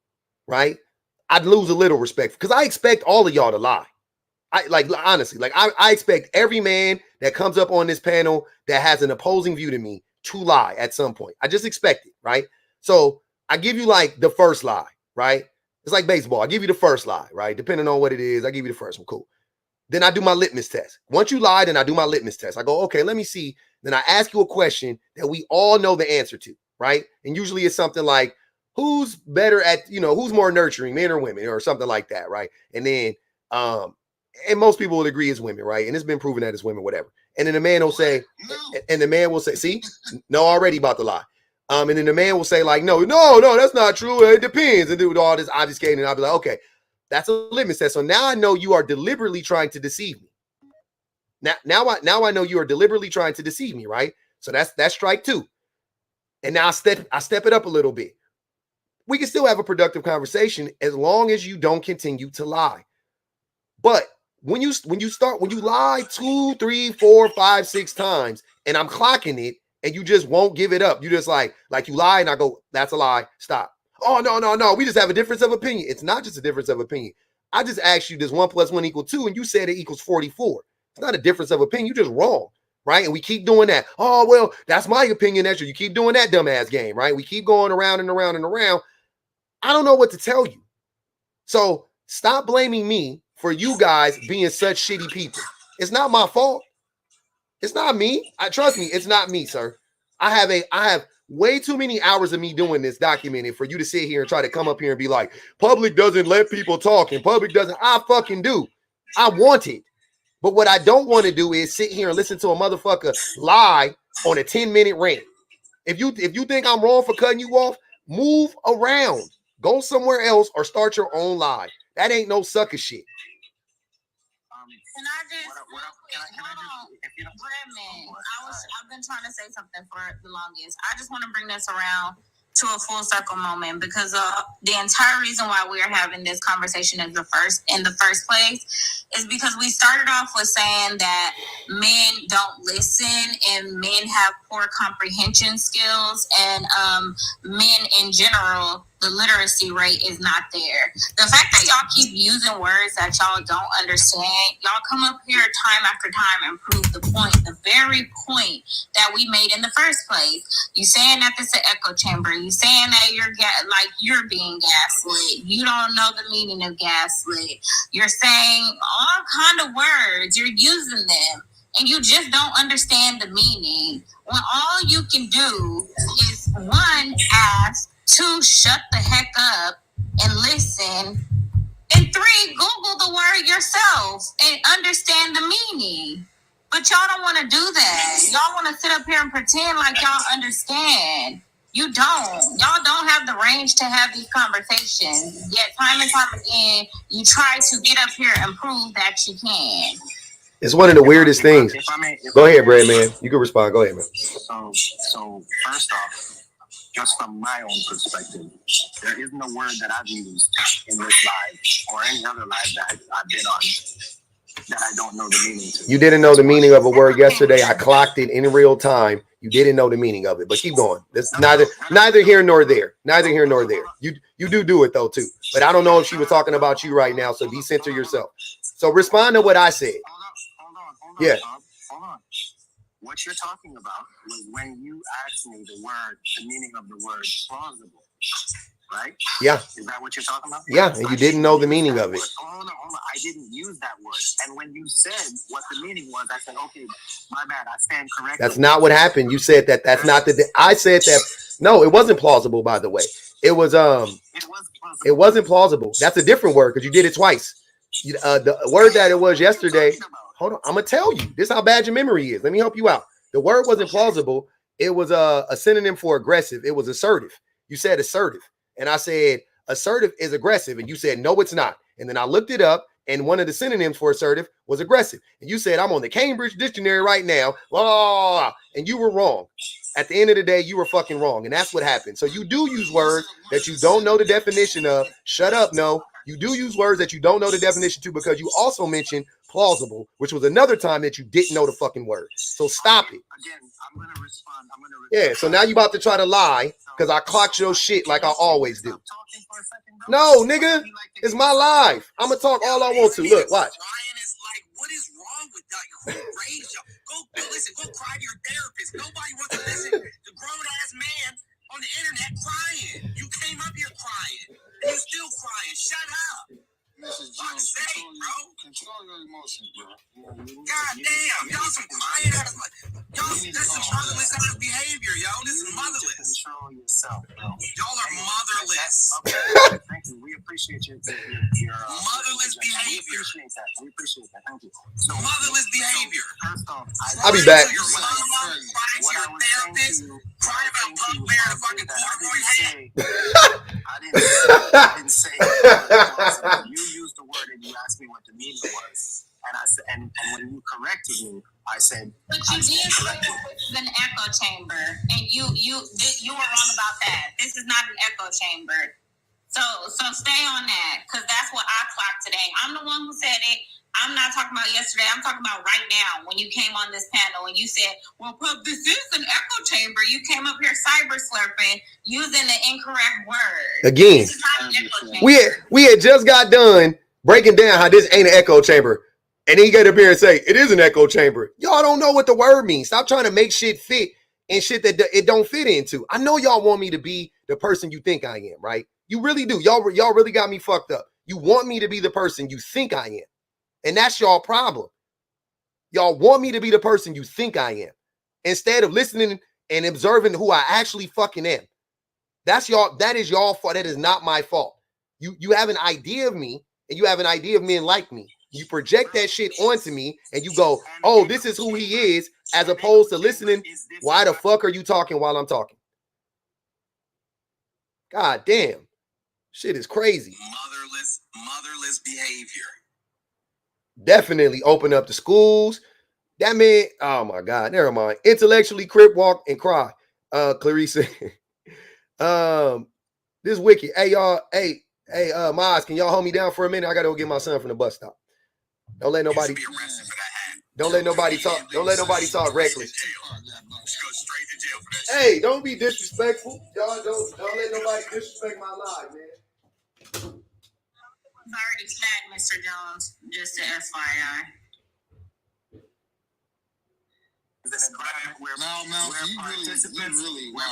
right? I'd lose a little respect because I expect all of y'all to lie. I expect every man that comes up on this panel that has an opposing view to me to lie at some point. I just expect it, right? So I give you like the first lie, right? It's like baseball. I give you the first lie, right? Depending on what it is, I give you the first one. Cool. Then I do my litmus test. Once you lie, then I do my litmus test. I go, okay, let me see. Then I ask you a question that we all know the answer to, right? And usually it's something like, who's better at, who's more nurturing, men or women, or something like that, right? And then, and most people would agree it's women, right? And it's been proven that it's women, whatever. And then the man will say, see, no, already about to lie. And then the man will say like, no, that's not true. It depends. And do all this obfuscating. And I'll be like, okay, that's a litmus test. So now I know you are deliberately trying to deceive me. Now I know you are deliberately trying to deceive me, right? So that's strike 2. And now I step it up a little bit. We can still have a productive conversation as long as you don't continue to lie. But when you lie 2, 3, 4, 5, 6 times, and I'm clocking it, and you just won't give it up. You just like you lie, and I go, that's a lie. Stop. Oh, no. We just have a difference of opinion. It's not just a difference of opinion. I just asked you, does 1 + 1 = 2? And you said it equals 44. It's not a difference of opinion. You're just wrong, right? And we keep doing that. Oh, well, that's my opinion. That's you keep doing that dumbass game, right? We keep going around and around and around. I don't know what to tell you. So stop blaming me for you guys being such shitty people. It's not my fault. It's not me. Trust me, it's not me, sir. I have way too many hours of me doing this documented for you to sit here and try to come up here and be like, public doesn't let people talk and public doesn't. I fucking do. I want it. But what I don't want to do is sit here and listen to a motherfucker lie on a 10-minute rant. If you think I'm wrong for cutting you off, move around. Go somewhere else or start your own lie. That ain't no sucker shit. Can I just Redman, I've been trying to say something for the longest. I just want to bring this around to a full circle moment because the entire reason why we are having this conversation in the first place is because we started off with saying that men don't listen and men have poor comprehension skills and men in general, the literacy rate is not there. The fact that y'all keep using words that y'all don't understand, y'all come up here time after time and prove the point, the very point that we made in the first place. You saying that this is an echo chamber. You saying that you're being gaslit. You don't know the meaning of gaslit. You're saying all kind of words. You're using them, and you just don't understand the meaning. When all you can do is 1, ask, 2, shut the heck up and listen, and 3, Google the word yourself and understand the meaning. But y'all don't want to do that. Y'all want to sit up here and pretend like y'all understand. You don't. Y'all don't have the range to have these conversations. Yet time and time again, you try to get up here and prove that you can. It's one of the weirdest things. Go ahead, Brad, man. You can respond. Go ahead, man. So first off, just from my own perspective, there is no word that I've used in this live or any other live that I've been on that I don't know the meaning to. You didn't know the meaning of a word yesterday. I clocked it in real time. You didn't know the meaning of it, but keep going. It's neither here nor there. Neither here nor there. You do it though too. But I don't know if she was talking about you right now, so decenter yourself. So respond to what I said. Hold on. What you're talking about was when you asked me the meaning of the word plausible, right? Yeah. Is that what you're talking about? Yeah, and you didn't know the meaning of it. Hold on. I didn't use that word. And when you said what the meaning was, I said, okay, my bad, I stand corrected. That's not what happened. You said that's not the. I said that. No, it wasn't plausible, by the way. It was It wasn't plausible. That's a different word because you did it twice. The word that it was yesterday. Hold on, I'm gonna tell you. This is how bad your memory is. Let me help you out. The word wasn't plausible. It was a synonym for aggressive. It was assertive. You said assertive, and I said assertive is aggressive, and you said no, it's not. And then I looked it up, and one of the synonyms for assertive was aggressive. And you said I'm on the Cambridge Dictionary right now, and you were wrong. At the end of the day, you were fucking wrong, and that's what happened. So you do use words that you don't know the definition of. Shut up, no. You do use words that you don't know the definition to because you also mentioned plausible, which was another time that you didn't know the fucking word. So stop it. Again, I'm going to respond. Yeah, so now you about to try to lie because I clocked your shit like I always do. No, nigga, it's my life. I'm going to talk all I want to. Look, watch. What is wrong with that? Who raised y'all? Go listen. Go cry to your therapist. Nobody wants to listen to grown-ass man on the internet crying. You came up here crying. And you still crying. Shut up. Mrs. Jones, control your emotions, bro. God damn, y'all some crying ass. Y'all, this is motherless ass behavior, yo. This is motherless. Control yourself, bro. Y'all are motherless. Okay, thank you. We appreciate your motherless behavior. We appreciate that. Thank you. So motherless behavior. First off, I'll be back. Your mom crying to your therapist, crying about punk bear and fucking corduroy head. I didn't say you used the word and you asked me what the meaning was, and I said, and when you corrected me, I said, but you did say this is an echo chamber, and you were wrong about that. This is not an echo chamber. So stay on that, because that's what I clocked today. I'm the one who said it. I'm not talking about yesterday. I'm talking about right now when you came on this panel and you said, well, this is an echo chamber. You came up here cyber slurping using the incorrect word. Again, we had just got done breaking down how this ain't an echo chamber. And then you get up here and say, it is an echo chamber. Y'all don't know what the word means. Stop trying to make shit fit and shit that it don't fit into. I know y'all want me to be the person you think I am, right? You really do. Y'all really got me fucked up. You want me to be the person you think I am. And that's y'all problem. Y'all want me to be the person you think I am, instead of listening and observing who I actually fucking am. That's y'all. That is y'all fault. That is not my fault. You have an idea of me, and you have an idea of men like me. You project that shit onto me, and you go, "Oh, this is who he is," as opposed to listening. Why the fuck are you talking while I'm talking? God damn, shit is crazy. Motherless behavior. Definitely open up the schools. That man, oh my God, never mind. Intellectually crip walk and cry. Clarissa. This wicked. Hey, y'all, hey, Maz, can y'all hold me down for a minute? I gotta go get my son from the bus stop. Don't let nobody talk. Don't let nobody talk reckless. Hey, don't be disrespectful. Y'all don't let nobody disrespect my life, man. Already flagged Mr. Jones, just to FYI. Where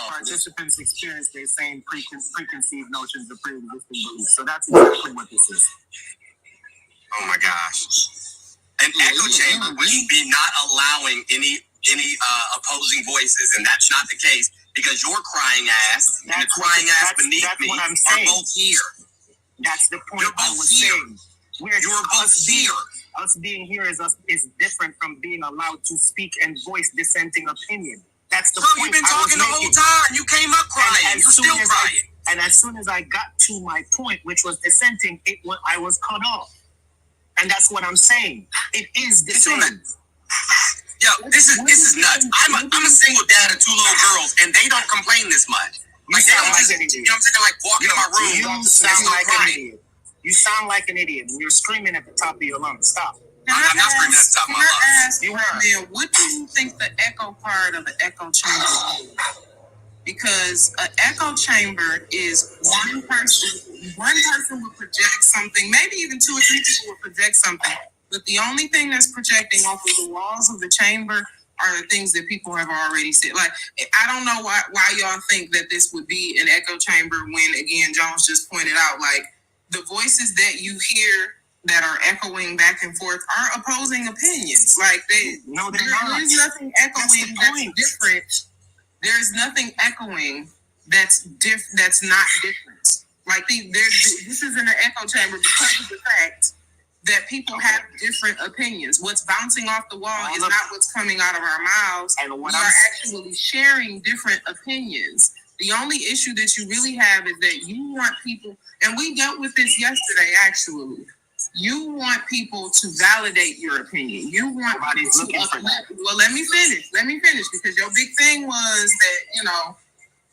participants experience their same preconceived notions of pre-existing beliefs. So that's exactly what this is. Oh my gosh. An echo chamber would be not allowing any opposing voices, and that's not the case, because your crying ass and the crying ass beneath me are both here. That's the point I was saying. You're both here. Us being here is different from being allowed to speak and voice dissenting opinion. That's the point. You've been talking the whole time. You came up crying. You're still crying. And as soon as I got to my point, which was dissenting, I was cut off. And that's what I'm saying. It is dissenting. Yo, this is nuts. I'm a single dad of 2 little girls, and they don't complain this much. Like, they don't just, you know what I'm saying? Like, walk in my room. You sound like an idiot. You sound like an idiot. You're screaming at the top of your lungs. Stop. I'm not screaming at the top of my lungs. You are. What do you think the echo part of an echo chamber is? Because an echo chamber is one person will project something, maybe even 2 or 3 people will project something, but the only thing that's projecting off of the walls of the chamber are the things that people have already said. Like, I don't know why y'all think that this would be an echo chamber when, again, Jones just pointed out, like, the voices that you hear that are echoing back and forth are opposing opinions. Like, there's nothing echoing that's different. There's nothing echoing that's not different. Like, this isn't an echo chamber because of the fact that people have different opinions. What's bouncing off the wall is not what's coming out of our mouths. And we are actually sharing different opinions. The only issue that you really have is that you want people, and we dealt with this yesterday, actually. You want people to validate your opinion. You want well, let me finish, because your big thing was that,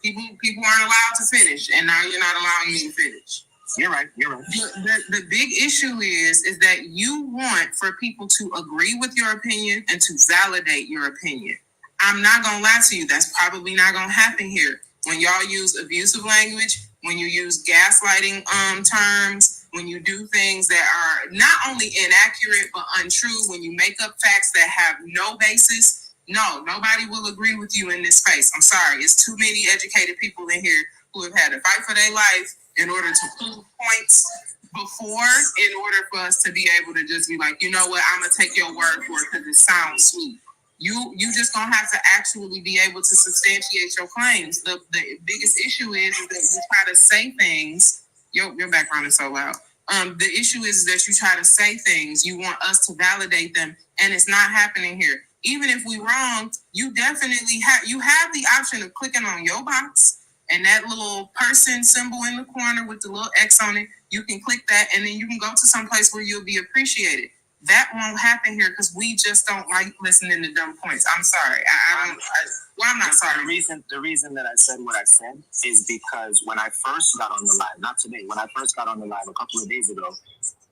people aren't allowed to finish, and now you're not allowing me to finish. You're right. The big issue is that you want for people to agree with your opinion and to validate your opinion. I'm not gonna lie to you, that's probably not gonna happen here. When y'all use abusive language, when you use gaslighting terms, when you do things that are not only inaccurate but untrue, when you make up facts that have no basis, No, nobody will agree with you in this space. I'm sorry. It's too many educated people in here who have had to fight for their life in order to prove points before, in order for us to be able to just be like, you know what, I'm gonna take your word for it because it sounds sweet. You just gonna have to actually be able to substantiate your claims. The biggest issue is that you try to say things. Your background is so loud. The issue is that you try to say things, you want us to validate them, and it's not happening here. Even if we wrong, you definitely have the option of clicking on your box and that little person symbol in the corner with the little X on it. You can click that, and then you can go to some place where you'll be appreciated. That won't happen here because we just don't like listening to dumb points. I'm sorry. I'm not sorry. The reason that I said what I said is because when I first got on the live, not today, when I first got on the live a couple of days ago,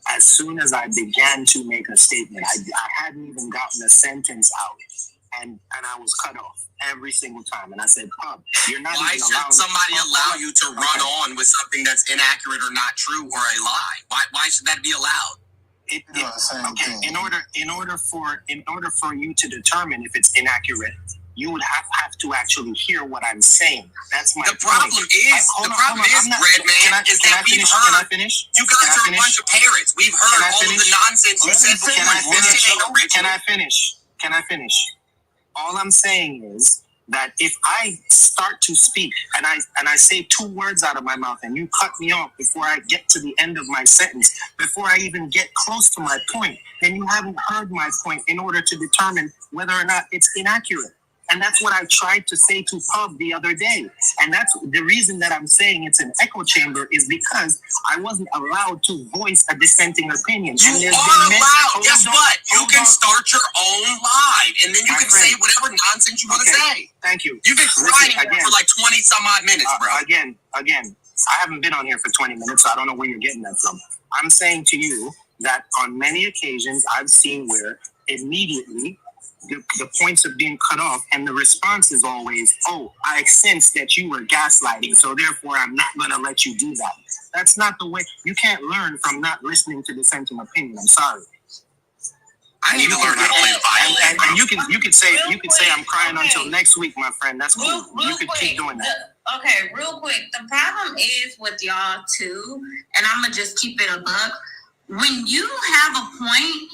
as soon as I began to make a statement, I hadn't even gotten a sentence out, and I was cut off every single time. And I said, Pub, you're not Why even should somebody allow you to run on with something that's inaccurate or not true or a lie? Why should that be allowed? In order for you to determine if it's inaccurate, you would have to actually hear what I'm saying. That's my point. The problem is, Redman, is that we've heard. Can I finish? You guys are a bunch of parrots. We've heard all of the nonsense you said before. Can I finish? All I'm saying is that if I start to speak and I say 2 words out of my mouth and you cut me off before I get to the end of my sentence, before I even get close to my point, then you haven't heard my point in order to determine whether or not it's inaccurate. And that's what I tried to say to Pub the other day. And that's the reason that I'm saying it's an echo chamber, is because I wasn't allowed to voice a dissenting opinion. You are allowed. Guess what? You can start your own live, and then you can say whatever nonsense you want to say. Thank you. You've been crying for like 20 some odd minutes, bro. Again, I haven't been on here for 20 minutes, so I don't know where you're getting that from. I'm saying to you that on many occasions I've seen where immediately the points are being cut off, and the response is always, oh, I sense that you were gaslighting, so therefore I'm not going to let you do that. That's not the way. You can't learn from not listening to dissenting opinion. I'm sorry. I need to learn how to play violin. And you could say I'm crying until next week, my friend. That's cool. You could keep doing that. Okay, real quick. The problem is with y'all too, and I'm gonna just keep it a buck. When you have a point,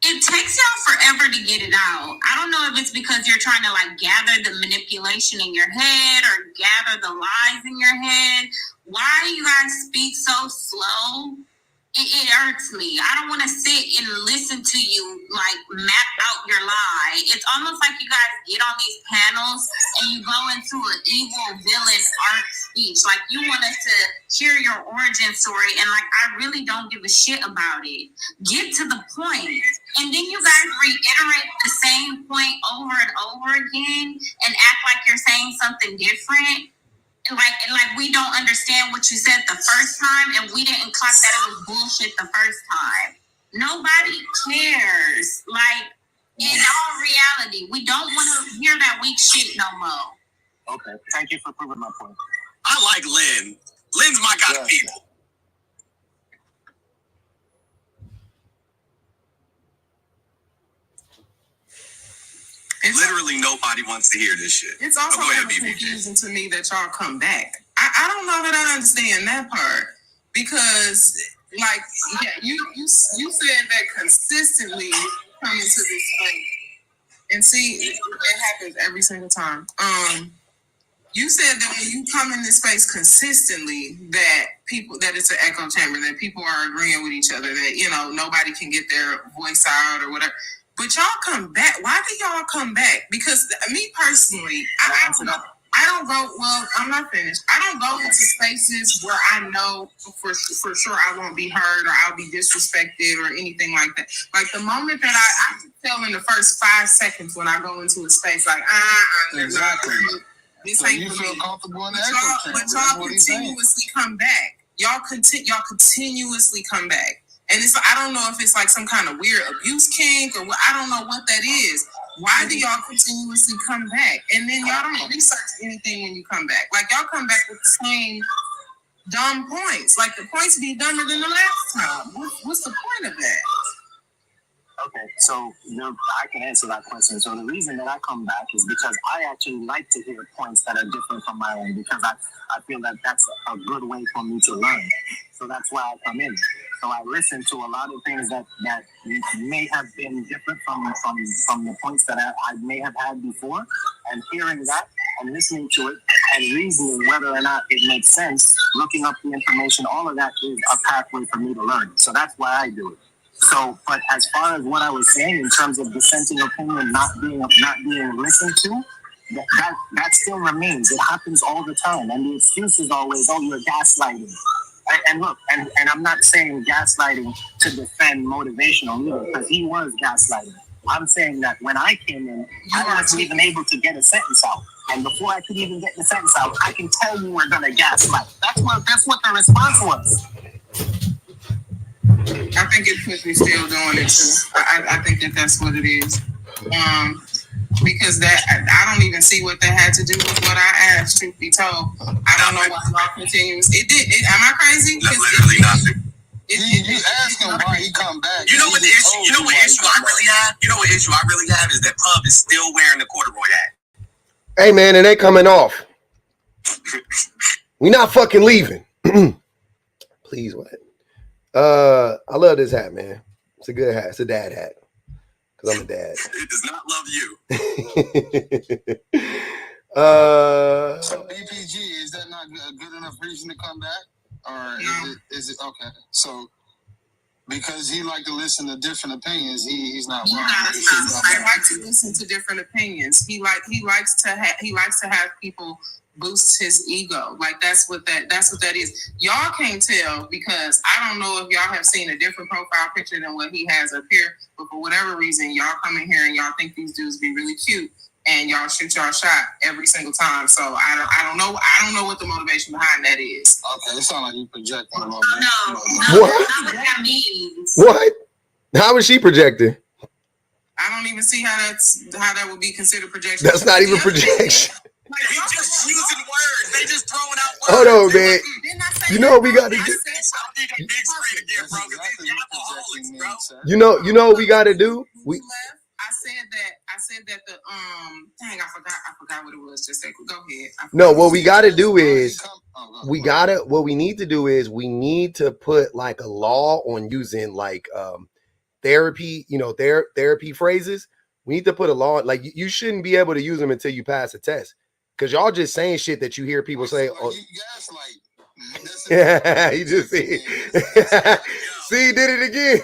it takes y'all forever to get it out. I don't know if it's because you're trying to like gather the manipulation in your head or gather the lies in your head. Why do you guys speak so slow? It irks me. I don't want to sit and listen to you like map out your lie. It's almost like you guys get on these panels and you go into an evil villain art speech. Like you want us to hear your origin story, and like I really don't give a shit about it. Get to the point. And then you guys reiterate the same point over and over again and act like you're saying something different. Like we don't understand what you said the first time, and we didn't clock that it was bullshit the first time. Nobody cares. Like, in all reality, we don't want to hear that weak shit no more. Okay, thank you for proving my point. I like Lynn. Lynn's my kind of people. Literally nobody wants to hear this shit. It's also kind of confusing to me that y'all come back. I don't know that I understand that part, because like, yeah, you said that consistently coming to this place, and see, it happens every single time. You said that when you come in this space consistently, that it's an echo chamber, that people are agreeing with each other, that nobody can get their voice out or whatever. But y'all come back. Why do y'all come back? Because me personally, I don't go. Well, I'm not finished. I don't go into spaces where I know for sure I won't be heard or I'll be disrespected or anything like that. Like the moment that I can tell in the first 5 seconds when I go into a space, like exactly. This ain't for me. But y'all continuously come back. Y'all continuously come back. And it's I don't know if it's like some kind of weird abuse kink or what. I don't know what that is. Why do y'all continuously come back? And then y'all don't research anything when you come back. Like y'all come back with the same dumb points. Like the points be dumber than the last time. What's the point of that? Okay, so I can answer that question. So the reason that I come back is because I actually like to hear points that are different from my own, because I feel that that's a good way for me to learn. So that's why I come in. So I listen to a lot of things that may have been different from the points that I may have had before, and hearing that and listening to it and reasoning whether or not it makes sense, looking up the information, all of that is a pathway for me to learn. So that's why I do it. So, but as far as what I was saying in terms of dissenting opinion not being listened to, that still remains. It happens all the time, and the excuse is always, "Oh, you're gaslighting." And look, and I'm not saying gaslighting to defend motivational either, because he was gaslighting. I'm saying that when I came in, I wasn't even able to get a sentence out, and before I could even get the sentence out, I can tell you we're gonna gaslight. That's what the response was. I think it's because we're still doing it too. I think that's what it is. Because I don't even see what that had to do with what I asked, truth be told. I don't know why law continues. Am I crazy? Literally nothing. You asked him why he come back. You know what issue I really have is that Pub is still wearing the corduroy hat. Hey man, it ain't coming off. We not fucking leaving. Please, what? I love this hat, man. It's a good hat. It's a dad hat. Because I'm a dad. It does not love you. So BPG, is that not a good enough reason to come back? Or is it okay? So because he like to listen to different opinions, he's not wrong. I like to listen to different opinions. He likes to have people boost his ego. Like that's what that is. Y'all can't tell because I don't know if y'all have seen a different profile picture than what he has up here, but for whatever reason, y'all come in here and y'all think these dudes be really cute and y'all shoot y'all shot every single time. So I don't know what the motivation behind that is. Okay, it sounds like you projecting a little bit. No, what? Not what that means. What? How is she projecting? I don't even see how that would be considered projection. That's not even projection. They just using words. They just throwing out words. Hold on, man. You know what we got to do? You know what we got to do? I said that the dang, I forgot what it was. Just go ahead. No, what we got to do is what we need to do is we need to put like a law on using like therapy, therapy phrases. We need to put a law, like you shouldn't be able to use them until you pass a test. Because y'all just saying shit that you hear people say. Oh, yeah, you just see. See, did it again.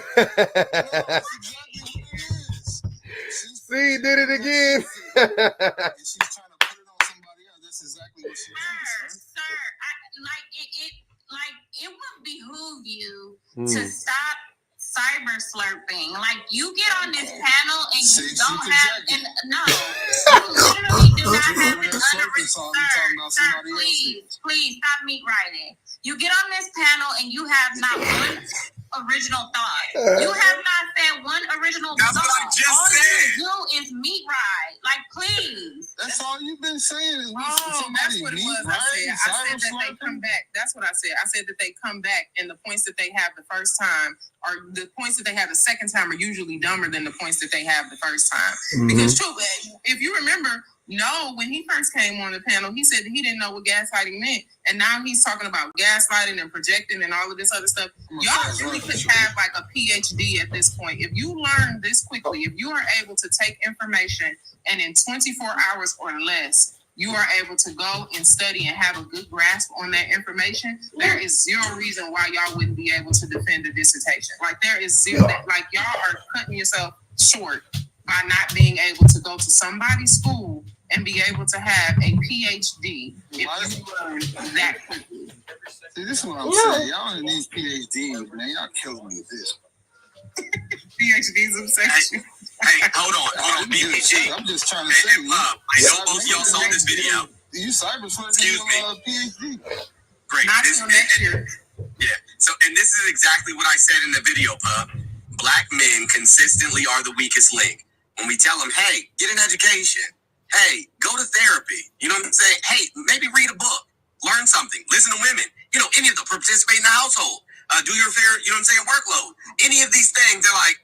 See, did it again. She's trying to put it on somebody else. That's exactly what she is. Sir, it would behoove you to stop cyber slurping. Like you get on this panel and you don't have you literally do not have an unoriginal sir, please stop meat writing. You get on this panel and you have not one original thought. You have not said one original thought. All you do is meat ride. Like please. That's all you've been saying is that's what it was. I said that they come back. That's what I said. I said that they come back and the points that they have the first time or the points that they have the second time are usually dumber than the points that they have the first time. Mm-hmm. Because true, if you remember, when he first came on the panel, he said that he didn't know what gaslighting meant. And now he's talking about gaslighting and projecting and all of this other stuff. Y'all really could have like a PhD at this point. If you learn this quickly, if you are able to take information and in 24 hours or less, you are able to go and study and have a good grasp on that information, there is zero reason why y'all wouldn't be able to defend a dissertation. Like there is zero, like y'all are cutting yourself short by not being able to go to somebody's school and be able to have a PhD if you learn that quickly. See, this is what I'm saying. Y'all in these PhDs, man, y'all killing me with this. PhDs of section. Hey, hold on, BPG. I'm just trying to say. I know both of y'all saw this video. You cyberslept your PhD. Great. Not till next year. Yeah. So, and this is exactly what I said in the video, Pub. Black men consistently are the weakest link. When we tell them, hey, get an education. Hey, go to therapy. You know what I'm saying? Hey, maybe read a book. Learn something. Listen to women. Any of them, participate in the household. Do your fair, workload. Any of these things, they're like,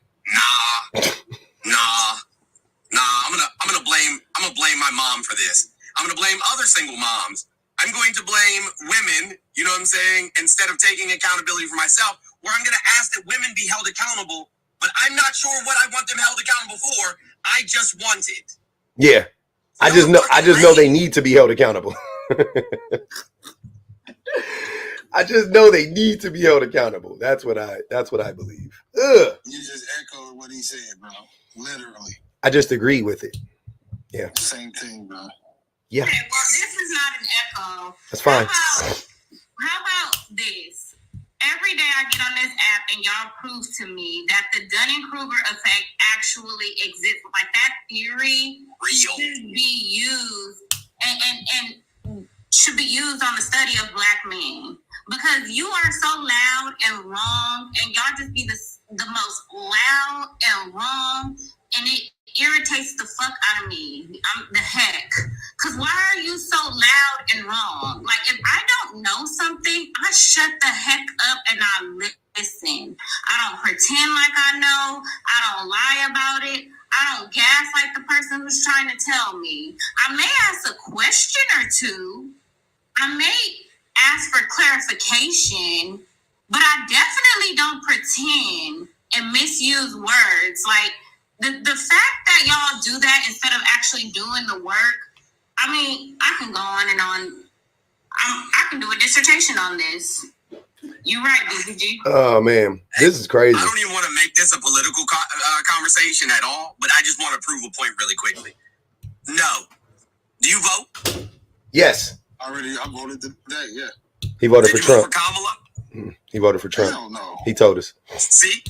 I'm gonna blame my mom for this. I'm gonna blame other single moms. I'm going to blame women, you know what I'm saying, instead of taking accountability for myself, where I'm gonna ask that women be held accountable, but I'm not sure what I want them held accountable for. I just want it. Yeah. I just know they need to be held accountable. I just know they need to be held accountable. That's what I believe. Ugh. You just echoed what he said, bro. Literally. I just agree with it. Yeah. Same thing, bro. Yeah. Okay, well, this is not an echo. That's fine. How about this? Every day I get on this app and y'all prove to me that the Dunning-Kruger Effect actually exists. Like that theory should be used and should be used on the study of Black men. Because you are so loud and wrong, and y'all just be the most loud and wrong, and it irritates the fuck out of me. The heck. Because why are you so loud and wrong? Like, if I don't know something, I shut the heck up and I listen. I don't pretend like I know. I don't lie about it. I don't gaslight the person who's trying to tell me. I may ask a question or two. I may ask for clarification, but I definitely don't pretend and misuse words. Like, the fact that y'all do that instead of actually doing the work, I mean, I can go on and on. I can do a dissertation on this. You're right, BBG. Oh, man. This is crazy. I don't even want to make this a political conversation at all, but I just want to prove a point really quickly. No. Do you vote? Yes. I voted today, yeah. He voted for Trump. Vote for Kamala? He voted for Trump. Hell no. He told us. See?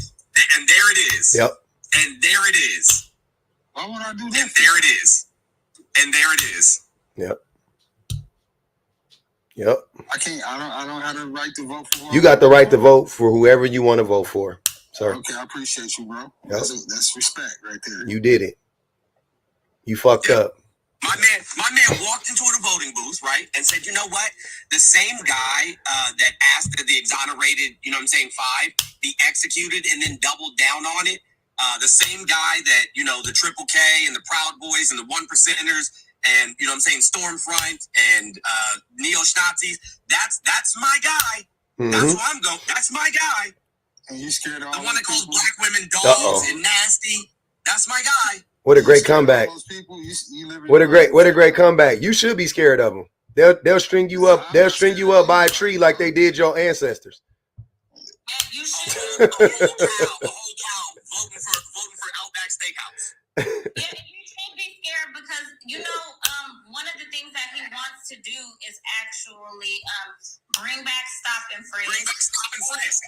And there it is. Yep. And there it is. Why would I do that? And there it is. And there it is. Yep. Yep. I don't have the right to vote for. You got the right to vote for whoever you want to vote for, sir. Okay, I appreciate you, bro. Yep. That's respect right there. You did it. You fucked up. My man walked into the voting booth, right, and said, you know what? The same guy that asked that the exonerated, you know what I'm saying, 5 be executed and then doubled down on it. The same guy that, you know, the Triple K and the Proud Boys and the 1%ers and, you know what I'm saying, Stormfront and neo-Nazis. That's my guy. Mm-hmm. That's who I'm going. That's my guy. And you scared of all the one that calls Black women dogs and nasty. That's my guy. What a great comeback. What a great comeback. You should be scared of them. They'll string you up. They'll string you up by a tree like they did your ancestors. You should the whole cow voting for Outback Steakhouse. Yeah, you should be scared because, you know, one of the things that he wants to do is actually bring back stop and frisk. Bring back stop and frisk.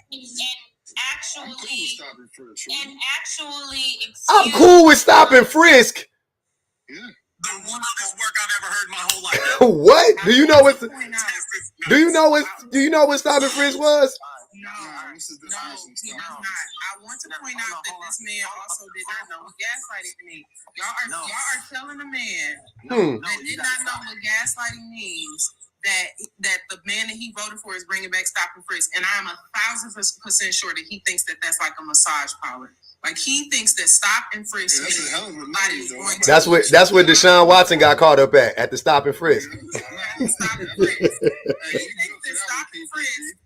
I'm cool with stop and frisk. Yeah. The wildest work I've ever heard in my whole life. What? Do you know what stop and frisk was? No, he does not. I want to point out that this man also did not know what gaslighting means. Y'all are telling a man that did not know what gaslighting means that the man that he voted for is bringing back stop and frisk, and I'm 1,000% sure that he thinks that that's like a massage parlor. Like he thinks that stop and frisk is going That's what Deshaun Watson got caught up at the stop and frisk. Stop and frisk. He thinks that stop and frisk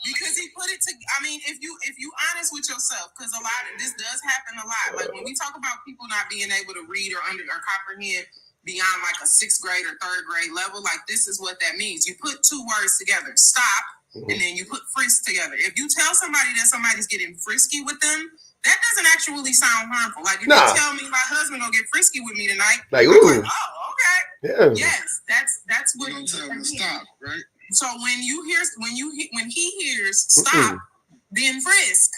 because he put it to. I mean, if you honest with yourself, because a lot of this does happen a lot. Like when we talk about people not being able to read or comprehend beyond like a 6th grade or 3rd grade level, like this is what that means. You put 2 words together, stop, and then you put frisk together. If you tell somebody that somebody's getting frisky with them, that doesn't actually sound harmful. Like if you tell me my husband gonna get frisky with me tonight, like, I'm like, oh, okay. Yeah. Yes, that's what you tell him to stop, right? So when he hears stop, then frisk,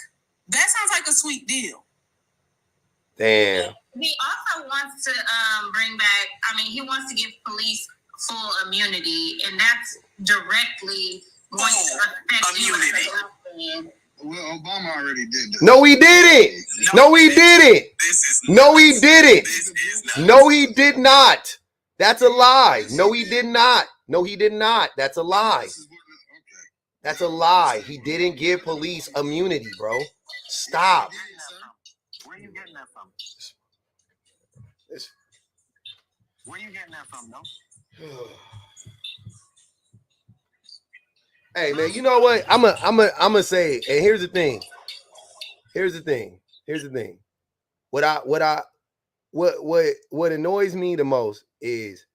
that sounds like a sweet deal. Damn. He also wants to bring back, he wants to give police full immunity, and that's directly going to affect immunity. Well, Obama already did that. No, he didn't. No, he didn't. No, he didn't. No, he did not. That's a lie. No, he did not. No, he did not. That's a lie. That's a lie. He didn't give police immunity, bro. Stop. Where you getting that from, though? Hey man, you know what? I'm say, and here's the thing. What annoys me the most is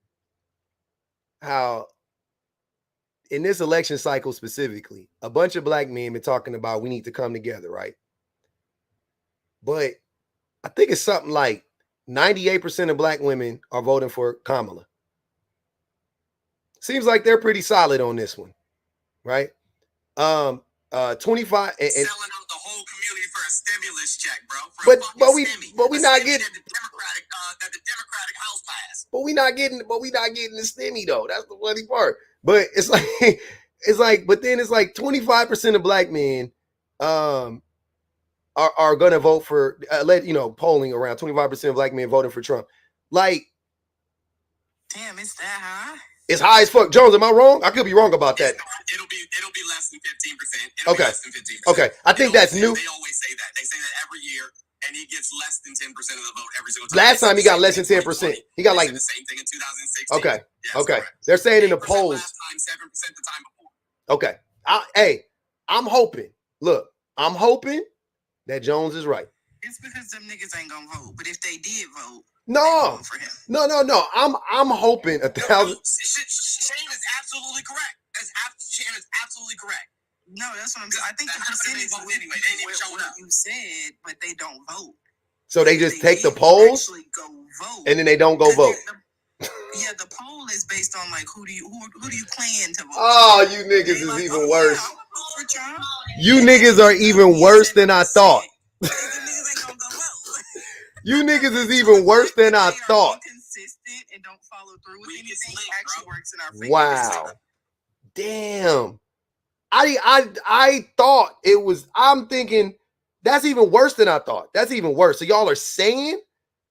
how in this election cycle specifically, a bunch of black men been talking about we need to come together, right? But I think it's something like 98% of black women are voting for Kamala. Seems like they're pretty solid on this one, right? 25 and selling out the whole community for a stimulus check, bro. But we not getting that the Democratic House passed. But we not getting the stimmy though. That's the funny part. But it's like 25% of black men are gonna vote for polling around 25% of black men voting for Trump. Like, damn, it's that high? It's high as fuck. Jones, am I wrong? I could be wrong about that. It'll be less than 15%. Okay. Less than 15%. Okay. I think that's new. They always say that. They say that every year, and he gets less than 10% of the vote every single time. Last time he got less than 10%. He got like the same thing in 2016. Okay. Yes, okay. Correct. They're saying in the polls. Last time, 7% the time before. Okay. I'm hoping. Look, I'm hoping that Jones is right. It's because them niggas ain't gonna vote. But if they did vote, no. No. I'm hoping 1,000. Shane is absolutely correct. Shane is absolutely correct. No, that's what I'm saying. I think the percentage is anyway. They didn't even show what up. You said, but they don't vote. So they just take the polls go vote, and then they don't go vote. Yeah, the poll is based on like who do you plan to vote? Oh, you niggas is even worse. You niggas are even worse than I thought. You niggas is even worse than I thought. Consistent and don't follow through with anything actually works in our favor. Wow. Damn. I thought it was. I'm thinking that's even worse than I thought. That's even worse. So y'all are saying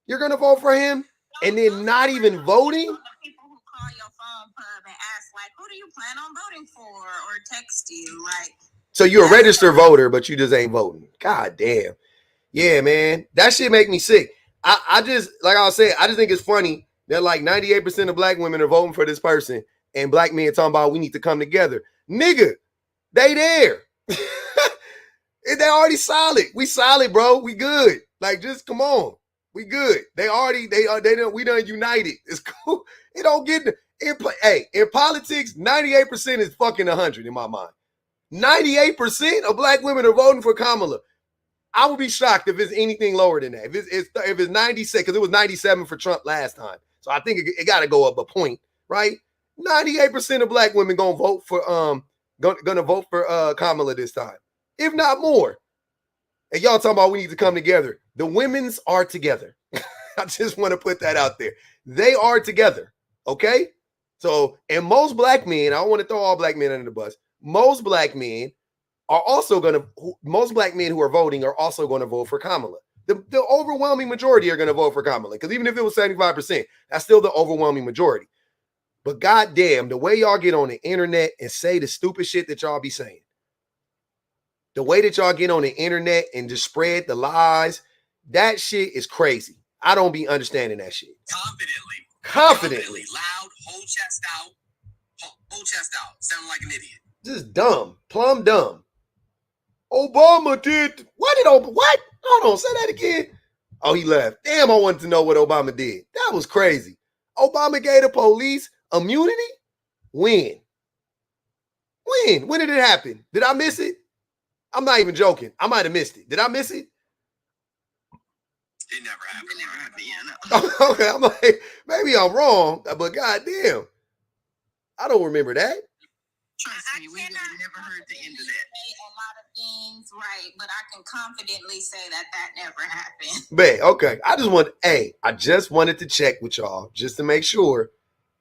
you're gonna vote for him and then not even voting? People who call your phone pub and ask like, who do you plan on voting for, or text you like. So you're a registered voter, but you just ain't voting. God damn. Yeah, man. That shit make me sick. I just, like I was saying, I just think it's funny that like 98% of black women are voting for this person and black men talking about we need to come together. Nigga, they there. They already solid. We solid, bro. We good. Like, just come on. We good. We done united. It's cool. It don't get in politics, 98% is fucking 100 in my mind. 98% of black women are voting for Kamala. I would be shocked if it's anything lower than that. If it's 96, because it was 97 for Trump last time. So I think it got to go up a point, right? 98% of black women gonna vote for Kamala this time, if not more. And y'all talking about we need to come together. The women's are together. I just want to put that out there. They are together. Okay. So, and most black men, I don't want to throw all black men under the bus. Most black men who are voting are also going to vote for Kamala. The overwhelming majority are going to vote for Kamala, because even if it was 75%, that's still the overwhelming majority. But goddamn, the way y'all get on the internet and say the stupid shit that y'all be saying, the way that y'all get on the internet and just spread the lies, that shit is crazy. I don't be understanding that shit. Confidently. Loud, whole chest out, sound like an idiot. Just dumb, plumb dumb. Obama did. What? Hold on, say that again. Oh, he left. Damn, I wanted to know what Obama did. That was crazy. Obama gave the police immunity? When? When did it happen? Did I miss it? I'm not even joking. I might have missed it. Did I miss it? It never happened. Yeah, no. Okay, I'm like, maybe I'm wrong, but goddamn, I don't remember that. Trust me, we never heard the end of that. A lot of things right, but I can confidently say that never happened. Man, okay. I just wanted to check with y'all just to make sure,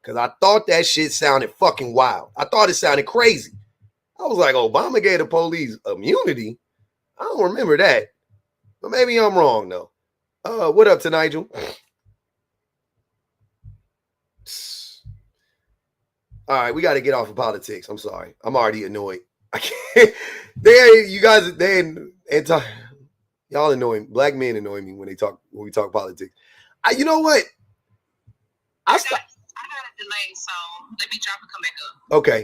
because I thought that shit sounded fucking wild. I thought it sounded crazy. I was like, Obama gave the police immunity? I don't remember that. But maybe I'm wrong, though. What up to Nigel? All right, we got to get off of politics. I'm sorry. I'm already annoyed. I can't. Y'all annoy me. Black men annoy me when we talk politics. You know what? I got a delay, so let me drop and come back up. Okay.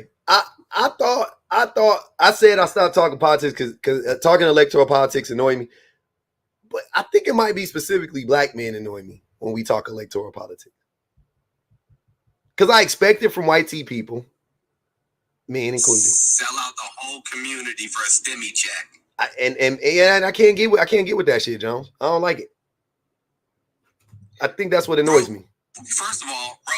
I said I stopped talking politics because talking electoral politics annoyed me. But I think it might be specifically black men annoy me when we talk electoral politics. Because I expect it from white people, men included. Sell out the whole community for a STEMI check. And I can't get with that shit, Jones. I don't like it. I think that's what annoys me. First of all, bro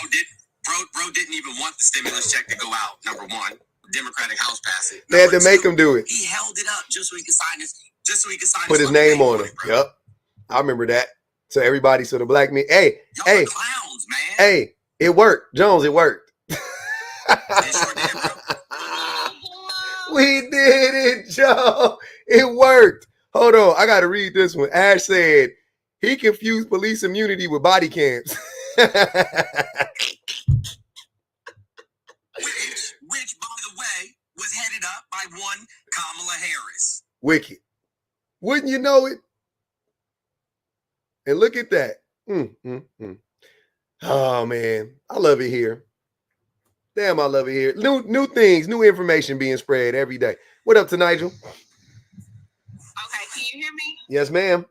didn't even want the stimulus check to go out. Number one, Democratic House passed it. They had to make him do it. He held it up just so he could sign his. Put his name on it. Yep, I remember that. So everybody, so the black men, hey, clowns, man. Hey, it worked, Jones. It worked. It sure did, bro. We did it, Joe. It worked. Hold on, I got to read this one. Ash said he confused police immunity with body cams. Which, by the way, was headed up by one Kamala Harris. Wicked. Wouldn't you know it? And look at that. Oh, man. I love it here. Damn, I love it here. New things, new information being spread every day. What up to Nigel? Okay, can you hear me? Yes, ma'am.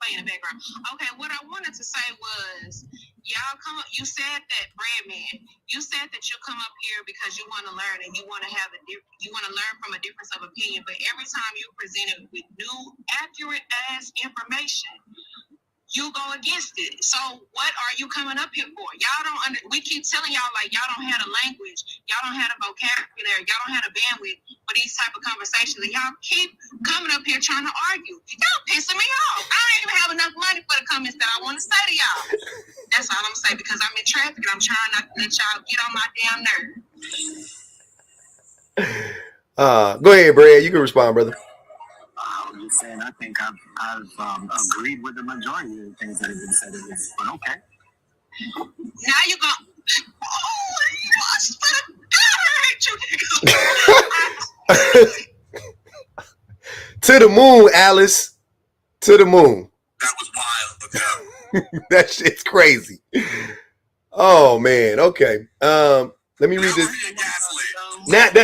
In the background. Okay, what I wanted to say was, y'all come up. You said that, Breadman. You said that you'll come up here because you want to learn and you want to have you want to learn from a difference of opinion. But every time you present it with new, accurate ass information, you go against it. So what are you coming up here for? Y'all don't we keep telling y'all like y'all don't have a language, y'all don't have a vocabulary, y'all don't have a bandwidth for these type of conversations. And y'all keep coming up here trying to argue. Y'all pissing me off. I don't even have enough money for the comments that I want to say to y'all. That's all I'm saying because I'm in traffic and I'm trying not to let y'all get on my damn nerves. Go ahead, Brad. You can respond, brother. I was just saying, I think I've agreed with the majority of the things that have been said in this, but okay. Now you go. Oh, I hate you niggas. To the moon, Alice. To the moon. That was wild. That shit's crazy. Oh man. Okay. Let me read this.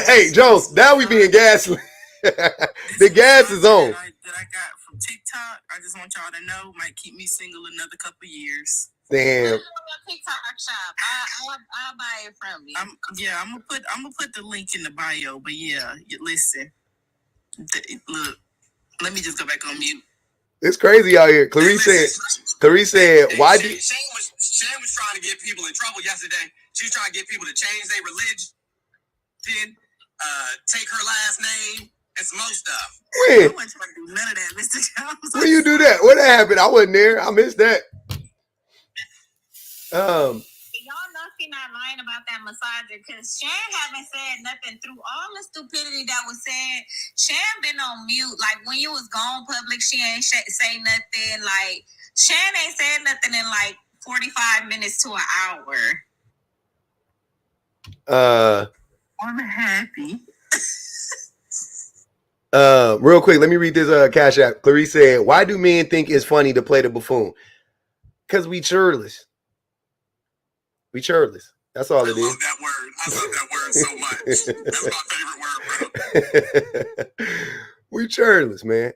Hey, Jones. Now we being gaslit. The gas is on. That I got from TikTok, I just want y'all to know, might keep me single another couple years. Damn. TikTok shop. I'll buy it from you. I'm gonna put the link in the bio. But yeah, listen. Look, let me just go back on mute. It's crazy out here. Clarice said, why do Shane was trying to get people in trouble yesterday. She was trying to get people to change their religion, take her last name, and some more stuff. When? I wasn't trying to do none of that, Mr. Jones. When you do that? What happened? I wasn't there. I missed that. Y'all know she not lying about that misogyny because Shan haven't said nothing through all the stupidity that was said. Shan been on mute. Like when you was gone public, she ain't say nothing. Like Shan ain't said nothing in like 45 minutes to an hour. I'm happy. Real quick, let me read this Cash App. Clarice said, why do men think it's funny to play the buffoon? Because we churlish. We churlish. That's all it is. I love that word. I love that word so much. That's my favorite word, bro. We churlish, man.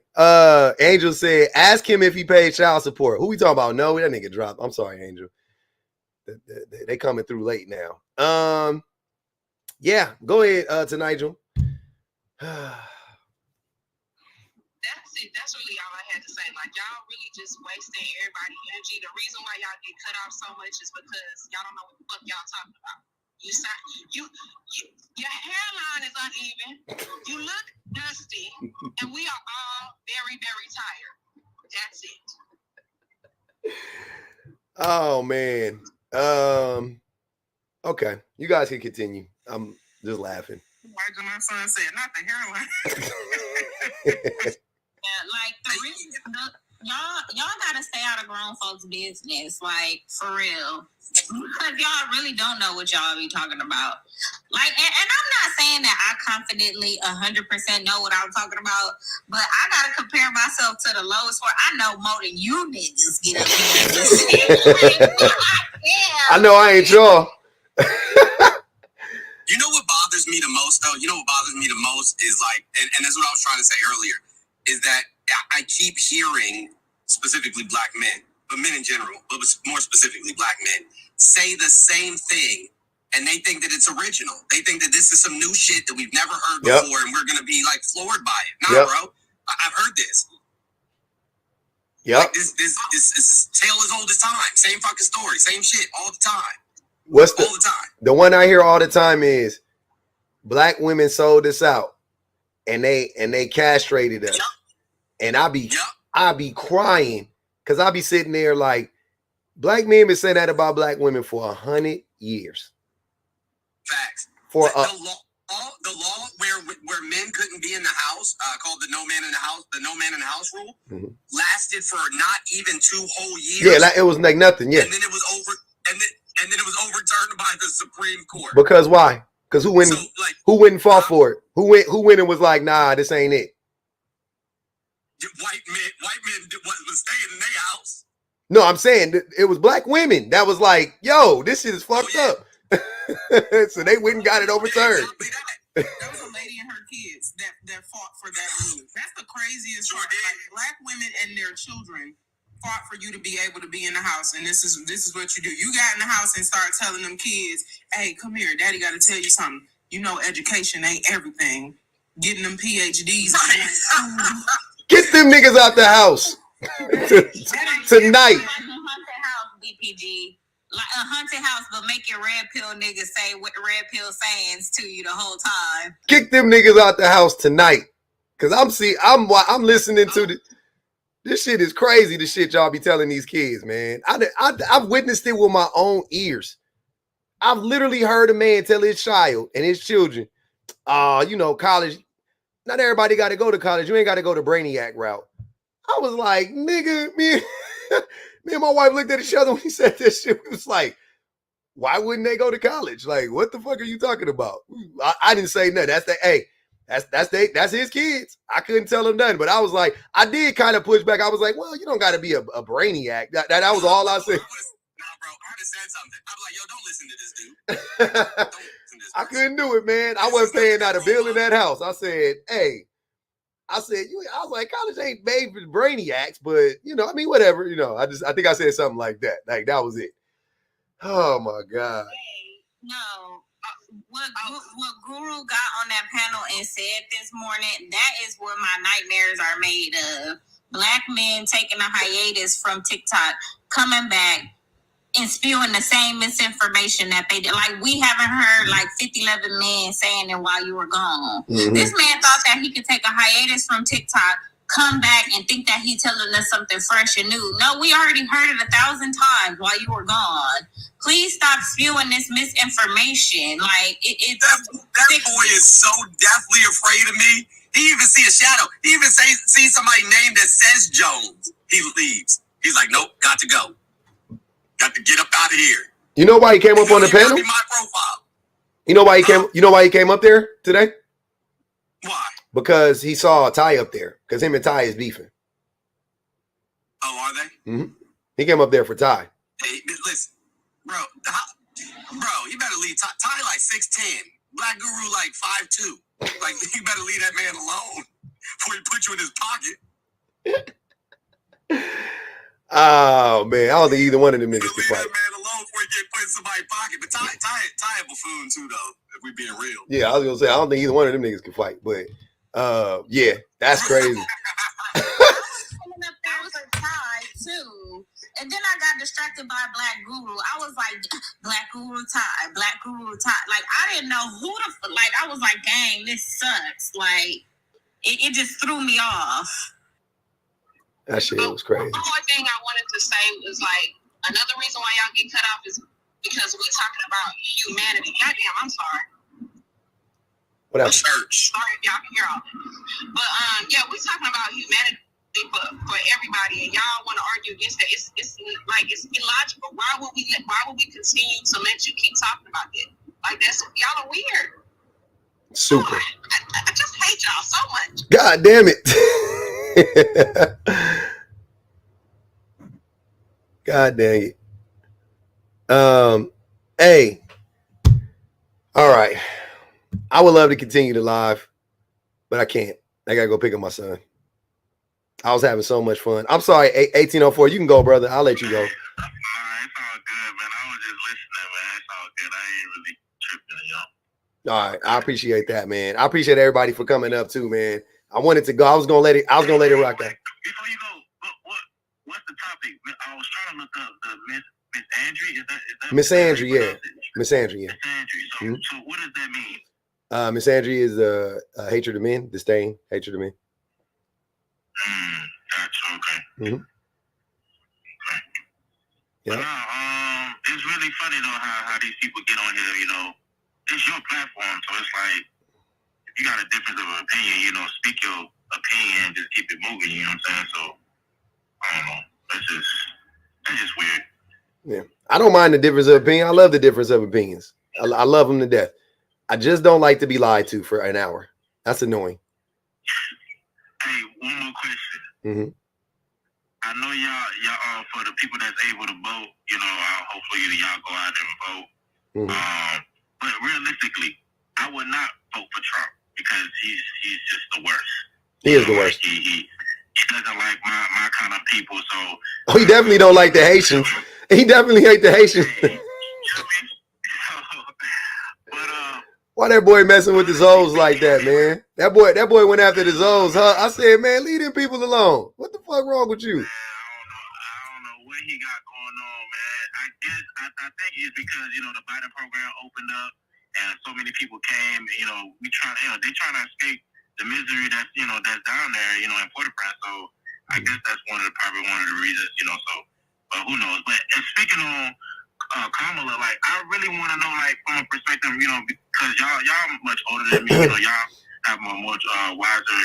Angel said, ask him if he paid child support. Who we talking about? No, that nigga dropped. I'm sorry, Angel. They coming through late now. Yeah, go ahead to Nigel. That's really all I had to say. Like, y'all really just wasting everybody's energy. The reason why y'all get cut off so much is because y'all don't know what the fuck y'all talking about. Your hairline is uneven. You look dusty, and we are all very, very tired. That's it. Oh man. Okay, you guys can continue. I'm just laughing. Like my son said, not the hairline. Like the reason, y'all gotta stay out of grown folks' business. Like for real. Because y'all really don't know what y'all be talking about. Like, and I'm not saying that I confidently 100% know what I'm talking about, but I gotta compare myself to the lowest where I know more than you niggas get up here. I know I ain't y'all. You know what bothers me the most, though? You know what bothers me the most is like, and that's what I was trying to say earlier, is that I keep hearing, specifically black men, but men in general, but more specifically black men, say the same thing, and they think that it's original. They think that this is some new shit that we've never heard before, and we're gonna be like floored by it. Nah, bro, I've heard this. Like, this tale as old as time. Same fucking story, same shit all the time. All the time. The one I hear all the time is black women sold us out, and they castrated us, and I be crying because I be sitting there like, black men been saying that about black women for 100 years. Facts. For the law where men couldn't be in the house, called the no man in the house rule, lasted for not even 2 whole years. Yeah, like, it was like nothing. Yeah, and then it was over, and then it was overturned by the Supreme Court. Because why? Because who wouldn't fall for it? Who went and was like, nah, this ain't it. White men was staying in their house. No, I'm saying it was black women that was like, yo, this shit is fucked up. So they went and got it overturned. There was a lady and her kids that fought for that move. That's the craziest part. Like, black women and their children fought for you to be able to be in the house, and this is what you do. You got in the house and start telling them kids, hey, come here, daddy got to tell you something. You know, education ain't everything. Getting them PhDs. Get them niggas out the house tonight. BPG, like a haunted house, but make your red pill niggas say what the red pill sayings to you the whole time. Kick them niggas out the house tonight, cause I'm listening to this shit is crazy. The shit y'all be telling these kids, man. I've witnessed it with my own ears. I've literally heard a man tell his child and his children, you know, college. Not everybody got to go to college. You ain't got to go the brainiac route. I was like, nigga, me and my wife looked at each other when he said this shit. We was like, why wouldn't they go to college? Like, what the fuck are you talking about? I didn't say nothing. That's his kids. I couldn't tell him nothing. But I was like, I did kind of push back. I was like, well, you don't got to be a brainiac. That was all I said. Nah, bro, I would have said something. I'm like, yo, don't listen to this dude. Don't listen to this I couldn't do it, man. I wasn't paying out a bill in that house. I said, hey, I was like, college ain't made for brainiacs, but you know, I mean, whatever, you know. I think I said something like that. Like, that was it. Oh my God. No, what Guru got on that panel and said this morning, that is what my nightmares are made of. Black men taking a hiatus from TikTok, coming back and spewing the same misinformation that they did. Like, we haven't heard like 50-11 men saying it while you were gone. Mm-hmm. This man thought that he could take a hiatus from TikTok, come back and think that he's telling us something fresh and new. No, we already heard it 1,000 times while you were gone. Please stop spewing this misinformation. Like, that boy is so deathly afraid of me. He even see a shadow. He even see somebody named that says Jones. He leaves. He's like, nope, got to go. Got to get up out of here. You know why he came up on the panel? My profile. You know why he came? You know why he came up there today? Why? Because he saw Ty up there. Because him and Ty is beefing. Oh, are they? Mm-hmm. He came up there for Ty. Hey, listen, bro, you better leave Ty like 6'10", Black Guru like 5'2". Like, you better leave that man alone before he put you in his pocket. Oh man, I don't think either one of them niggas can fight. Leave that man alone before he get put in somebody's pocket. But Ty a buffoon too, though. If we being real. Yeah, I was gonna say I don't think either one of them niggas can fight. But yeah, that's crazy. There was a Ty too, and then I got distracted by Black Guru. I was like, Black Guru Ty, Black Guru Ty. Like, I didn't know who the like. I was like, dang, this sucks. Like, it just threw me off. That shit was crazy. One more thing I wanted to say was like, another reason why y'all get cut off is because we're talking about humanity. Goddamn, I'm sorry. What else? Church. Sorry if y'all can hear all that. But yeah, we're talking about humanity for everybody, and y'all want to argue against that. It's illogical. why would we continue to let you keep talking about it? Like, that's, y'all are weird. Super. Oh, I just hate y'all so much. God damn it. God dang it. Hey. All right. I would love to continue the live, but I can't. I gotta go pick up my son. I was having so much fun. I'm sorry, 1804. You can go, brother. I'll let you go. Nah, it's all good, man. I was just listening, man. It's all good. I ain't really tripping, y'all. All right, I appreciate that, man. I appreciate everybody for coming up too, man. I wanted to go. I was gonna let it rock out. Before you go, what's the topic? I was trying to look up the misandry. Is that Misandry, yeah. Misandry, yeah. Misandry. So what does that mean? Misandry is hatred of men, disdain, hatred of men. Gotcha. Okay. Mm-hmm. Yeah. It's really funny though how these people get on here. You know, it's your platform, so it's like if you got a difference of opinion, you know, speak your opinion and just keep it moving. You know what I'm saying? So I don't know. That's just weird. Yeah, I don't mind the difference of opinion. I love the difference of opinions. I love them to death. I just don't like to be lied to for an hour. That's annoying. Hey, one more question. Mm-hmm. I know y'all for the people that's able to vote, you know, hopefully y'all go out and vote. Mm-hmm. But realistically, I would not vote for Trump because he's just the worst. He is the worst. He doesn't like my kind of people, so. Oh, he definitely don't like the Haitians. He definitely hate the Haitians. Why that boy messing with the Zoes like that, man? That boy went after the Zoes, huh? I said, man, leave them people alone. What the fuck wrong with you? I don't know what he got going on, man. I think it's because, you know, the Biden program opened up and so many people came, you know, they trying to escape the misery that's down there, you know, in Port-au-Prince. So I guess that's probably one of the reasons, you know, so, but who knows? But and speaking on Kamala, like, I really want to know, like, from a perspective, you know, because y'all much older than me, you know, y'all have a much wiser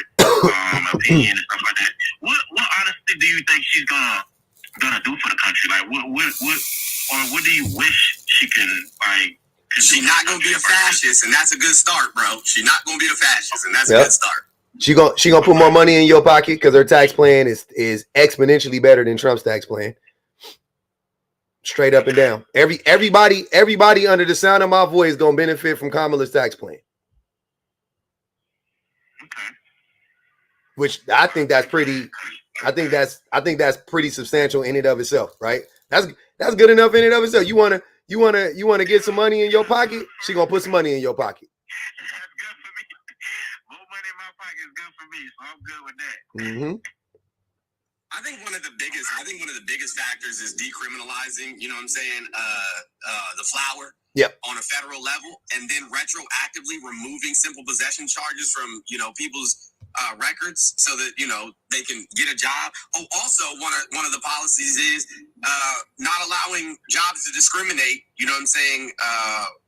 opinion and stuff like that. What honestly do you think she's gonna do for the country? Like, what do you wish she can, like? She's not gonna be a fascist, and that's a good start, bro. She's not gonna be a fascist, and that's a good start. She gonna put more money in your pocket because her tax plan is exponentially better than Trump's tax plan. Straight up and down. Everybody under the sound of my voice is gonna benefit from Kamala's tax plan. Okay. Which I think that's pretty substantial in and of itself, right? That's good enough in and of itself. You wanna get some money in your pocket? She gonna put some money in your pocket. That's good for me. More money in my pocket is good for me, so I'm good with that. Mm-hmm. I think one of the biggest factors is decriminalizing, you know what I'm saying, the flower on a federal level, and then retroactively removing simple possession charges from, you know, people's records so that, you know, they can get a job. Oh, also one of the policies is not allowing jobs to discriminate, you know what I'm saying,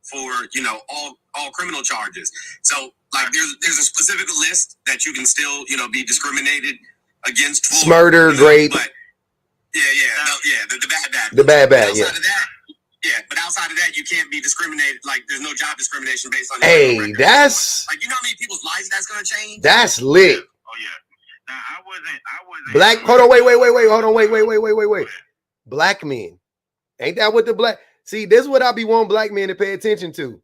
for, you know, all criminal charges. So like there's a specific list that you can still, you know, be discriminated against for, murder, rape. But the bad, but outside of that, you can't be discriminated. Like, there's no job discrimination based on. Hey, that's like, you know how many people's lives that's gonna change. That's lit. Oh yeah. Now I wasn't. Black. Hold on. Wait. Hold on. Wait. Black men. Ain't that what the black? See, this is what I be wanting black men to pay attention to.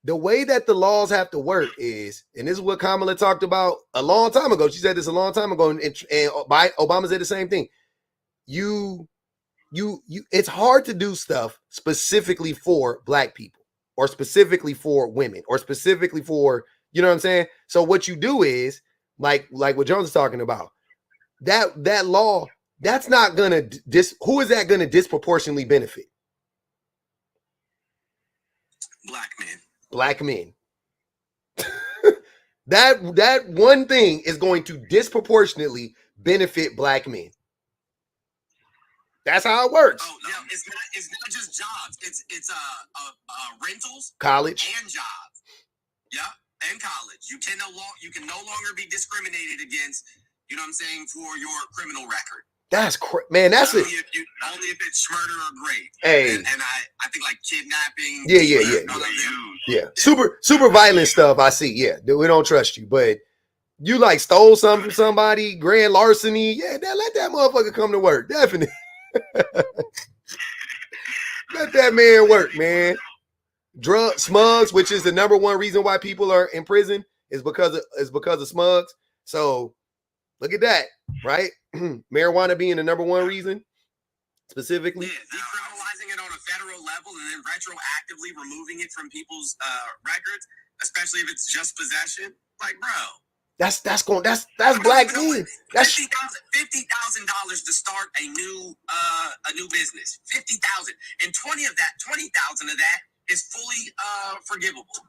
The way that the laws have to work is, and this is what Kamala talked about a long time ago. She said this a long time ago, and Obama said the same thing. It's hard to do stuff specifically for black people, or specifically for women, or specifically for, you know what I'm saying? So what you do is, like what Jones is talking about, that law, that's not gonna who is that gonna disproportionately benefit? Black men. that one thing is going to disproportionately benefit black men. That's how it works. Oh, yeah, it's not just jobs. It's rentals, college, and jobs. Yeah, and college. You can no longer be discriminated against. You know what I'm saying, for your criminal record. That's man. That's it. Only if it's murder or rape. Hey, and I think like kidnapping. Yeah. Super violent stuff. I see. Yeah, we don't trust you, but you like stole something from somebody, grand larceny. Yeah, let that motherfucker come to work. Definitely. Let that man work, man. Drug smugs, which is the number one reason why people are in prison, is because of smugs. So look at that, right? Marijuana being the number one reason, specifically. Yeah, decriminalizing it on a federal level and then retroactively removing it from people's records, especially if it's just possession. Like, bro. That's black men. That's $50,000 to start a new business. $50,000, and 20,000 of that is fully forgivable.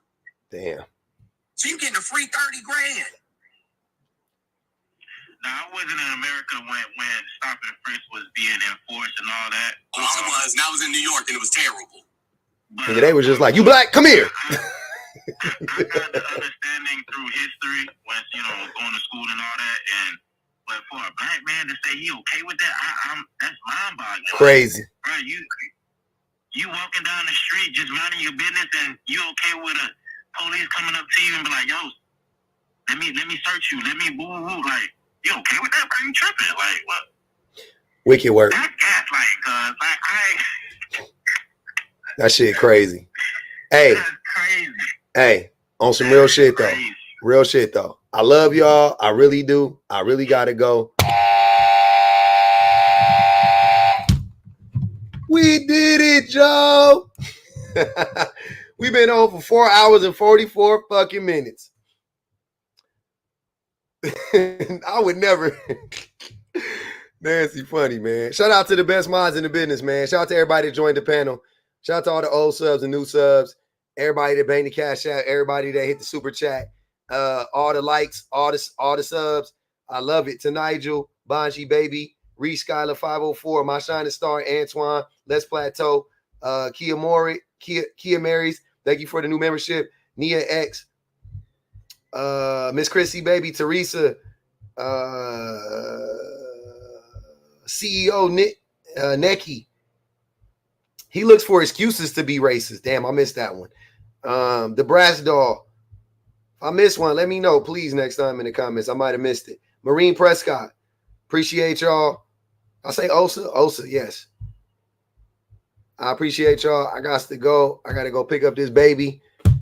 Damn. So you getting a free 30 grand. Now, I wasn't in America when stop and frisk was being enforced and all that. Oh, it was. And I was in New York, and it was terrible. But they were just like, "You black? Come here." I got the understanding through history when going to school and all that, but for a black man to say he okay with that, that's mind-boggling. Crazy. Bro, you walking down the street just minding your business, and you okay with a police coming up to you and be like, "Yo, let me search you, let me boo-hoo," like, you okay with that? Bro, you tripping? Like, what? Wicked work. That gaslight, that shit crazy. Hey. That's crazy. Hey, on some real shit though. Real shit though. I love y'all. I really do. I really gotta go. We did it, Joe. We've been on for 4 hours and 44 fucking minutes. I would never. Nancy funny, man. Shout out to the best minds in the business, man. Shout out to everybody that joined the panel. Shout out to all the old subs and new subs. Everybody that banged the cash out, everybody that hit the super chat, all the likes, all the subs. I love it. To Nigel, Bonji Baby, Reese Skyler 504, My Shining Star, Antoine, Les Plateau, Kia Marys, thank you for the new membership. Nia X, Miss Chrissy Baby, Teresa, CEO Nick Necky. He looks for excuses to be racist. Damn, I missed that one. The Brass Doll. If I missed one, let me know, please, next time in the comments. I might have missed it. Marine Prescott. Appreciate y'all. I say Osa, yes. I appreciate y'all. I got to go. I got to go pick up this baby.